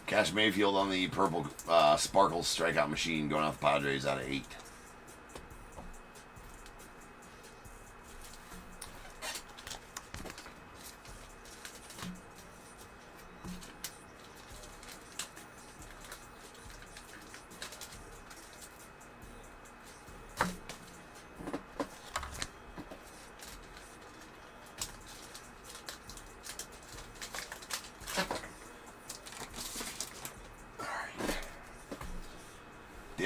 Cash Mayfield on the purple sparkles strikeout machine going off the Padres out of 8.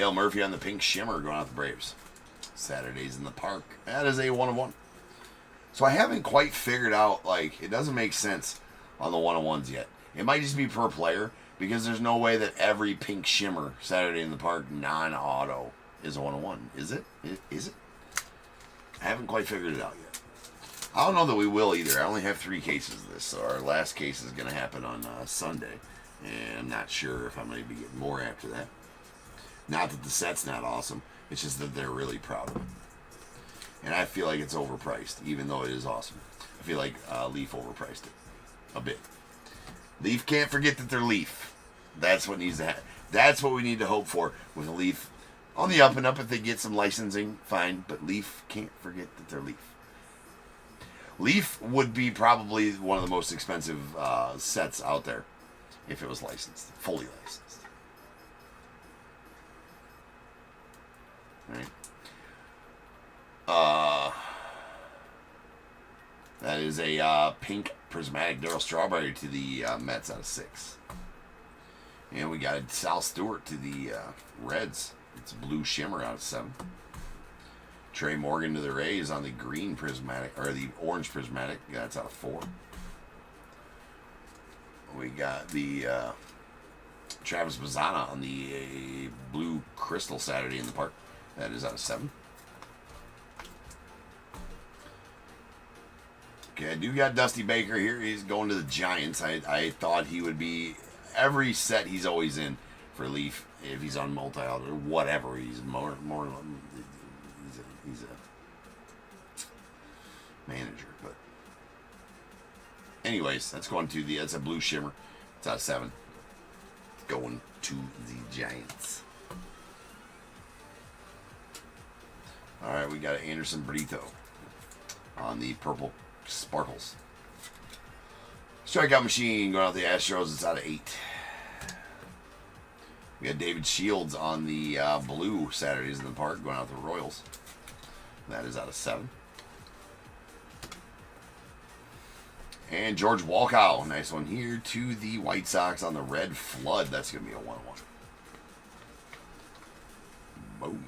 Dale Murphy on the pink shimmer going out the Braves. Saturdays in the Park. That is a 1 of 1. So I haven't quite figured out, like, it doesn't make sense on the 1 of 1s yet. It might just be per player, because there's no way that every pink shimmer Saturday in the Park non-auto is a 1 of 1. Is it? Is it? I haven't quite figured it out yet. I don't know that we will either. I only have 3 cases of this, so our last case is going to happen on Sunday. And I'm not sure if I'm going to be getting more after that. Not that the set's not awesome. It's just that they're really proud of it. And I feel like it's overpriced, even though it is awesome. I feel like Leaf overpriced it a bit. Leaf can't forget that they're Leaf. That's what needs to happen. That's what we need to hope for with a Leaf. On the up and up, if they get some licensing, fine. But Leaf can't forget that they're Leaf. Leaf would be probably one of the most expensive sets out there if it was licensed, fully licensed. Right. That is a pink prismatic Darryl Strawberry to the Mets out of 6. And we got a Sal Stewart to the Reds. It's a blue shimmer out of 7. Trey Morgan to the Rays on the green prismatic, or the orange prismatic. That's out of 4. We got the Travis Bazzana on the blue crystal Saturday in the Park. That is out of 7. Okay, I do got Dusty Baker here. He's going to the Giants. I thought he would be every set he's always in for Leaf if he's on multi-out or whatever. He's more he's a manager, but anyways, that's a blue shimmer. It's out of 7. Going to the Giants. All right, we got an Anderson Brito on the purple sparkles. Strikeout machine going out the Astros. It's out of 8. We got David Shields on the blue Saturdays in the Park going out the Royals. That is out of 7. And George Walkow, nice one here to the White Sox on the red flood. That's going to be a 1-1. Boom.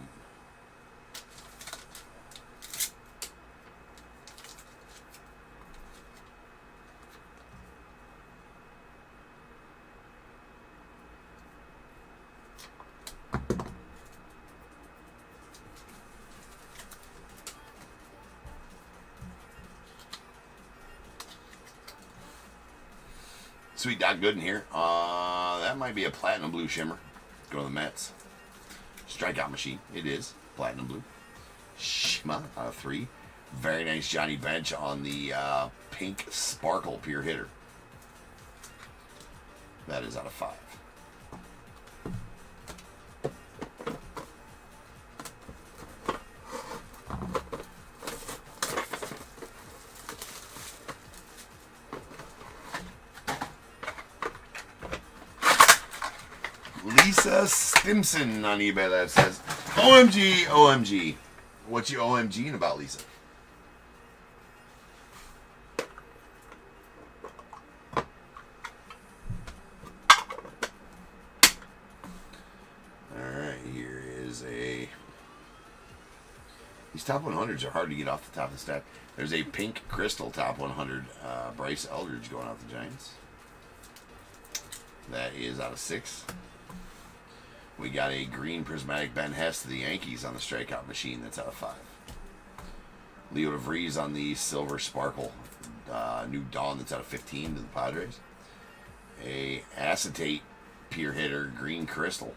Sweet Dot Gooden here. That might be a platinum blue shimmer. Go to the Mets. Strikeout machine. It is platinum blue. Shima out of 3. Very nice Johnny Bench on the pink sparkle pure hitter. That is out of 5. Lisa Stimson on eBay that says, OMG, OMG. What you OMGing about, Lisa? Alright, here is a... These top 100s are hard to get off the top of the stack. There's a pink crystal top 100 Bryce Eldridge going out the Giants. That is out of 6. We got a green prismatic Ben Hess to the Yankees on the strikeout machine. That's out of 5. Leo DeVries on the silver sparkle New Dawn. That's out of 15 to the Padres. A acetate pure hitter green crystal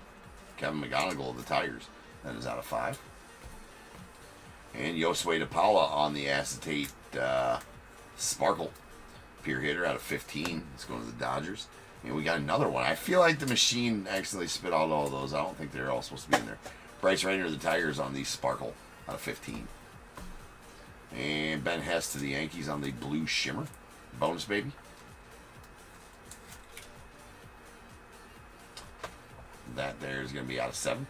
Kevin McGonigal of the Tigers. That is out of 5. And Josue DePaula on the acetate sparkle pure hitter out of 15. It's going to the Dodgers. And we got another one. I feel like the machine accidentally spit out all those. I don't think they're all supposed to be in there. Bryce Rainer of the Tigers on the sparkle out of 15. And Ben Hess to the Yankees on the blue shimmer. Bonus, baby. That there is going to be out of 7.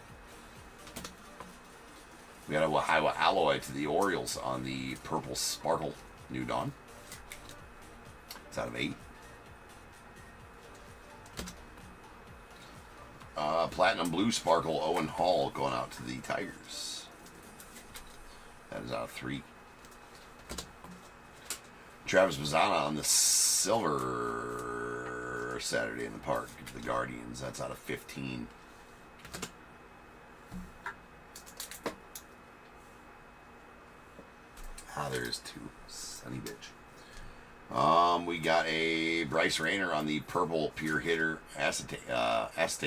We got a Wahaiwa Alloy to the Orioles on the purple sparkle New Dawn. It's out of 8. Platinum Blue Sparkle Owen Hall going out to the Tigers. That is out of 3. Travis Mazzana on the silver Saturday in the Park. The Guardians. That's out of 15. There's 2. Sonny bitch. We got a Bryce Rayner on the purple pure hitter acetate. Let's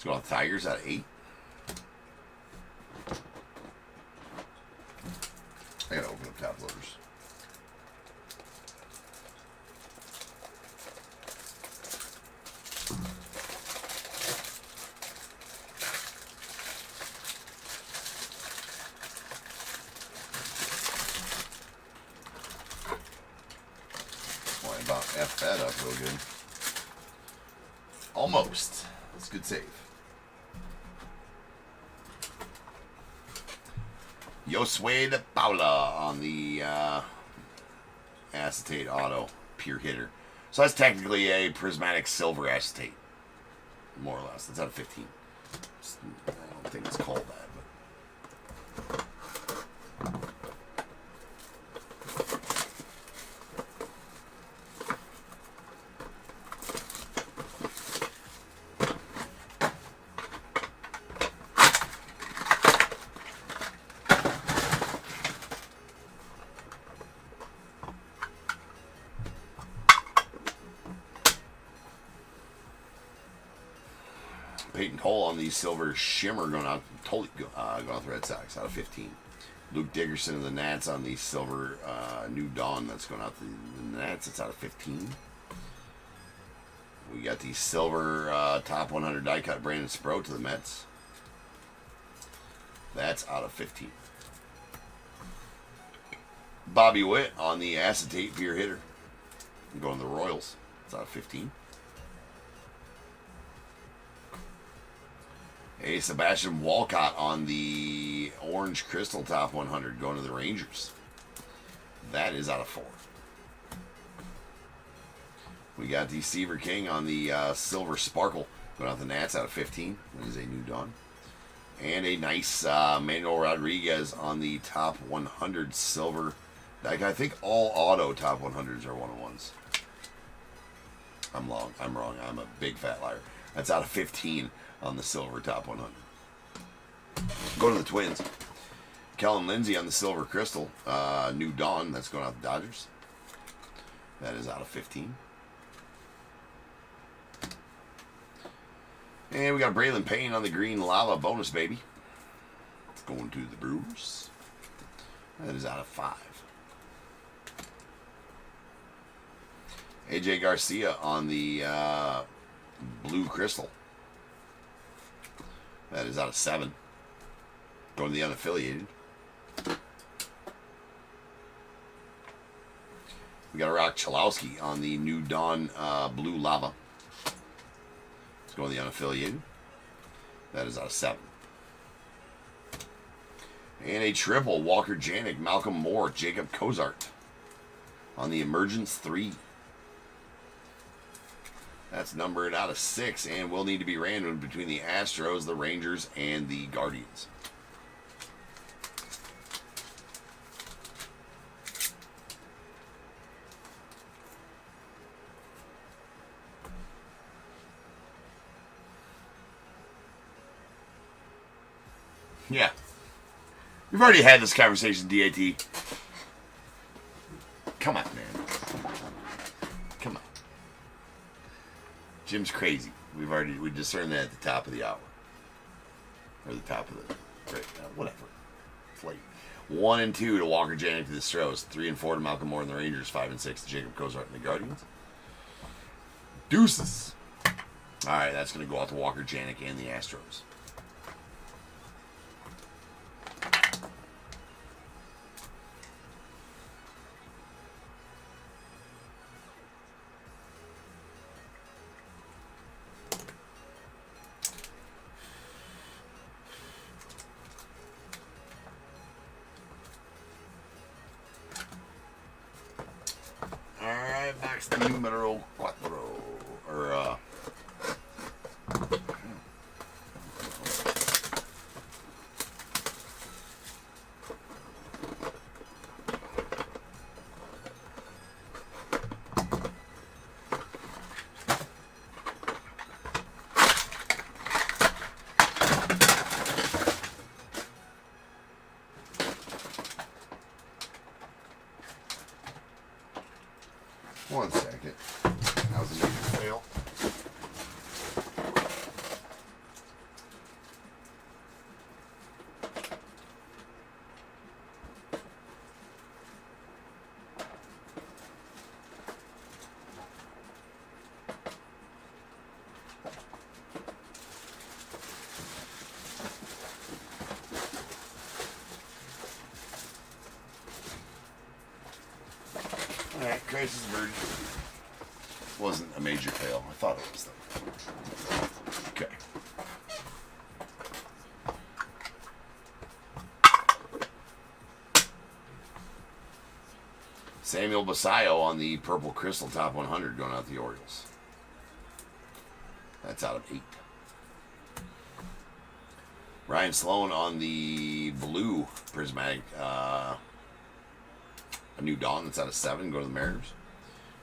go on Tigers out of 8. I gotta open up top loaders. About F that up real good. Almost. That's a good save. Josue de Paula on the acetate auto pure hitter. So that's technically a prismatic silver acetate, more or less. That's out of 15. I don't think it's called that, but. Peyton Cole on the silver shimmer going out to the Red Sox out of 15. Luke Dickerson of the Nats on the silver New Dawn that's going out to the Nats. It's out of 15. We got the silver top 100 die cut Brandon Sproat to the Mets. That's out of 15. Bobby Witt on the acetate pure hitter going to the Royals. It's out of 15. A Sebastian Walcott on the orange crystal top 100 going to the Rangers. That is out of 4. We got the Seaver King on the silver sparkle going out the Nats out of 15. That is a New Dawn. And a nice Manuel Rodriguez on the top 100 silver. Like, I think all auto top 100s are 101s. I'm wrong. I'm a big fat liar. That's out of 15 on the silver top 100. Go to the Twins. Kellen Lindsey on the silver crystal. New Dawn. That's going out the Dodgers. That is out of 15. And we got Braylon Payne on the green lava bonus, baby. It's going to the Brewers. That is out of 5. AJ Garcia on the blue crystal. That is out of 7. Going to the unaffiliated. We got a Rock Chalowski on the New Dawn blue lava. It's going to the unaffiliated. That is out of 7. And a triple Walker Janik, Malcolm Moore, Jacob Cozart on the Emergence 3. That's numbered out of 6 and will need to be random between the Astros, the Rangers, and the Guardians. Yeah. We've already had this conversation, DAT. Come on, man. Come on. Jim's crazy. We discerned that at the top of the hour. Or the top of the... Right, whatever. It's late. 1 and 2 to Walker Janik to the Astros. 3 and 4 to Malcolm Moore and the Rangers. 5 and 6 to Jacob Cozart and the Guardians. Deuces. Alright, that's going to go out to Walker Janik and the Astros. Box numero 4. Or, 1 second. That was a major fail. Alright, Crisis Version. Wasn't a major fail. I thought it was though. Okay. Samuel Basayo on the Purple Crystal Top 100 going out the Orioles. That's out of 8. Ryan Sloan on the Blue Prismatic a New Dawn, that's out of 7, go to the Mariners.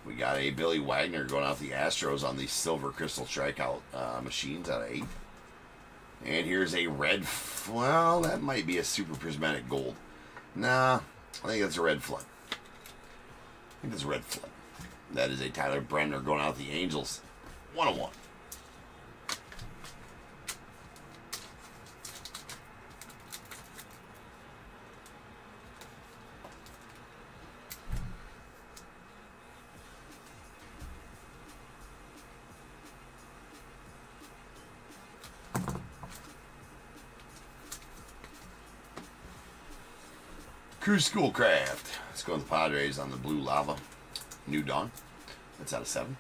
We got a Billy Wagner going out the Astros on the Silver Crystal Strikeout Machines out of 8. And here's a red, well, that might be a Super Prismatic Gold. Nah, I think that's a red flood. I think that's a red flood. That is a Tyler Brenner going out the Angels. 101. Crew Schoolcraft. Let's go with the Padres on the Blue Lava. New Dawn. That's out of 7.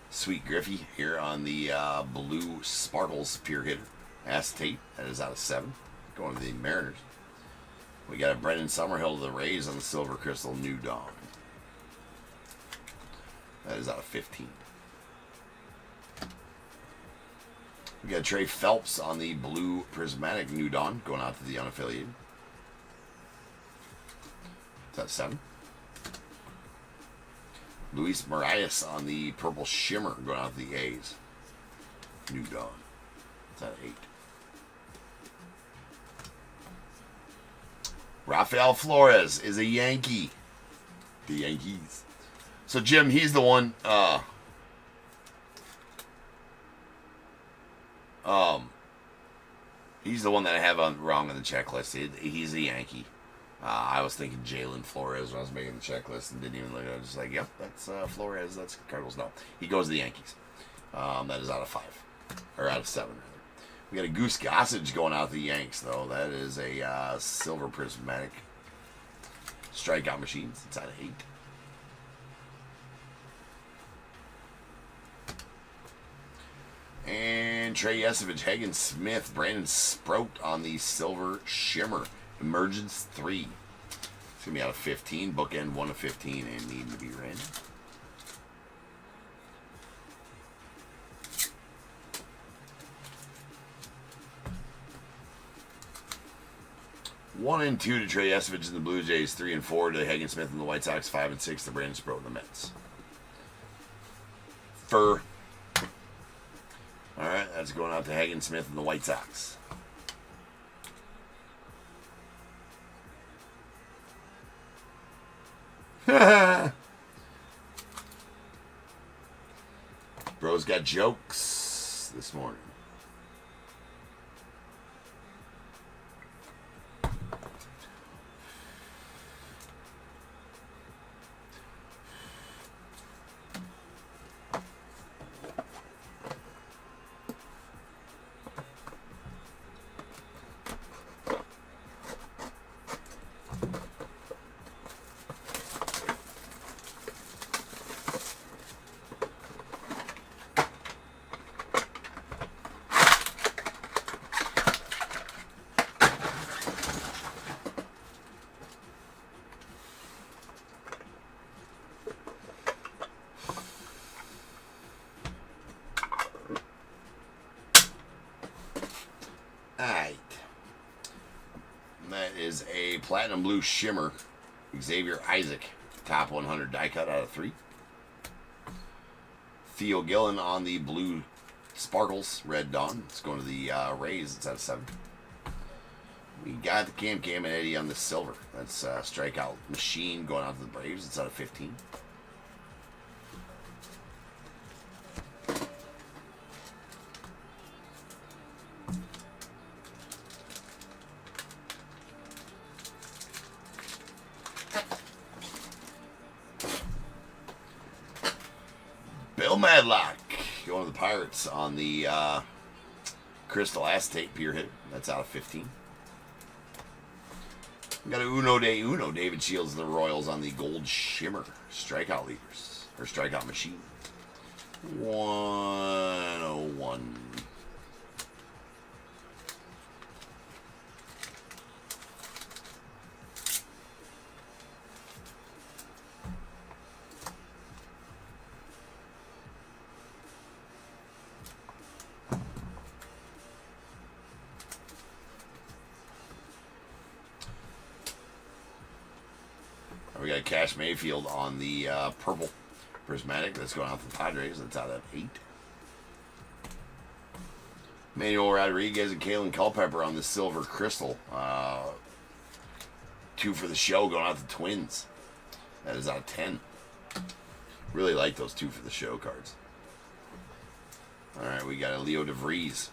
Sweet Griffey here on the Blue Sparkles Pure Hitter. Acetate. That is out of 7. Going to the Mariners. We got a Brendan Summerhill to the Rays on the Silver Crystal New Dawn. That is out of 15. We got Trey Phelps on the Blue Prismatic New Dawn going out to the unaffiliated. That's 7. Luis Marias on the Purple Shimmer going out to the A's. New Dawn. That's at 8. Rafael Flores is a Yankee. The Yankees. So Jim, he's the one. He's the one that I have wrong on the checklist. He's a Yankee. I was thinking Jalen Flores when I was making the checklist and didn't even look at it. I was just like, yep, that's Flores. That's Cardinals. No, he goes to the Yankees. That is out of 5. Or out of 7, rather. We got a Goose Gossage going out to the Yanks, though. That is a Silver Prismatic Strikeout Machines. It's out of 8. And Trey Yesevich, Hagen Smith, Brandon Sprout on the Silver Shimmer. Emergence 3. It's going to be out of 15. Bookend 1 of 15 and need to be ran. One and 2 to Trey Yesevich and the Blue Jays. 3 and 4 to Hagen Smith and the White Sox. 5 and 6 to Brandon Sprout and the Mets. Fur. All right, that's going out to Hagen Smith and the White Sox. Bro's got jokes this morning. Alright. That is a Platinum Blue Shimmer. Xavier Isaac. Top 100 die cut out of 3. Theo Gillen on the Blue Sparkles Red Dawn. It's going to the Rays. It's out of 7. We got the Cam and Eddie on the silver. That's strikeout machine going out to the Braves. It's out of 15. Bill Madlock going to the Pirates on the Crystal Acetate Pure Hit. That's out of 15. We got a Uno de Uno. David Shields of the Royals on the Gold Shimmer strikeout leaders or strikeout machine. 101. We got Cash Mayfield on the purple prismatic. That's going out to the Padres. That's out of 8. Manuel Rodriguez and Kalen Culpepper on the silver crystal. 2 for the show going out to the Twins. That is out of 10. Really like those 2 for the show cards. All right, we got a Leo DeVries.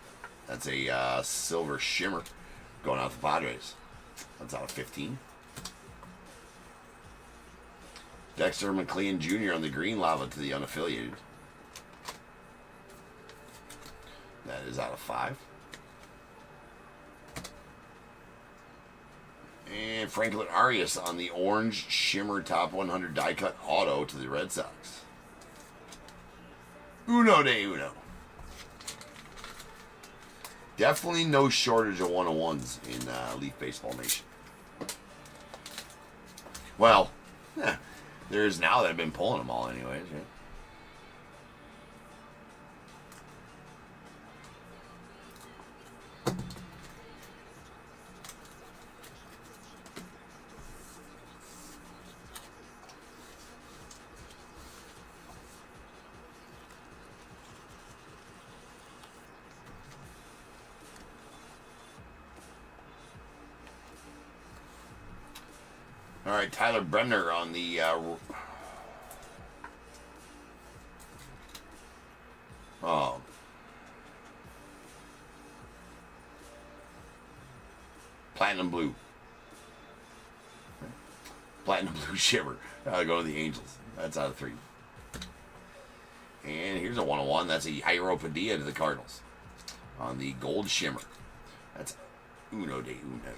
That's a silver shimmer going out to the Padres. That's out of 15. Dexter McLean Jr. on the green lava to the unaffiliated. That is out of 5. And Franklin Arias on the orange shimmer top 100 die cut auto to the Red Sox. Uno de Uno. Definitely no shortage of 101s in Leaf Baseball Nation. Well, there is now that I've been pulling them all anyways, right? All right, Tyler Bremner on the Platinum Blue. Platinum Blue Shimmer. Go to the Angels. That's out of 3. And here's a 101. That's a Jairo Padilla to the Cardinals on the Gold Shimmer. That's Uno de Uno.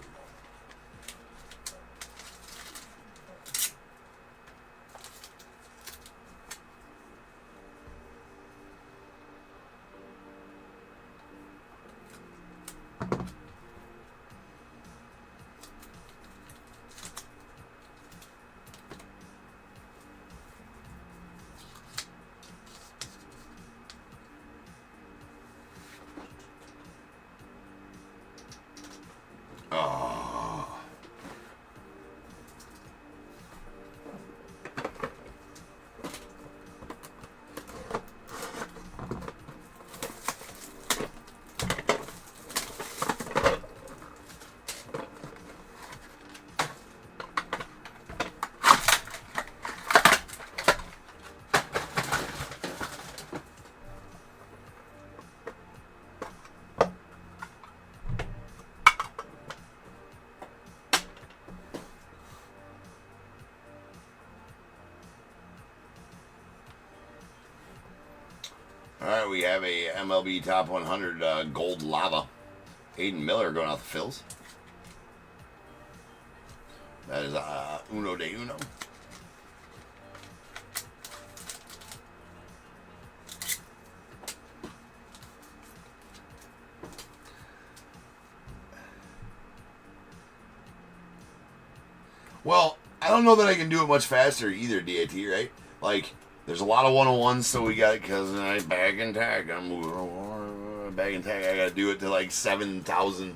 All right, we have a MLB Top 100 Gold Lava. Aiden Miller going out the Phils. That is Uno de Uno. Well, I don't know that I can do it much faster either, DAT, right? Like, there's a lot of 101s, so we got, because I bag and tag. I'm bag and tag. I got to do it to like 7,000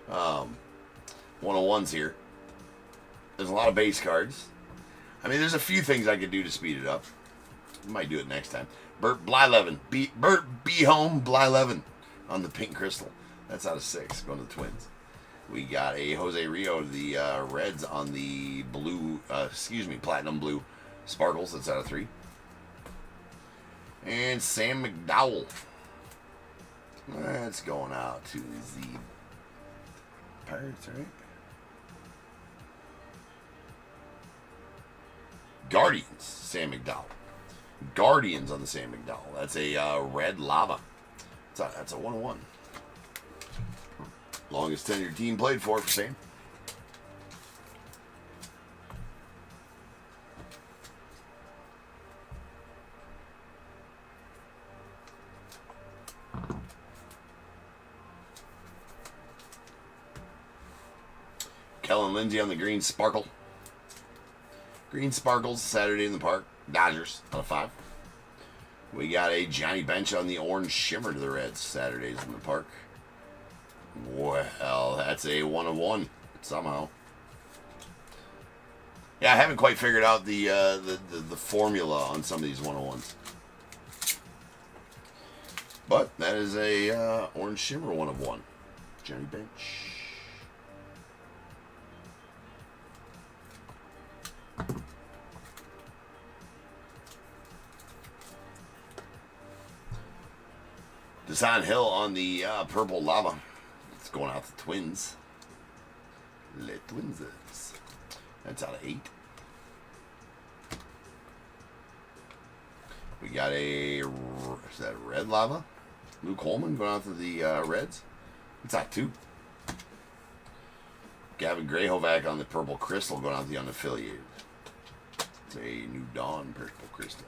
101s here. There's a lot of base cards. I mean, there's a few things I could do to speed it up. We might do it next time. Bert Blyleven. Bert B. Home Blyleven on the pink crystal. That's out of 6. Going to the Twins. We got a Jose Rio, the Reds on the blue, platinum blue sparkles. That's out of 3. And Sam McDowell. That's going out to the Pirates, right? Guardians, Sam McDowell. Guardians on the Sam McDowell. That's a red lava. That's a 101. Longest tenured team played for Sam. Kellen Lindsay on the green sparkle. Green sparkles Saturday in the park. Dodgers out of 5. We got a Johnny Bench on the orange shimmer to the Reds. Saturdays in the park. Well, that's a 1 of 1 somehow. Yeah, I haven't quite figured out the formula on some of these 101s. But that is a orange shimmer 1 of 1. Johnny Bench. Desan Hill on the purple lava. It's going out to Twins. Le Twinses. That's out of 8. We got a, is that red lava? Luke Holman going out to the Reds. It's out 2. Gavin Grayhovac on the purple crystal going out to the unaffiliated. It's a New Dawn purple crystal.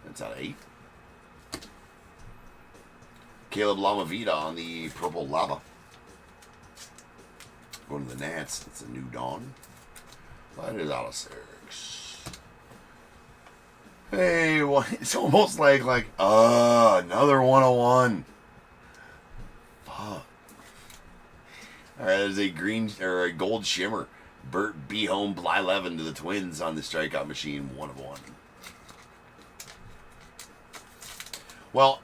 That's out of 8. Caleb Lamavita on the purple lava. Going to the Nats. It's a New Dawn. That is out of 6. Hey, it's almost like another 101. Fuck. All right, there's a green or a gold shimmer. Burt B. Home Bly11 to the Twins on the strikeout machine. 1 of 1. Well,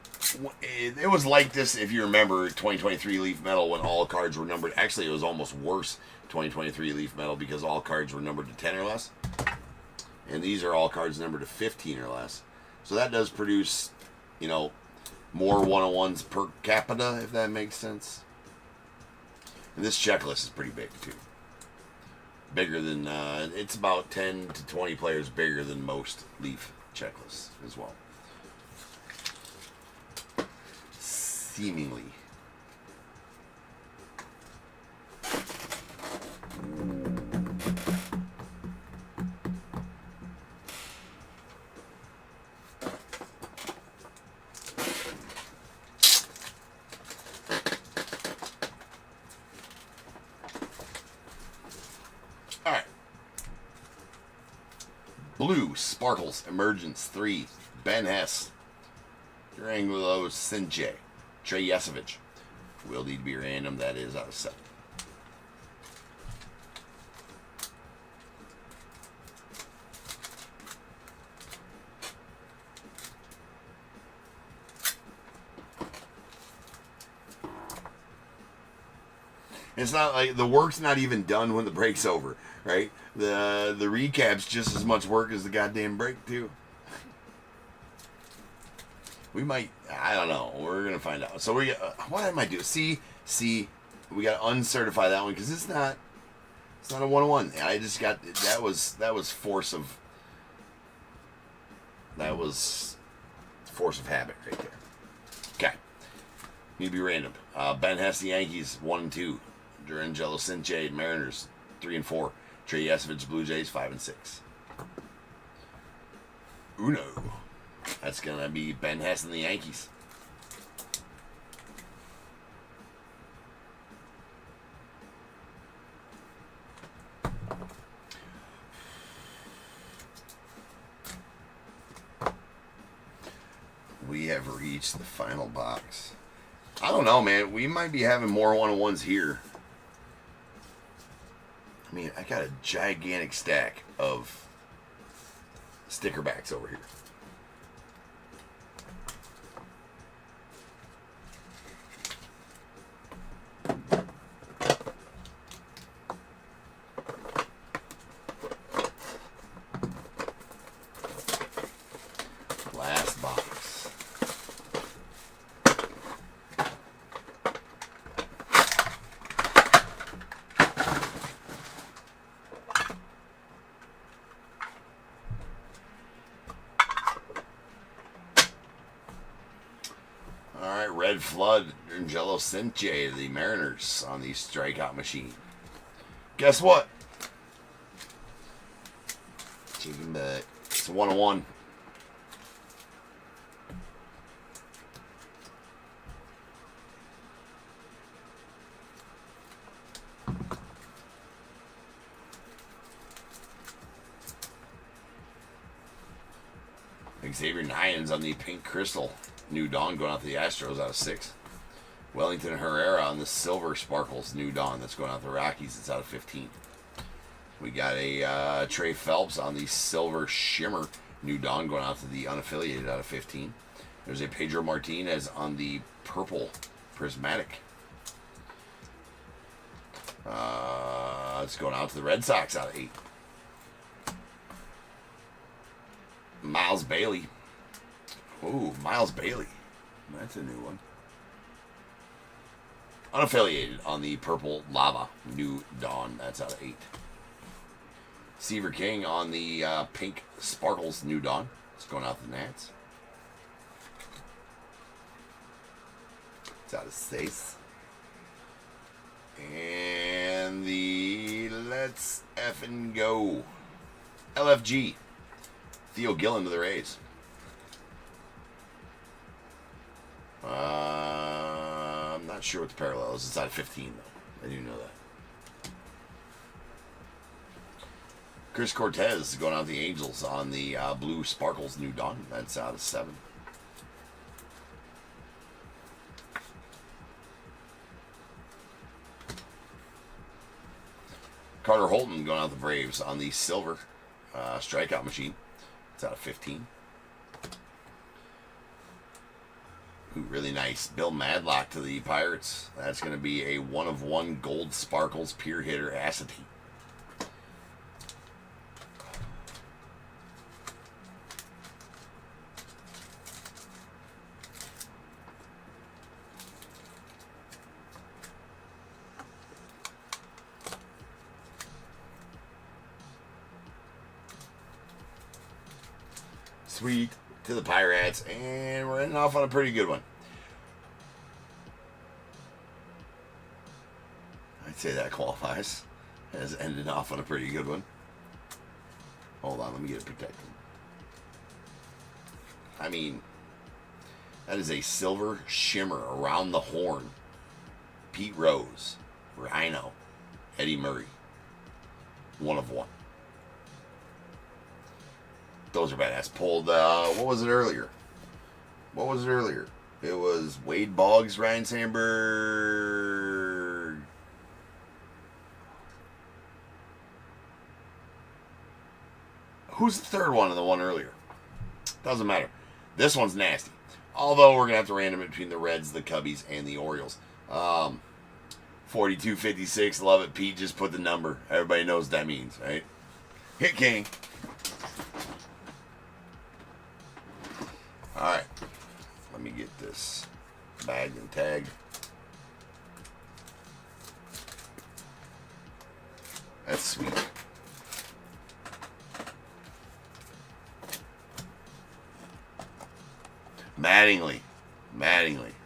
it was like this, if you remember, 2023 Leaf Metal when all cards were numbered. Actually, it was almost worse, 2023 Leaf Metal, because all cards were numbered to 10 or less. And these are all cards numbered to 15 or less. So that does produce, more 101s per capita, if that makes sense. And this checklist is pretty big, too. Bigger than, it's about 10 to 20 players bigger than most Leaf checklists as well. Seemingly. All right. Blue Sparkles Emergence 3. Ben Hess. Durango Sinjay. Trey Yesovich. Will need to be random. That is out of 7. It's not like the work's not even done when the break's over, right? The recap's just as much work as the goddamn break too. We might, I don't know. We're going to find out. So what I might do, see, we got to uncertify that one because it's not a 101. I just got, that was force of habit right there. Okay. Need to be random. Ben Hess, the Yankees, 1 and 2. Durangelo Sinche, Mariners, 3 and 4. Trey Yesovich, Blue Jays, 5 and 6. Uno. That's going to be Ben Hess and the Yankees. We have reached the final box. I don't know, man. We might be having more 101s here. I mean, I got a gigantic stack of sticker backs over here. Red Flood and Jello Cinche, the Mariners, on the strikeout machine. Guess what? Chicken butt. It's a 1-1. Xavier Nyans on the Pink Crystal. New Dawn going out to the Astros out of 6. Wellington Herrera on the Silver Sparkles. New Dawn. That's going out to the Rockies. It's out of 15. We got a Trey Phelps on the Silver Shimmer. New Dawn going out to the Unaffiliated out of 15. There's a Pedro Martinez on the Purple Prismatic. It's going out to the Red Sox out of 8. Miles Bailey. Ooh, Miles Bailey. That's a new one. Unaffiliated on the Purple Lava. New Dawn. That's out of 8. Seaver King on the Pink Sparkles. New Dawn. It's going out to the Nats. It's out of 6. And the Let's Effing Go LFG. Theo Gillen to the Rays. I'm not sure what the parallel is. It's out of 15, though. I do know that. Chris Cortez is going out to the Angels on the Blue Sparkles New Dawn. That's out of 7. Carter Holton going out to the Braves on the Silver Strikeout Machine. It's out of 15. Ooh, really nice. Bill Madlock to the Pirates. That's going to be a 1/1 Gold Sparkles Pure Hitter Acetate. Sweet to the Pirates, and we're ending off on a pretty good one. I'd say that qualifies as ending off on a pretty good one. Hold on, let me get it protected. I mean, that is a Silver Shimmer around the horn. Pete Rose, Rhino, Eddie Murray. 1/1. Those are badass. Pulled, what was it earlier? It was Wade Boggs, Ryan Sandberg. Who's the third one and the one earlier? Doesn't matter. This one's nasty. Although we're going to have to random it between the Reds, the Cubbies, and the Orioles. 4256. Love it. Pete just put the number. Everybody knows what that means, right? Hit King. Alright, let me get this bagged and tagged. That's sweet. Mattingly.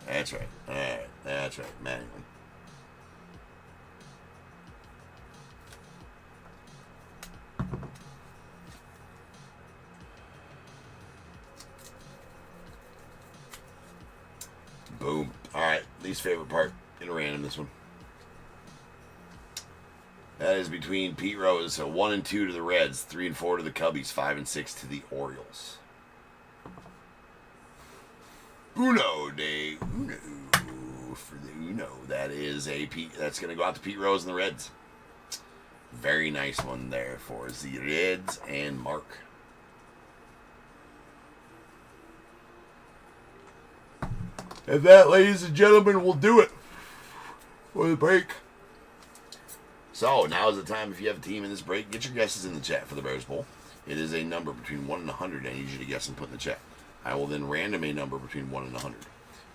That's right. Alright, that's right. Mattingly. Boom. Alright, least favorite part. Gonna random this one. That is between Pete Rose, so 1 and 2 to the Reds, 3 and 4 to the Cubbies, 5 and 6 to the Orioles. Uno de Uno for the Uno. That is a Pete. That's gonna go out to Pete Rose and the Reds. Very nice one there for the Reds and Mark. And that, ladies and gentlemen, will do it for the break. So, now is the time, if you have a team in this break, get your guesses in the chat for the Bears Bowl. It is a number between 1 and 100 I need you to guess and put in the chat. I will then random a number between 1 and 100.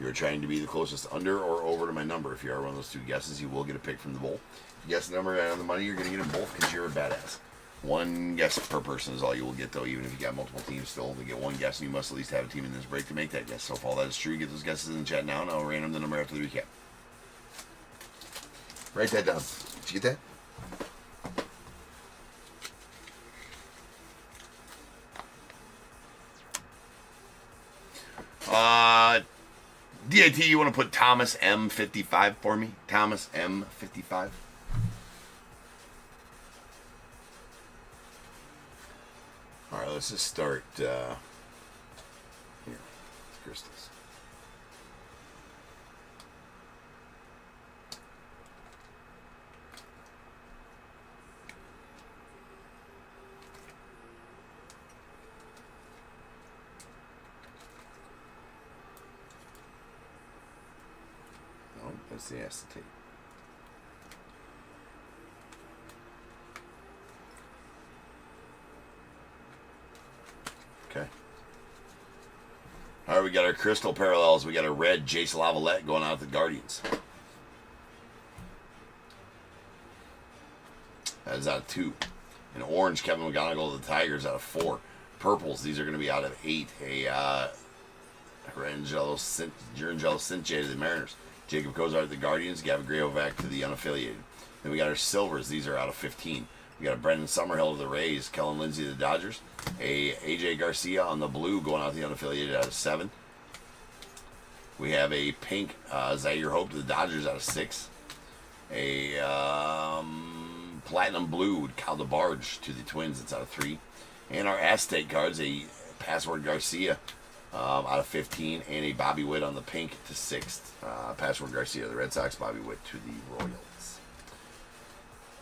You're trying to be the closest under or over to my number. If you are one of those two guesses, you will get a pick from the bowl. If you guess the number and the money, you're going to get them both because you're a badass. One guess per person is all you will get, though. Even if you got multiple teams, still to get one guess, and you must at least have a team in this break to make that guess. So if all that is true, get those guesses in the chat now, and I'll random the number after the recap. Write that down. Did you get that? DIT, you want to put Thomas M55 for me? Thomas M55. All right, let's just start here. Crystals. No, that's the acetate. Okay. All right, we got our crystal parallels. We got a red Jace Lavalette going out to the Guardians. That is out of 2. An orange Kevin McGonigal to the Tigers out of 4. Purples, these are going to be out of 8. A Rangelo Sinche to the Mariners. Jacob Kozart to the Guardians. Gavin Grayovac to the unaffiliated. Then we got our silvers. These are out of 15. We got a Brendan Summerhill to the Rays. Kellen Lindsay to the Dodgers. A AJ Garcia on the blue going out to the unaffiliated out of 7. We have a pink Zaire Hope to the Dodgers out of 6. A platinum blue Cal DeBarge to the Twins. It's out of 3. And our Aztec cards, a Password Garcia out of 15. And a Bobby Witt on the pink to 6th. Password Garcia to the Red Sox. Bobby Witt to the Royals.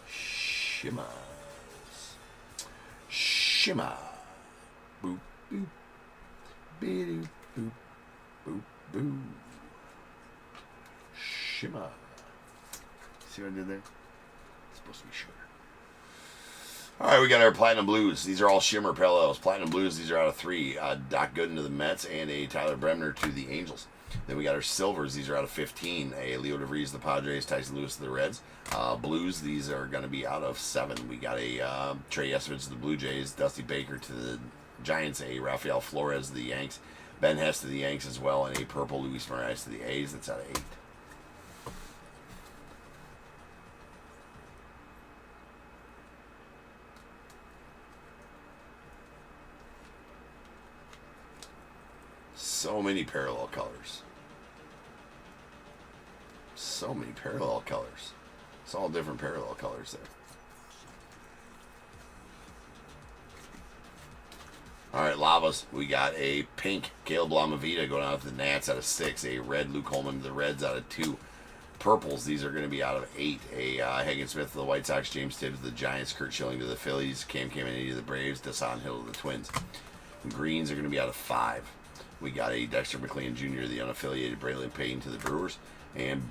Shimmer. Shimmer. Boop, boop. Boop, boop, boop, boop. Shimmer. See what I did there? It's supposed to be sugar. All right, we got our Platinum Blues. These are all Shimmer parallels. Platinum Blues, these are out of 3. Doc Gooden to the Mets and a Tyler Bremner to the Angels. Then we got our Silvers. These are out of 15. A Leo DeVries to the Padres, Tyson Lewis to the Reds. Blues, these are going to be out of 7. We got a Trey Yesovich to the Blue Jays, Dusty Baker to the Giants, a Rafael Flores to the Yanks, Ben Hess to the Yanks as well, and a purple Luis Moraes to the A's. That's out of 8. So many parallel colors. So many parallel colors. It's all different parallel colors there. All right, Lavas. We got a pink Caleb Lamavita going out to the Nats out of 6. A red Luke Holman to the Reds out of 2. Purples, these are going to be out of 8. A Hagen Smith to the White Sox, James Tibbs to the Giants, Kurt Schilling to the Phillies, Cam Kennedy to the Braves, Dasan Hill to the Twins. And greens are going to be out of 5. We got a Dexter McLean Jr. to the unaffiliated, Braylon Payton to the Brewers, and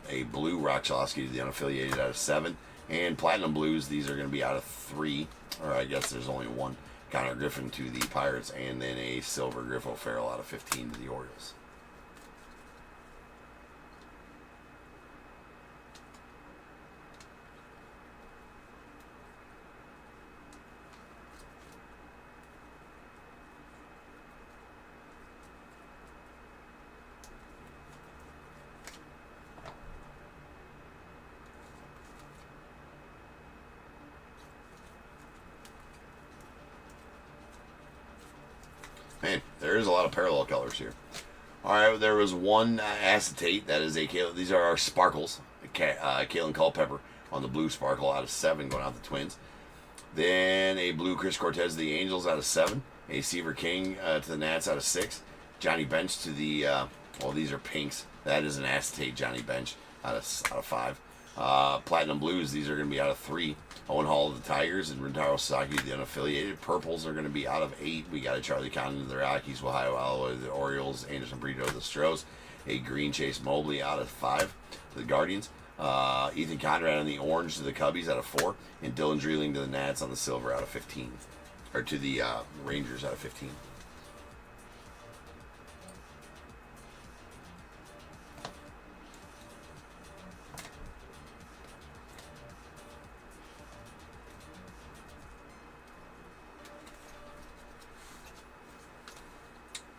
a blue Rock Chalosky to the unaffiliated out of 7. And Platinum Blues, these are going to be out of 3, or I guess there's only 1. Connor Griffin to the Pirates, and then a silver Griff O'Farrell out of 15 to the Orioles. Man, there is a lot of parallel colors here. All right, there was one acetate. That is a these are our sparkles. Kalen Culpepper on the blue sparkle out of 7 going out the Twins. Then a blue Chris Cortez to the Angels out of 7. A Seaver King to the Nats out of 6. Johnny Bench to the, well, these are pinks. That is an acetate Johnny Bench out of 5. Platinum Blues, these are going to be out of 3. Owen Hall to the Tigers and Rintaro Sasaki to the unaffiliated. Purples are going to be out of 8. We got a Charlie Condon to the Rockies, Ohio Alloy to the Orioles, Anderson Brito to the Stros. A green Chase Mobley out of 5 to the Guardians. Ethan Conrad on the orange to the Cubbies out of 4. And Dylan Dreeling to the Nats on the silver out of 15. Or to the Rangers out of 15.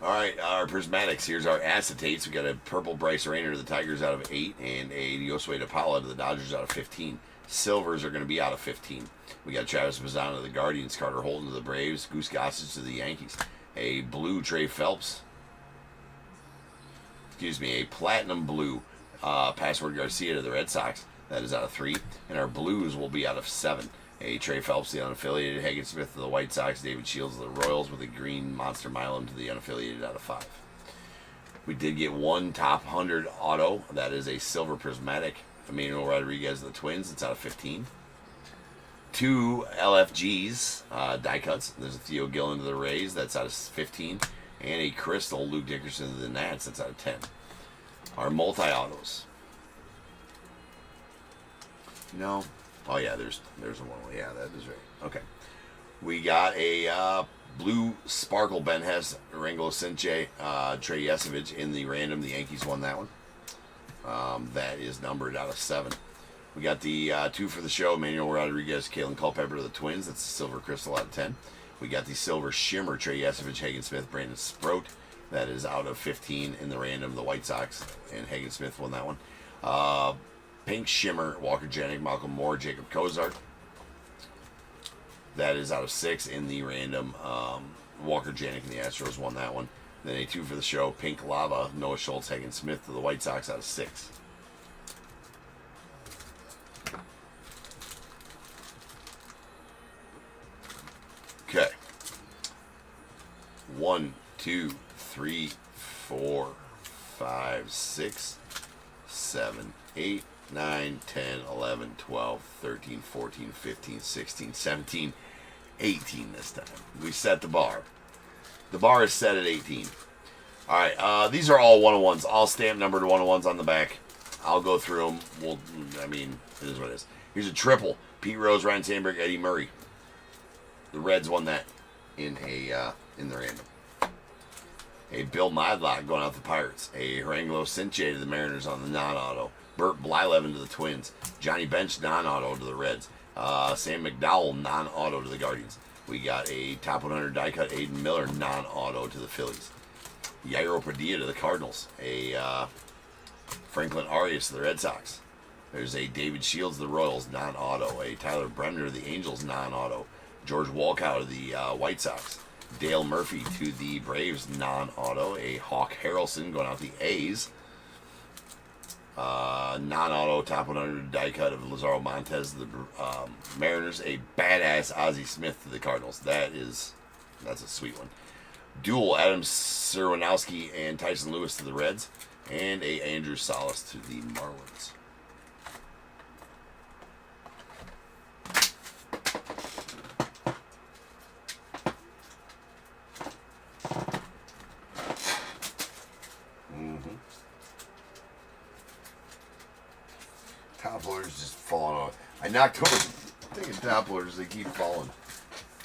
All right, our prismatics. Here's our acetates. We got a purple Bryce Rayner to the Tigers out of 8, and a Yosue DePaula to the Dodgers out of 15. Silvers are going to be out of 15. We got Travis Bazzana to the Guardians, Carter Holton to the Braves, Goose Gossage to the Yankees. A blue Trey Phelps. Excuse me, a platinum blue Password Garcia to the Red Sox. That is out of 3. And our blues will be out of 7. A Trey Phelps to the unaffiliated, Hagen Smith to the White Sox, David Shields to the Royals with a green Monster Milam to the unaffiliated out of 5. We did get one top 100 auto. That is a silver prismatic Emmanuel Rodriguez of the Twins. It's out of 15. 2 LFGs, die cuts. There's a Theo Gillen to the Rays. That's out of 15. And a crystal Luke Dickerson to the Nats. That's out of 10. Our multi-autos. No. Oh, yeah, there's a one. Yeah, that is right. Okay. We got a blue Sparkle Ben Hess, Rango Sinche, Trey Yesevich in the random. The Yankees won that one. That is numbered out of 7. We got the 2 for the show, Emmanuel Rodriguez, Kalen Culpepper to the Twins. That's a silver crystal out of 10. We got the silver shimmer, Trey Yesevich, Hagen Smith, Brandon Sproat. That is out of 15 in the random. The White Sox and Hagen Smith won that one. Pink shimmer, Walker Janik, Malcolm Moore, Jacob Kozart. That is out of 6 in the random. Walker Janik and the Astros won that one. Then a 2 for the show, Pink Lava, Noah Schultz, Hagen Smith to the White Sox out of 6. Okay. 1, 2, 3, 4, 5, 6, 7, 8, 9, 10, 11, 12, 13, 14, 15, 16, 17, 18 this time. We set the bar. The bar is set at 18. All right, these are all 101s, all stamp numbered 101s on the back. I'll go through them. It is what it is. Here's a triple. Pete Rose, Ryan Sandberg, Eddie Murray. The Reds won that in the random. A Bill Madlock going out to the Pirates. A Haranglo Sinche to the Mariners on the non-auto. Burt Blyleven to the Twins. Johnny Bench non-auto to the Reds. Sam McDowell non-auto to the Guardians. We got a top 100 die cut Aiden Miller non-auto to the Phillies. Yairo Padilla to the Cardinals. A Franklin Arias to the Red Sox. There's a David Shields to the Royals non-auto. A Tyler Bremner to the Angels non-auto. George Walkout to the White Sox. Dale Murphy to the Braves non-auto. A Hawk Harrelson going out the A's. Non-auto top 100 die cut of Lazaro Montez to the Mariners. A badass Ozzie Smith to the Cardinals. That's a sweet one. Dual Adam Serwanowski and Tyson Lewis to the Reds. And a Andrew Salas to the Marlins. Top loaders just falling off. I knocked over the thing of top loaders. They keep falling.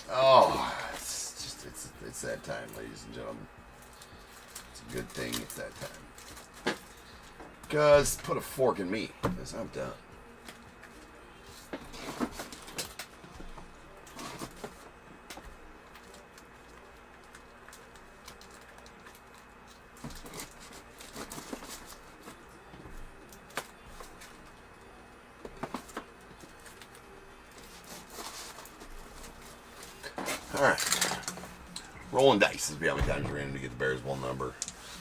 Oh, it's that time, ladies and gentlemen. It's a good thing it's that time. Because put a fork in me, because I'm done. Alright. Rolling dice. This will be how many times we're going to get the Bears bowl number.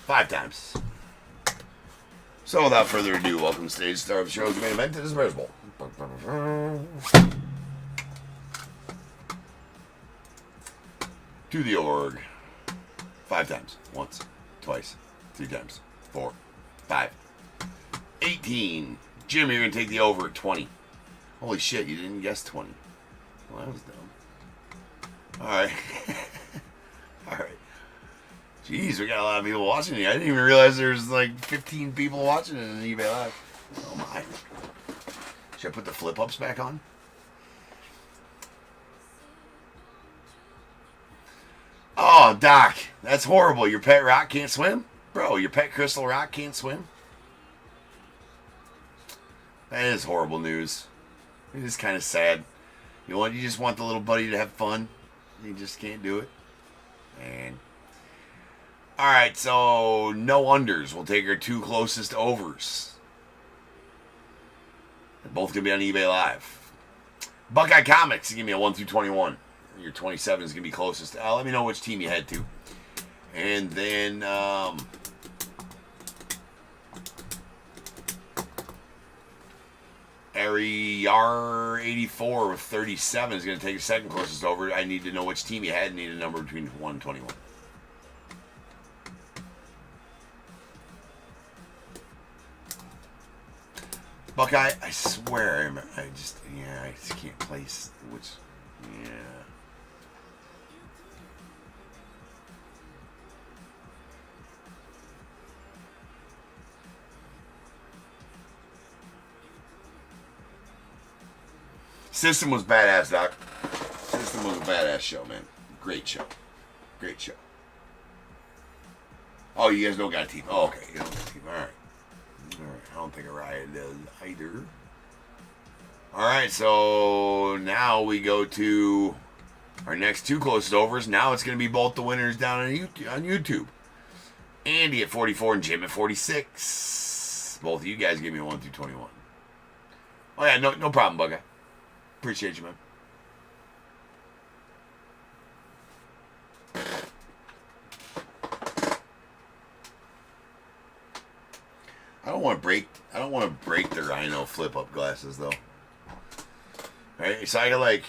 5 times. So without further ado, welcome to stage star of the show's main event. It is the Bears Bowl. To the org. 5 times. Once. Twice. 3 times. 4. 5. 18. Jim, you're going to take the over at 20. Holy shit, you didn't guess 20. Well, that was dumb. Alright. Alright. Jeez, we got a lot of people watching it. I didn't even realize there's like 15 people watching it in eBay Live. Oh my. Should I put the flip ups back on? Oh, Doc. That's horrible. Your pet rock can't swim? Bro, your pet crystal rock can't swim? That is horrible news. It is kind of sad. You just want the little buddy to have fun. You just can't do it. And All right, so no unders. We'll take our 2 closest overs. They're both going to be on eBay Live. Buckeye Comics, give me a 1 through 21. Your 27 is going to be closest. Let me know which team you head to. And then Ariar 84 with 37 is going to take a second closest over. I need to know which team you had and need a number between 1 and 21. Buckeye, I swear, I just can't place which, yeah. System was badass, Doc. System was a badass show, man. Great show. Great show. Oh, you guys don't got a team. Oh, okay. You don't got a team. All right. All right. I don't think Araya does either. All right. So now we go to our next 2 closest overs. Now it's going to be both the winners down on YouTube. Andy at 44 and Jim at 46. Both of you guys give me a 1 through 21. Oh, yeah. No problem, Buckeye. Appreciate you, man. I don't want to break the Rhino flip up glasses though. Right? So I got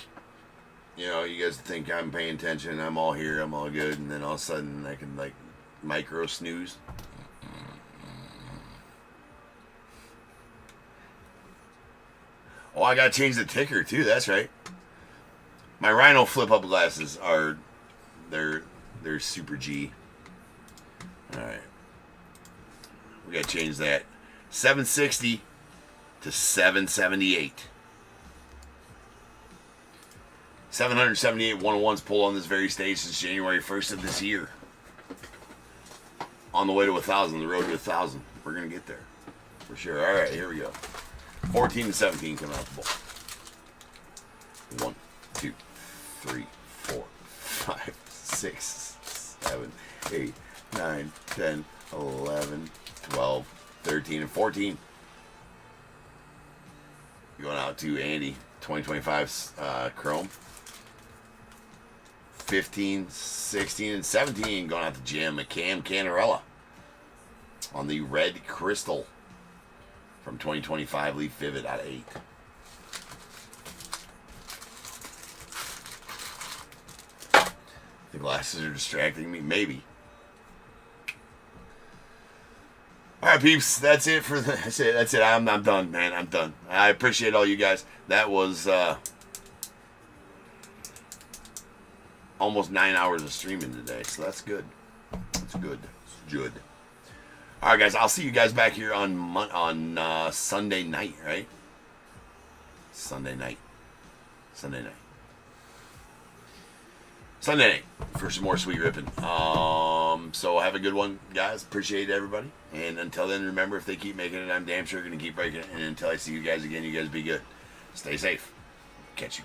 you guys think I'm paying attention, I'm all here, I'm all good, and then all of a sudden I can micro snooze. Oh, I gotta change the ticker too. That's right. My Rhino flip up glasses are they're super G. All right, we gotta change that. 760 to 778. 778 101s pulled on this very stage since January 1st of this year. On the way to 1,000, the road to 1,000. We're gonna get there for sure. All right, here we go. 14 and 17 coming out the ball. 1, 2, 3, 4, 5, 6, 7, 8, 9, 10, 11, 12, 13, and 14. Going out to Andy, 2025's Chrome. 15, 16, and 17 going out to Jim McCam Canarella on the Red Crystal. From 2025, Leaf Vivid out of 8. The glasses are distracting me. Maybe. All right, peeps. That's it for that's it. I'm done, man. I'm done. I appreciate all you guys. That was almost 9 hours of streaming today, so that's good. That's good. It's good. All right, guys. I'll see you guys back here on Sunday night, right? Sunday night for some more sweet ripping. So have a good one, guys. Appreciate everybody. And until then, remember, if they keep making it, I'm damn sure going to keep breaking it. And until I see you guys again, you guys be good. Stay safe. Catch you.